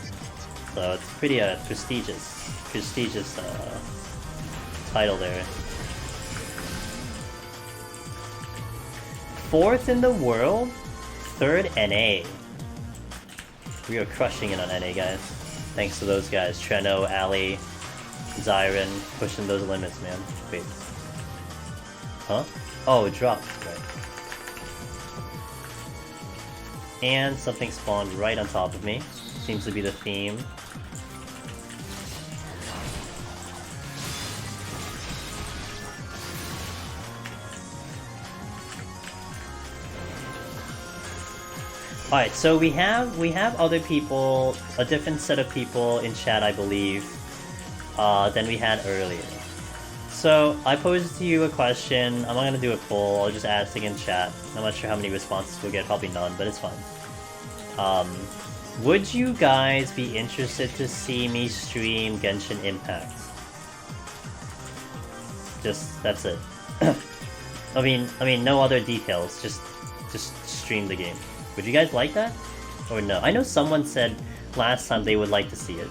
So it's pretty prestigious title there. 4th in the world, 3rd NA. We are crushing it on NA, guys. Thanks to those guys, Treno, Ali, Zyron, pushing those limits, man. Wait. Huh? Oh, it dropped, right. And something spawned right on top of me. Seems to be the theme. Alright, so we have other people, a different set of people in chat, I believe, than we had earlier. So, I posed to you a question. I'm not gonna do a poll, I'll just ask it in chat. I'm not sure how many responses we'll get, probably none, but it's fine. Would you guys be interested to see me stream Genshin Impact? That's it. I mean, no other details, just stream the game. Would you guys like that? Or no? I know someone said last time they would like to see it.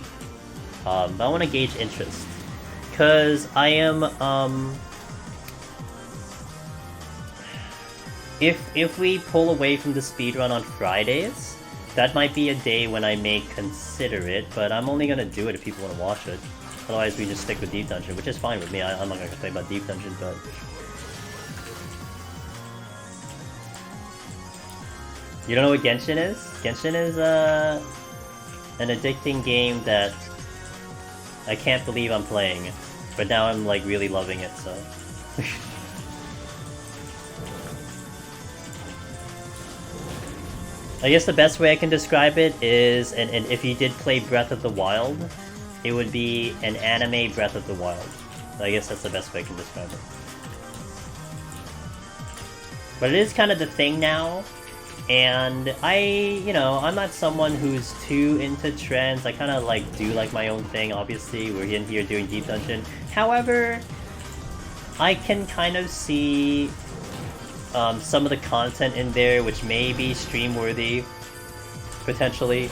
But I want to gauge interest. Because I am, If we pull away from the speedrun on Fridays, that might be a day when I may consider it, but I'm only gonna do it if people want to watch it. Otherwise we just stick with Deep Dungeon, which is fine with me. I'm not gonna complain about Deep Dungeon, but... You don't know what Genshin is? Genshin is, an addicting game that I can't believe I'm playing. But now I'm, like, really loving it, so... I guess the best way I can describe it is, and if you did play Breath of the Wild, it would be an anime Breath of the Wild. So I guess that's the best way I can describe it. But it is kind of the thing now, and I'm not someone who's too into trends. I kind of do my own thing, obviously. We're in here doing Deep Dungeon. However, I can kind of see some of the content in there which may be stream worthy, potentially.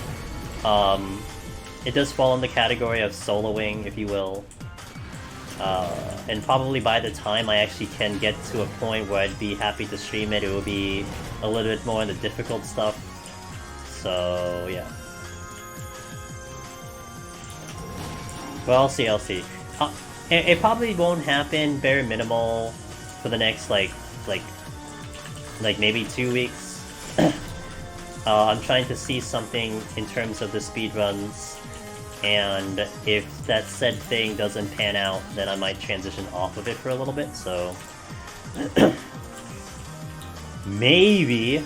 It does fall in the category of soloing, if you will. And probably by the time I actually can get to a point where I'd be happy to stream it, it will be a little bit more in the difficult stuff. So, yeah. Well, I'll see. It probably won't happen bare minimal for the next, maybe 2 weeks. I'm trying to see something in terms of the speedruns, and if that said thing doesn't pan out, then I might transition off of it for a little bit, so... Maybe!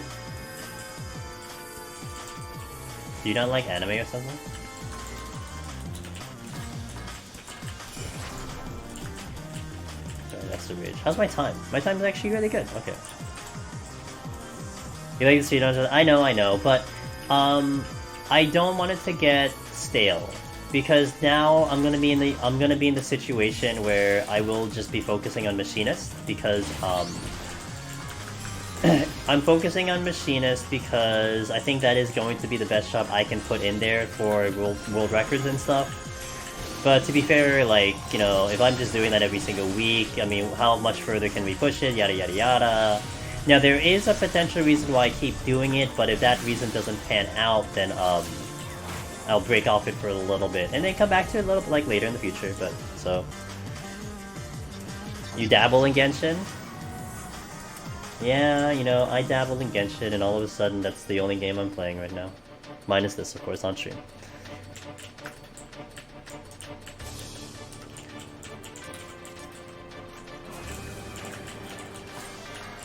Do you not like anime or something? Sorry, that's the rage. How's my time? My time is actually really good, okay. You like the speed dungeon? I know, but I don't want it to get stale, because now I'm gonna be in the situation where I will just be focusing on Machinist, because I'm focusing on Machinist because I think that is going to be the best shop I can put in there for world records and stuff. But to be fair, if I'm just doing that every single week, I mean, how much further can we push it? Yada yada yada. Now, there is a potential reason why I keep doing it, but if that reason doesn't pan out, then I'll break off it for a little bit, and then come back to it a little bit later in the future, but, so... You dabble in Genshin? Yeah, I dabble in Genshin, and all of a sudden that's the only game I'm playing right now. Minus this, of course, on stream.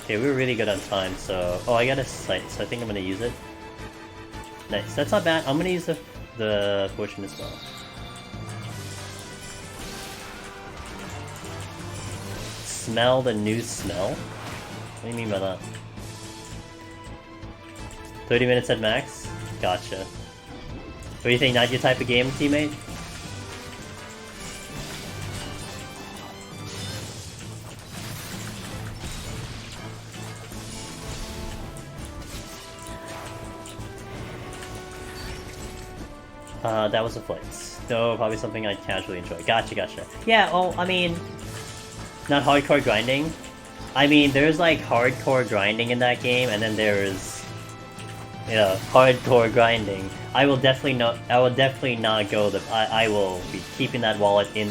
Okay, we were really good on time, so... Oh, I got a sight, so I think I'm gonna use it. Nice, that's not bad. I'm gonna use the potion as well. Smell the new smell? What do you mean by that? 30 minutes at max? Gotcha. What do you think, not your type of game, teammate? That was a flight. No, probably something I'd casually enjoy. Gotcha, gotcha. Yeah, well, I mean, not hardcore grinding. I mean, there's like hardcore grinding in that game, and then there's, you know, hardcore grinding. I will definitely not go the. I will be keeping that wallet in,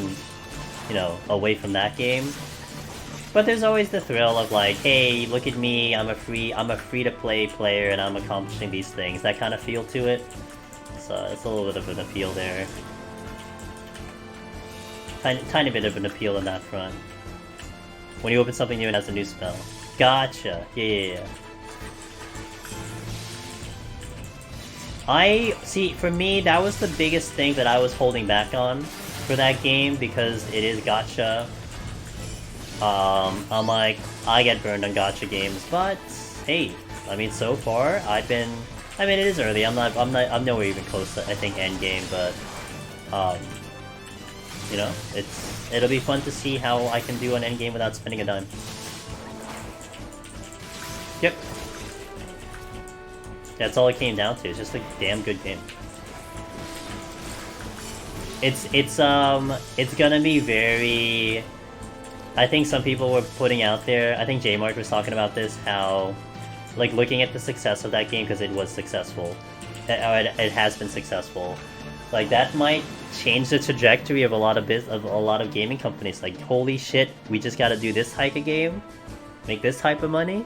you know, away from that game. But there's always the thrill of like, hey, look at me, I'm a free to play player, and I'm accomplishing these things. That kind of feel to it. So it's a little bit of an appeal there. Tiny bit of an appeal on that front. When you open something new and has a new spell. Gotcha. Yeah. See, for me, that was the biggest thing that I was holding back on for that game, because it is gacha. I'm like, I get burned on gacha games, but hey, I mean, so far I mean, it is early. I'm nowhere even close to, I think, end game, but you know, it'll be fun to see how I can do an end game without spending a dime. Yep. That's all it came down to. It's just a damn good game. It's gonna be very. I think some people were putting out there. I think J-Mark was talking about this. How, like, looking at the success of that game, because it was successful, it has been successful. Like, that might change the trajectory of a lot of gaming companies. Like, holy shit, we just got to do this type of game, make this type of money.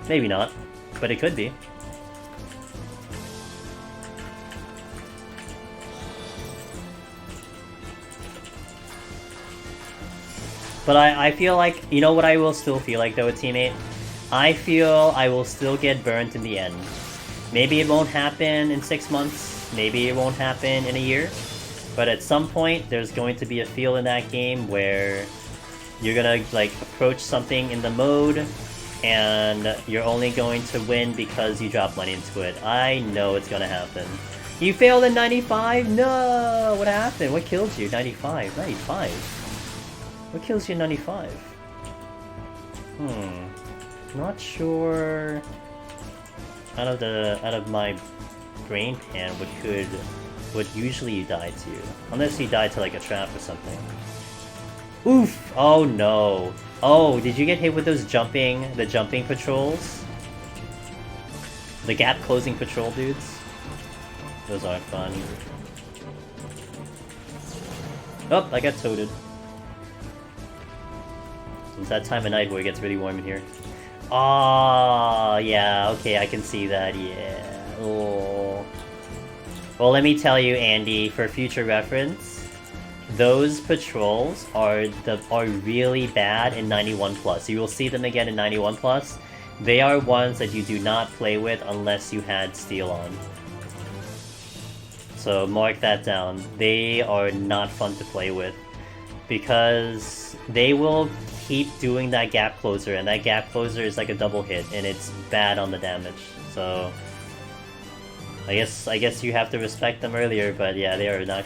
Maybe not, but it could be. But I feel like, you know what I will still feel like though, a teammate? I feel I will still get burnt in the end. Maybe it won't happen in 6 months, maybe it won't happen in a year, but at some point there's going to be a feel in that game where you're gonna like approach something in the mode and you're only going to win because you drop money into it. I know it's gonna happen. You failed in 95? No! What happened? What killed you? 95. 95? What kills you in 95? Not sure. Out of my brain pan, what usually you die to, unless you die to like a trap or something. Oof! Oh no! Oh, did you get hit with those the jumping patrols? The gap closing patrol dudes? Those aren't fun. Oh, I got toaded. It's that time of night where it gets really warm in here. Oh, yeah, okay, I can see that, yeah. Oh. Well, let me tell you, Andy, for future reference, those patrols are really bad in 91+. You will see them again in 91+. They are ones that you do not play with unless you had steel on. So mark that down. They are not fun to play with, because they will keep doing that gap closer, and that gap closer is like a double hit, and it's bad on the damage. So I guess you have to respect them earlier, but yeah, they are not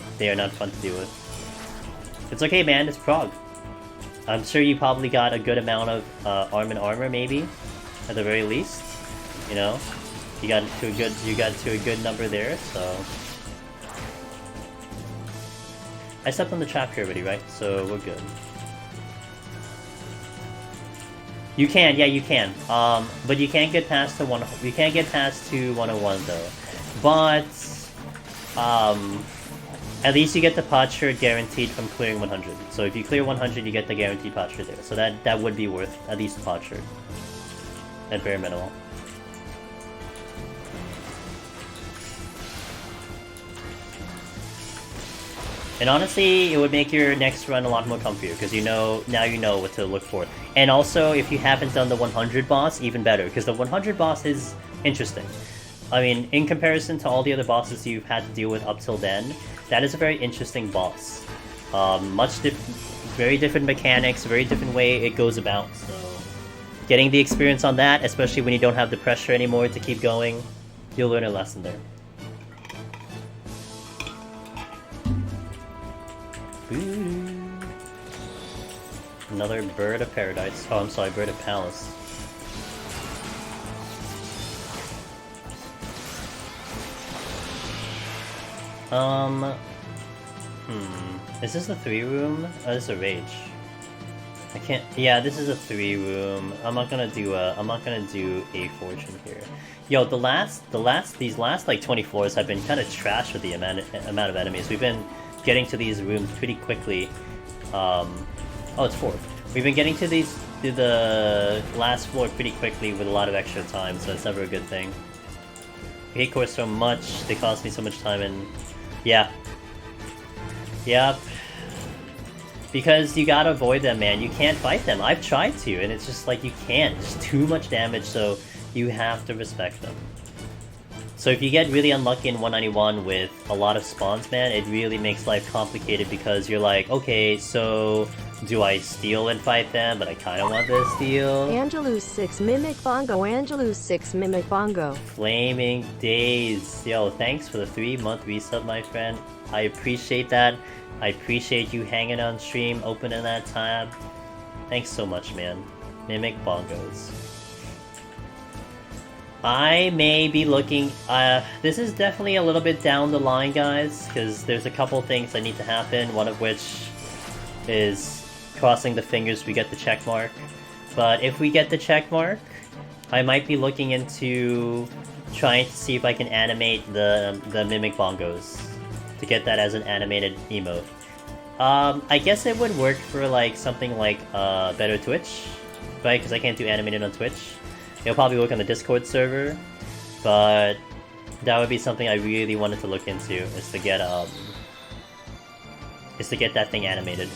fun to deal with. It's okay, man. It's prog. I'm sure you probably got a good amount of arm and armor, maybe at the very least. You know, you got to a good number there. So I stepped on the trap here already, right? So we're good. You can, yeah, you can. But you can't get past to 101 though. But at least you get the pot shirt guaranteed from clearing 100. So if you clear 100, you get the guaranteed pot shirt there. So that would be worth at least the pot shirt at bare minimum. And honestly, it would make your next run a lot more comfier, because now you know what to look for. And also, if you haven't done the 100 boss, even better, because the 100 boss is interesting. I mean, in comparison to all the other bosses you've had to deal with up till then, that is a very interesting boss. Very different mechanics, very different way it goes about. So, getting the experience on that, especially when you don't have the pressure anymore to keep going, you'll learn a lesson there. Another bird of paradise. Oh, I'm sorry, bird of palace. Is this a 3-room? Oh, this is a rage. I can't. Yeah, this is a 3-room. I'm not gonna do a fortune here. Yo, these last like 20 floors have been kind of trash with the amount of enemies. We've been getting to these rooms pretty quickly. Oh, it's 4. We've been getting to the last floor pretty quickly with a lot of extra time, so it's never a good thing. I hate cores so much. They cost me so much time, and yeah. Yep. Because you gotta avoid them, man. You can't fight them. I've tried to, and it's just like you can't. It's too much damage, so you have to respect them. So if you get really unlucky in 191 with a lot of spawns, man, it really makes life complicated because you're like, okay, so do I steal and fight them, but I kind of want to steal? Angelus 6 Mimic Bongo, Angelus 6 Mimic Bongo. Flaming Days. Yo, thanks for the 3-month resub, my friend. I appreciate that. I appreciate you hanging on stream, opening that tab. Thanks so much, man. Mimic Bongos. I may be looking... this is definitely a little bit down the line, guys, because there's a couple things that need to happen, one of which is crossing the fingers we get the check mark. But if we get the check mark, I might be looking into trying to see if I can animate the Mimic Bongos to get that as an animated emote. I guess it would work for like something like Better Twitch, right? Because I can't do animated on Twitch. It'll probably work on the Discord server, but that would be something I really wanted to look into, is to get that thing animated.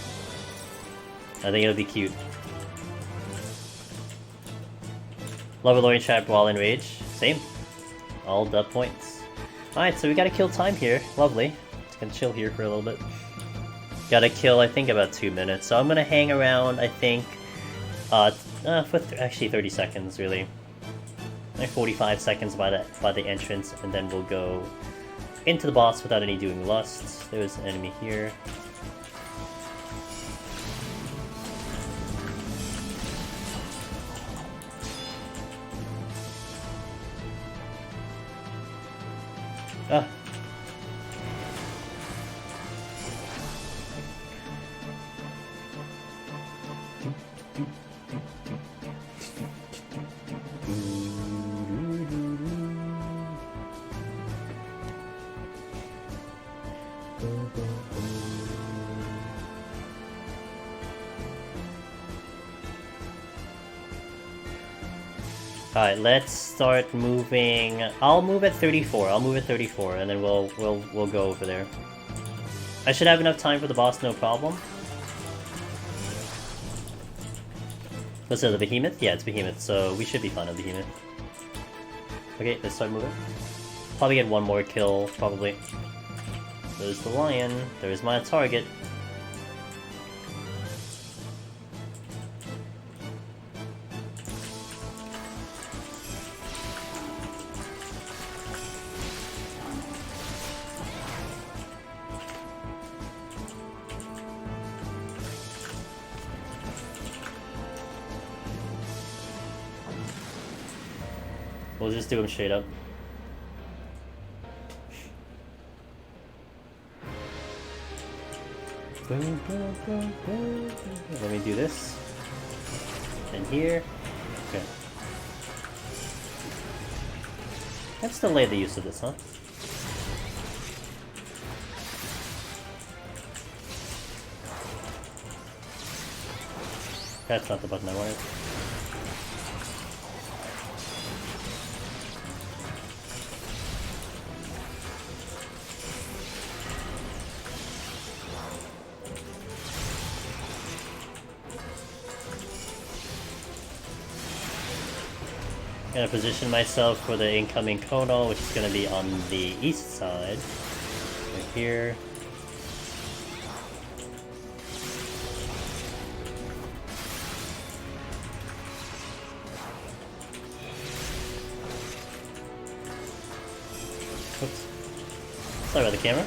I think it'll be cute. Lover chat Brawl and Rage. Same. All dub points. Alright, so we gotta kill time here. Lovely. Just gonna chill here for a little bit. Gotta kill, I think, about 2 minutes. So I'm gonna hang around, I think, for actually 30 seconds, really. Like 45 seconds by the entrance, and then we'll go into the boss without any doing lusts. There's an enemy here. Ah. Alright, let's start moving. I'll move at 34. I'll move at 34, and then we'll go over there. I should have enough time for the boss, no problem. What's the Behemoth? Yeah, it's Behemoth, so we should be fine on Behemoth. Okay, let's start moving. Probably get one more kill, probably. There's the lion. There's my target. We'll just do him straight up. Let me do this. And here. Okay. Let's delay the use of this, huh? That's not the button I wanted. Gonna position myself for the incoming Kono, which is gonna be on the east side. Right here. Oops. Sorry about the camera.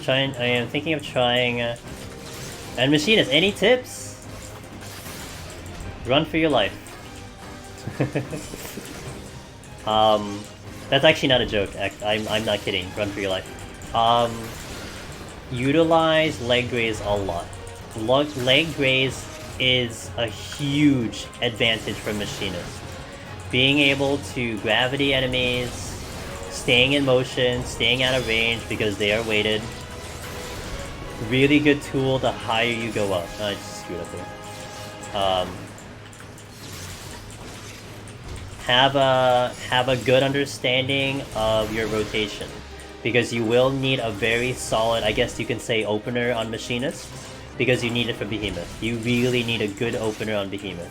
I am thinking of trying... and Machinist, any tips? Run for your life. That's actually not a joke. I'm not kidding. Run for your life. Utilize leg graze a lot. Leg graze is a huge advantage for machinists. Being able to gravity enemies, staying in motion, staying out of range because they are weighted. Really good tool the higher you go up. I just screwed up there. Have a good understanding of your rotation, because you will need a very solid, I guess you can say, opener on Machinist, because you need it for Behemoth. You really need a good opener on Behemoth.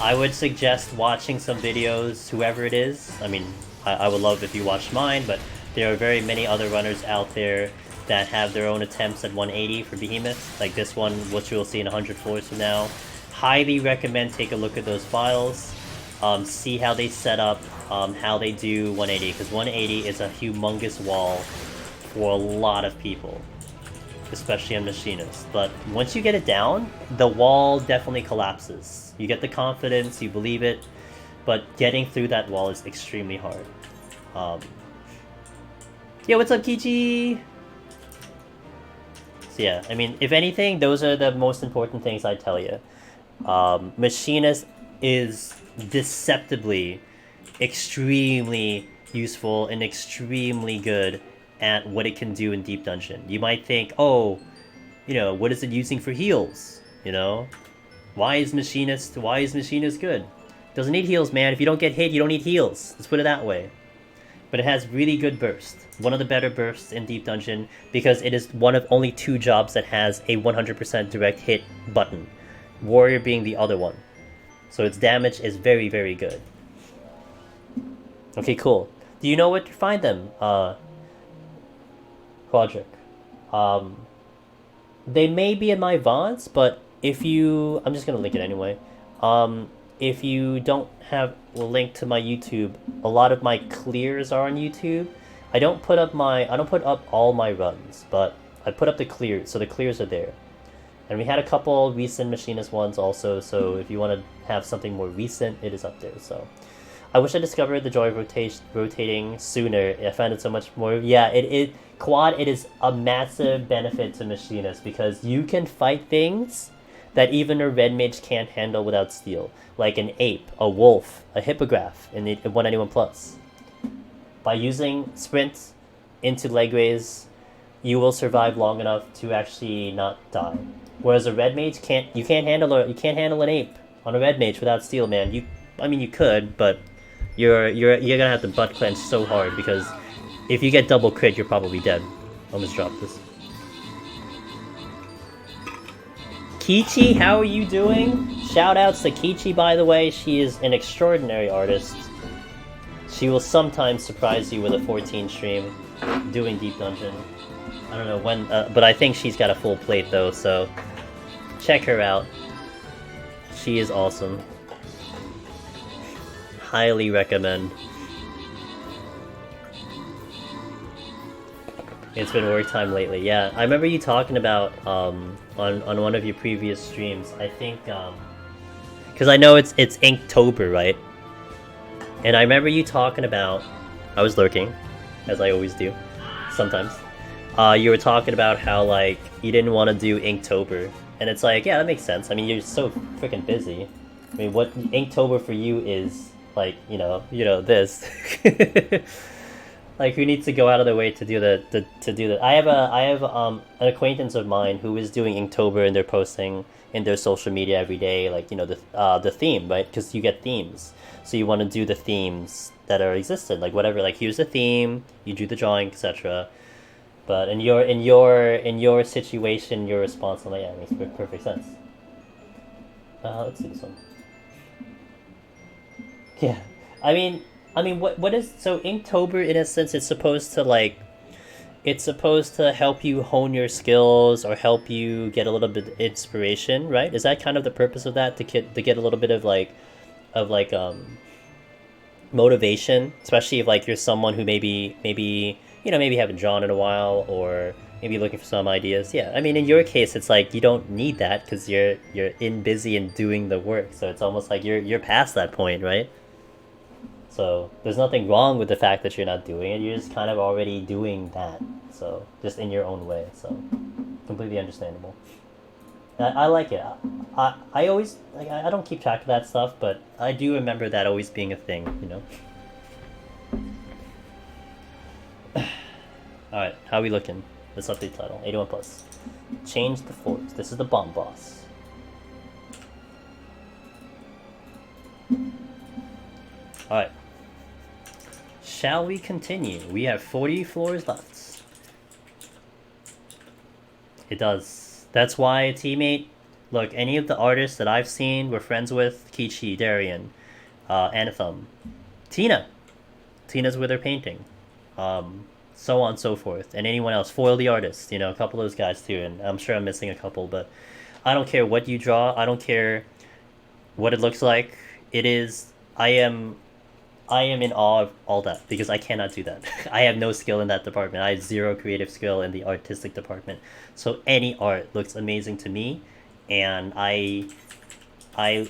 I would suggest watching some videos, whoever it is. I mean, I would love if you watched mine, but there are very many other runners out there that have their own attempts at 180 for Behemoth, like this one, which you'll see in 100 floors from now. Highly recommend take a look at those files, see how they set up, how they do 180, because 180 is a humongous wall for a lot of people, especially on Machinists. But once you get it down, the wall definitely collapses. You get the confidence, you believe it, but getting through that wall is extremely hard. Yeah, what's up, Kichi? So yeah, I mean, if anything, those are the most important things I tell you. Machinist is deceptively extremely useful and extremely good at what it can do in Deep Dungeon. You might think, oh, you know, what is it using for heals? You know, why is Machinist good? Doesn't need heals, man. If you don't get hit, you don't need heals. Let's put it that way. But it has really good burst. One of the better bursts in Deep Dungeon, because it is one of only 2 jobs that has a 100% direct hit button. Warrior being the other one. So its damage is very, very good. Okay, cool. Do you know where to find them, Quadric? They may be in my VODs, but if you... I'm just gonna link it anyway. If you don't have a link to my YouTube, a lot of my clears are on YouTube. I don't put up all my runs, but I put up the clears, so the clears are there. And we had a couple recent Machinist ones also, so if you want to have something more recent, it is up there. So I wish I discovered the joy of rotating sooner. I found it so much more. Yeah, it is a massive benefit to Machinists, because you can fight things that even a red mage can't handle without steel, like an ape, a wolf, a hippogriff in the 191+. By using sprint into leg raise, you will survive long enough to actually not die. Whereas a red mage can't handle an ape on a red mage without steel, man. You could, but you're gonna have to butt clench so hard, because if you get double crit, you're probably dead. Almost dropped this. Kichi, how are you doing? Shoutouts to Kichi, by the way. She is an extraordinary artist. She will sometimes surprise you with a 14 stream doing Deep Dungeon. I don't know when, but I think she's got a full plate though, so check her out. She is awesome. Highly recommend. It's been work time lately. Yeah, I remember you talking about on one of your previous streams. I think because I know it's Inktober, right? And I remember you talking about, I was lurking, as I always do, sometimes. You were talking about how, like, you didn't want to do Inktober. And it's like, yeah, that makes sense. I mean, you're so freaking busy. I mean, what Inktober for you is, like, you know, this. Like, who needs to go out of their way to do that? I have an acquaintance of mine who is doing Inktober, and they're posting in their social media every day, like, you know, the theme, right? Because you get themes. So you want to do the themes that are existed, like whatever, like here's the theme, you do the drawing, etc. But in your situation, your response, I'm like, yeah, it makes perfect sense. Let's see this one. Yeah, I mean, what is, so Inktober, in a sense, it's supposed to help you hone your skills or help you get a little bit of inspiration, right? Is that kind of the purpose of that, to get a little bit of motivation, especially if, like, you're someone who maybe haven't drawn in a while, or maybe looking for some ideas. Yeah, I mean, in your case, it's like you don't need that because you're busy and doing the work, so it's almost like you're past that point, right? So there's nothing wrong with the fact that you're not doing it. You're just kind of already doing that. So just in your own way. So completely understandable. I like it. I always like I don't keep track of that stuff, but I do remember that always being a thing. You know. All right, how are we looking? Let's update title. 81 plus. Change the floors. This is the bomb boss. All right. Shall we continue? We have 40 floors left. It does. That's why a teammate. Look, any of the artists that I've seen, we're friends with. Kichi, Darian, Anathum, Tina. Tina's with her painting. So on and so forth. And anyone else. Foil the artist. You know, a couple of those guys too. And I'm sure I'm missing a couple, but I don't care what you draw. I don't care what it looks like. It is. I am in awe of all that because I cannot do that. I have no skill in that department. I have zero creative skill in the artistic department. So any art looks amazing to me, and I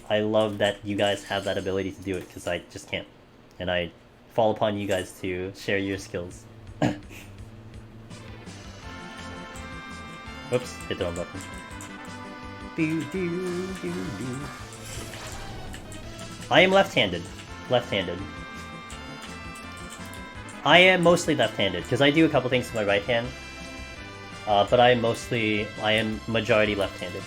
love that you guys have that ability to do it because I just can't, and I fall upon you guys to share your skills. Oops, hit the wrong button. I am left-handed. Left-handed. I am mostly left-handed, because I do a couple things with my right hand. But I am majority left-handed.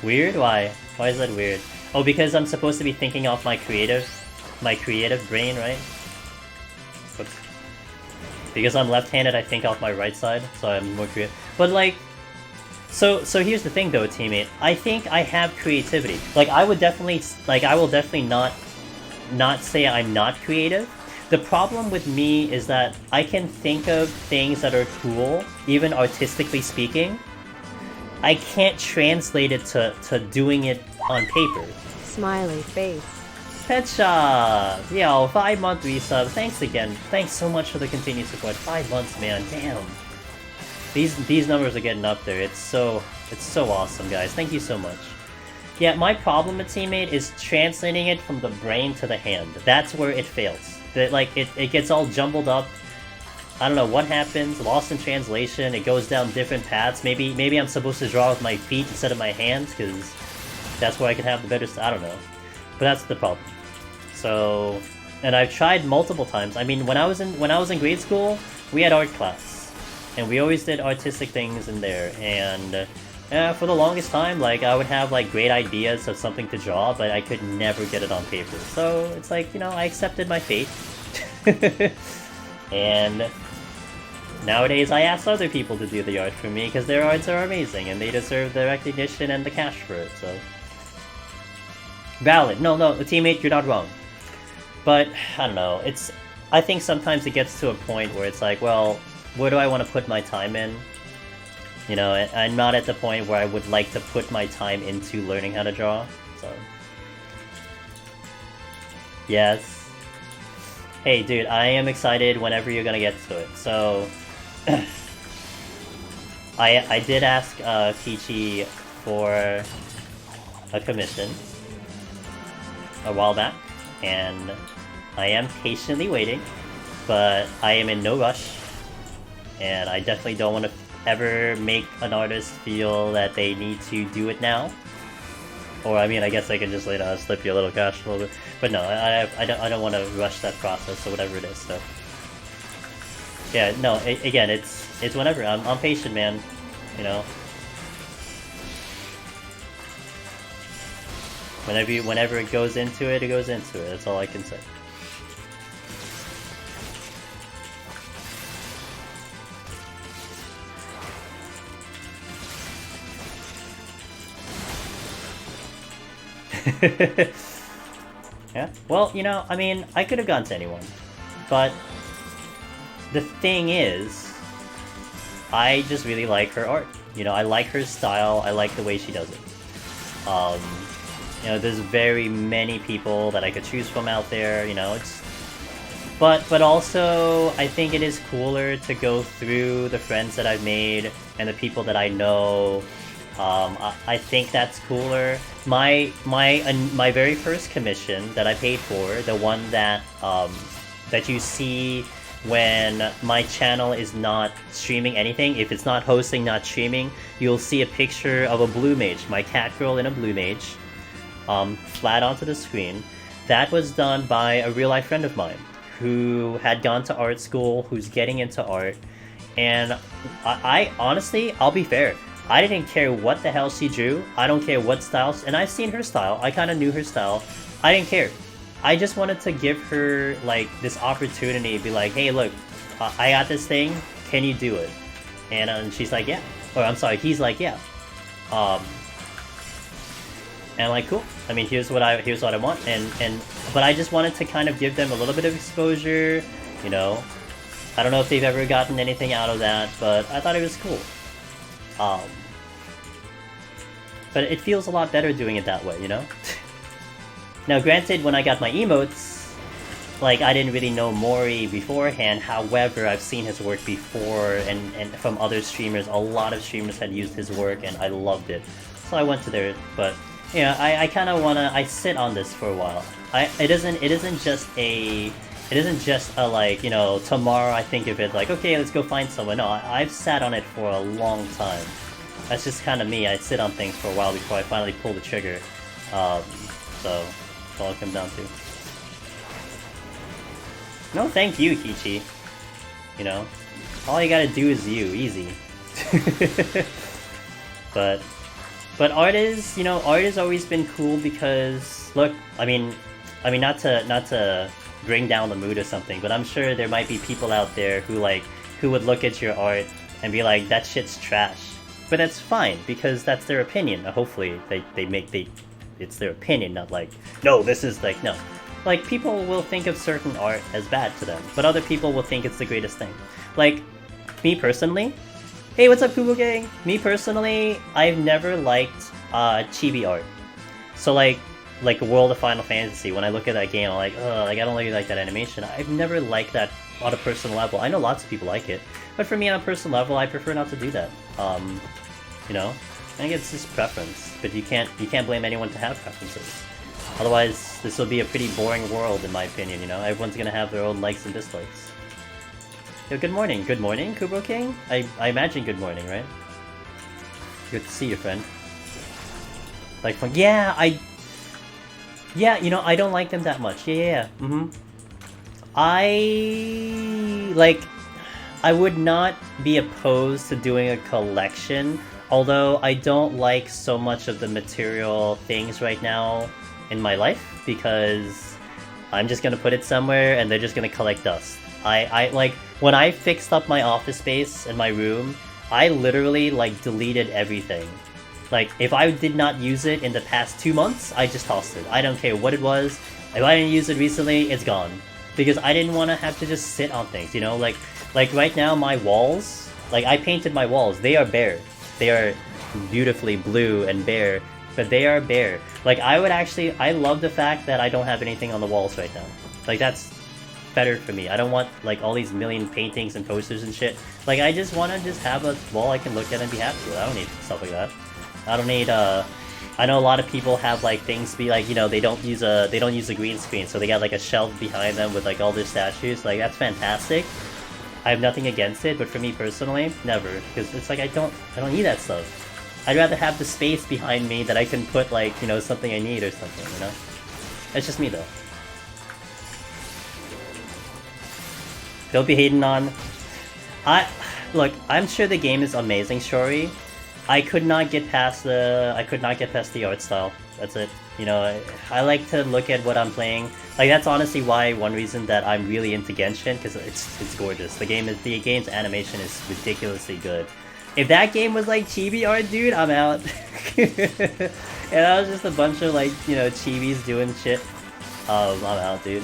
Weird? Why? Why is that weird? Oh, because I'm supposed to be thinking off my creative brain, right? Oops. Because I'm left-handed, I think off my right side, so I'm more creative. But like, so here's the thing though, teammate. I think I have creativity. Like I will definitely not say I'm not creative. The problem with me is that I can think of things that are cool, even artistically speaking. I can't translate it to doing it on paper. Smiley face. Pet Shop! Yo, 5-month resub. Thanks again. Thanks so much for the continued support. 5 months, man. Damn. These numbers are getting up there. It's so awesome, guys. Thank you so much. Yeah, my problem with Teammate is translating it from the brain to the hand. That's where it fails. It gets all jumbled up. I don't know what happens. Lost in translation. It goes down different paths. Maybe I'm supposed to draw with my feet instead of my hands because that's where I can have the better. I don't know, but that's the problem. So, and I've tried multiple times. I mean, when I was in grade school, we had art class, and we always did artistic things in there. And for the longest time, like I would have like great ideas of something to draw, but I could never get it on paper. So it's like, you know, I accepted my fate. And nowadays I ask other people to do the art for me because their arts are amazing and they deserve the recognition and the cash for it, so. Valid. No, teammate, you're not wrong. But, I don't know, I think sometimes it gets to a point where it's like, well, where do I want to put my time in? You know, I'm not at the point where I would like to put my time into learning how to draw, so. Yes. Hey, dude, I am excited whenever you're gonna get to it. So, I did ask Kichi for a commission a while back, and I am patiently waiting, but I am in no rush, and I definitely don't want to ever make an artist feel that they need to do it now. Or, I mean, I guess I can just slip you a little cash a little bit. But no, I don't want to rush that process or whatever it is, so. Yeah, no, again, it's whenever. I'm patient, man, you know. Whenever it goes into it, it goes into it. That's all I can say. Yeah, well, you know, I mean, I could have gone to anyone, but the thing is, I just really like her art. You know, I like her style, I like the way she does it. You know, there's very many people that I could choose from out there, you know, but also, I think it is cooler to go through the friends that I've made and the people that I know I think that's cooler. My very first commission that I paid for, the one that that you see when my channel is not streaming anything, if it's not hosting, not streaming, you'll see a picture of a blue mage, my cat girl in a blue mage, flat onto the screen. That was done by a real life friend of mine who had gone to art school, who's getting into art, and I honestly, I'll be fair, I didn't care what the hell she drew, I don't care what style, and I've seen her style, I kind of knew her style, I didn't care. I just wanted to give her, like, this opportunity, be like, hey, look, I got this thing, can you do it? And she's like, yeah. Or, I'm sorry, he's like, yeah. And I'm like, cool. I mean, here's what I want. But I just wanted to kind of give them a little bit of exposure, you know. I don't know if they've ever gotten anything out of that, but I thought it was cool. But it feels a lot better doing it that way, you know? Now, granted, when I got my emotes, like, I didn't really know Mori beforehand, however, I've seen his work before, and from other streamers, a lot of streamers had used his work, and I loved it. So I went to there, but, you know, I kind of want to, I sit on this for a while. It isn't just a, like, you know, tomorrow I think of it, like, okay, let's go find someone. No, I've sat on it for a long time. That's just kind of me, I sit on things for a while before I finally pull the trigger. So... that's all it comes down to. No thank you, Kichi. You know? All you gotta do is you. Easy. But art is, you know, art has always been cool because, look, I mean not to bring down the mood or something, but I'm sure there might be people out there who would look at your art and be like, that shit's trash. But that's fine, because that's their opinion. Hopefully it's their opinion, not like, no, this is like, no. Like, people will think of certain art as bad to them, but other people will think it's the greatest thing. Like, me personally, hey, what's up, Kubo Gang? Me personally, I've never liked chibi art. So like World of Final Fantasy, when I look at that game, I'm like, ugh, like, I don't really like that animation. I've never liked that on a personal level. I know lots of people like it, but for me on a personal level, I prefer not to do that. You know? I think it's just preference, but you can't blame anyone to have preferences. Otherwise, this will be a pretty boring world, in my opinion, you know? Everyone's gonna have their own likes and dislikes. Yo, good morning, Kubo King? I imagine good morning, right? Good to see you, friend. Like, yeah, you know, I don't like them that much. Yeah. I would not be opposed to doing a collection, although I don't like so much of the material things right now in my life, because I'm just gonna put it somewhere and they're just gonna collect dust. I like, when I fixed up my office space in my room, I literally, like, deleted everything. Like, if I did not use it in the past 2 months, I just tossed it. I don't care what it was. If I didn't use it recently, it's gone. Because I didn't want to have to just sit on things, you know? Like right now, my walls, like, I painted my walls. They are bare. They are beautifully blue and bare, but they are bare. Like, I love the fact that I don't have anything on the walls right now. Like, that's better for me. I don't want, like, all these million paintings and posters and shit. Like, I just want to just have a wall I can look at and be happy with. I don't need stuff like that. I don't need, I know a lot of people have, like, things be like, you know, they don't use a green screen, so they got, like, a shelf behind them with, like, all their statues. Like, that's fantastic. I have nothing against it, but for me personally, never. Because it's like, I don't need that stuff. I'd rather have the space behind me that I can put, like, you know, something I need or something, you know? That's just me, though. Don't be hating on... Look, I'm sure the game is amazing, Shori. I could not get past the art style. That's it. You know, I like to look at what I'm playing. Like, that's honestly one reason that I'm really into Genshin, because it's gorgeous. The game's animation is ridiculously good. If that game was like chibi art, dude, I'm out. And that was just a bunch of, like, you know, chibis doing shit. I'm out, dude.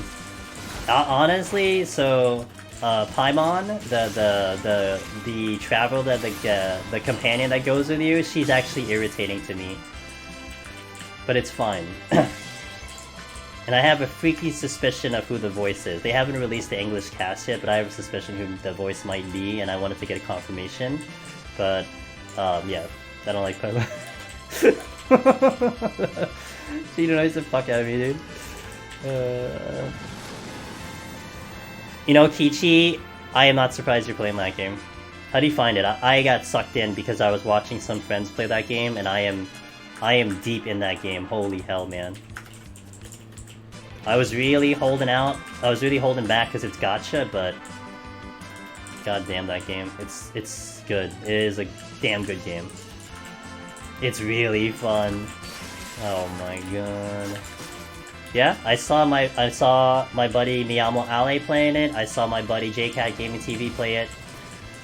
Honestly, so Paimon, the travel, the companion that goes with you, she's actually irritating to me. But it's fine. And I have a freaky suspicion of who the voice is. They haven't released the English cast yet, but I have a suspicion who the voice might be, and I wanted to get a confirmation. But, yeah, I don't like Pokemon. She annoys the fuck out of me, dude. You know, Kichi, I am not surprised you're playing that game. How do you find it? I got sucked in because I was watching some friends play that game, and I am deep in that game. Holy hell, man. I was really holding out. I was really holding back because it's gacha, but god damn that game. It's good. It is a damn good game. It's really fun. Oh my god. Yeah, I saw my buddy Miyamo Ale playing it. I saw my buddy JCat Gaming TV play it.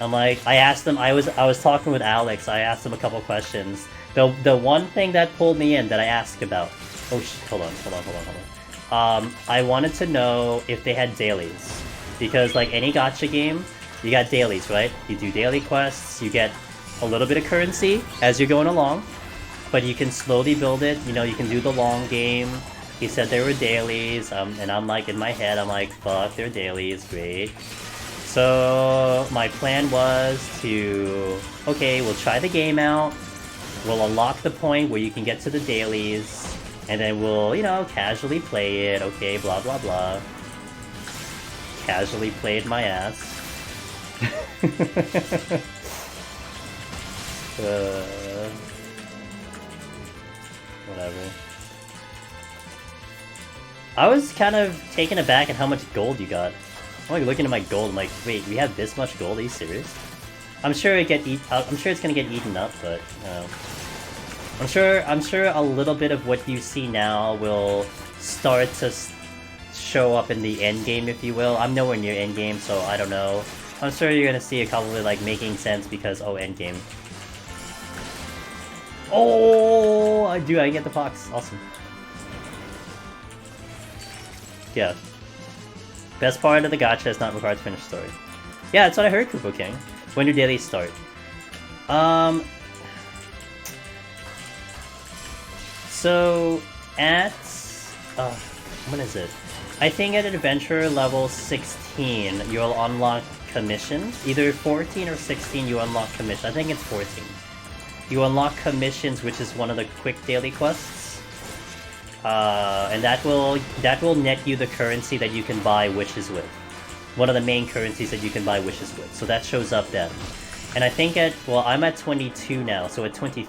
I'm like, I asked him. I was talking with Alex. I asked him a couple questions. The one thing that pulled me in that I asked about. Oh shit! Hold on. I wanted to know if they had dailies, because like any gacha game, you got dailies, right? You do daily quests. You get a little bit of currency as you're going along, but you can slowly build it. You know, you can do the long game. He said there were dailies, and I'm like, in my head, I'm like, fuck, they're dailies, great. So my plan was to, okay, we'll try the game out, we'll unlock the point where you can get to the dailies, and then we'll, you know, casually play it, okay, blah blah blah. Casually played my ass. Whatever. I was kind of taken aback at how much gold you got. I'm like looking at my gold, I'm like, wait, we have this much gold? Are you serious? I'm sure I'm sure it's gonna get eaten up, but I'm sure a little bit of what you see now will start to show up in the end game, if you will. I'm nowhere near end game, so I don't know. I'm sure you're gonna see a couple of like making sense because end game. Oh, I get the pox. Awesome. Yeah. Best part of the gacha is not required to finish the story. Yeah, that's what I heard, Kupo King. When do dailies start? So at when is it? I think at adventure level 16 you'll unlock commissions. Either 14 or 16 you unlock commissions. I think it's 14. You unlock commissions, which is one of the quick daily quests. And that will net you the currency that you can buy wishes with. One of the main currencies that you can buy wishes with. So that shows up then. And I think I'm at 22 now, so at 20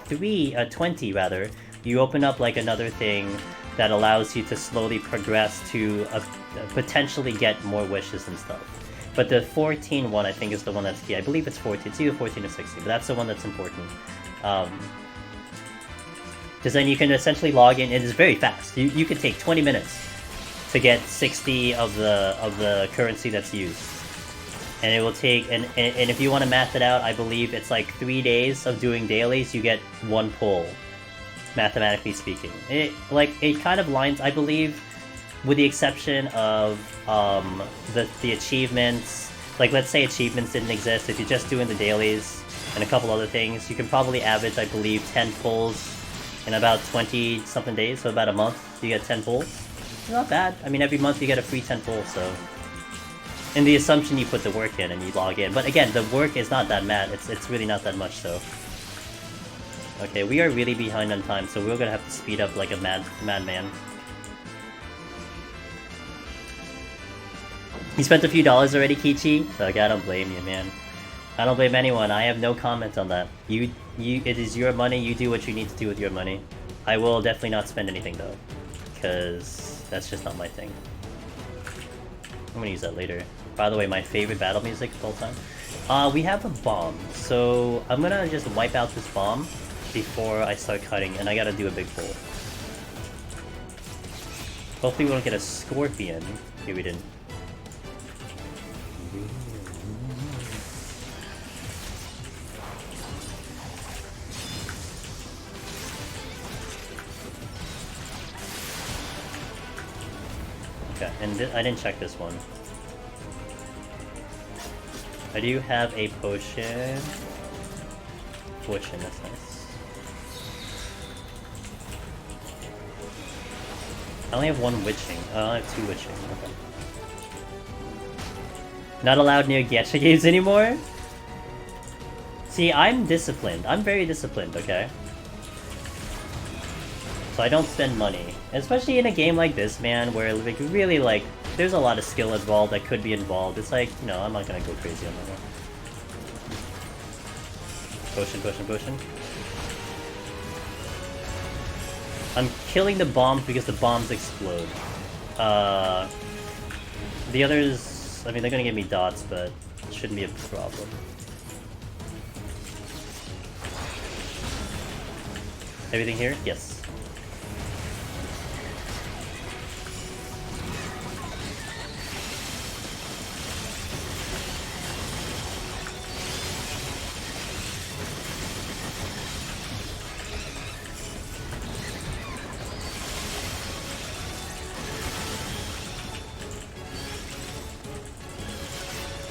rather, you open up like another thing that allows you to slowly progress to potentially get more wishes and stuff. But the 14 one I think is the one that's key. I believe it's 14, it's either 14 or 16, but that's the one that's important. Because then you can essentially log in, and it's very fast. You can take 20 minutes to get 60 of the currency that's used. And it will take, and if you want to math it out, I believe it's like 3 days of doing dailies, you get 1 pull, mathematically speaking. It kind of lines, I believe, with the exception of the achievements. Like, let's say achievements didn't exist. If you're just doing the dailies and a couple other things, you can probably average, I believe, 10 pulls in about 20-something days, so about a month, you get 10 pulls. Not bad. I mean, every month you get a free 10 pulls, so... In the assumption you put the work in and you log in. But again, the work is not that mad. It's really not that much, so... Okay, we are really behind on time, so we're gonna have to speed up like a madman. You spent a few dollars already, Kichi? Like, I don't blame you, man. I don't blame anyone. I have no comment on that. It is your money. You do what you need to do with your money. I will definitely not spend anything though, because that's just not my thing. I'm gonna use that later. By the way, my favorite battle music of all time. We have a bomb, so I'm gonna just wipe out this bomb before I start cutting, and I gotta do a big pull. Hopefully we don't get a scorpion. Here we didn't. Okay, and I didn't check this one. I do have a potion. Potion, that's nice. I only have 1 witching. I have 2 witching. Okay. Not allowed near gacha games anymore? See, I'm disciplined. I'm very disciplined, okay? So I don't spend money. Especially in a game like this, man, where like really like there's a lot of skill involved that could be involved. It's like, you know, I'm not gonna go crazy on that one. Potion, potion, potion. I'm killing the bombs because the bombs explode. The others, I mean, they're gonna give me dots, but it shouldn't be a problem. Everything here? Yes.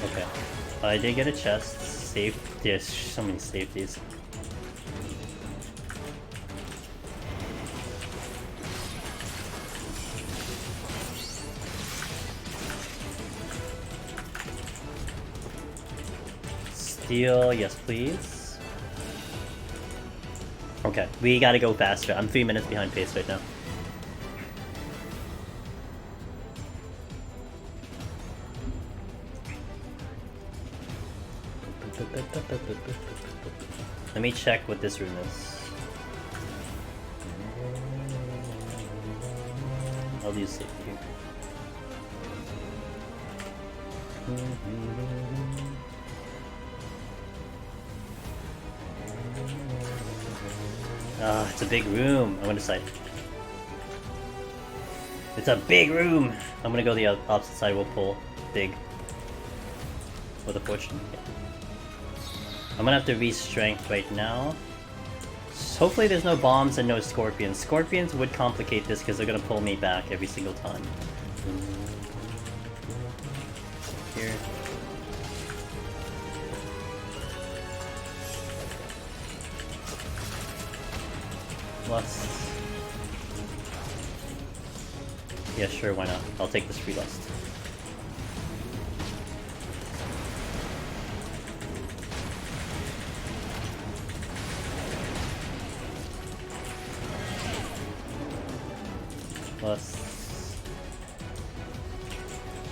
Okay. I did get a chest. Safe. There's so many safeties. Steal, yes please. Okay, we gotta go faster. I'm 3 minutes behind pace right now. Let me check what this room is. I'll use safety here. Ah, it's a big room. I'm gonna decide. It's a big room! I'm gonna go the opposite side. We'll pull big. With a fortune. Yeah. I'm gonna have to re-strength right now. Hopefully there's no bombs and no scorpions. Scorpions would complicate this because they're gonna pull me back every single time. Here. Lust. Yeah, sure, why not? I'll take this free lust. Plus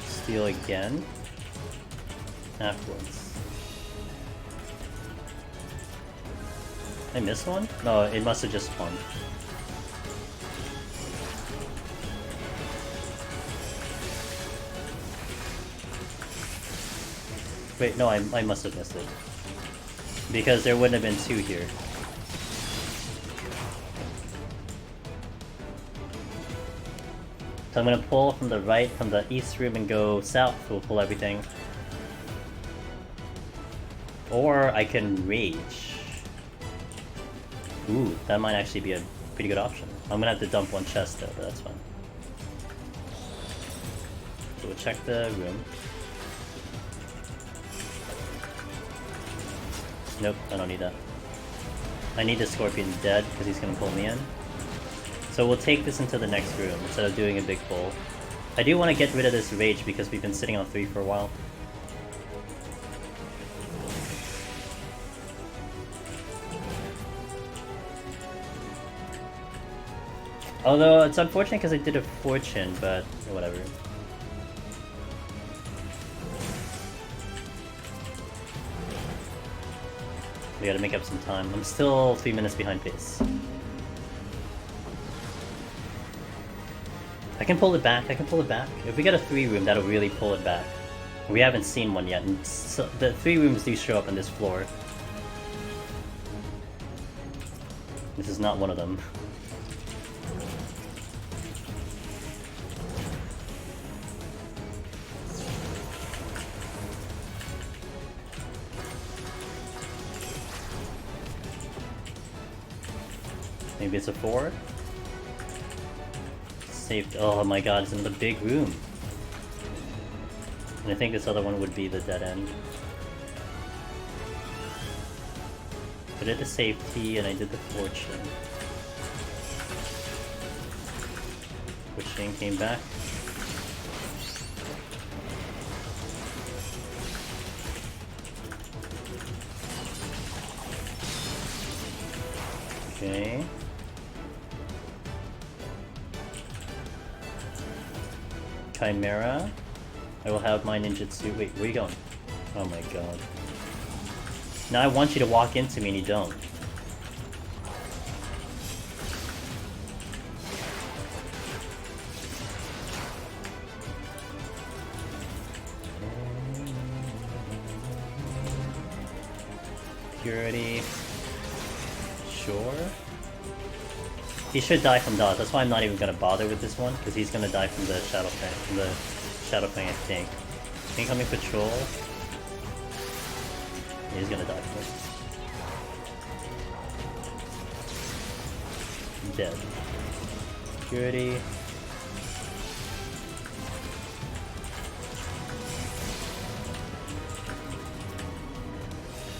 steal again afterwards. I missed one? No, it must have just spawned. Wait, no, I must have missed it. Because there wouldn't have been two here. So I'm gonna pull from the right, from the east room and go south. We'll pull everything. Or I can rage. Ooh, that might actually be a pretty good option. I'm gonna have to dump one chest though, but that's fine. So we'll check the room. Nope, I don't need that. I need the scorpion dead because he's gonna pull me in. So we'll take this into the next room instead of doing a big pull. I do want to get rid of this rage because we've been sitting on 3 for a while. Although it's unfortunate because I did a fortune, but whatever. We gotta make up some time. I'm still 3 minutes behind pace. I can pull it back, I can pull it back. If we get a 3 room, that'll really pull it back. We haven't seen one yet, and so the 3 rooms do show up on this floor. This is not one of them. Maybe it's a 4? Saved. Oh my god, it's in the big room. And I think this other one would be the dead end. I did the safety and I did the fortune. Pushing, came back. Okay. Chimera. I will have my ninjutsu. Wait, where are you going? Oh my god. Now I want you to walk into me and you don't. Purity. Sure. He should die from dodge. That's why I'm not even gonna bother with this one, because he's gonna die from the Shadow Fang. From the Shadow Fang, I think. Incoming patrol. Yeah, he's gonna die from it. Dead. Purity.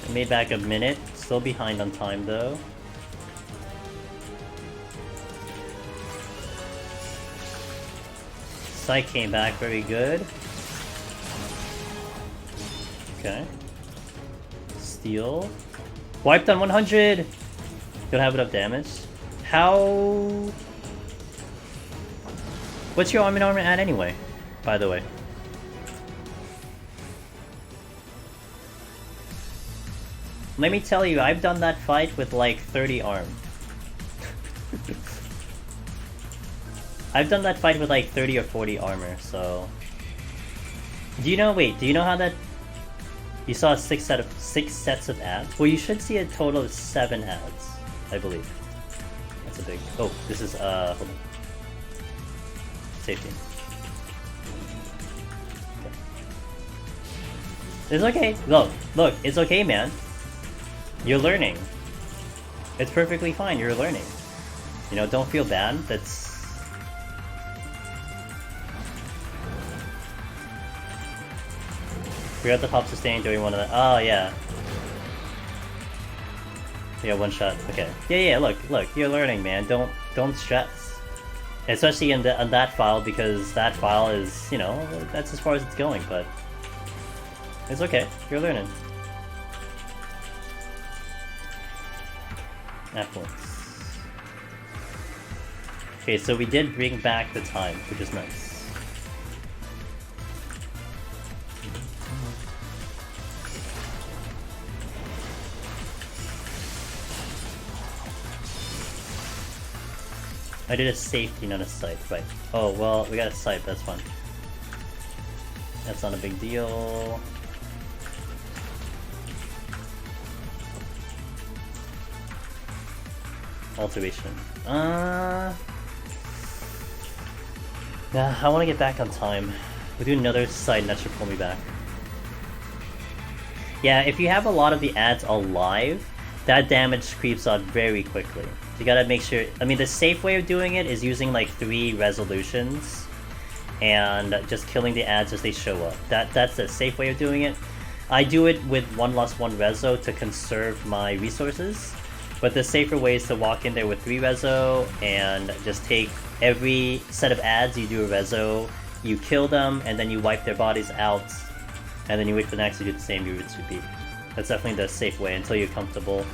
I made back a minute. Still behind on time though. Sight came back, very good. Okay. Steal. Wiped on 100! Don't have enough damage. How... What's your arm and armor at anyway, by the way? Let me tell you, I've done that fight with like 30 arm. I've done that fight with like 30 or 40 armor, so... Do you know, wait, do you know how that... You saw six sets of ads? Well, you should see a total of 7 ads, I believe. That's a big... Oh, this is, hold on. Safety. Okay. It's okay. Look, it's okay, man. You're learning. It's perfectly fine, you're learning. You know, don't feel bad, that's... Forgot the pop sustain during one of the... Oh, yeah. Yeah, one shot. Okay. Yeah, look, you're learning, man. Don't stress. Especially on that file, because that file is, you know, that's as far as it's going, but... It's okay. You're learning. Affluence. Okay, so we did bring back the time, which is nice. I did a safety, not a sight, right. Oh, well, we got a sight, that's fine. That's not a big deal. Alteration. Nah, I want to get back on time. We do another sight and that should pull me back. Yeah, if you have a lot of the ads alive, that damage creeps up very quickly. You gotta make sure... I mean, the safe way of doing it is using like 3 resolutions and just killing the ads as they show up. That's the safe way of doing it. I do it with 1 loss 1 reso to conserve my resources, but the safer way is to walk in there with 3 reso and just take every set of ads, you do a reso, you kill them, and then you wipe their bodies out, and then you wait for the next to do the same, you repeat. That's definitely the safe way until you're comfortable.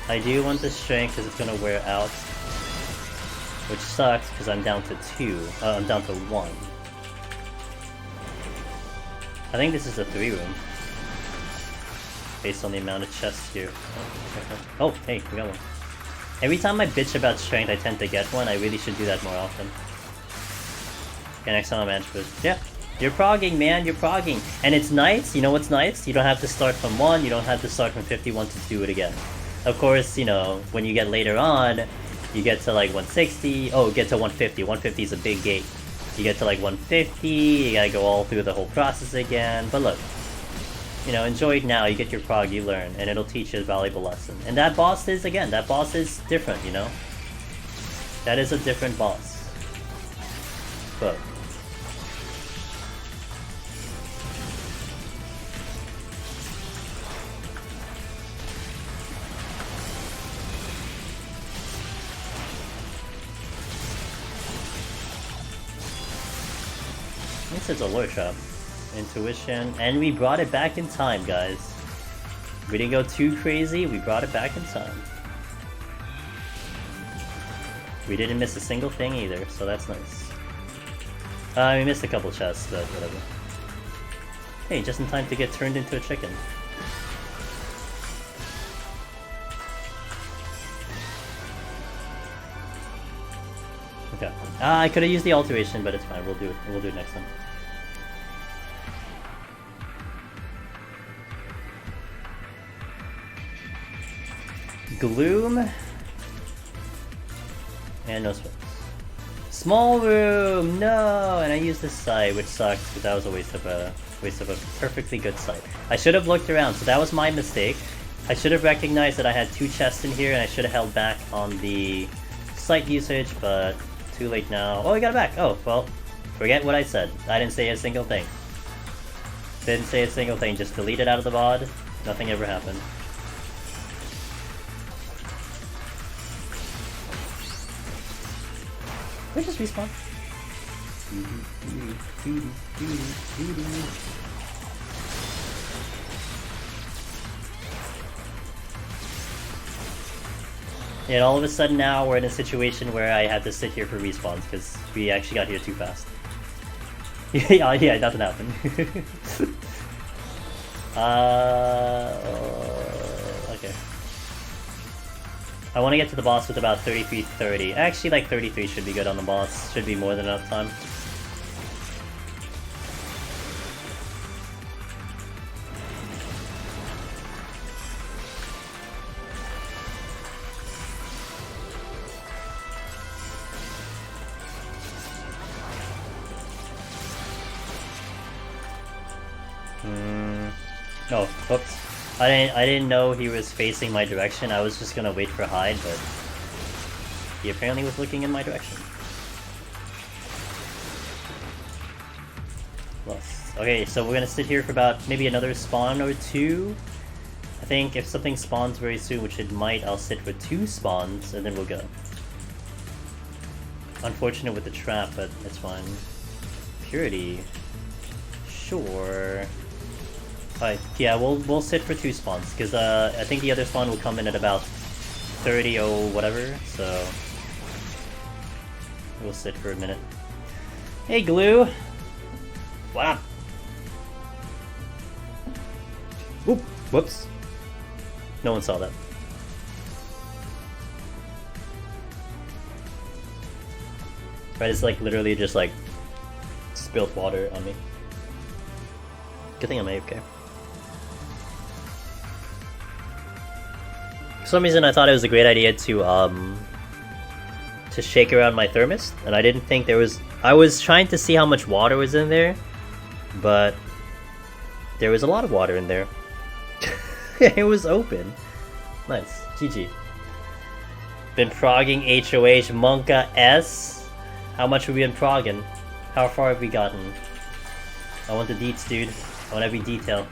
I do want the strength because it's gonna wear out, which sucks because I'm down to 2. I'm down to 1. I think this is a 3-room, based on the amount of chests here. Oh, hey, we got one. Every time I bitch about strength, I tend to get one. I really should do that more often. Okay, next time I'm Angelus. Yeah, you're progging, man, you're progging. And it's nice, you know what's nice? You don't have to start from 1, you don't have to start from 51 to do it again. Of course, you know, when you get later on, you get to like 160, get to 150. 150 is a big gate. You get to like 150, you gotta go all through the whole process again. But look, you know, enjoy it now, you get your prog, you learn, and it'll teach you a valuable lesson. And that boss is, again, that boss is different, you know? That is a different boss. But... This is a lure shop. Intuition, and we brought it back in time, guys. We didn't go too crazy, we brought it back in time. We didn't miss a single thing either, so that's nice. We missed a couple chests, but whatever. Hey, just in time to get turned into a chicken. Okay. I could have used the alteration, but it's fine. We'll do it. We'll do it next time. Gloom. And no swims. Small room! No! And I used this site, which sucks, because that was a waste of a perfectly good site. I should have looked around, so that was my mistake. I should have recognized that I had 2 chests in here, and I should have held back on the site usage, but too late now. Oh, we got it back! Oh, well, forget what I said. I didn't say a single thing. Didn't say a single thing, just delete it out of the VOD. Nothing ever happened. We just respawn. And all of a sudden now we're in a situation where I had to sit here for respawns because we actually got here too fast. Yeah, nothing happened. Okay. I want to get to the boss with about 33-30. Actually, like 33 should be good on the boss. Should be more than enough time. Oh, whoops. I didn't know he was facing my direction. I was just gonna wait for hide, but he apparently was looking in my direction. Plus. Okay, so we're gonna sit here for about maybe another spawn or 2. I think if something spawns very soon, which it might, I'll sit for 2 spawns and then we'll go. Unfortunate with the trap, but it's fine. Purity. Sure. Alright, yeah, we'll sit for 2 spawns, because I think the other spawn will come in at about 30 or whatever, so we'll sit for a minute. Hey, Glue! Wow! Oop! Whoops. No one saw that. Right, it's like literally just like spilled water on me. Good thing I'm AFK. For some reason I thought it was a great idea to shake around my thermos, and I didn't think there was... I was trying to see how much water was in there, but there was a lot of water in there. It was open. Nice. GG. Been progging HOH Monka S. How much have we been progging? How far have we gotten? I want the deets, dude. I want every detail.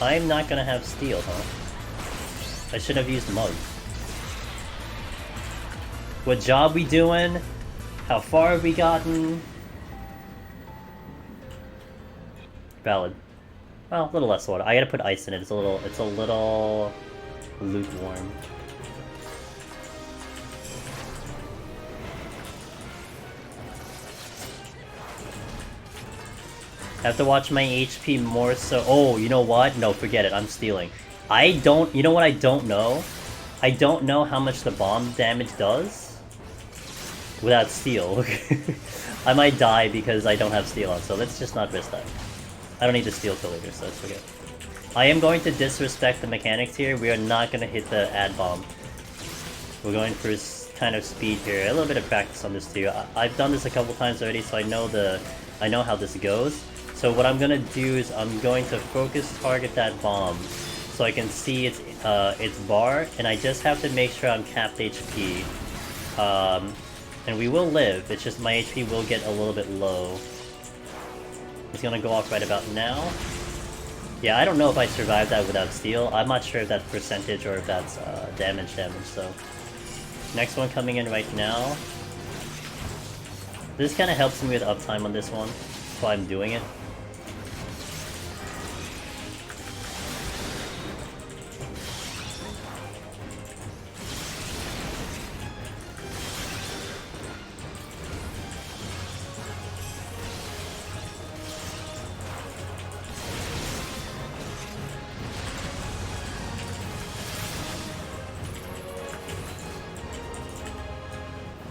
I'm not gonna have steel, huh? I should have used mug. What job we doing? How far have we gotten? Valid. Well, a little less water. I gotta put ice in it. It's a little lukewarm. Have to watch my HP more so... Oh, you know what? No, forget it. I'm stealing. I don't... You know what I don't know? I don't know how much the bomb damage does without steel. I might die because I don't have steel on, so let's just not risk that. I don't need the steel till later, so let's forget. I am going to disrespect the mechanics here. We are not going to hit the ad bomb. We're going for kind of speed here. A little bit of practice on this too. I've done this a couple times already, so I know how this goes. So what I'm gonna do is I'm going to focus target that bomb so I can see its bar, and I just have to make sure I'm capped HP. And we will live, it's just my HP will get a little bit low. It's gonna go off right about now. Yeah, I don't know if I survived that without steel. I'm not sure if that's percentage or if that's damage, so... Next one coming in right now. This kind of helps me with uptime on this one. That's why I'm doing it.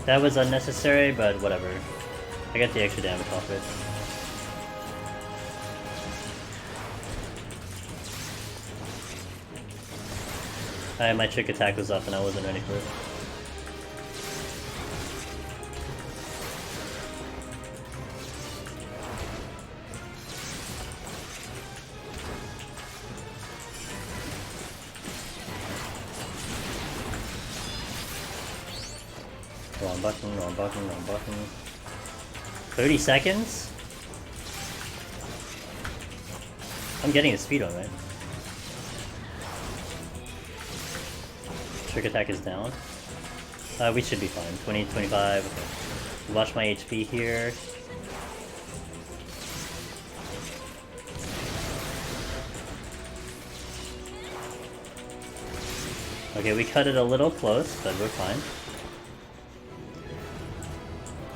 That was unnecessary, but whatever. I got the extra damage off it. My trick attack was up and I wasn't ready for it. Wrong button, wrong button, wrong button. 30 seconds? I'm getting a speed on, right? Trick attack is down. We should be fine. 20, 25. Okay. Watch my HP here. Okay, we cut it a little close, but we're fine.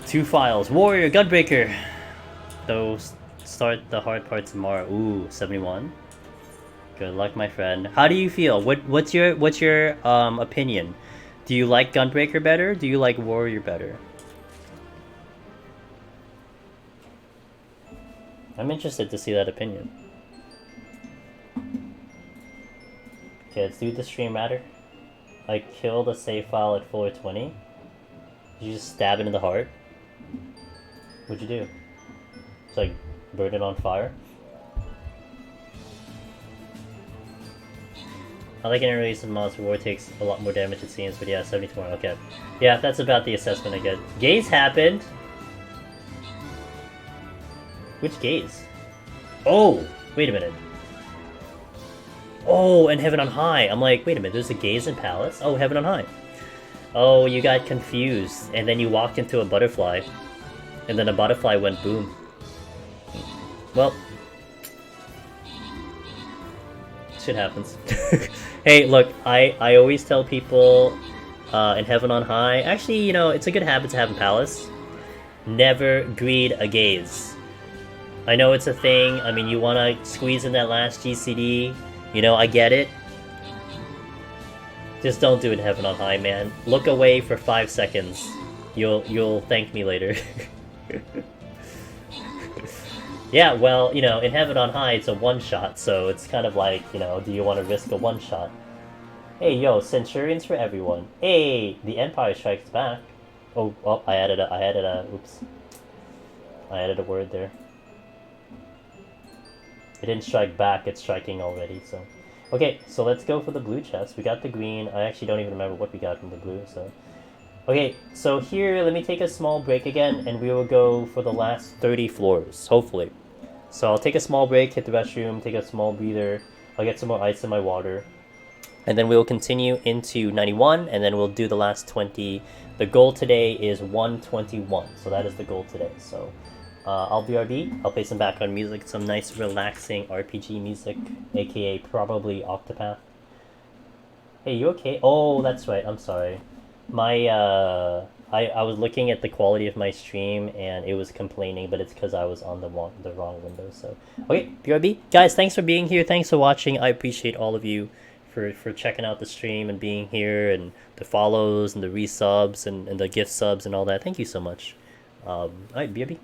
2 files. Warrior, Gunbreaker! Those start the hard part tomorrow. Ooh, 71. Good luck, my friend. How do you feel? What's your opinion? Do you like Gunbreaker better? Do you like Warrior better? I'm interested to see that opinion. Okay, let's do the stream matter. I killed a save file at floor 20. Did you just stab it in the heart? What'd you do? Just like burn it on fire? I like an release of Monster War takes a lot more damage it seems, but yeah, 72 more, okay. Yeah, that's about the assessment I get. Gaze happened! Which gaze? Oh! Wait a minute. Oh, and Heaven on High! I'm like, wait a minute, there's a gaze in Palace? Oh, Heaven on High. Oh, you got confused, and then you walked into a butterfly. And then a butterfly went boom. Well. Shit happens. Hey, look, I always tell people in Heaven on High, actually, you know, it's a good habit to have in Palace. Never greed a gaze. I know it's a thing, I mean, you want to squeeze in that last GCD, you know, I get it. Just don't do it in Heaven on High, man. Look away for 5 seconds. You'll thank me later. Yeah, well, you know, in Heaven on High, it's a one-shot, so it's kind of like, you know, do you want to risk a one-shot? Hey, yo, Centurions for everyone. Hey, the Empire Strikes Back. Oh, I added oops. I added a word there. It didn't strike back, it's striking already, so. Okay, so let's go for the blue chest. We got the green. I actually don't even remember what we got from the blue, so. Okay, so here, let me take a small break again, and we will go for the last 30 floors, hopefully. So I'll take a small break, hit the restroom, take a small breather, I'll get some more ice in my water, and then we'll continue into 91, and then we'll do the last 20. The goal today is 121, so that is the goal today. So I'll BRB, I'll play some background music, some nice relaxing RPG music, aka probably Octopath. Hey, you okay? Oh, that's right, I'm sorry. My, I was looking at the quality of my stream, and it was complaining, but it's because I was on the wrong window, so. Okay, BRB. Guys, thanks for being here, thanks for watching, I appreciate all of you for checking out the stream and being here, and the follows, and the resubs, and the gift subs, and all that. Thank you so much. Alright, BRB.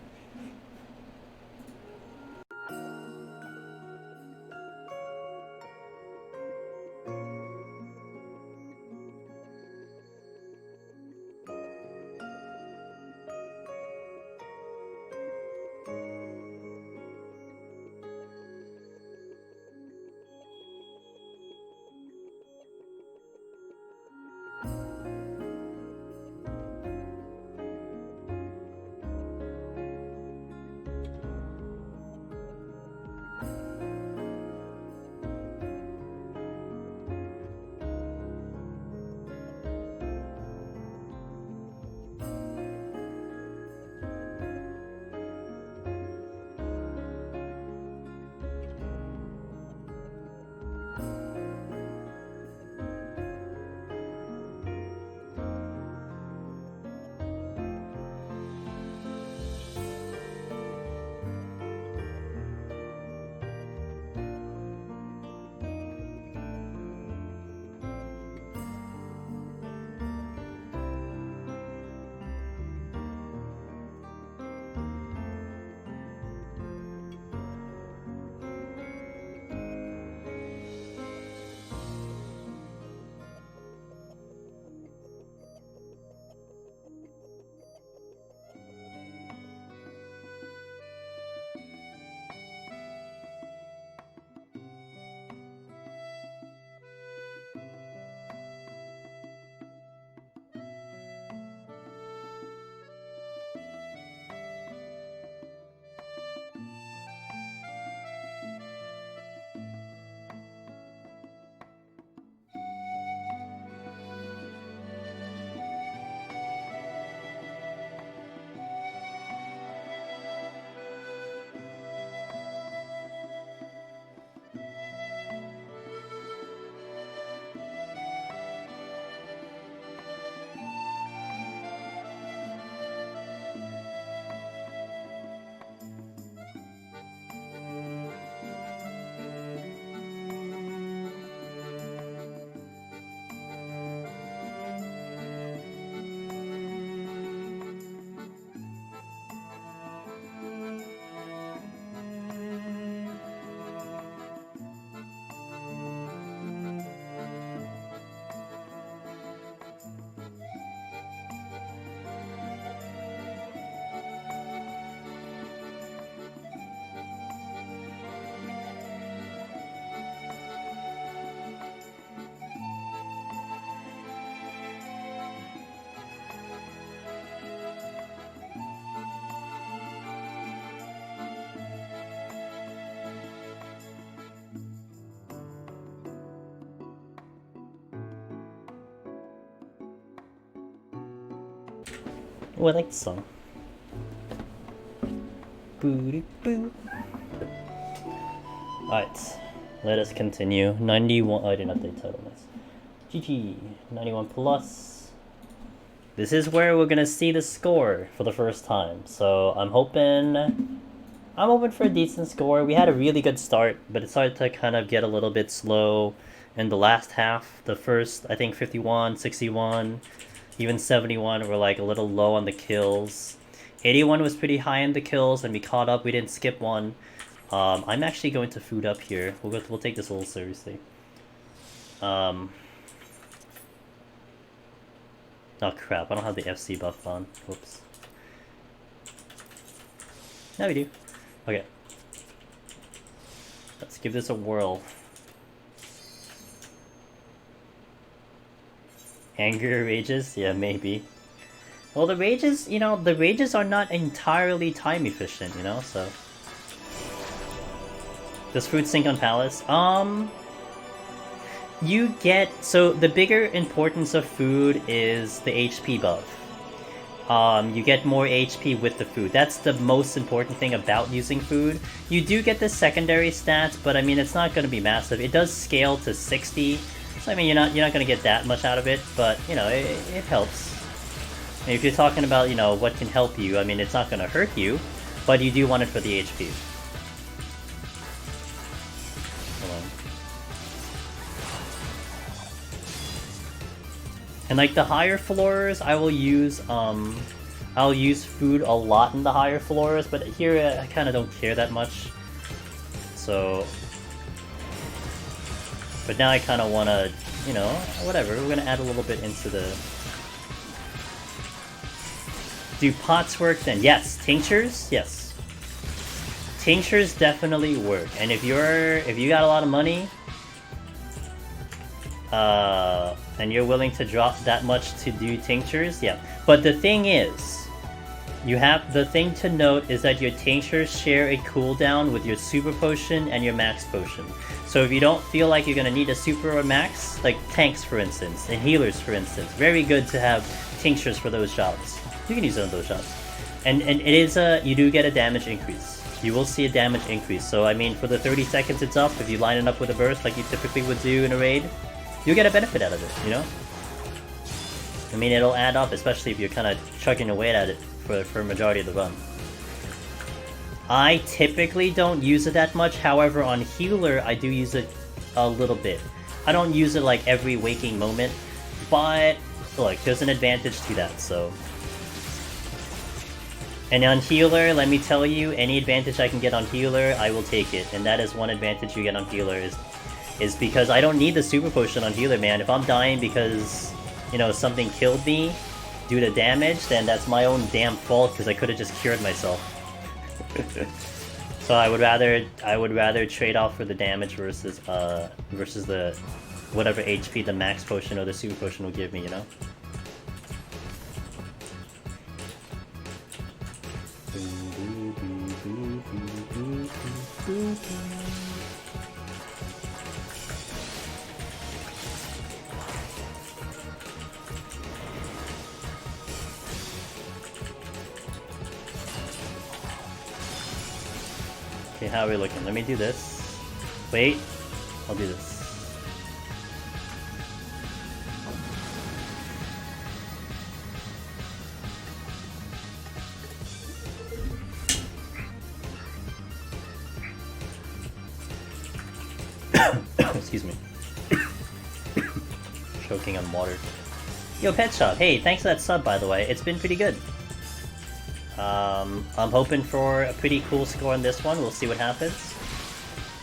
Oh, I like the song. Boo-doo-boo. Alright, let us continue. 91. Oh, I didn't update title. Nice. GG. 91 plus. This is where we're gonna see the score for the first time. So I'm hoping for a decent score. We had a really good start, but it started to kind of get a little bit slow in the last half. The first, I think 51, 61, even 71 were like a little low on the kills. 81 was pretty high in the kills, and we caught up. We didn't skip one. I'm actually going to food up here. We'll take this a little seriously. Oh crap, I don't have the FC buff on. Whoops. Now we do. Okay. Let's give this a whirl. Anger rages? Yeah, maybe. Well, the rages, you know, the rages are not entirely time efficient, you know, so... Does food sync on Palace? You get... So, the bigger importance of food is the HP buff. You get more HP with the food. That's the most important thing about using food. You do get the secondary stats, but I mean, it's not going to be massive. It does scale to 60, so I mean, you're not going to get that much out of it, but, you know, it helps. And if you're talking about, you know, what can help you, I mean, it's not going to hurt you, but you do want it for the HP. And like the higher floors, I'll use food a lot in the higher floors, but here I kind of don't care that much. So, but now I kind of want to, you know, whatever. We're gonna add a little bit into the. Do pots work then? Yes. Tinctures? Yes. Tinctures definitely work. And if you got a lot of money, and you're willing to drop that much to do tinctures, yeah. But the thing is, the thing to note is that your tinctures share a cooldown with your super potion and your max potion. So if you don't feel like you're gonna need a super or max, like tanks for instance, and healers for instance, very good to have tinctures for those jobs. You can use it on those jobs. And it is you do get a damage increase. You will see a damage increase. So I mean, for the 30 seconds it's up, if you line it up with a burst like you typically would do in a raid, you'll get a benefit out of it, you know? I mean, it'll add up, especially if you're kind of chugging away at it for a majority of the run. I typically don't use it that much, however, on healer, I do use it a little bit. I don't use it like every waking moment, but look, there's an advantage to that, so... And on healer, let me tell you, any advantage I can get on healer, I will take it. And that is one advantage you get on healer is because I don't need the super potion on healer, man. If I'm dying because, you know, something killed me due to damage, then that's my own damn fault because I could have just cured myself. So I would rather trade off for the damage versus the whatever HP the max potion or the super potion will give me, you know? Okay, how are we looking? Let me do this. Wait, I'll do this. Excuse me. Choking on water. Yo, Pet Shop, hey, thanks for that sub, by the way. It's been pretty good. I'm hoping for a pretty cool score on this one. We'll see what happens.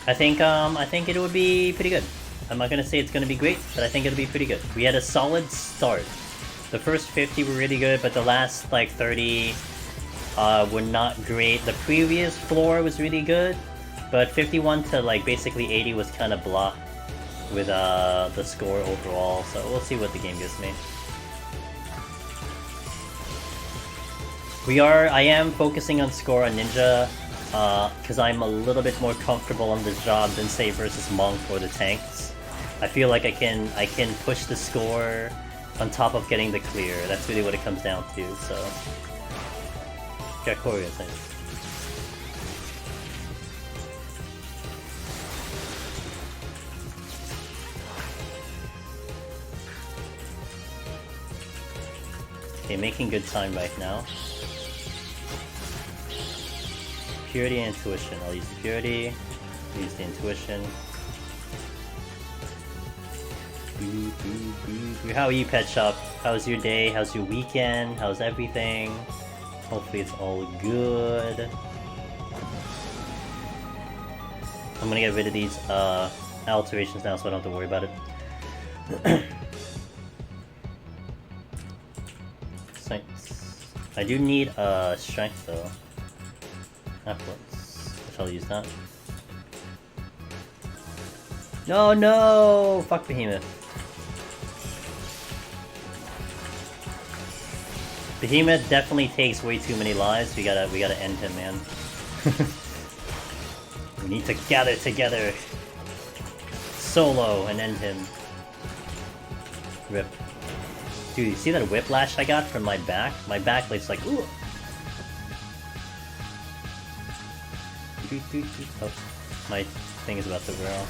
I think it would be pretty good. I'm not gonna say it's gonna be great, but I think it'll be pretty good. We had a solid start. The first 50 were really good, but the last like 30 were not great. The previous floor was really good, but 51 to like basically 80 was kind of blah with the score overall. So we'll see what the game gives me. I am focusing on score on Ninja, because I'm a little bit more comfortable on this job than say versus Monk or the tanks. I feel like I can push the score on top of getting the clear. That's really what it comes down to, so... Dracorius, nice. Okay, making good time right now. Purity and Intuition. I'll use the Purity, use the Intuition. How are you, Pet Shop? How's your day? How's your weekend? How's everything? Hopefully it's all good. I'm gonna get rid of these alterations now so I don't have to worry about it. I do need strength though. Affluence. I shall use that. No! Fuck Behemoth. Behemoth definitely takes way too many lives. We gotta end him, man. We need to gather together. Solo and end him. Rip. Dude, you see that whiplash I got from my back? My back lays like, ooh! Oh, my thing is about to wear off.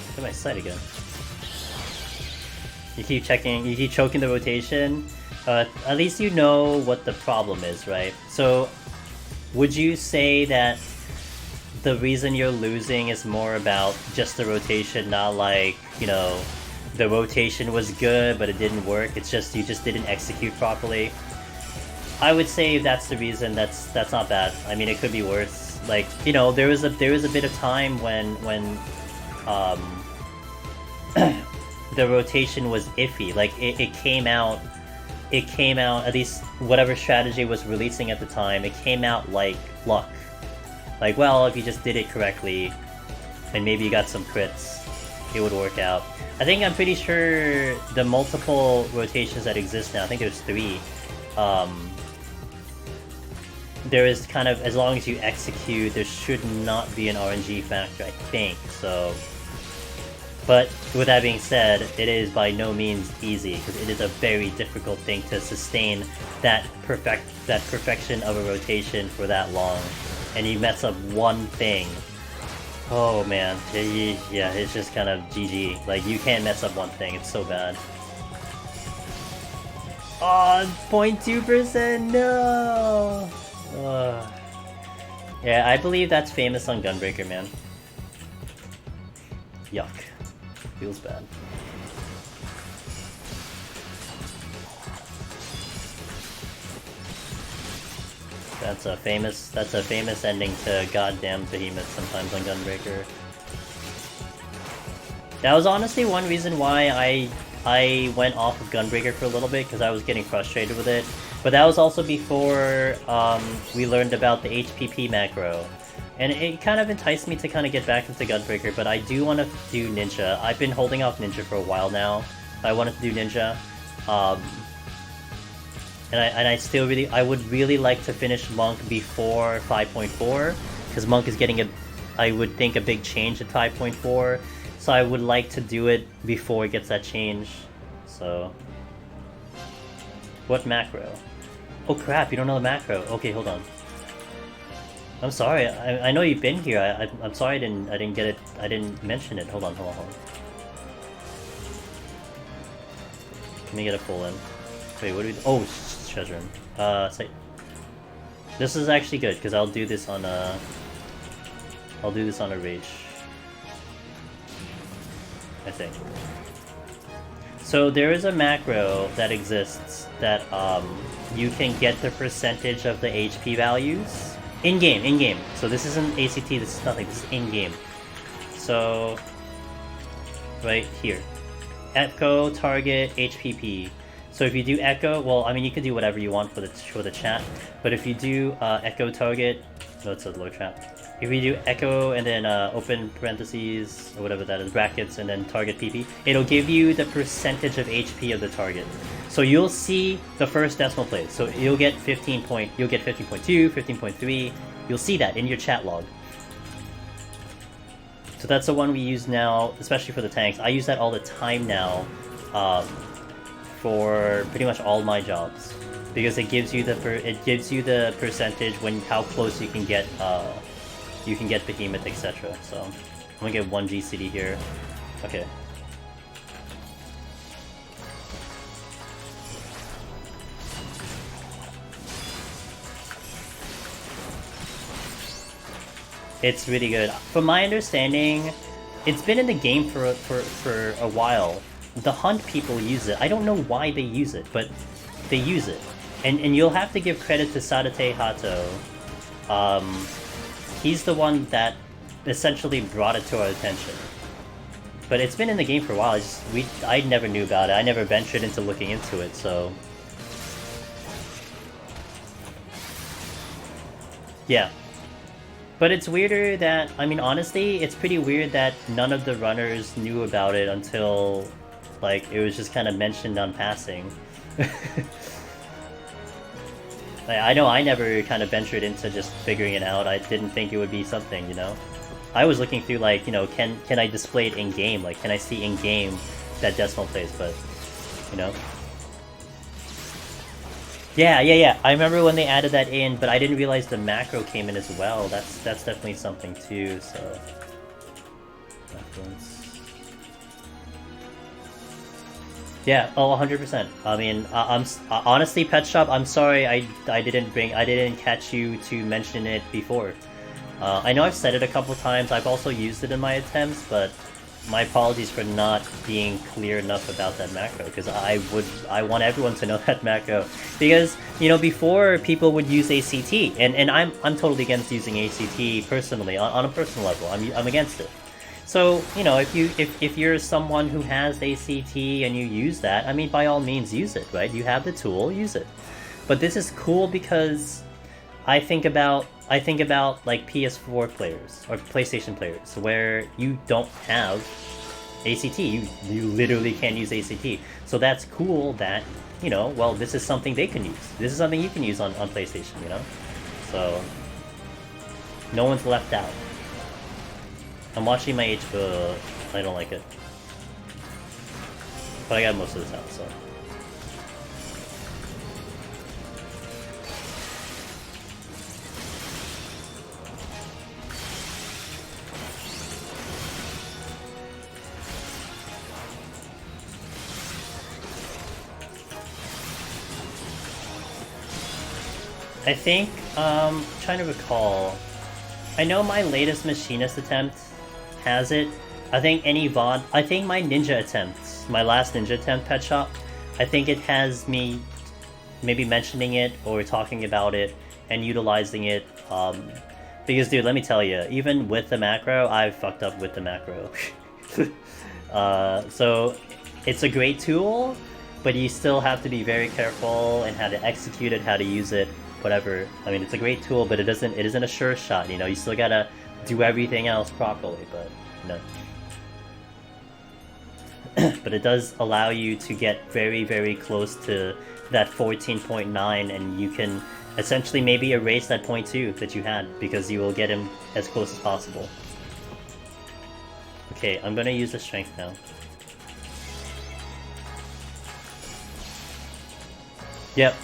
Look at my sight again. You keep checking, you keep choking the rotation. At least you know what the problem is, right? So, would you say that the reason you're losing is more about just the rotation, not like, you know, the rotation was good but it didn't work, it's just you just didn't execute properly? I would say if that's the reason, that's not bad. I mean, it could be worse. Like, you know, there was a bit of time when the rotation was iffy. Like, it came out, at least whatever strategy was releasing at the time, it came out like luck. Like, well, if you just did it correctly, and maybe you got some crits, it would work out. I'm pretty sure the multiple rotations that exist now, I think there's 3, there is kind of, as long as you execute, there should not be an RNG factor, I think, so... But, with that being said, it is by no means easy, because it is a very difficult thing to sustain that perfection of a rotation for that long. And you mess up one thing. Oh man, yeah, it's just kind of GG. Like, you can't mess up one thing, it's so bad. Oh, 0.2%, no! Yeah, I believe that's famous on Gunbreaker, man. Yuck. Feels bad. That's a famous ending to goddamn Behemoth sometimes on Gunbreaker. That was honestly one reason why I went off of Gunbreaker for a little bit, because I was getting frustrated with it. But that was also before we learned about the HPP macro. And it kind of enticed me to kind of get back into Gunbreaker, but I do want to do Ninja. I've been holding off Ninja for a while now. I wanted to do Ninja. And I would really like to finish Monk before 5.4, because Monk is getting I would think a big change at 5.4, so I would like to do it before it gets that change, so... What macro? Oh crap, you don't know the macro. Okay, hold on. I'm sorry, I know you've been here, I'm sorry I didn't get it, I didn't mention it. Hold on. Let me get a full in. Wait, what do we do? Oh, treasure room. Say, this is actually good because I'll do this on a rage, I think. So there is a macro that exists that you can get the percentage of the HP values in game. So this isn't ACT. This is nothing. This is in game. So right here, echo target HPP. So if you do echo, well, I mean, you can do whatever you want for the chat, but if you do echo target, no, it's a low chat. if we do echo and then open parentheses or whatever that is, brackets, and then target PP, it'll give you the percentage of HP of the target. So you'll see the first decimal place. So you'll get 15.2, 15.3. You'll see that in your chat log. So that's the one we use now, especially for the tanks. I use that all the time now for pretty much all my jobs, because it gives you the percentage when how close you can get behemoth, etc. So I'm gonna get 1 GCD here. Okay. It's really good. From my understanding, it's been in the game for a while. The hunt people use it. I don't know why they use it, but they use it. And you'll have to give credit to Sadate Hato. He's the one that essentially brought it to our attention. But it's been in the game for a while. I never knew about it. I never ventured into looking into it, so... yeah. But it's weirder that, I mean, honestly, it's pretty weird that none of the runners knew about it until, like, it was just kind of mentioned on passing. I know I never kind of ventured into just figuring it out. I didn't think it would be something, you know? I was looking through, like, you know, can I display it in-game? Like, can I see in-game that decimal place? But, you know... Yeah. I remember when they added that in, but I didn't realize the macro came in as well. That's definitely something too, so... reference. Yeah, oh, 100%. I mean, I'm honestly, Pet Shop, I'm sorry I didn't catch you to mention it before. I know I've said it a couple times, I've also used it in my attempts, but my apologies for not being clear enough about that macro, because I want everyone to know that macro. Because, you know, before people would use ACT, and I'm totally against using ACT personally, on a personal level. I'm against it. So, you know, if you're someone who has ACT and you use that, I mean, by all means use it, right? You have the tool, use it. But this is cool because I think about like PS4 players or PlayStation players where you don't have ACT. You literally can't use ACT. So that's cool that, you know, well, this is something they can use. This is something you can use on PlayStation, you know? So no one's left out. I'm watching my HBO. I don't like it. But I got most of this out, so. I think, trying to recall, I know my latest machinist attempt has it. I think my ninja attempts, my last ninja attempt, Pet Shop, I think it has me maybe mentioning it or talking about it and utilizing it, because dude, let me tell you, even with the macro, I've fucked up with the macro. So it's a great tool, but you still have to be very careful in how to execute it, how to use it, whatever. I mean, it's a great tool, but it isn't a sure shot, you know? You still gotta do everything else properly, but, you know. But it does allow you to get very, very close to that 14.9, and you can essentially maybe erase that 0.2 that you had, because you will get him as close as possible. Okay, I'm gonna use the strength now. Yep.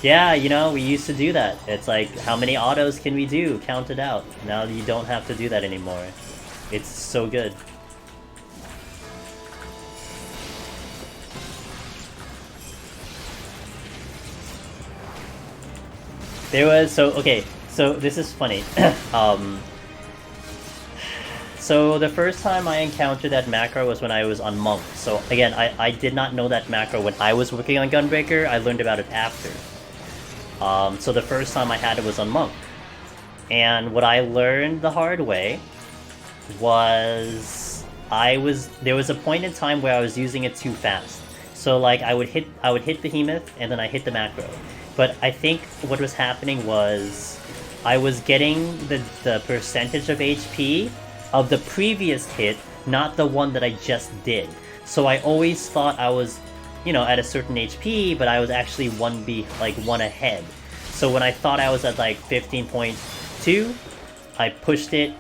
Yeah, you know, we used to do that. It's like, how many autos can we do? Count it out. Now you don't have to do that anymore. It's so good. There was, so this is funny. So the first time I encountered that macro was when I was on Monk. So again, I did not know that macro when I was working on Gunbreaker. I learned about it after. So the first time I had it was on Monk. And what I learned the hard way was there was a point in time where I was using it too fast. So like I would hit Behemoth and then I hit the macro. But I think what was happening was I was getting the percentage of HP of the previous hit, not the one that I just did. So I always thought I was, at a certain HP, but I was actually one ahead. So when I thought I was at like 15.2, I pushed it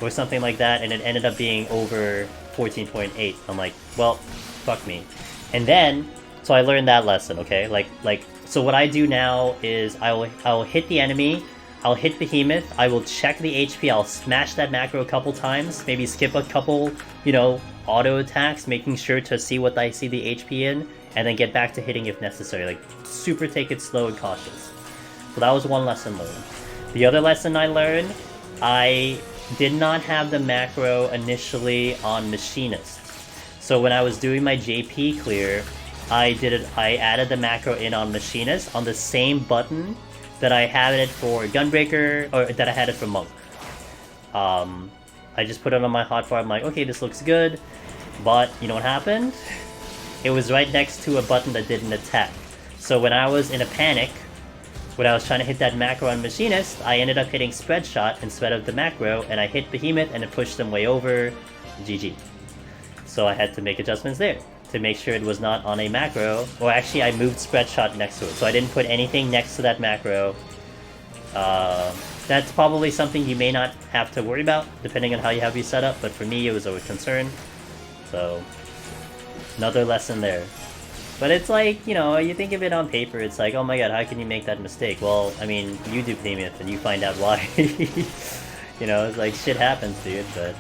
or something like that, and it ended up being over 14.8. I'm like, well, fuck me. And then, so I learned that lesson, okay? So what I do now is I'll hit the enemy, I'll hit Behemoth, I will check the HP, I'll smash that macro a couple times, maybe skip a couple, auto attacks, making sure to see what I see the HP in, and then get back to hitting if necessary. Like, super take it slow and cautious. So that was one lesson learned. The other lesson I learned, I did not have the macro initially on Machinist. So when I was doing my JP clear, I added the macro in on Machinist on the same button that I had it for Gunbreaker, or that I had it for Monk. I just put it on my hotbar, I'm like, okay, this looks good, but you know what happened? It was right next to a button that didn't attack. So when I was in a panic, when I was trying to hit that macro on Machinist, I ended up hitting Spread Shot instead of the macro, and I hit Behemoth and it pushed them way over. GG. So I had to make adjustments there to make sure it was not on a macro. Or actually, I moved Spread Shot next to it, so I didn't put anything next to that macro. That's probably something you may not have to worry about, depending on how you have your setup, but for me, it was a concern. So, another lesson there. But it's like, you think of it on paper, it's like, oh my god, how can you make that mistake? Well, I mean, you do Behemoth and you find out why. It's like, shit happens, dude, but...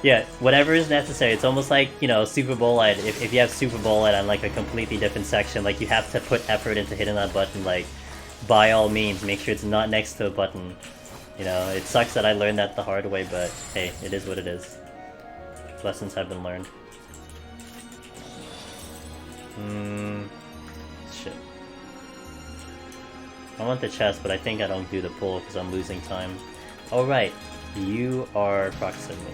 Yeah, whatever is necessary. It's almost like, Super Bowl, if you have Super Bowl on like a completely different section, like you have to put effort into hitting that button, like, by all means, make sure it's not next to a button. It sucks that I learned that the hard way, but hey, it is what it is. Lessons have been learned. Shit. I want the chest, but I think I don't do the pull because I'm losing time. Oh right, you are proximity.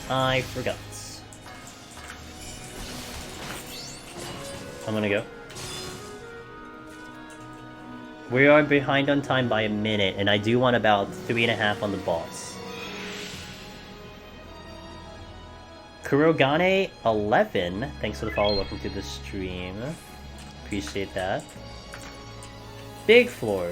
I forgot. I'm gonna go. We are behind on time by a minute, and I do want about 3.5 on the boss. Kurogane 11, thanks for the follow. Welcome to the stream. Appreciate that. Big floor.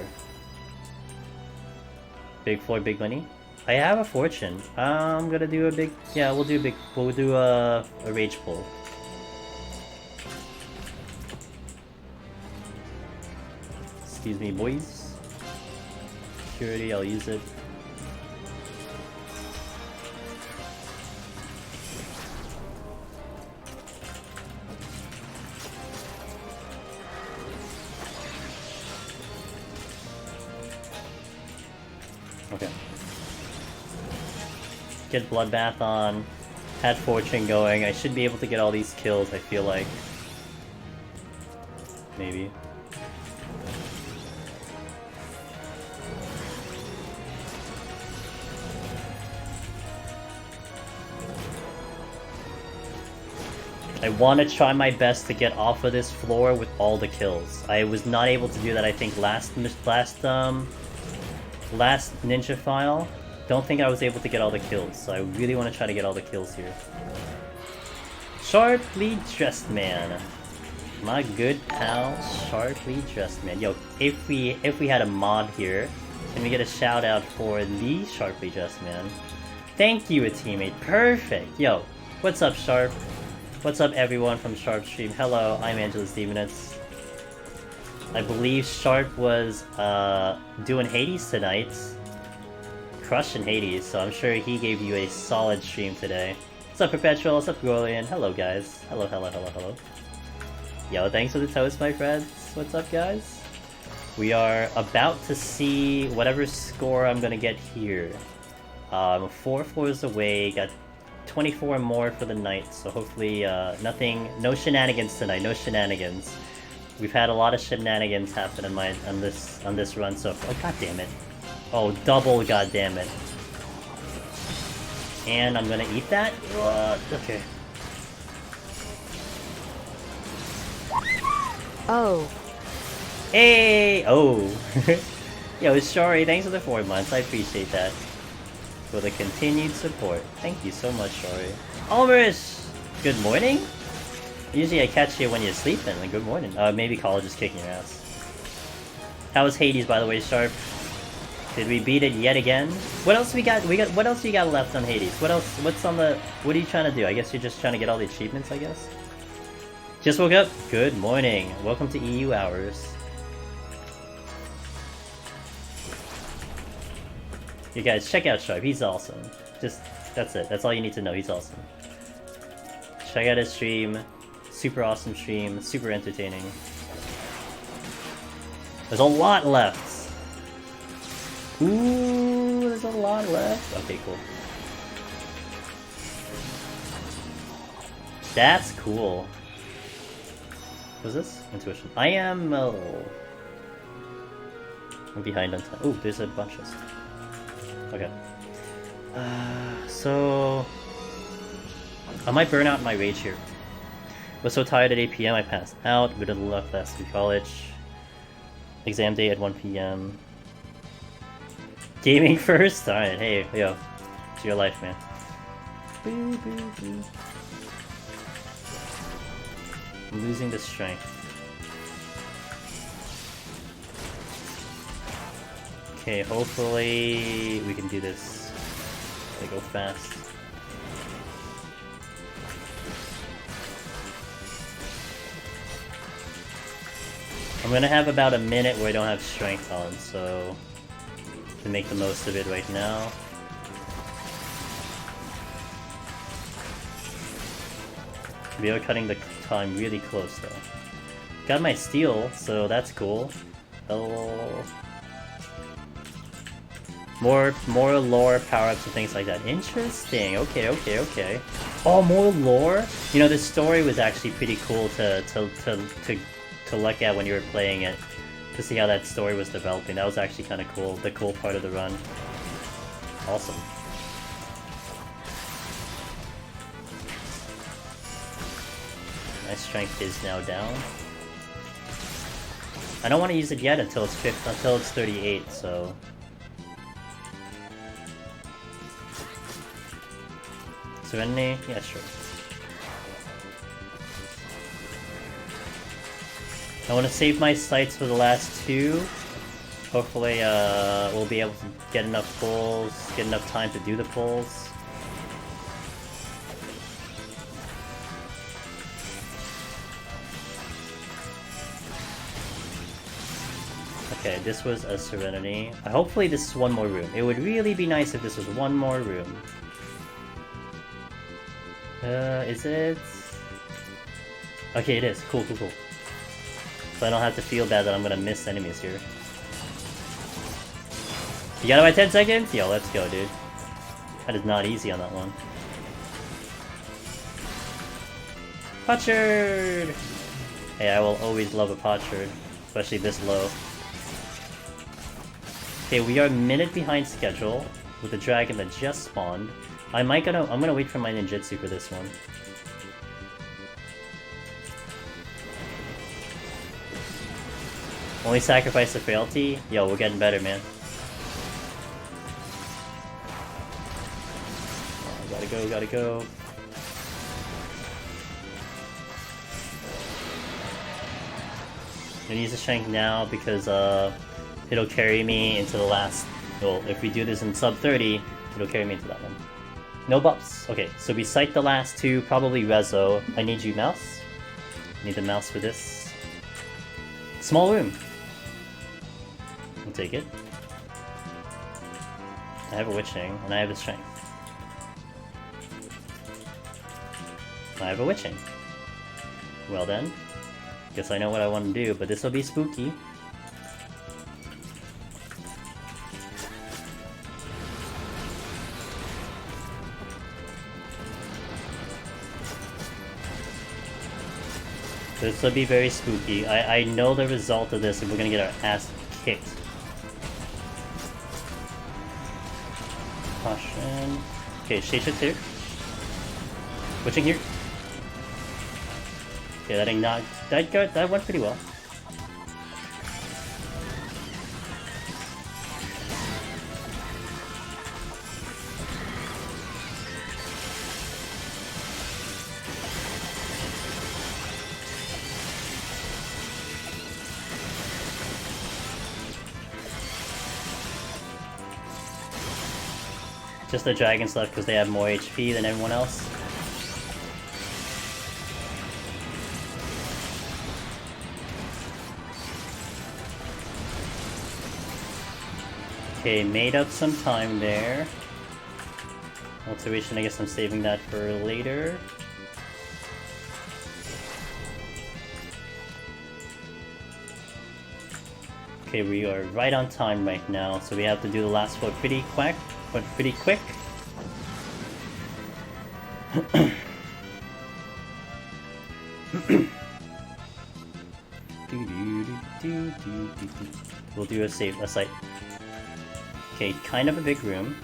Big floor, big money. I have a fortune. I'm gonna do a big... Yeah, we'll do a rage pull. Excuse me, boys. Security, I'll use it. Okay. Get Bloodbath on. Had Fortune going. I should be able to get all these kills, I feel like. Maybe. I want to try my best to get off of this floor with all the kills. I was not able to do that, I think, last ninja file. Don't think I was able to get all the kills, so I really want to try to get all the kills here. Sharply dressed man. My good pal, sharply dressed man. Yo, if we had a mod here, can we get a shout out for the sharply dressed man? Thank you, a teammate. Perfect. Yo, what's up, Sharp? What's up, everyone from Sharp Stream? Hello, I'm Angelus Demonus. I believe Sharp was doing Hades tonight. Crushing Hades, so I'm sure he gave you a solid stream today. What's up, Perpetual? What's up, Gorlian? Hello, guys. Hello, hello, hello, hello. Yo, thanks for the toast, my friends. What's up, guys? We are about to see whatever score I'm gonna get here. 4 floors away, got 24 more for the night, so hopefully no shenanigans tonight, no shenanigans. We've had a lot of shenanigans happen on this run, so oh god damn it. Oh, double god damn it. And I'm gonna eat that? Okay. Oh. Hey! Oh! Yo, Shari, thanks for the 4 months. I appreciate that. For the continued support. Thank you so much, Shari. Almerish! Good morning? Usually I catch you when you're sleeping. Like, good morning. Maybe college is kicking your ass. How was Hades, by the way, Sharp? Did we beat it yet again? What else we got? What else you got left on Hades? What else? What's on the? What are you trying to do? I guess you're just trying to get all the achievements, I guess. Just woke up. Good morning. Welcome to EU Hours. You guys, check out Sharp. He's awesome. That's it. That's all you need to know. He's awesome. Check out his stream. Super awesome stream. Super entertaining. There's a lot left. Ooh, there's a lot left. Okay, cool. That's cool. What's this? Intuition. I am... I'm behind on time. Ooh, there's a bunch of stuff. Okay. So... I might burn out my rage here. Was so tired at 8 PM I passed out. Bit of luck last week college. Exam day at 1 PM. Gaming first? Alright, hey, yo. It's your life, man. Boo, boo, boo. I'm losing the strength. Okay, hopefully we can do this. They go fast. I'm gonna have about a minute where I don't have strength on, so to make the most of it right now. We are cutting the time really close though. Got my steel, so that's cool. Oh. More lore, power-ups and things like that. Interesting. Okay. Oh, more lore? You know, this story was actually pretty cool to look at when you were playing it. To see how that story was developing. That was actually kind of cool. The cool part of the run. Awesome. My strength is now down. I don't want to use it yet until it's 38, so... Serenity? Yeah, sure. I want to save my sights for the last 2. Hopefully, we'll be able to get enough pulls, get enough time to do the pulls. Okay, this was a Serenity. Hopefully this is one more room. It would really be nice if this was one more room. Is it? Okay, it is. Cool. So I don't have to feel bad that I'm gonna miss enemies here. You got it by 10 seconds? Yo, let's go, dude. That is not easy on that one. Potchard! Hey, I will always love a Potchard, especially this low. Okay, we are a minute behind schedule with the dragon that just spawned. I'm gonna wait for my ninjutsu for this one. Only sacrifice the frailty? Yo, we're getting better, man. Oh, gotta go. I'm gonna use the strength now because it'll carry me into the last... Well, if we do this in sub 30, it'll carry me into that one. No buffs. Okay, so we cite the last 2, probably Rezo. I need you, mouse. Need the mouse for this. Small room. I'll take it. I have a witching, and I have the strength. I have a witching. Well then. Guess I know what I want to do, but this will be spooky. This will be very spooky. I know the result of this, and we're gonna get our ass kicked. Caution. Okay, Shade here. Witching here. Okay, that went pretty well. Just the dragons left because they have more HP than everyone else. Okay, made up some time there. Alteration, I guess I'm saving that for later. Okay, we are right on time right now, so we have to do the last one pretty quick. We'll do a site. Okay, kind of a big room.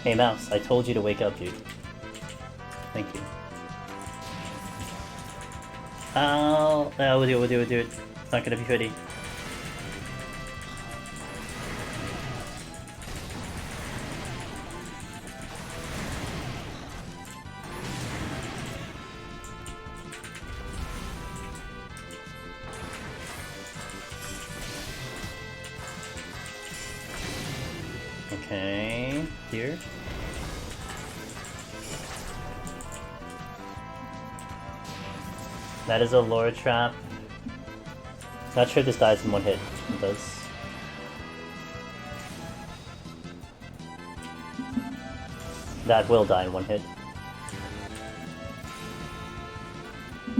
Hey Mouse, I told you to wake up, dude. Thank you. We'll do it. It's not gonna be pretty. Okay, here. That is a lore trap. Not sure if this dies in one hit. It does. That will die in one hit.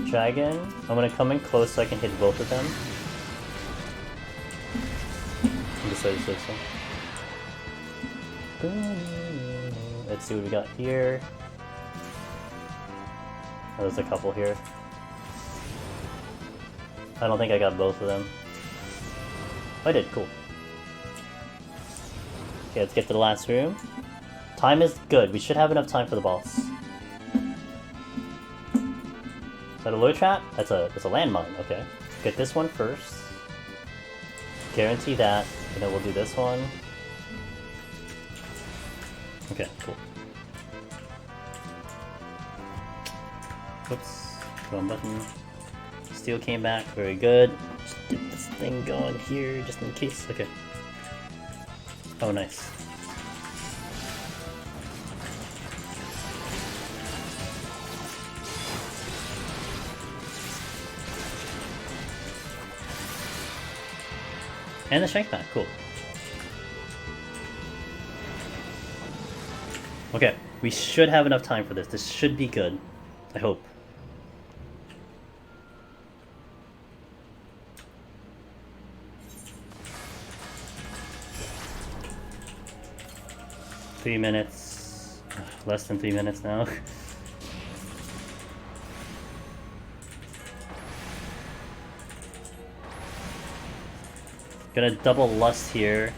Dragon. I'm gonna come in close so I can hit both of them. This way. Let's see what we got here. Oh, there's a couple here. I don't think I got both of them. I did, cool. Okay, let's get to the last room. Time is good, we should have enough time for the boss. Is that a lure trap? That's a landmine, okay. Get this one first. Guarantee that, and then we'll do this one. Okay, cool. Whoops, wrong button. Steel came back, very good. Just get this thing going here, just in case. Okay. Oh, nice. And the strength back, cool. Okay, we should have enough time for this. This should be good. I hope. Three minutes. Less than 3 minutes now. Gonna double lust here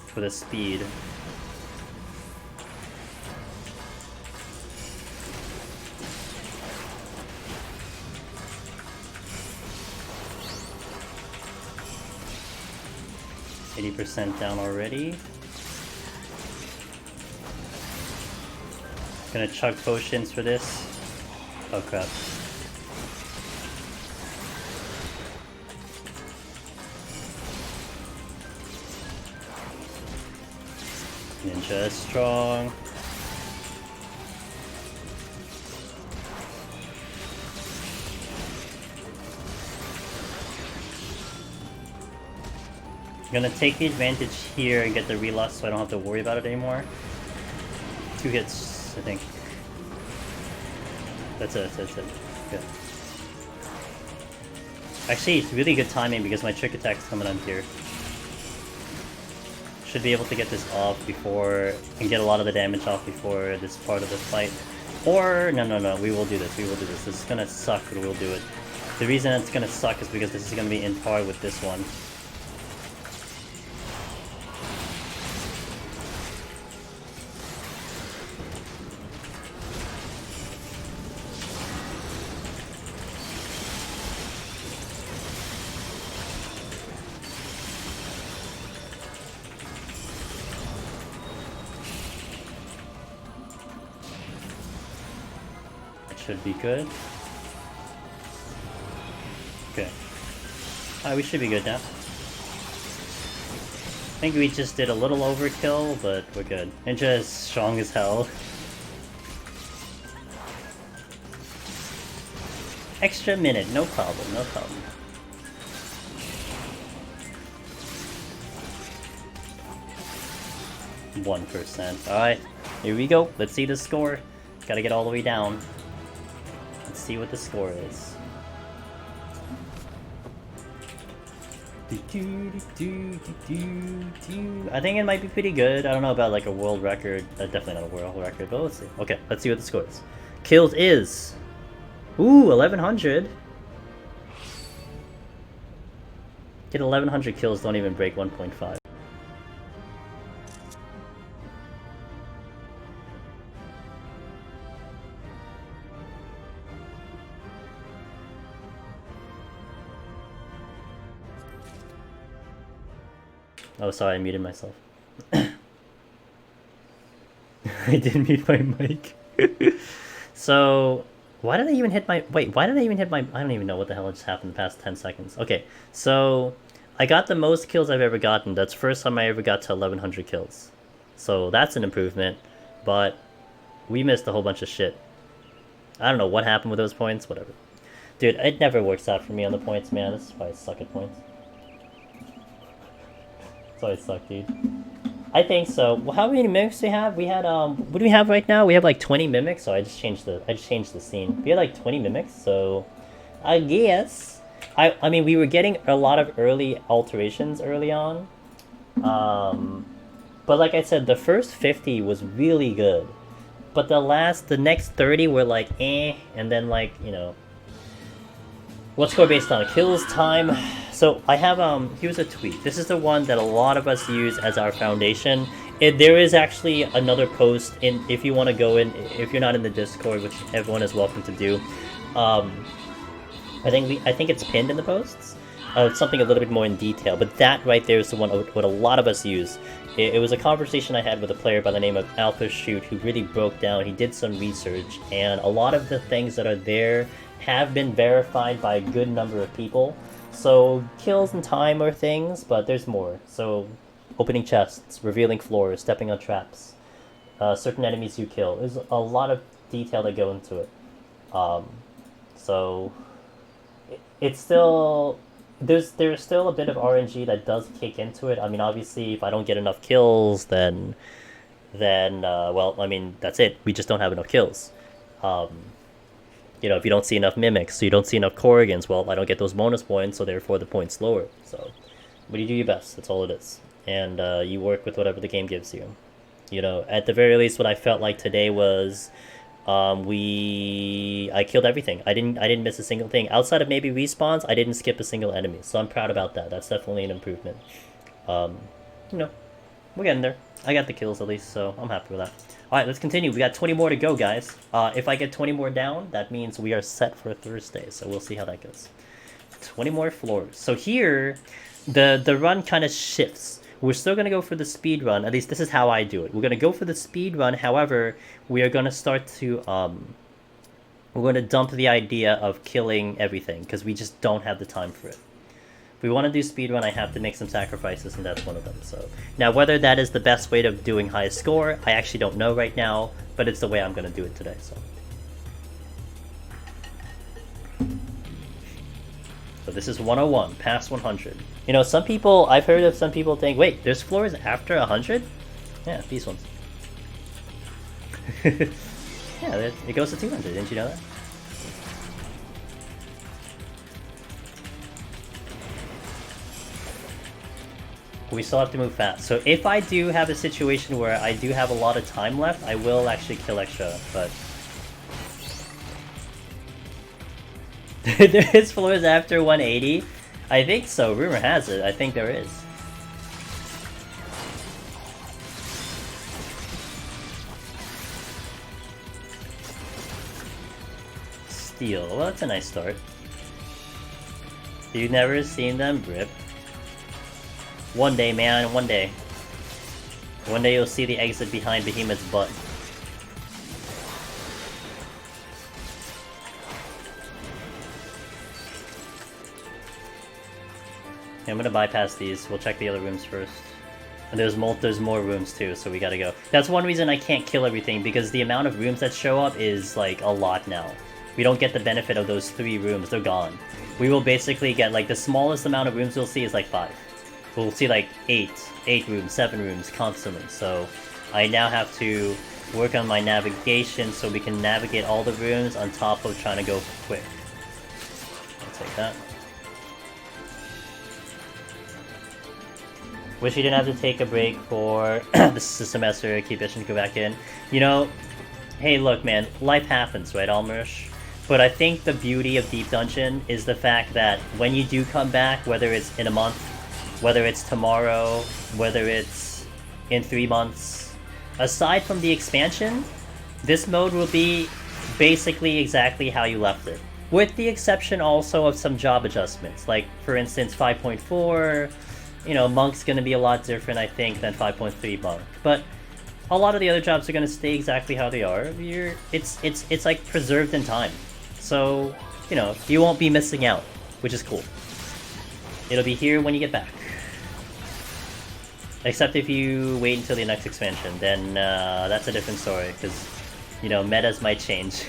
for the speed. %80 down already. Gonna chug potions for this. Oh crap. Ninja is strong. I'm gonna take the advantage here and get the relust so I don't have to worry about it anymore. 2 hits, I think. That's it. Good. Actually, it's really good timing because my trick attack's coming on here. Should be able to get this off before, and get a lot of the damage off before this part of the fight. Or, no, we will do this. This is gonna suck, but we'll do it. The reason it's gonna suck is because this is gonna be in par with this one. Should be good. Okay. Alright, we should be good now. I think we just did a little overkill, but we're good. Ninja is strong as hell. Extra minute, no problem, no problem. %. Alright, here we go. Let's see the score. Gotta get all the way down. Let's see what the score is. I think it might be pretty good. I don't know about like a world record. Definitely not a world record, but let's see. Okay, let's see what the score is. Kills is... Ooh, 1100. Get 1100 kills, don't even break 1.5. Oh, sorry, I muted myself. I didn't mute my mic. So, why did I even hit my... Wait, why did I even hit my... I don't even know what the hell just happened in the past 10 seconds. Okay, so I got the most kills I've ever gotten. That's the first time I ever got to 1100 kills. So that's an improvement, but we missed a whole bunch of shit. I don't know what happened with those points, whatever. Dude, it never works out for me on the points, man. This is why I suck at points. That's why I suck, dude. I think so. Well, how many mimics do we have? We had what do we have right now? We have like 20 mimics, so I just changed the scene. We had like 20 mimics, so I guess I mean we were getting a lot of early alterations early on. But like I said, the first 50 was really good. But the next 30 were like eh, and then like, you know, what score based on kills time. So I have here's a tweet. This is the one that a lot of us use as our foundation. There is actually another post in if you want to go in, if you're not in the Discord, which everyone is welcome to do. I think it's pinned in the posts. It's something a little bit more in detail, but that right there is the one what a lot of us use. It was a conversation I had with a player by the name of Alpha Shoot who really broke down. He did some research, and a lot of the things that are there have been verified by a good number of people. So kills and time are things, but there's more. So opening chests, revealing floors, stepping on traps, certain enemies you kill. There's a lot of detail that go into it. So it's still there's still a bit of RNG that does kick into it. I mean, obviously, if I don't get enough kills, then well, I mean, that's it. We just don't have enough kills. You know, if you don't see enough mimics, so you don't see enough Corrigans, well, I don't get those bonus points, so therefore the point's lower. So, but you do your best. That's all it is, and you work with whatever the game gives you. You know, at the very least, what I felt like today was, I killed everything. I didn't miss a single thing outside of maybe respawns. I didn't skip a single enemy, so I'm proud about that. That's definitely an improvement. You know, we're getting there. I got the kills at least, so I'm happy with that. Alright, let's continue. We got 20 more to go, guys. If I get 20 more down, that means we are set for Thursday, so we'll see how that goes. 20 more floors. So here, the run kind of shifts. We're still going to go for the speed run. At least this is how I do it. We're going to go for the speed run. However, we are going to start to... we're going to dump the idea of killing everything, because we just don't have the time for it. If we want to do speedrun, I have to make some sacrifices, and that's one of them. So now, whether that is the best way of doing highest score, I actually don't know right now, but it's the way I'm going to do it today. So this is 101, past 100. You know, some people, I've heard of some people think, wait, there's floors after 100? Yeah, these ones. Yeah, it goes to 200, didn't you know that? We still have to move fast. So if I do have a situation where I do have a lot of time left, I will actually kill extra, but... There is floors after 180? I think so, rumor has it. I think there is. Steel, well that's a nice start. You've never seen them? Rip. One day, man, one day. One day you'll see the exit behind Behemoth's butt. I'm gonna bypass these. We'll check the other rooms first. And there's more rooms too, so we gotta go. That's one reason I can't kill everything, because the amount of rooms that show up is like a lot now. We don't get the benefit of those 3 rooms, they're gone. We will basically get like the smallest amount of rooms we'll see is like 5. We'll see like 8 rooms, 7 rooms constantly, so I now have to work on my navigation so we can navigate all the rooms on top of trying to go quick. I'll take that. Wish you didn't have to take a break for this semester, keep itching to go back in. You know, hey look man, life happens, right Almerish? But I think the beauty of Deep Dungeon is the fact that when you do come back, whether it's in a month, whether it's tomorrow, whether it's in 3 months, aside from the expansion, this mode will be basically exactly how you left it. With the exception also of some job adjustments, like for instance 5.4, you know, Monk's gonna be a lot different I think than 5.3 Monk. But a lot of the other jobs are gonna stay exactly how they are. It's like preserved in time. So, you know, you won't be missing out, which is cool. It'll be here when you get back. Except if you wait until the next expansion, then that's a different story, because, you know, metas might change.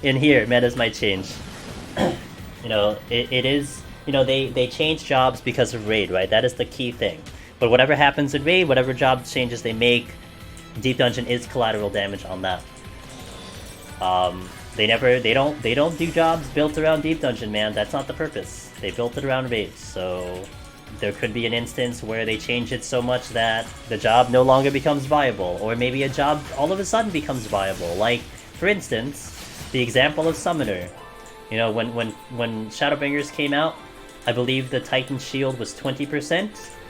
In here, metas might change. You know, it is, you know, they change jobs because of raid, right? That is the key thing. But whatever happens in raid, whatever job changes they make, Deep Dungeon is collateral damage on that. They don't do jobs built around Deep Dungeon, man. That's not the purpose. They built it around raids, so there could be an instance where they change it so much that the job no longer becomes viable, or maybe a job all of a sudden becomes viable. Like, for instance, the example of Summoner. You know, when Shadowbringers came out, I believe the Titan Shield was 20%,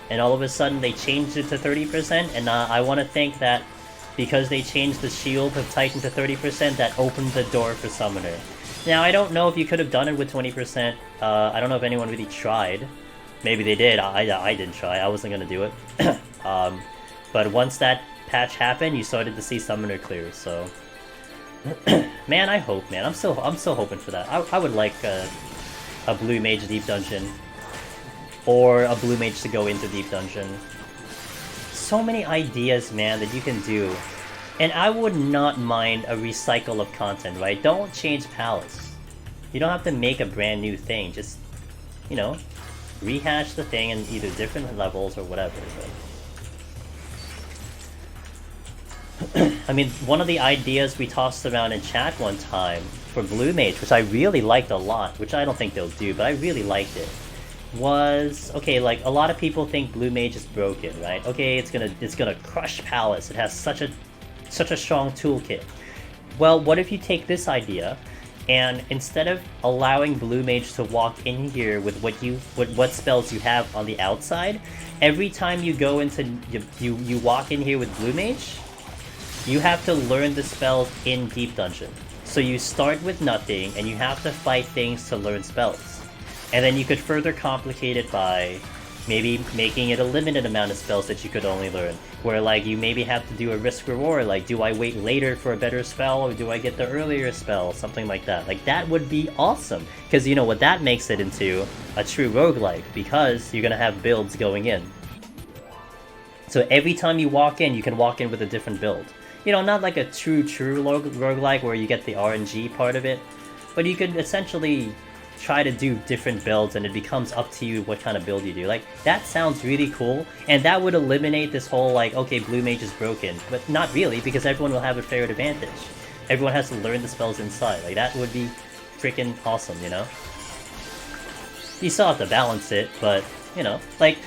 and all of a sudden they changed it to 30%, and I want to think that because they changed the Shield of Titan to 30%, that opened the door for Summoner. Now, I don't know if you could have done it with 20%, I don't know if anyone really tried. Maybe they did, I didn't try, I wasn't gonna do it. But once that patch happened, you started to see Summoner clear, so... Man, I hope, man. I'm still hoping for that. I would like a Blue Mage Deep Dungeon. Or a Blue Mage to go into Deep Dungeon. So many ideas, man, that you can do. And I would not mind a recycle of content, right? Don't change Palace. You don't have to make a brand new thing. Just, you know, rehash the thing in either different levels or whatever. But... I mean, one of the ideas we tossed around in chat one time for Blue Mage, which I really liked a lot, which I don't think they'll do, but I really liked it, was, okay, like, a lot of people think Blue Mage is broken, right? Okay, it's gonna crush Palace, it has such a strong toolkit. Well, what if you take this idea, and instead of allowing Blue Mage to walk in here with what spells you have on the outside, every time you go into, you walk in here with Blue Mage, you have to learn the spells in Deep Dungeon. So you start with nothing, and you have to fight things to learn spells. And then you could further complicate it by maybe making it a limited amount of spells that you could only learn. Where, like, you maybe have to do a risk-reward, like, do I wait later for a better spell, or do I get the earlier spell? Something like that. Like, that would be awesome! Because, you know what, that makes it into a true roguelike, because you're gonna have builds going in. So every time you walk in, you can walk in with a different build. You know, not like a true roguelike where you get the RNG part of it, but you could essentially try to do different builds and it becomes up to you what kind of build you do. Like, that sounds really cool, and that would eliminate this whole, like, okay, Blue Mage is broken, but not really, because everyone will have a fair advantage. Everyone has to learn the spells inside. Like, that would be freaking awesome, you know? You still have to balance it, but... You know, like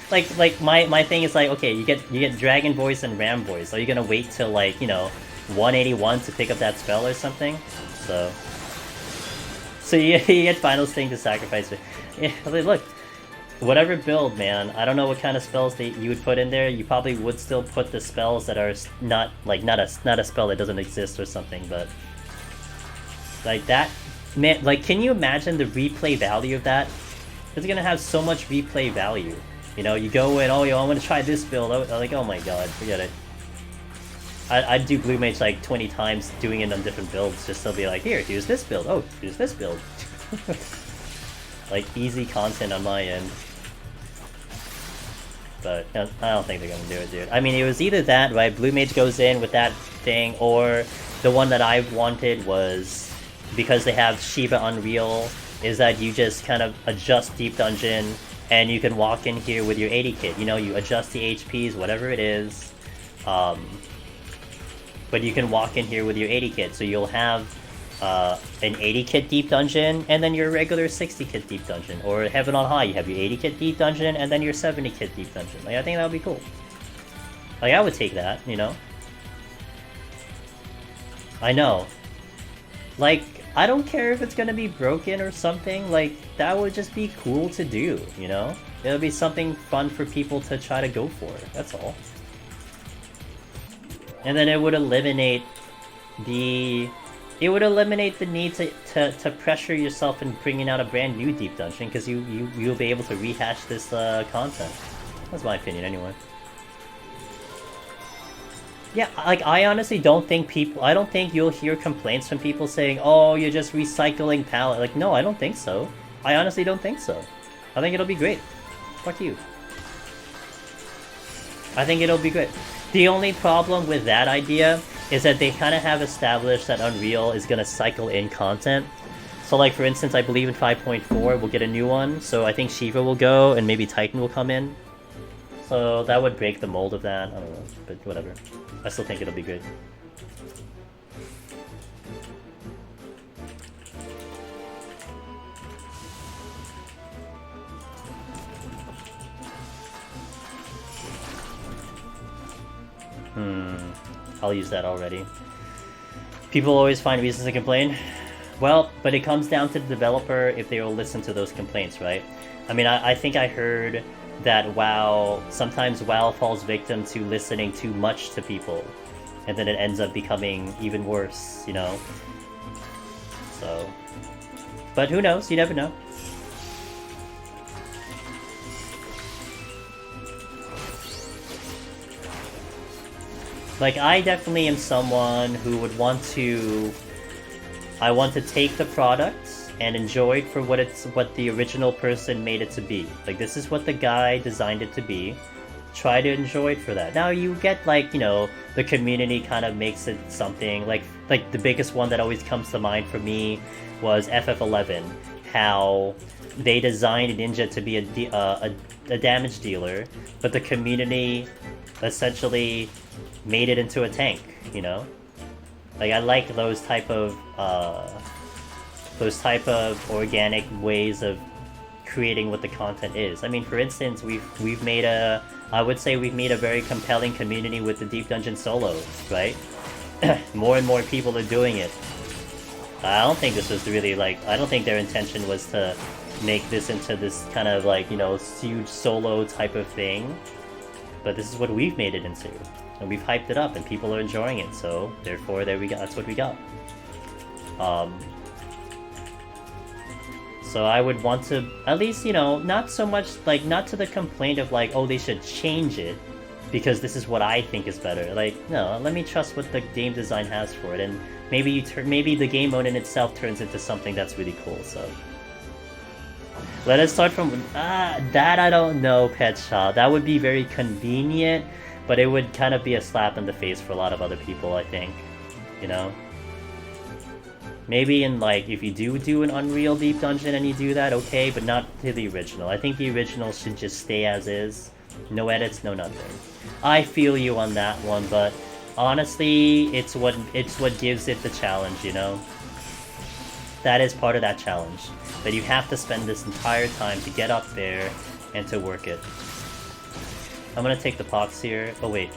my thing is like, okay, you get Dragon Voice and Ram Voice. Are you gonna wait till, like, you know, 181 to pick up that spell or something? So you get Final Sting to sacrifice it. Yeah, look, whatever build, man. I don't know what kind of spells you would put in there. You probably would still put the spells that are not a spell that doesn't exist or something, but like that, man. Like, can you imagine the replay value of that? It's gonna have so much replay value. You know, you go in, oh, yo, I'm gonna try this build. I'm like, oh my god, forget it. I'd do Blue Mage like 20 times doing it on different builds, just to be like, here, here's this build. Oh, here's this build. Like, easy content on my end. but I don't think they're gonna do it, dude. I mean, it was either that, right? Blue Mage goes in with that thing, or the one that I wanted was, because they have Shiva Unreal, is that you just kind of adjust Deep Dungeon, and you can walk in here with your 80 kit. You know, you adjust the HPs, whatever it is, but you can walk in here with your 80 kit, so you'll have an 80 kit Deep Dungeon, and then your regular 60 kit Deep Dungeon. Or Heaven on High, you have your 80 kit Deep Dungeon, and then your 70 kit Deep Dungeon. Like, I think that would be cool. Like, I would take that, you know? I know. Like, I don't care if it's gonna be broken or something, like, that would just be cool to do, you know? It would be something fun for people to try to go for, that's all. And then it would eliminate the... It would eliminate the need to pressure yourself in bringing out a brand new Deep Dungeon, because you'll be able to rehash this content. That's my opinion, anyway. Yeah, like, I honestly don't think people... I don't think you'll hear complaints from people saying, oh, you're just recycling palette. Like, no, I don't think so. I honestly don't think so. I think it'll be great. Fuck you. I think it'll be great. The only problem with that idea is that they kind of have established that Unreal is going to cycle in content. So, like, for instance, I believe in 5.4 we'll get a new one, so I think Shiva will go, and maybe Titan will come in. So that would break the mold of that, I don't know, but whatever. I still think it'll be good. I'll use that already. People always find reasons to complain. Well, but it comes down to the developer if they will listen to those complaints, right? I mean, I think I heard that sometimes WoW falls victim to listening too much to people, and then it ends up becoming even worse, you know? So... But who knows? You never know. Like, I definitely am someone who would want to... I want to take the product and enjoy it for what the original person made it to be. Like, this is what the guy designed it to be. Try to enjoy it for that. Now, you get, like, you know, the community kind of makes it something. Like the biggest one that always comes to mind for me was FF11. How they designed Ninja to be a damage dealer, but the community essentially made it into a tank, you know? Like, I like those type of organic ways of creating what the content is. I mean, for instance, we've made I would say we've made a very compelling community with the Deep Dungeon solo, right? More and more people are doing it. I don't think this was really, like, I don't think their intention was to make this into this kind of, like, you know, huge solo type of thing. But this is what we've made it into. And we've hyped it up, and people are enjoying it, so therefore, there we go. That's what we got. So I would want to, at least, you know, not so much, like, not to the complaint of, like, oh, they should change it, because this is what I think is better. Like, no, let me trust what the game design has for it, and maybe maybe the game mode in itself turns into something that's really cool, so... Let us start from... that I don't know, Pet Shop. That would be very convenient, but it would kind of be a slap in the face for a lot of other people, I think. You know? Maybe in, like, if you do an Unreal Deep Dungeon and you do that, okay, but not to the original. I think the original should just stay as is. No edits, no nothing. I feel you on that one, but honestly, it's what gives it the challenge, you know? That is part of that challenge. That you have to spend this entire time to get up there and to work it. I'm gonna take the pox here. Oh, wait.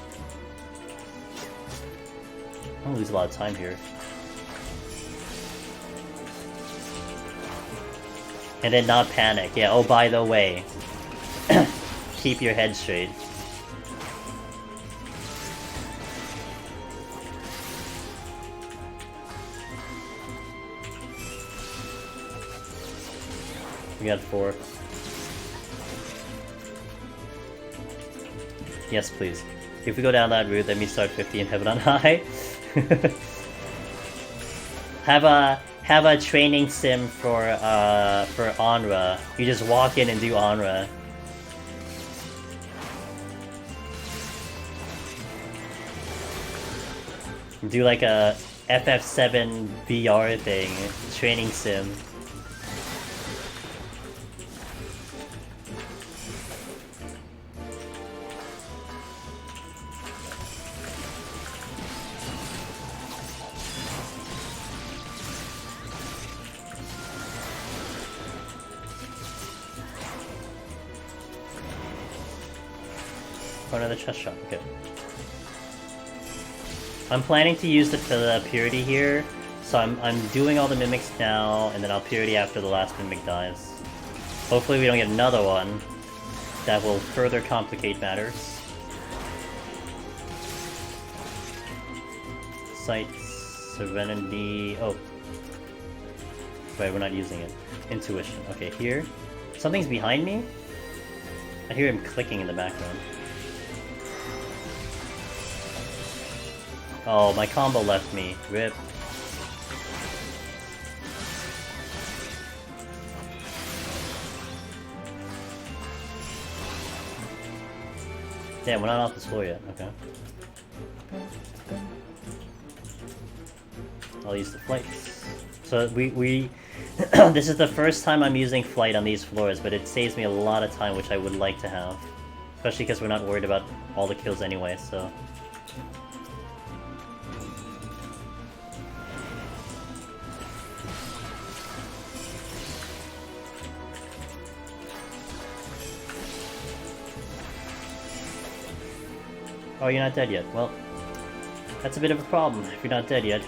I'm gonna lose a lot of time here. And then not panic. Yeah, oh, by the way. Keep your head straight. We got 4. Yes, please. If we go down that route, let me start 50 in Heaven on High. Have a training sim for Onra. You just walk in and do Onra. Do like a FF7 VR thing, training sim. Oh, another chest shot, okay. I'm planning to use the purity here, so I'm doing all the mimics now, and then I'll purity after the last mimic dies. Hopefully we don't get another one that will further complicate matters. Sights, Serenity, oh. Wait, we're not using it. Intuition, okay, here. Something's behind me? I hear him clicking in the background. Oh, my combo left me. Rip. Damn, we're not off this floor yet. Okay. I'll use the flights. So we this is the first time I'm using flight on these floors, but it saves me a lot of time, which I would like to have. Especially because we're not worried about all the kills anyway, so... Oh, you're not dead yet. Well, that's a bit of a problem if you're not dead yet.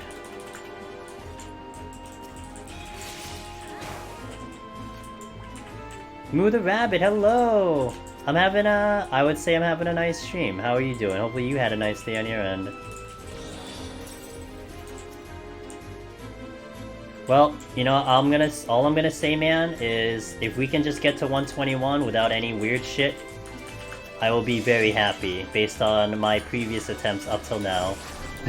Moo the Rabbit, hello! I would say I'm having a nice stream. How are you doing? Hopefully you had a nice day on your end. Well, you know, all I'm gonna say, man, is if we can just get to 121 without any weird shit, I will be very happy, based on my previous attempts up till now.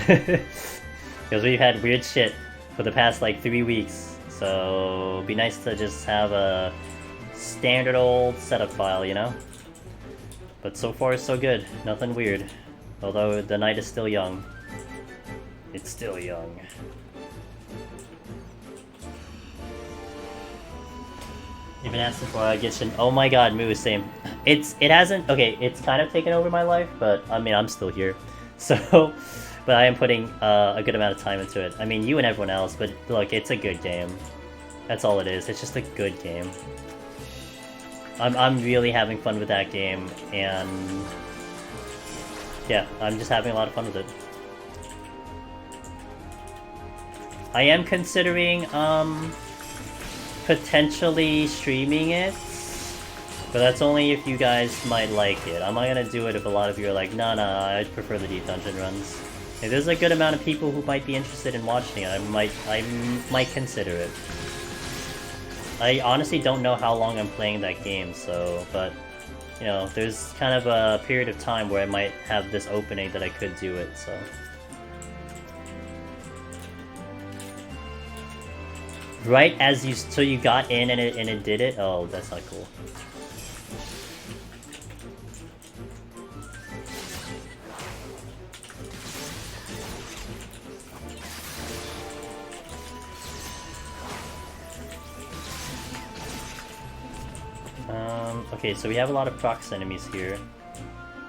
Because we've had weird shit for the past, like, 3 weeks. So, it'd be nice to just have a standard old setup file, you know? But so far, so good. Nothing weird. Although, the night is still young. It's still young. Even asking for a Gitchin. Oh my god, Moo, same. It hasn't, okay, it's kind of taken over my life, but I mean, I'm still here. So, but I am putting a good amount of time into it. I mean, you and everyone else, but look, it's a good game. That's all it is. It's just a good game. I'm really having fun with that game, and yeah, I'm just having a lot of fun with it. I am considering, potentially streaming it, but that's only if you guys might like it. I'm not gonna do it if a lot of you are like, nah, I prefer the deep dungeon runs. If there's a good amount of people who might be interested in watching it, I might consider it. I honestly don't know how long I'm playing that game, so, but, you know, there's kind of a period of time where I might have this opening that I could do it, so. Right as you, so you got in and it did it? Oh, that's not cool. Okay, so we have a lot of prox enemies here.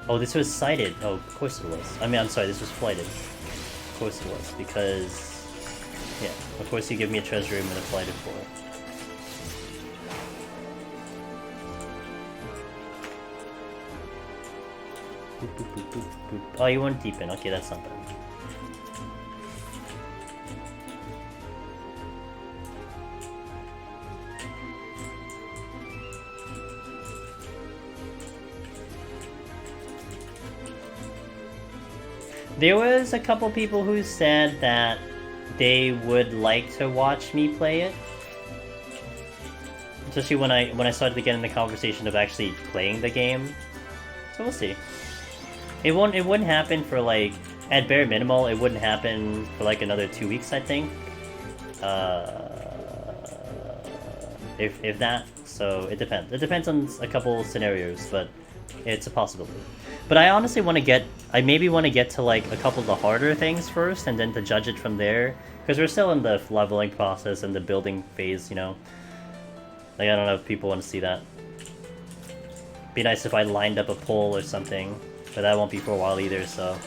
Oh, this was sighted. Oh, of course it was. I mean, I'm sorry, this was flighted. Of course it was, because... yeah, of course you give me a treasure room and a flighted for it. Boop, boop, boop, boop, boop. Oh, you went deep in. Okay, that's not bad. There was a couple people who said that they would like to watch me play it. Especially when I started to get in the conversation of actually playing the game. So we'll see. It wouldn't happen for like, at bare minimal, it wouldn't happen for like another 2 weeks, I think. If that, so it depends. It depends on a couple scenarios, but it's a possibility. But I honestly want to get I maybe want to get to like a couple of the harder things first, and then to judge it from there. Because we're still in the leveling process and the building phase, you know. Like, I don't know if people want to see that. Be nice if I lined up a poll or something, but that won't be for a while either, so...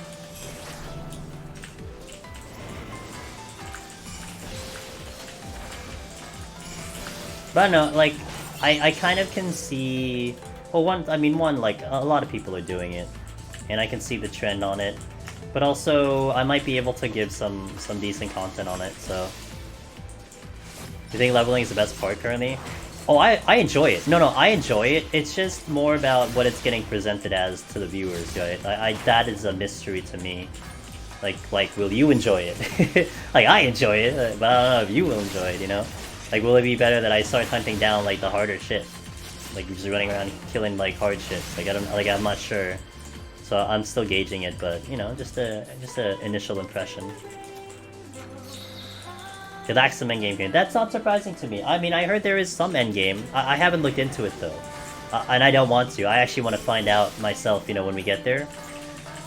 But I don't know, like, I kind of can see... Well, one, like, a lot of people are doing it, and I can see the trend on it. But also, I might be able to give some decent content on it, so... Do you think leveling is the best part currently? Oh, I enjoy it. No, I enjoy it. It's just more about what it's getting presented as to the viewers, right? That is a mystery to me. Like, will you enjoy it? Like, I enjoy it, but I don't know if you will enjoy it, you know? Like, will it be better that I start hunting down, like, the harder shit? Like, just running around killing, like, hard shit. Like, I'm not sure. So I'm still gauging it, but, you know, just a initial impression. That's some endgame game. That's not surprising to me. I mean, I heard there is some endgame. I haven't looked into it, though. And I don't want to. I actually want to find out myself, you know, when we get there.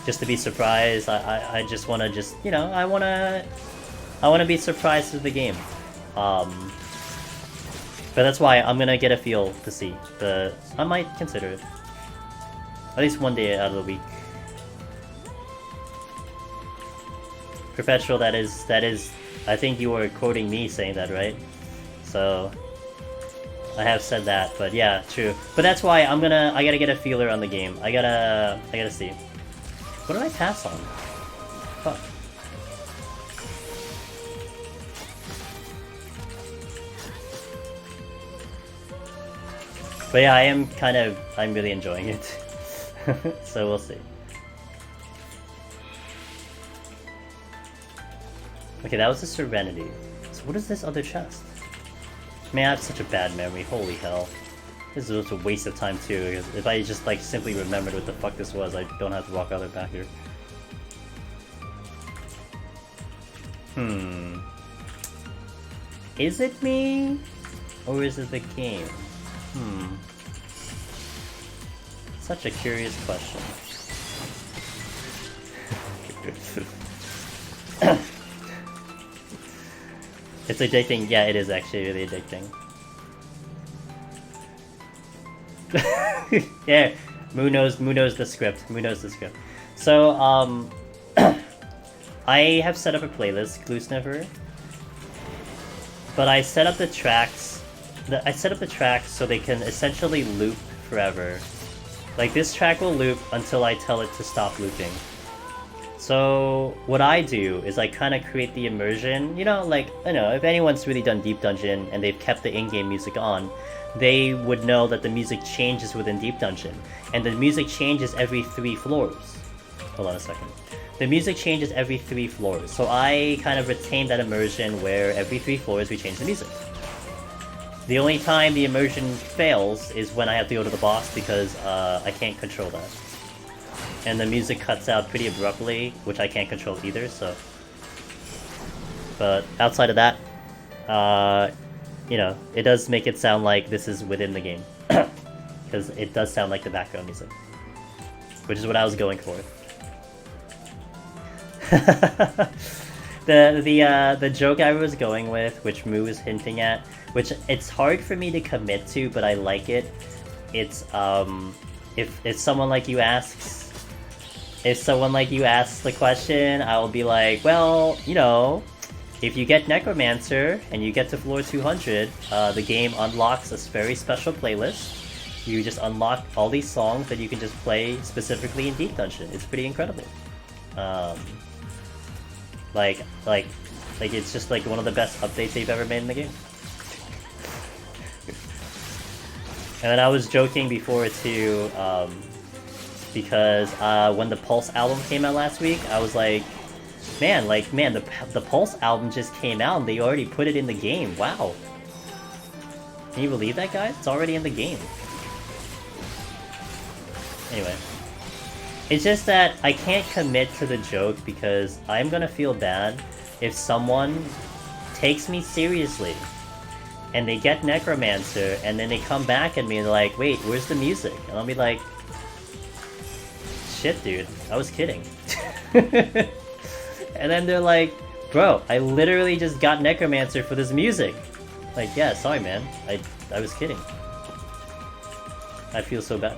Just to be surprised. I just want to you know, I want to be surprised with the game. But that's why I'm gonna get a feel to see. I might consider it. At least one day out of the week. Perpetual, that is... I think you were quoting me saying that, right? So... I have said that, but yeah, true. But that's why I gotta get a feeler on the game. I gotta see. What did I pass on? Fuck. But yeah, I'm really enjoying it. So we'll see. Okay, that was the Serenity. So what is this other chest? Man, I have such a bad memory, holy hell. This is just a waste of time too, because if I just like simply remembered what the fuck this was, I don't have to walk all the way back here. Is it me? Or is it the game? Such a curious question. It's addicting. Yeah, it is actually really addicting. Yeah, Moo knows the script. Moo knows the script. So, I have set up a playlist, Glue Sniffer. But I set up the tracks. I set up the tracks so they can essentially loop forever. Like, this track will loop until I tell it to stop looping. So what I do is I kind of create the immersion, you know, like, I know, if anyone's really done Deep Dungeon and they've kept the in-game music on, they would know that the music changes within Deep Dungeon. And the music changes every 3 floors. Hold on a second. The music changes every 3 floors. So I kind of retain that immersion where every 3 floors we change the music. The only time the immersion fails is when I have to go to the boss because I can't control that. And the music cuts out pretty abruptly, which I can't control either, so... But outside of that, you know, it does make it sound like this is within the game. Because it does sound like the background music. Which is what I was going for. The joke I was going with, which Moo is hinting at, which it's hard for me to commit to, but I like it. It's, if someone like you asks... If someone like you asks the question, I will be like, well, you know, if you get Necromancer and you get to floor 200, the game unlocks a very special playlist. You just unlock all these songs that you can just play specifically in Deep Dungeon. It's pretty incredible. Like it's just like one of the best updates they've ever made in the game. And then I was joking before too, because when the Pulse album came out last week, I was like, man, the Pulse album just came out and they already put it in the game. Wow. Can you believe that, guys? It's already in the game. Anyway. It's just that I can't commit to the joke because I'm gonna feel bad if someone takes me seriously and they get Necromancer and then they come back at me and they're like, wait, where's the music? And I'll be like, shit, dude. I was kidding. And then they're like, bro, I literally just got Necromancer for this music. Like, yeah, sorry, man. I was kidding. I feel so bad.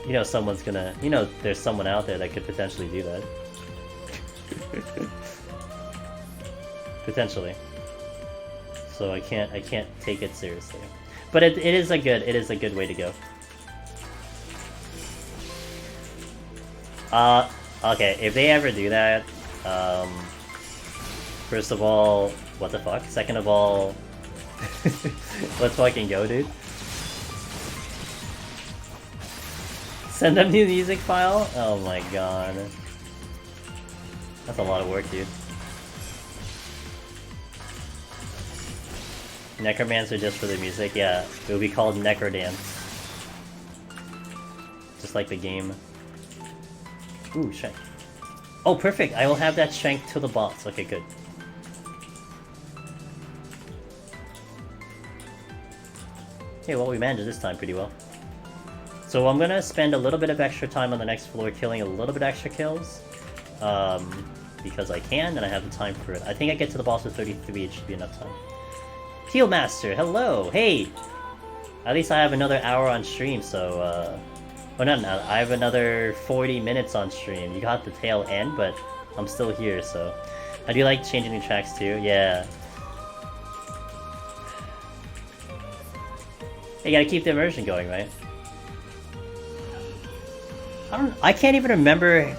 You know someone's gonna... You know there's someone out there that could potentially do that. Potentially. So I can't take it seriously. But it is a good way to go. Okay, if they ever do that, first of all, what the fuck? Second of all, let's fucking go, dude. Send them the music file? Oh my god. That's a lot of work, dude. Necromancer just for the music? Yeah, it will be called Necrodance. Just like the game. Ooh, strength. Oh, perfect! I will have that strength to the boss. Okay, good. Okay, well, we managed it this time pretty well. So I'm gonna spend a little bit of extra time on the next floor killing a little bit extra kills. Because I can, and I have the time for it. I think I get to the boss with 33, it should be enough time. Heal Master, hello! Hey! At least I have another hour on stream, so, well, not now. I have another 40 minutes on stream. You got the tail end, but I'm still here, so... I do like changing the tracks, too. Yeah. You gotta keep the immersion going, right? I can't even remember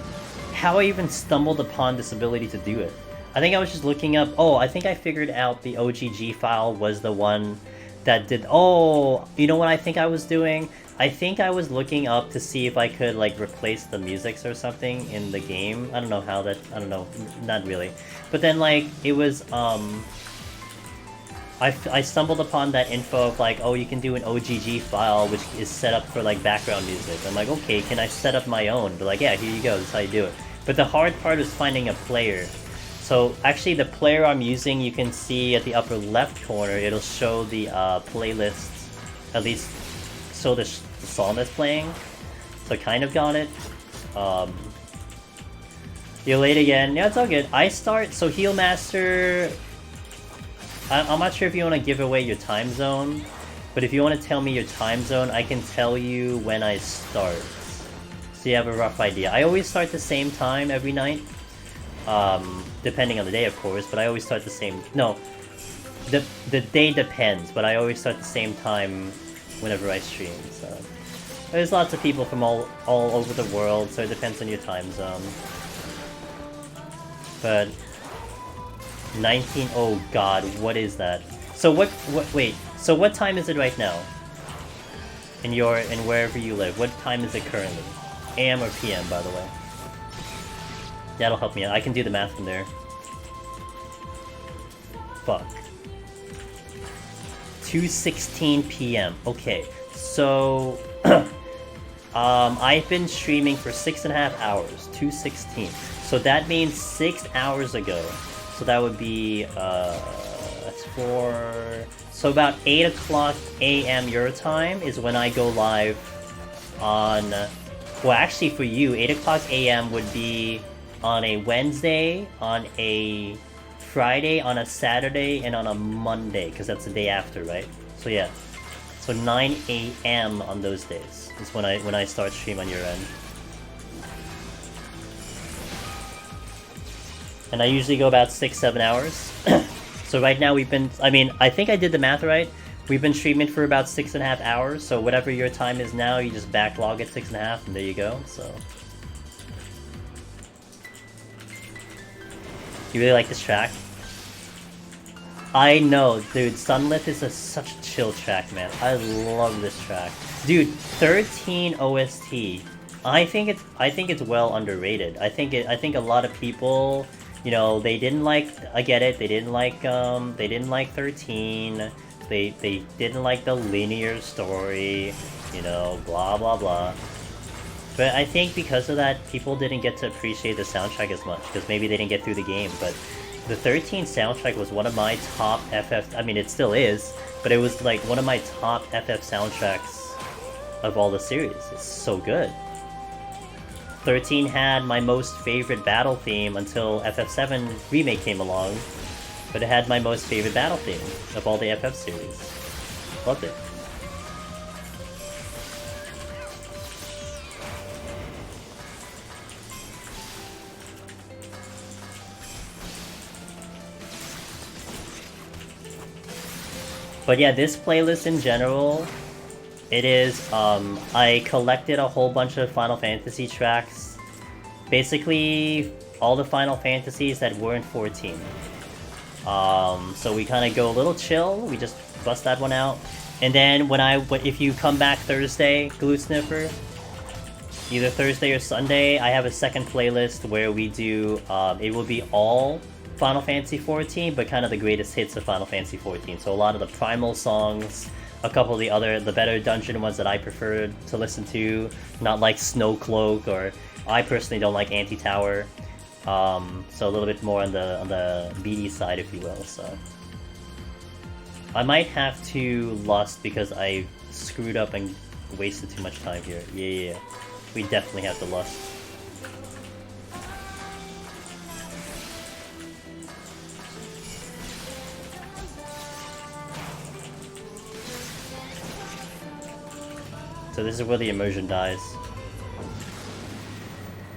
how I even stumbled upon this ability to do it. I think I was just looking up... Oh, I think I figured out the OGG file was the one that did... Oh, you know what I think I was doing? I think I was looking up to see if I could, like, replace the musics or something in the game. I don't know how that... I don't know. Not really. But then, like, it was, I stumbled upon that info of, like, oh, you can do an OGG file, which is set up for, like, background music. I'm like, okay, can I set up my own? They're like, yeah, here you go, that's how you do it. But the hard part is finding a player. So, actually, the player I'm using, you can see at the upper left corner, it'll show the, playlists, at least, show the song that's playing. So I kind of got it. You're late again. Yeah, it's all good. I start... So, Heal Master... I'm not sure if you want to give away your time zone, but if you want to tell me your time zone, I can tell you when I start. So you have a rough idea. I always start the same time every night. Depending on the day, of course, but I always start the same... No. The day depends, but I always start the same time whenever I stream, so... There's lots of people from all over the world, so it depends on your time zone. But... 19... Oh god, what is that? So wait, so what time is it right now? In wherever you live, what time is it currently? AM or PM, by the way? That'll help me out. I can do the math from there. Fuck. 2:16 PM. Okay, so... I've been streaming for 6.5 hours. 2:16. So that means 6 hours ago. So that would be, that's 4... So about 8 o'clock AM your time is when I go live on... Well, actually for you, 8 o'clock AM would be on a Wednesday, on a Friday, on a Saturday, and on a Monday, because that's the day after, right? So yeah. So 9 AM on those days is when I start stream on your end. And I usually go about 6-7 hours. So right now we've been... I mean, I think I did the math right. We've been streaming for about 6.5 hours, so whatever your time is now, you just backlog at 6.5, and there you go, so... You really like this track? I know, dude, Sunlit is such a chill track, man. I love this track. Dude, 13 OST. I think it's well underrated. I think a lot of people... You know, they didn't like... I get it. They didn't like 13. They didn't like the linear story. You know, blah blah blah. But I think because of that, people didn't get to appreciate the soundtrack as much because maybe they didn't get through the game. But the 13 soundtrack was one of my top FF... I mean, it still is, but it was like one of my top FF soundtracks of all the series. It's so good. 13 had my most favorite battle theme until FF7 Remake came along, but it had my most favorite battle theme of all the FF series. Loved it. But yeah, this playlist in general, it is, I collected a whole bunch of Final Fantasy tracks. Basically, all the Final Fantasies that weren't 14. So we kind of go a little chill, we just bust that one out. And then if you come back Thursday, Glue Sniffer, either Thursday or Sunday, I have a second playlist where we do, it will be all Final Fantasy XIV, but kind of the greatest hits of Final Fantasy XIV. So a lot of the primal songs, a couple of the better dungeon ones that I prefer to listen to, not like Snowcloak, or I personally don't like Anti-Tower. So a little bit more on the BD side, if you will. So I might have to Lust because I screwed up and wasted too much time here. Yeah. We definitely have to Lust. So this is where the immersion dies.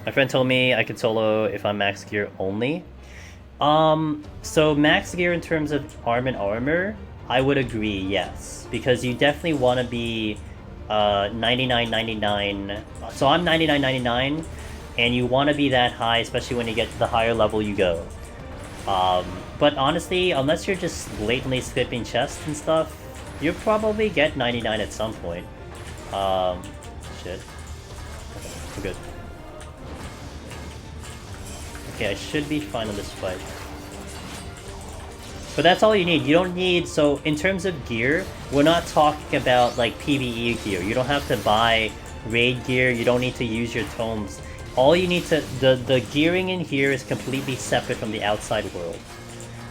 My friend told me I could solo if I'm max gear only. So max gear in terms of arm and armor, I would agree, yes. Because you definitely want to be 99.99. So I'm 99.99, and you want to be that high, especially when you get to the higher level you go. But honestly, unless you're just blatantly skipping chests and stuff, you'll probably get 99 at some point. Shit. Okay, we're good. Okay, I should be fine on this fight. But that's all you need. You don't need... So, in terms of gear, we're not talking about, like, PvE gear. You don't have to buy raid gear. You don't need to use your tomes. All you need to... The gearing in here is completely separate from the outside world.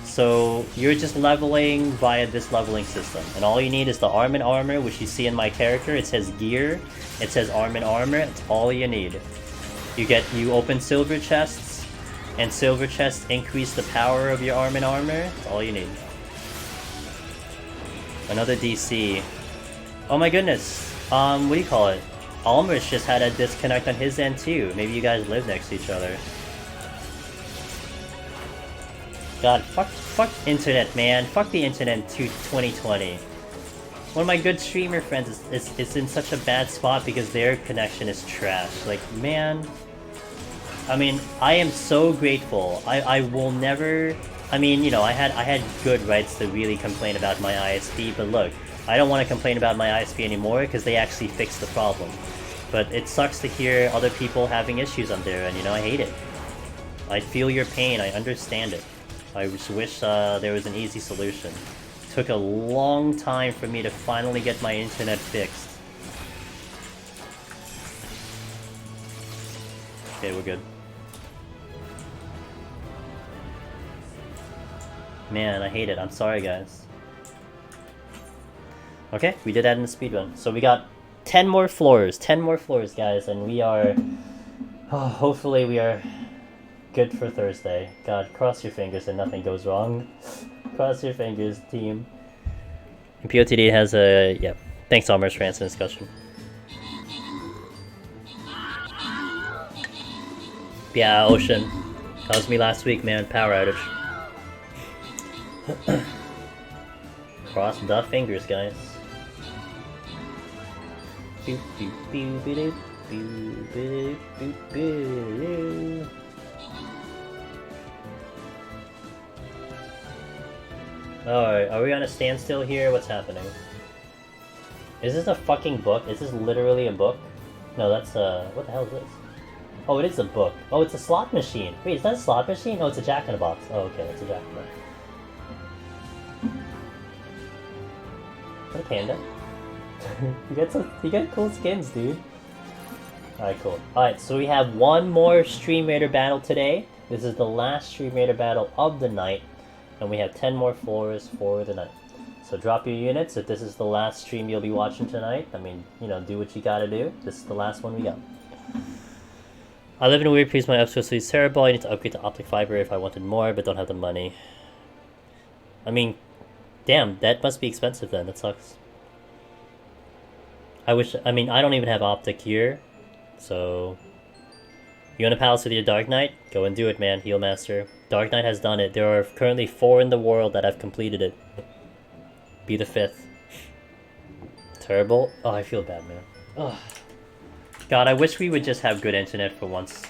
So, you're just leveling via this leveling system. And all you need is the arm and armor, which you see in my character. It says gear. It says arm and armor. It's all you need. You open silver chests, and silver chests increase the power of your arm and armor. That's all you need. Another DC. Oh my goodness. What do you call it? Almers just had a disconnect on his end too. Maybe you guys live next to each other. God, fuck internet, man. Fuck the internet to 2020. One of my good streamer friends is in such a bad spot because their connection is trash. Like, man... I mean, I am so grateful. I will never... I mean, you know, I had good rights to really complain about my ISP, but look, I don't want to complain about my ISP anymore because they actually fixed the problem. But it sucks to hear other people having issues on there, and you know, I hate it. I feel your pain, I understand it. I just wish there was an easy solution. It took a long time for me to finally get my internet fixed. Okay, we're good. Man, I hate it. I'm sorry, guys. Okay, we did that in the speedrun. So we got 10 more floors. 10 more floors, guys, and we are... Oh, hopefully we are good for Thursday. God, cross your fingers and nothing goes wrong. Cross your fingers, team. And PoTD has a... Yeah. Thanks, Almers, for answering this question. Yeah, Ocean. That was me last week, man. Power outage. Cross the fingers, guys. Alright, are we on a standstill here? What's happening? Is this a fucking book? Is this literally a book? No, that's what the hell is this? Oh, it is a book. Oh, it's a slot machine. Wait, is that a slot machine? Oh, it's a Jack-in-a-Box. Oh, okay, that's a Jack-in-a-Box. What a panda. you get cool skins, dude. Alright, cool. Alright, so we have one more Stream Raider battle today. This is the last Stream Raider battle of the night. And we have 10 more floors for the night. So drop your units if this is the last stream you'll be watching tonight. I mean, you know, do what you gotta do. This is the last one we got. I live in a weird place. My upscale is terrible. I need to upgrade to optic fiber if I wanted more, but don't have the money. I mean, damn, that must be expensive then. That sucks. I mean, I don't even have optic here, so... You want a palace with your Dark Knight? Go and do it, man, Heal Master. Dark Knight has done it. There are currently 4 in the world that have completed it. Be the 5th. Terrible. Oh, I feel bad, man. Oh. God, I wish we would just have good internet for once.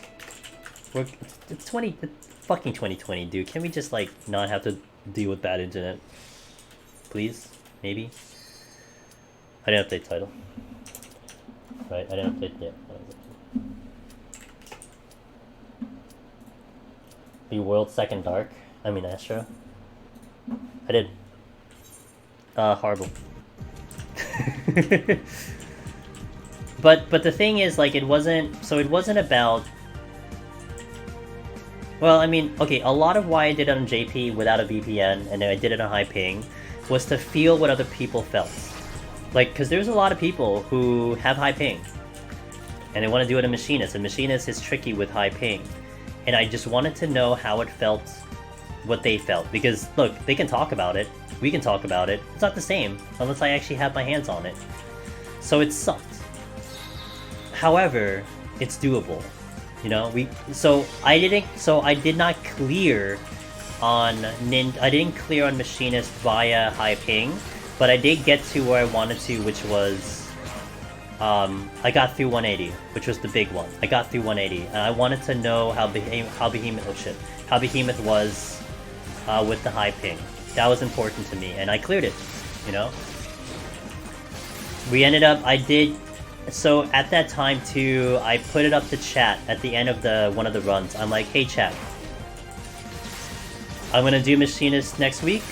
It's fucking 2020, dude. Can we just, like, not have to deal with bad internet? Please? Maybe? I didn't update title. Right, I didn't update... Yeah. The world's second dark. I mean Astro. I did. Horrible. But the thing is, like, it wasn't about... Well, I mean, okay, a lot of why I did it on JP without a VPN, and then I did it on high ping, was to feel what other people felt. Like, because there's a lot of people who have high ping, and they want to do it in Machinist, and Machinist is tricky with high ping. And I just wanted to know how it felt, what they felt. Because, look, they can talk about it. We can talk about it. It's not the same, unless I actually have my hands on it. So it sucked. However, it's doable. You know, I did not clear on NIN, I didn't clear on Machinist via high ping, but I did get to where I wanted to, which was... I got through 180, which was the big one. I got through 180, and I wanted to know how Behemoth was with the high ping. That was important to me, and I cleared it, you know? We ended up, so at that time too, I put it up to chat at the end of one of the runs. I'm like, hey chat, I'm gonna do Machinist next week.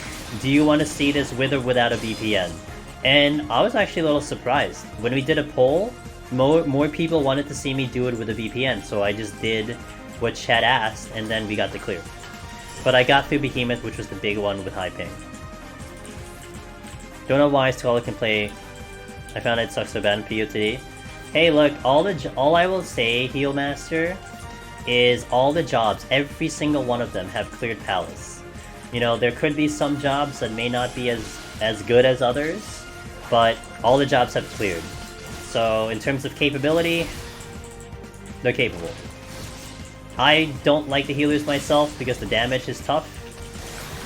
Do you want to see this with or without a VPN? And I was actually a little surprised. When we did a poll, more people wanted to see me do it with a VPN, so I just did what chat asked, and then we got the clear. But I got through Behemoth, which was the big one with high ping. Don't know why Scholar can play... I found it sucks so bad in PoTD. Hey look, all I will say, Heal Master, is all the jobs, every single one of them have cleared Palace. You know, there could be some jobs that may not be as good as others, but all the jobs have cleared. So in terms of capability, they're capable. I don't like the healers myself because the damage is tough,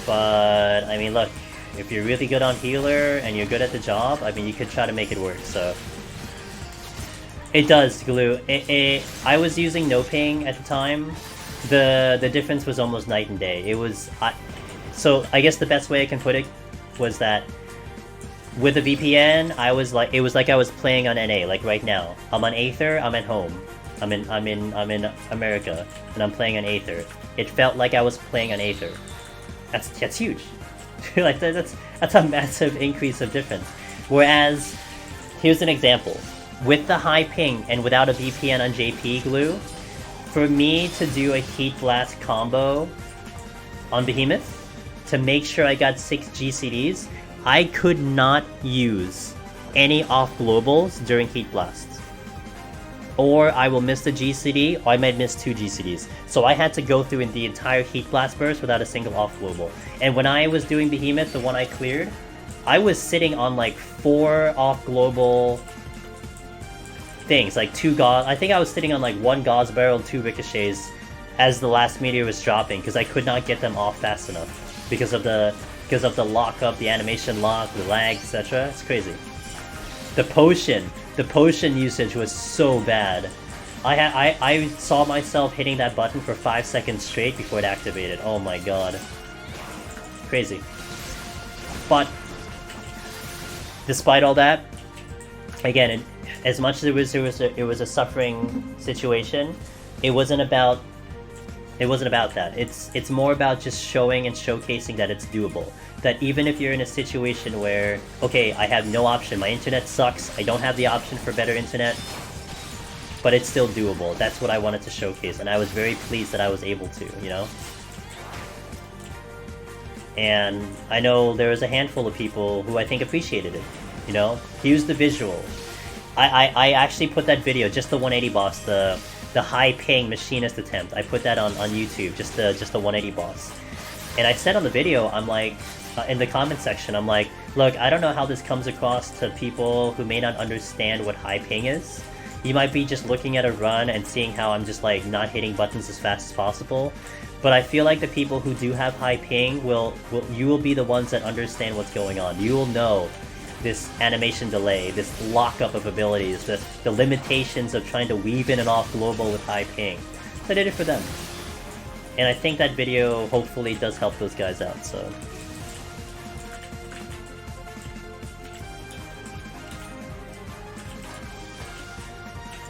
but I mean look, if you're really good on healer and you're good at the job, I mean you could try to make it work, so... It does, Glue. I was using no ping at the time. The difference was almost night and day. It was... So I guess the best way I can put it was that with a VPN, it was like I was playing on NA, like right now. I'm on Aether, I'm at home. I'm in America, and I'm playing on Aether. It felt like I was playing on Aether. That's huge. Like that's a massive increase of difference. Whereas, here's an example. With the high ping and without a VPN on JP Glue, for me to do a Heat Blast combo on Behemoth, to make sure I got 6 GCDs, I could not use any off globals during Heat Blasts. Or I will miss the GCD, or I might miss 2 GCDs. So I had to go through in the entire Heat Blast burst without a single off global. And when I was doing Behemoth, the one I cleared, I was sitting on like 4 off global things, like 2 gauze. I think I was sitting on like 1 gauze barrel and 2 ricochets as the last meteor was dropping, because I could not get them off fast enough because of the lockup, the animation lock, the lag, etc. It's crazy. The potion usage was so bad. I saw myself hitting that button for 5 seconds straight before it activated. Oh my god. Crazy. But despite all that, again, as much as it was a suffering situation, it wasn't about that. It's more about just showing and showcasing that it's doable. That even if you're in a situation where, okay, I have no option, my internet sucks, I don't have the option for better internet, but it's still doable. That's what I wanted to showcase, and I was very pleased that I was able to, you know? And I know there was a handful of people who I think appreciated it, you know? Here's the visual. I actually put that video, just the 180 boss, the the high ping machinist attempt. I put that on YouTube, just the 180 boss. And I said on the video, I'm like, in the comment section, I'm like, look, I don't know how this comes across to people who may not understand what high ping is. You might be just looking at a run and seeing how I'm just like not hitting buttons as fast as possible. But I feel like the people who do have high ping you will be the ones that understand what's going on. You will know this animation delay, this lockup of abilities, the limitations of trying to weave in and off global with high ping. So I did it for them. And I think that video hopefully does help those guys out, so.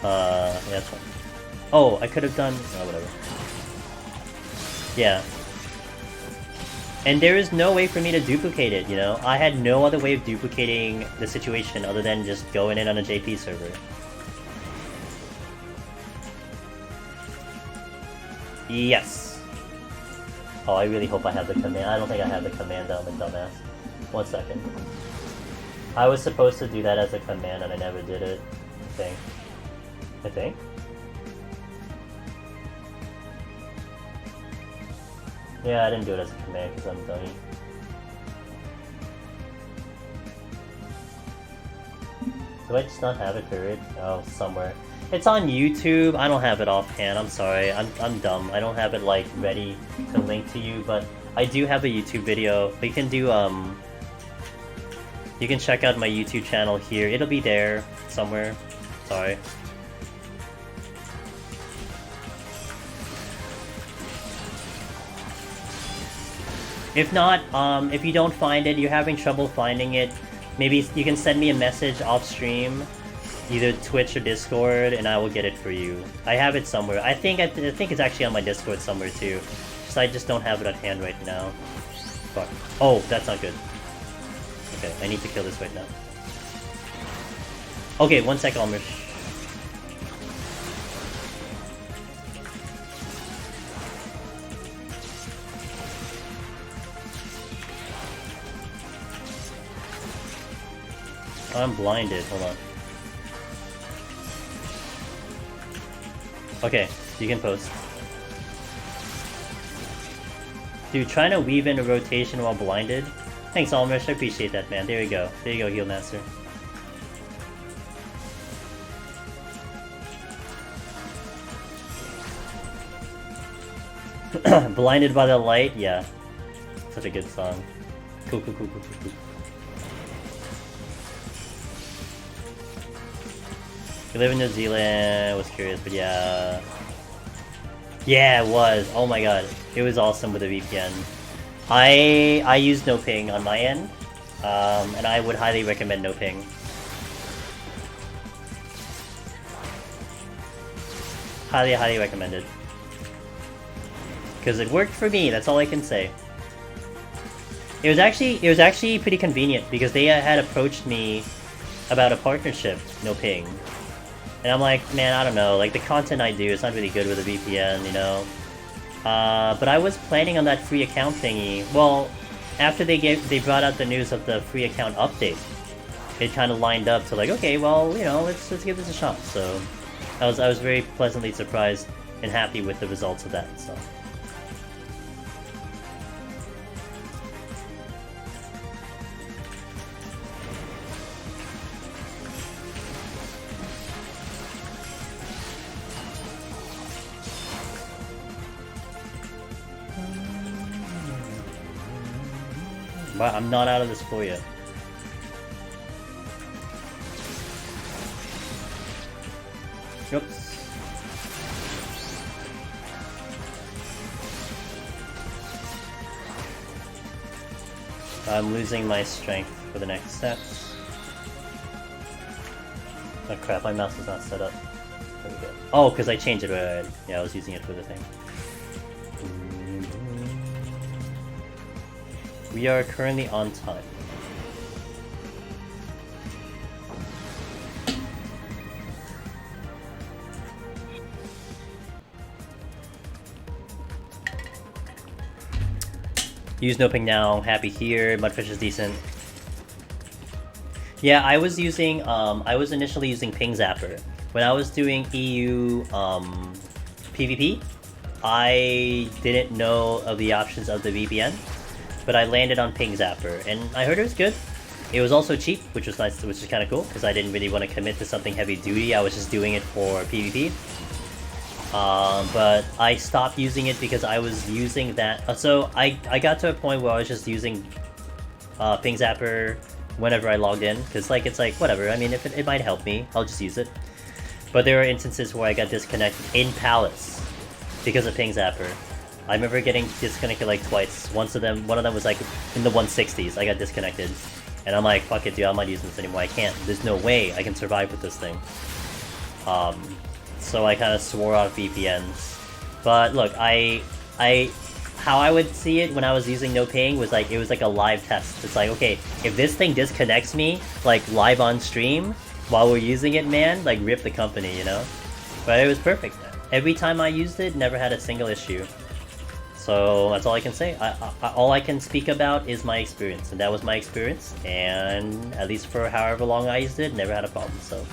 Yeah, that's fine. Oh, I could have done... oh, whatever. Yeah. And there is no way for me to duplicate it, you know? I had no other way of duplicating the situation other than just going in on a JP server. Yes. Oh, I really hope I have the command. I don't think I have the command down, I'm a dumbass. 1 second. I was supposed to do that as a command and I never did it. I think. Yeah, I didn't do it as a command because I'm a dummy. Do I just not have it, period? Oh, somewhere. It's on YouTube. I don't have it offhand. I'm sorry. I'm dumb. I don't have it like ready to link to you, but I do have a YouTube video. We can do you can check out my YouTube channel here. It'll be there somewhere. Sorry. If not, if you don't find it, you're having trouble finding it, maybe you can send me a message off stream, either Twitch or Discord, and I will get it for you. I have it somewhere. I think it's actually on my Discord somewhere too. So I just don't have it at hand right now. Fuck. Oh, that's not good. Okay, I need to kill this right now. Okay, 1 sec, Almish. I'm blinded, hold on. Okay, you can post. Dude, trying to weave in a rotation while blinded? Thanks, Almish, I appreciate that, man. There you go. There you go, Heal Master. Blinded by the Light? Yeah. Such a good song. Cool, cool, cool, cool, cool, cool. You live in New Zealand, was curious, but yeah. Yeah, it was. Oh my god. It was awesome with a VPN. I use no ping on my end, and I would highly recommend no ping. Highly, highly recommended. Because it worked for me, that's all I can say. It was actually pretty convenient, because they had approached me about a partnership, no ping. And I'm like, man, I don't know, like the content I do is not really good with a VPN, you know? But I was planning on that free account thingy. Well, after they brought out the news of the free account update, it kind of lined up to like, okay, well, you know, let's give this a shot. So I was very pleasantly surprised and happy with the results of that. So. But I'm not out of this floor yet. Oops. I'm losing my strength for the next steps. Oh crap, my mouse is not set up. There we go. Oh, because I changed it right. Yeah, I was using it for the thing. We are currently on time. Use no ping now, happy here, Mudfish is decent. Yeah, I was initially using Ping Zapper. when I was doing EU PvP, I didn't know of the options of the VPN, but I landed on Ping Zapper, and I heard it was good. It was also cheap, which was nice, which is kind of cool, because I didn't really want to commit to something heavy duty. I was just doing it for PvP. But I stopped using it because I was using that. So I got to a point where I was just using Ping Zapper whenever I logged in, because like it's like whatever. I mean, if it might help me, I'll just use it. But there were instances where I got disconnected in Palace because of Ping Zapper. I remember getting disconnected like twice. One of them was like in the 160s. I got disconnected, and I'm like, fuck it, dude, I'm not using this anymore. I can't. There's no way I can survive with this thing. So I kind of swore off VPNs. But look, how I would see it when I was using no ping was like, it was like a live test. It's like, okay, if this thing disconnects me, like live on stream, while we're using it, man, like rip the company, you know? But it was perfect. Every time I used it, never had a single issue. So that's all I can say. All I can speak about is my experience, and that was my experience, and at least for however long I used it, never had a problem, so...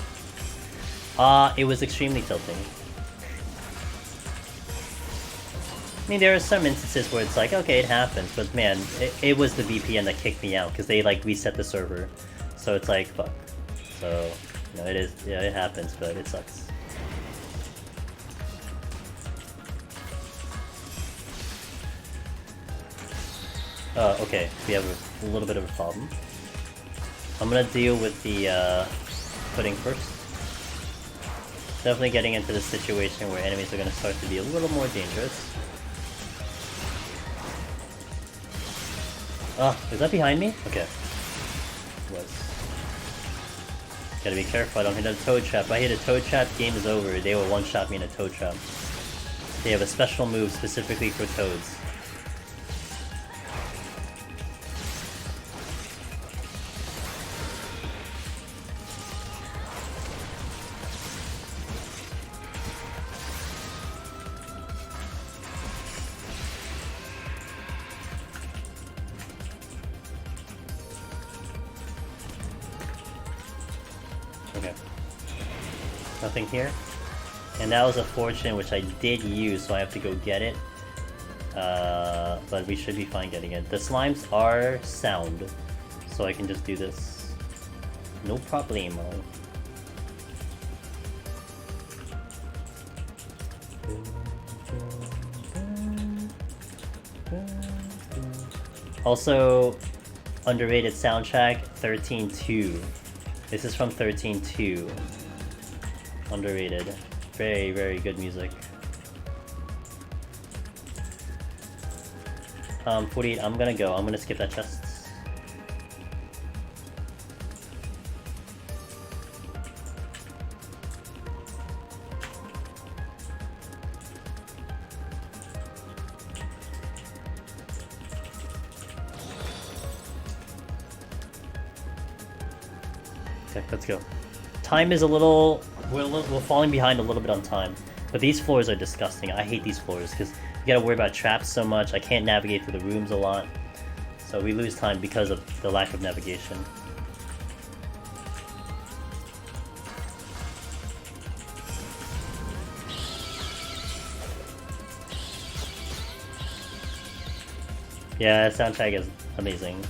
it was extremely tilting. I mean, there are some instances where it's like, okay, it happens, but man, it was the VPN that kicked me out, because they, like, reset the server. So it's like, fuck. So, you know, it happens, but it sucks. Okay, we have a little bit of a problem. I'm gonna deal with the, pudding first. Definitely getting into the situation where enemies are gonna start to be a little more dangerous. Oh, is that behind me? Okay. It was. Gotta be careful I don't hit a toad trap. If I hit a toad trap, game is over. They will one-shot me in a toad trap. They have a special move specifically for toads. Okay. Nothing here. And that was a fortune which I did use, so I have to go get it. But we should be fine getting it. The slimes are sound, so I can just do this. No problemo. Also, underrated soundtrack 13.2. This is from 13.2. Underrated. Very, very good music. 48, I'm gonna go. I'm gonna skip that chest. Okay, let's go. Time is a little... We're falling behind a little bit on time. But these floors are disgusting. I hate these floors because you gotta worry about traps so much. I can't navigate through the rooms a lot. So we lose time because of the lack of navigation. Yeah, that soundtrack is amazing.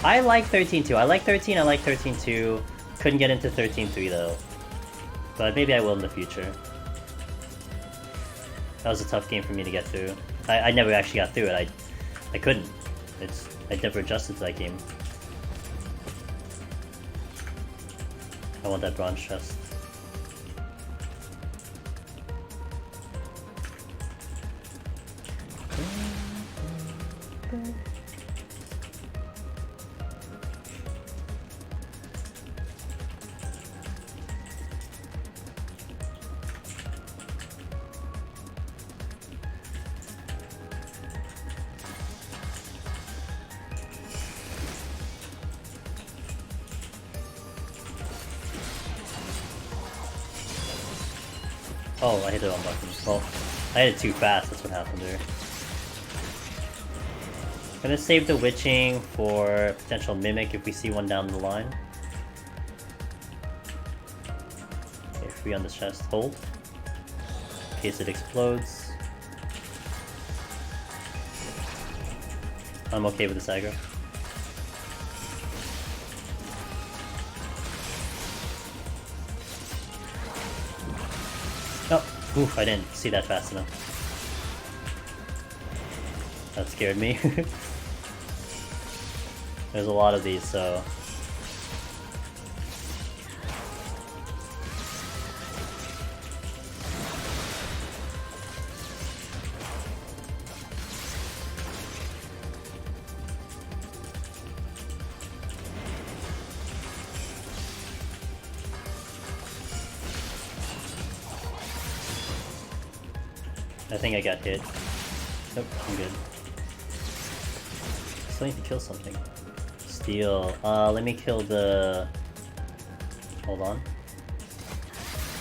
I like 13.2. I like 13, I like 13.2. Couldn't get into 13.3 though. But maybe I will in the future. That was a tough game for me to get through. I never actually got through it. I couldn't. I never adjusted to that game. I want that bronze chest. Oh, I hit the wrong button. Well, I hit it too fast, that's what happened there. Gonna save the witching for potential mimic if we see one down the line. If 3 on the chest. Hold. In case it explodes. I'm okay with this aggro. Oh, oof, I didn't see that fast enough. That scared me. There's a lot of these, so... I think I got hit. Nope, I'm good. Still need to kill something. Steal. Let me kill the... Hold on.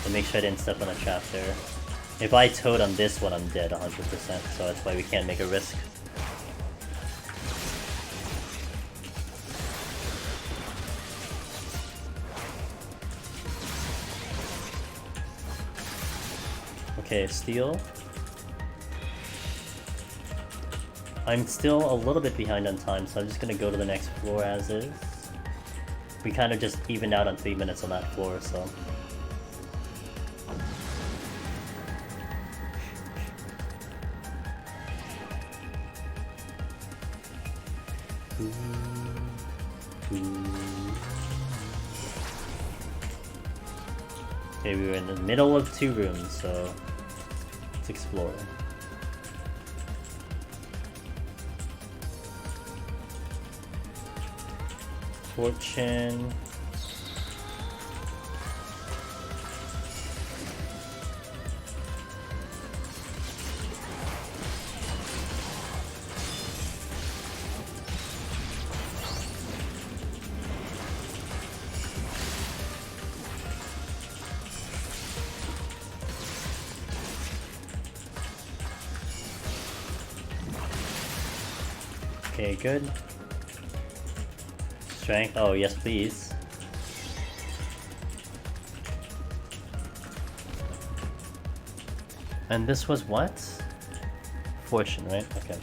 To make sure I didn't step on a trap there. If I toad on this one, I'm dead 100%, so that's why we can't make a risk. Okay, steal. I'm still a little bit behind on time, so I'm just gonna go to the next floor as is. We kind of just evened out on 3 minutes on that floor, so... Okay, we were in the middle of 2 rooms, so... let's explore. Fortune. Okay, good. Strength. Oh, yes, please. And this was what? Fortune, right? Okay.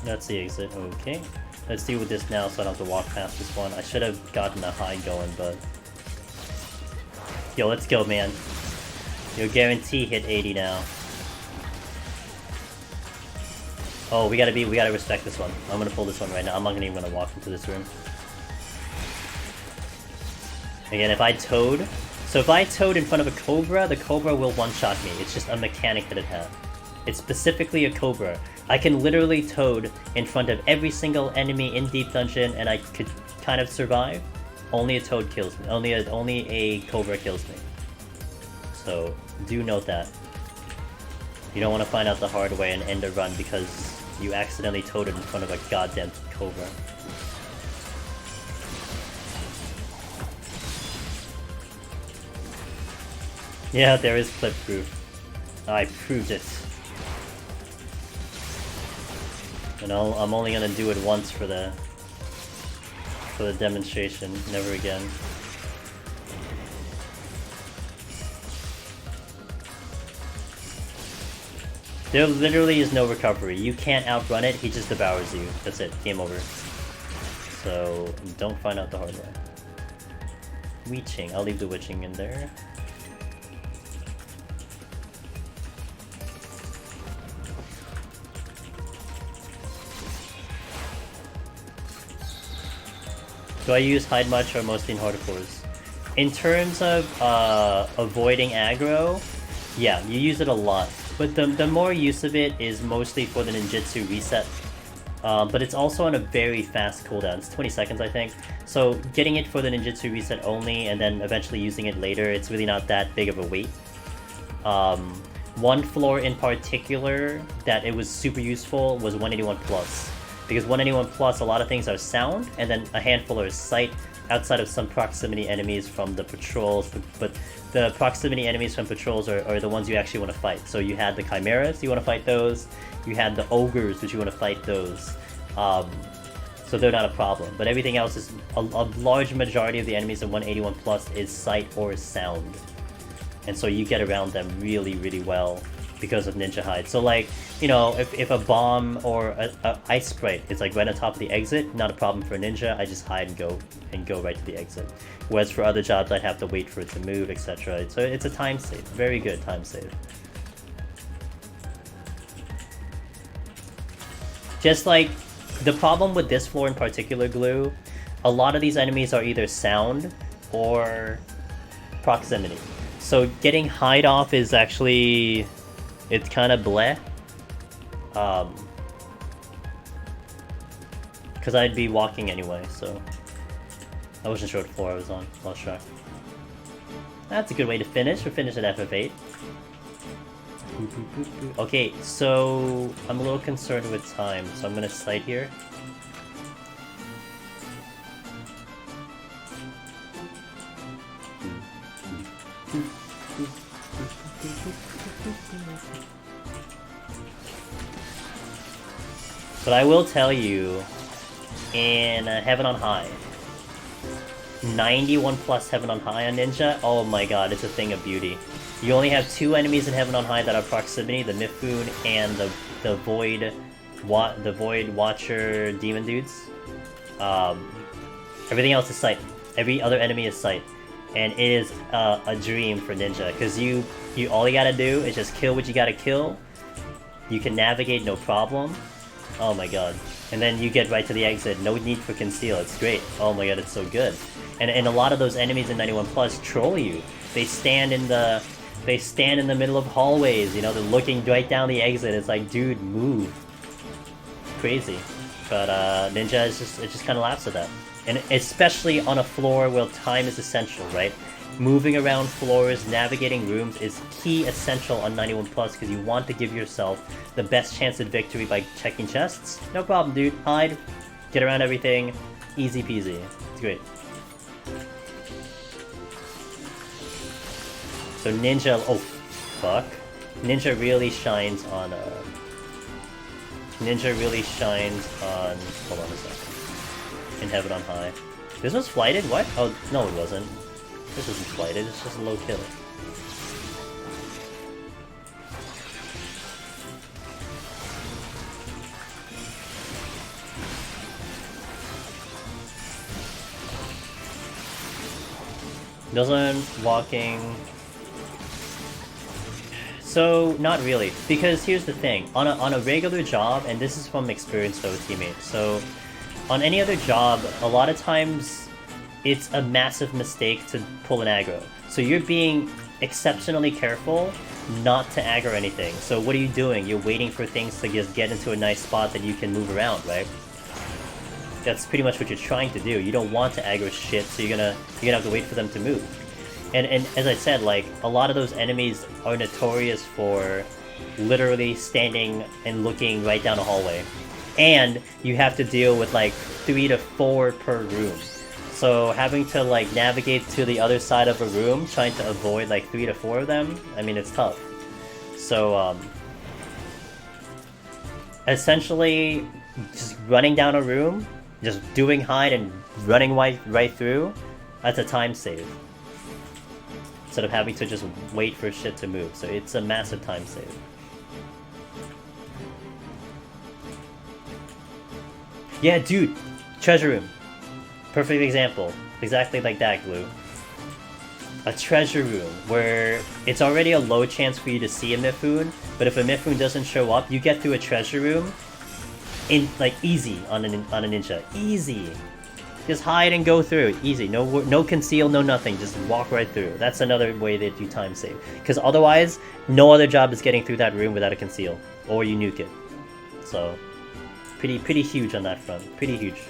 That's the exit. Okay. Let's deal with this now so I don't have to walk past this one. I should have gotten a high going, but... Yo, let's go, man. You'll guarantee hit 80 now. Oh, we gotta respect this one. I'm gonna pull this one right now. I'm not even gonna walk into this room. Again, if I toad... So if I toad in front of a Cobra, the Cobra will one-shot me. It's just a mechanic that it has. It's specifically a Cobra. I can literally toad in front of every single enemy in Deep Dungeon and I could kind of survive. Only a toad kills me. Only a Cobra kills me. So, do note that. You don't want to find out the hard way and end a run because you accidentally toaded in front of a goddamn Cobra. Yeah, there is clip proof. I proved it. And I'm only gonna do it once for the demonstration, never again. There literally is no recovery. You can't outrun it, he just devours you. That's it, game over. So, don't find out the hard way. Witching, I'll leave the witching in there. Do I use hide much or mostly in hardcores? In terms of avoiding aggro, yeah, you use it a lot. But the more use of it is mostly for the ninjutsu reset. But it's also on a very fast cooldown. It's 20 seconds, I think. So getting it for the ninjutsu reset only and then eventually using it later, it's really not that big of a wait. One floor in particular that it was super useful was 181 plus. Because 181 plus, a lot of things are sound, and then a handful are sight, outside of some proximity enemies from the patrols, but the proximity enemies from patrols are the ones you actually want to fight. So you had the chimeras, you want to fight those, you had the ogres, which you want to fight those. so they're not a problem. But everything else is a large majority of the enemies in 181 plus is sight or sound, and so you get around them really, really well because of Ninja Hide. So like, you know, if a bomb or a ice sprite is like right on top of the exit, not a problem for a ninja. I just hide and go right to the exit. Whereas for other jobs, I'd have to wait for it to move, etc. So it's a time save, very good time save. Just like the problem with this floor in particular, Glue, a lot of these enemies are either sound or proximity. So getting hide off is actually, it's kind of bleh. Because I'd be walking anyway, so I wasn't sure what floor I was on. Lost track. That's a good way to finish. We're finished at FF8. Okay, so I'm a little concerned with time, so I'm gonna sight here. But I will tell you, in Heaven on High, 91 plus Heaven on High on Ninja, oh my god, it's a thing of beauty. You only have 2 enemies in Heaven on High that are proximity, the Mifune and the Void Watcher demon dudes. Everything else is sight. Every other enemy is sight. And it is a dream for Ninja, because you all you gotta do is just kill what you gotta kill. You can navigate no problem. Oh my god. And then you get right to the exit. No need for conceal. It's great. Oh my god, it's so good. And a lot of those enemies in 91 plus troll you. They stand in the middle of hallways, you know, they're looking right down the exit. It's like, dude, move. Crazy. But Ninja is just kind of laughs at that. And especially on a floor where time is essential, right? Moving around floors, navigating rooms is key essential on 91 plus, because you want to give yourself the best chance at victory by checking chests. No problem, dude. Hide, get around everything, easy peasy. It's great. So Ninja, oh fuck, Ninja really shines on hold on a second. In Heaven on High. This was flighted? What? Oh no, it wasn't. This isn't flighted, it's just a low kill. Doesn't walking... So, not really. Because here's the thing. On a regular job, and this is from experience though with teammates, so on any other job, a lot of times it's a massive mistake to pull an aggro. So you're being exceptionally careful not to aggro anything. So what are you doing? You're waiting for things to just get into a nice spot that you can move around, right? That's pretty much what you're trying to do. You don't want to aggro shit, so you're gonna have to wait for them to move. And as I said, like, a lot of those enemies are notorious for literally standing and looking right down a hallway. And you have to deal with like 3 to 4 per room. So having to like navigate to the other side of a room, trying to avoid like 3 to 4 of them, I mean, it's tough. So essentially just running down a room, just doing hide and running right through, that's a time save. Instead of having to just wait for shit to move. So it's a massive time save. Yeah, dude! Treasure room. Perfect example. Exactly like that, Glue. A treasure room where it's already a low chance for you to see a Mifune, but if a Mifune doesn't show up, you get through a treasure room in like easy on a ninja. Easy. Just hide and go through. Easy. No conceal, no nothing. Just walk right through. That's another way that you time save. Because otherwise, no other job is getting through that room without a conceal. Or you nuke it. So, pretty huge on that front. Pretty huge.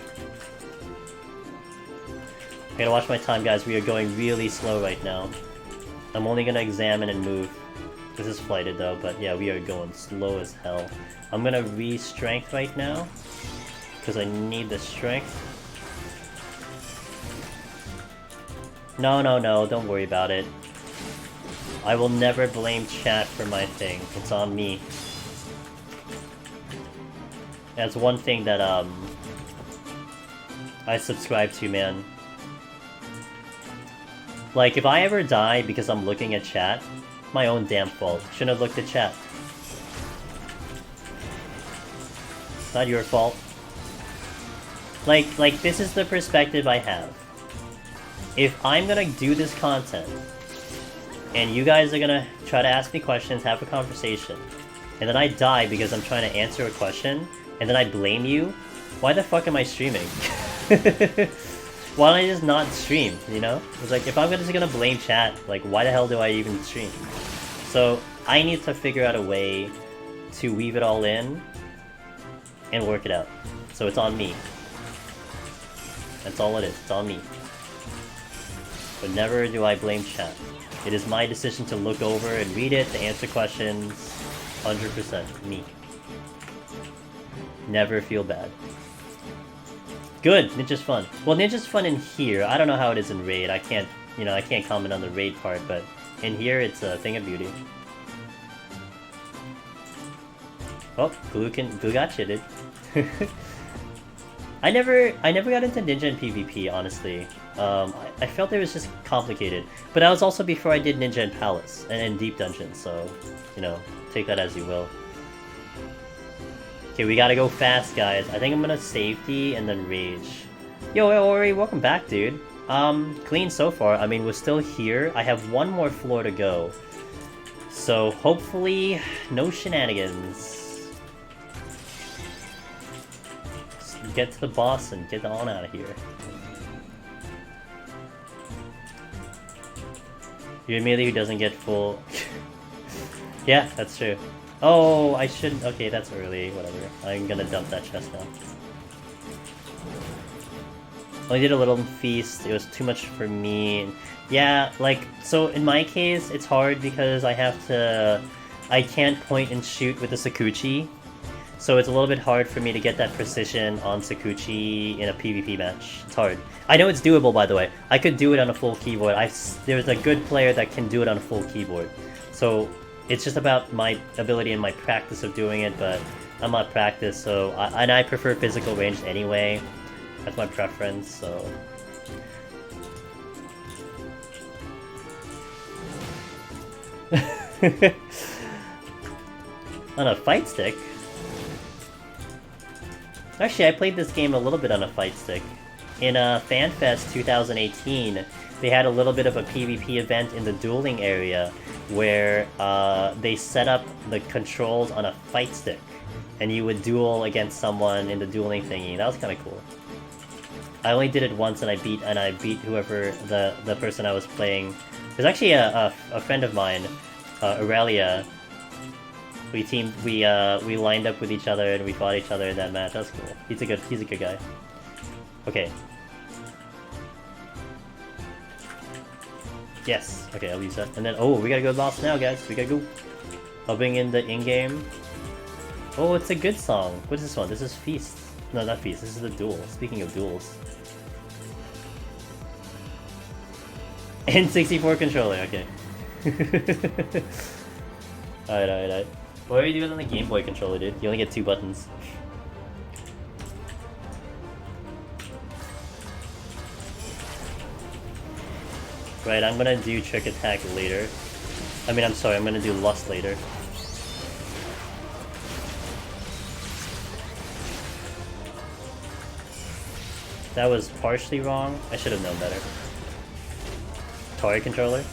I gotta watch my time, guys. We are going really slow right now. I'm only gonna examine and move. This is flighted though, but yeah, we are going slow as hell. I'm gonna re-strength right now. Because I need the strength. No, don't worry about it. I will never blame chat for my thing. It's on me. That's one thing that I subscribe to, man. Like, if I ever die because I'm looking at chat, my own damn fault. Shouldn't have looked at chat. Not your fault. Like this is the perspective I have. If I'm gonna do this content, and you guys are gonna try to ask me questions, have a conversation, and then I die because I'm trying to answer a question, and then I blame you, why the fuck am I streaming? Why don't I just not stream, you know? It's like, if I'm just gonna blame chat, like, why the hell do I even stream? So, I need to figure out a way to weave it all in and work it out. So it's on me. That's all it is, it's on me. But never do I blame chat. It is my decision to look over and read it, to answer questions. 100% me. Never feel bad. Good! Ninja's fun. Well, Ninja's fun in here. I don't know how it is in Raid. I can't, you know, I can't comment on the Raid part, but in here it's a thing of beauty. Oh, Glue got shitted. I never got into Ninja and PvP, honestly. I felt it was just complicated. But that was also before I did Ninja and Palace, and Deep Dungeon, so, you know, take that as you will. Okay, we gotta go fast, guys. I think I'm gonna safety and then rage. Yo, Ori, welcome back, dude. Clean so far. I mean, we're still here. I have one more floor to go. So, hopefully, no shenanigans. Just get to the boss and get on out of here. You're immediately who doesn't get full... Yeah, that's true. Oh, I shouldn't... Okay, that's early. Whatever. I'm gonna dump that chest now. Only did a little feast. It was too much for me. Yeah, like... So, in my case, it's hard because I have to... I can't point and shoot with the Sakuchi. So it's a little bit hard for me to get that precision on Sakuchi in a PvP match. It's hard. I know it's doable, by the way. I could do it on a full keyboard. There's a good player that can do it on a full keyboard. So... It's just about my ability and my practice of doing it, but I'm not practiced, so... and I prefer physical range anyway. That's my preference, so... On a fight stick? Actually, I played this game a little bit on a fight stick. In FanFest 2018, they had a little bit of a PvP event in the dueling area, where they set up the controls on a fight stick, and you would duel against someone in the dueling thingy. That was kind of cool. I only did it once, and I beat whoever the person I was playing. There's actually a friend of mine, Aurelia. We lined up with each other and we fought each other in that match. That's cool. He's a good guy. Okay. Yes. Okay, I'll use that. And then, oh, we gotta go boss now, guys. We gotta go. I'll bring in the in-game. Oh, it's a good song. What is this one? This is Feast. No, not Feast. This is the Duel. Speaking of duels. N64 controller. Okay. Alright. What are you doing on the Game Boy controller, dude? You only get 2 buttons. Right, I'm gonna do Trick Attack later. I'm gonna do Lust later. That was partially wrong. I should have known better. Toy controller?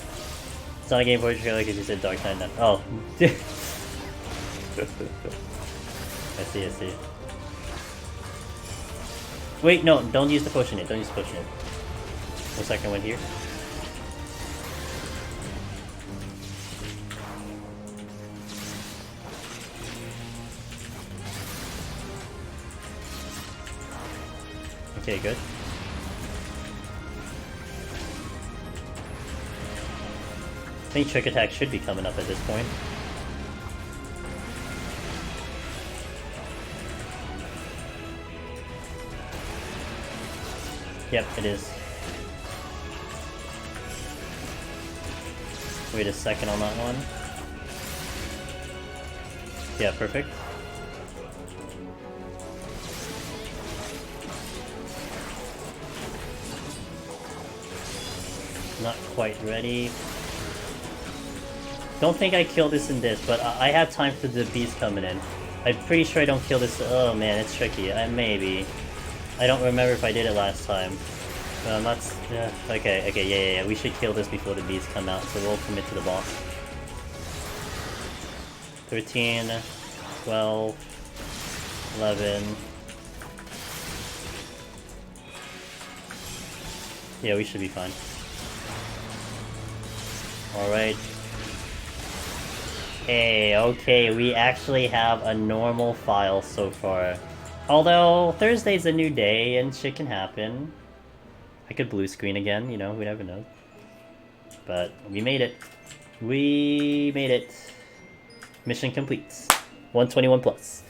It's not a Game Boy controller because you said Dark Knight. Oh. I see. Wait, no, don't use the potion yet. Don't use the potion yet. 1 second, one here. Okay, good. I think Trick Attack should be coming up at this point. Yep, it is. Wait a second on that one. Yeah, perfect. Not quite ready. Don't think I kill this in this, but I have time for the beast coming in. I'm pretty sure I don't kill this. Oh man, it's tricky. Maybe. I don't remember if I did it last time. I'm not. Okay, yeah. We should kill this before the beasts come out, so we'll commit to the boss. 13, 12, 11. Yeah, we should be fine. Alright. Hey, okay, we actually have a normal file so far. Although, Thursday's a new day and shit can happen. I could blue screen again, you know, we never know. But we made it. We made it. Mission complete. 121 plus.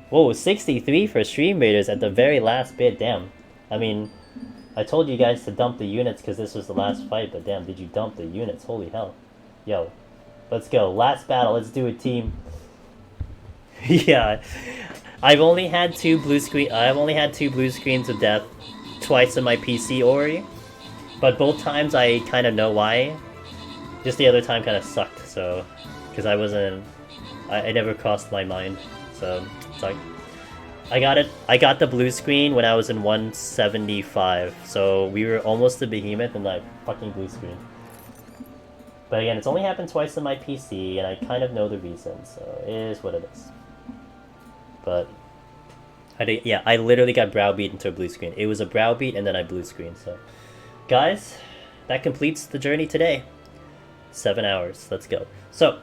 Whoa, 63 for Stream Raiders at the very last bit, damn. I mean, I told you guys to dump the units because this was the last fight, but damn, did you dump the units? Holy hell. Yo. Let's go. Last battle. Let's do it, team. Yeah. I've only had two blue screens of death twice in my PC Ori. But both times I kind of know why. Just the other time kind of sucked, so... Because I wasn't... I never crossed my mind, so... It's like... I got the blue screen when I was in 175, so we were almost a behemoth and I fucking blue screen. But again, it's only happened twice on my PC, and I kind of know the reason, so it is what it is. But, I literally got browbeat into a blue screen. It was a browbeat, and then I blue screen, so... Guys, that completes the journey today. 7 hours, let's go. So,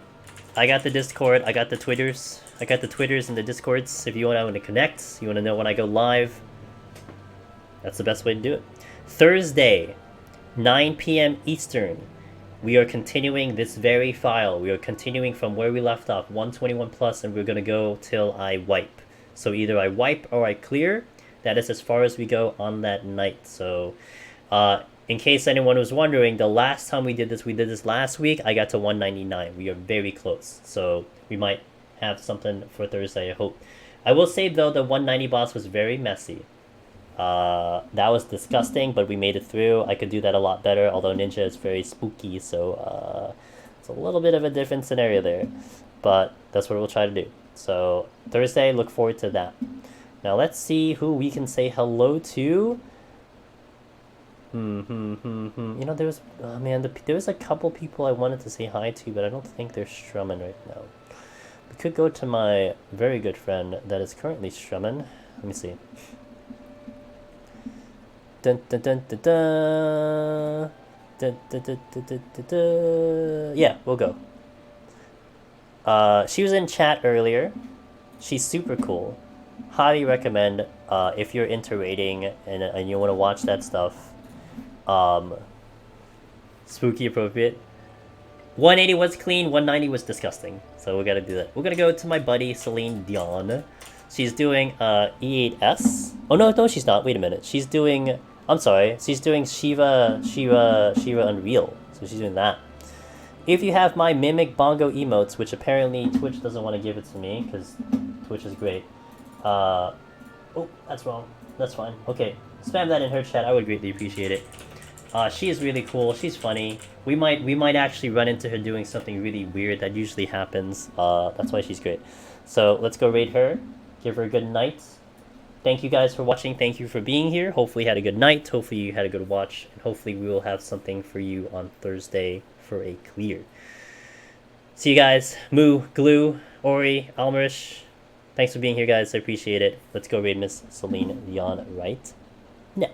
I got the Discord, I got the Twitters and the Discords. If you want to connect, you want to know when I go live, that's the best way to do it. Thursday, 9 p.m. Eastern. We are continuing this very file. We are continuing from where we left off, 121 plus, and we're going to go till I wipe. So either I wipe or I clear. That is as far as we go on that night. So in case anyone was wondering, the last time we did this last week. I got to 199. We are very close. So we might have something for Thursday, I hope. I will say, though, the 190 boss was very messy. That was disgusting, but we made it through. I could do that a lot better, although Ninja is very spooky, so it's a little bit of a different scenario there. But that's what we'll try to do. So Thursday, look forward to that. Now let's see who we can say hello to. You know, there was there was a couple people I wanted to say hi to, but I don't think they're strumming right now. We could go to my very good friend that is currently strumming. Let me see. Dun, dun, dun, dun, dun. Dun, dun, dun, dun, dun, dun, dun. Yeah, we'll go. She was in chat earlier. She's super cool. Highly recommend if you're into raiding and you want to watch that stuff. Spooky appropriate. 180 was clean, 190 was disgusting. So we gotta do that. We're gonna go to my buddy Celine Dion. She's doing E8S. Oh no, she's not. Wait a minute. She's doing... I'm sorry. She's doing Shiva Unreal. So she's doing that. If you have my Mimic Bongo emotes, which apparently Twitch doesn't want to give it to me, because Twitch is great. Oh, that's wrong. That's fine. Okay. Spam that in her chat. I would greatly appreciate it. She is really cool. She's funny. We might actually run into her doing something really weird that usually happens. That's why she's great. So let's go raid her. Give her a good night. Thank you guys for watching. Thank you for being here. Hopefully you had a good night. Hopefully you had a good watch. And hopefully we will have something for you on Thursday for a clear. See you guys. Moo, Glue, Ori, Almerish. Thanks for being here, guys. I appreciate it. Let's go raid Miss Celine Dion right now.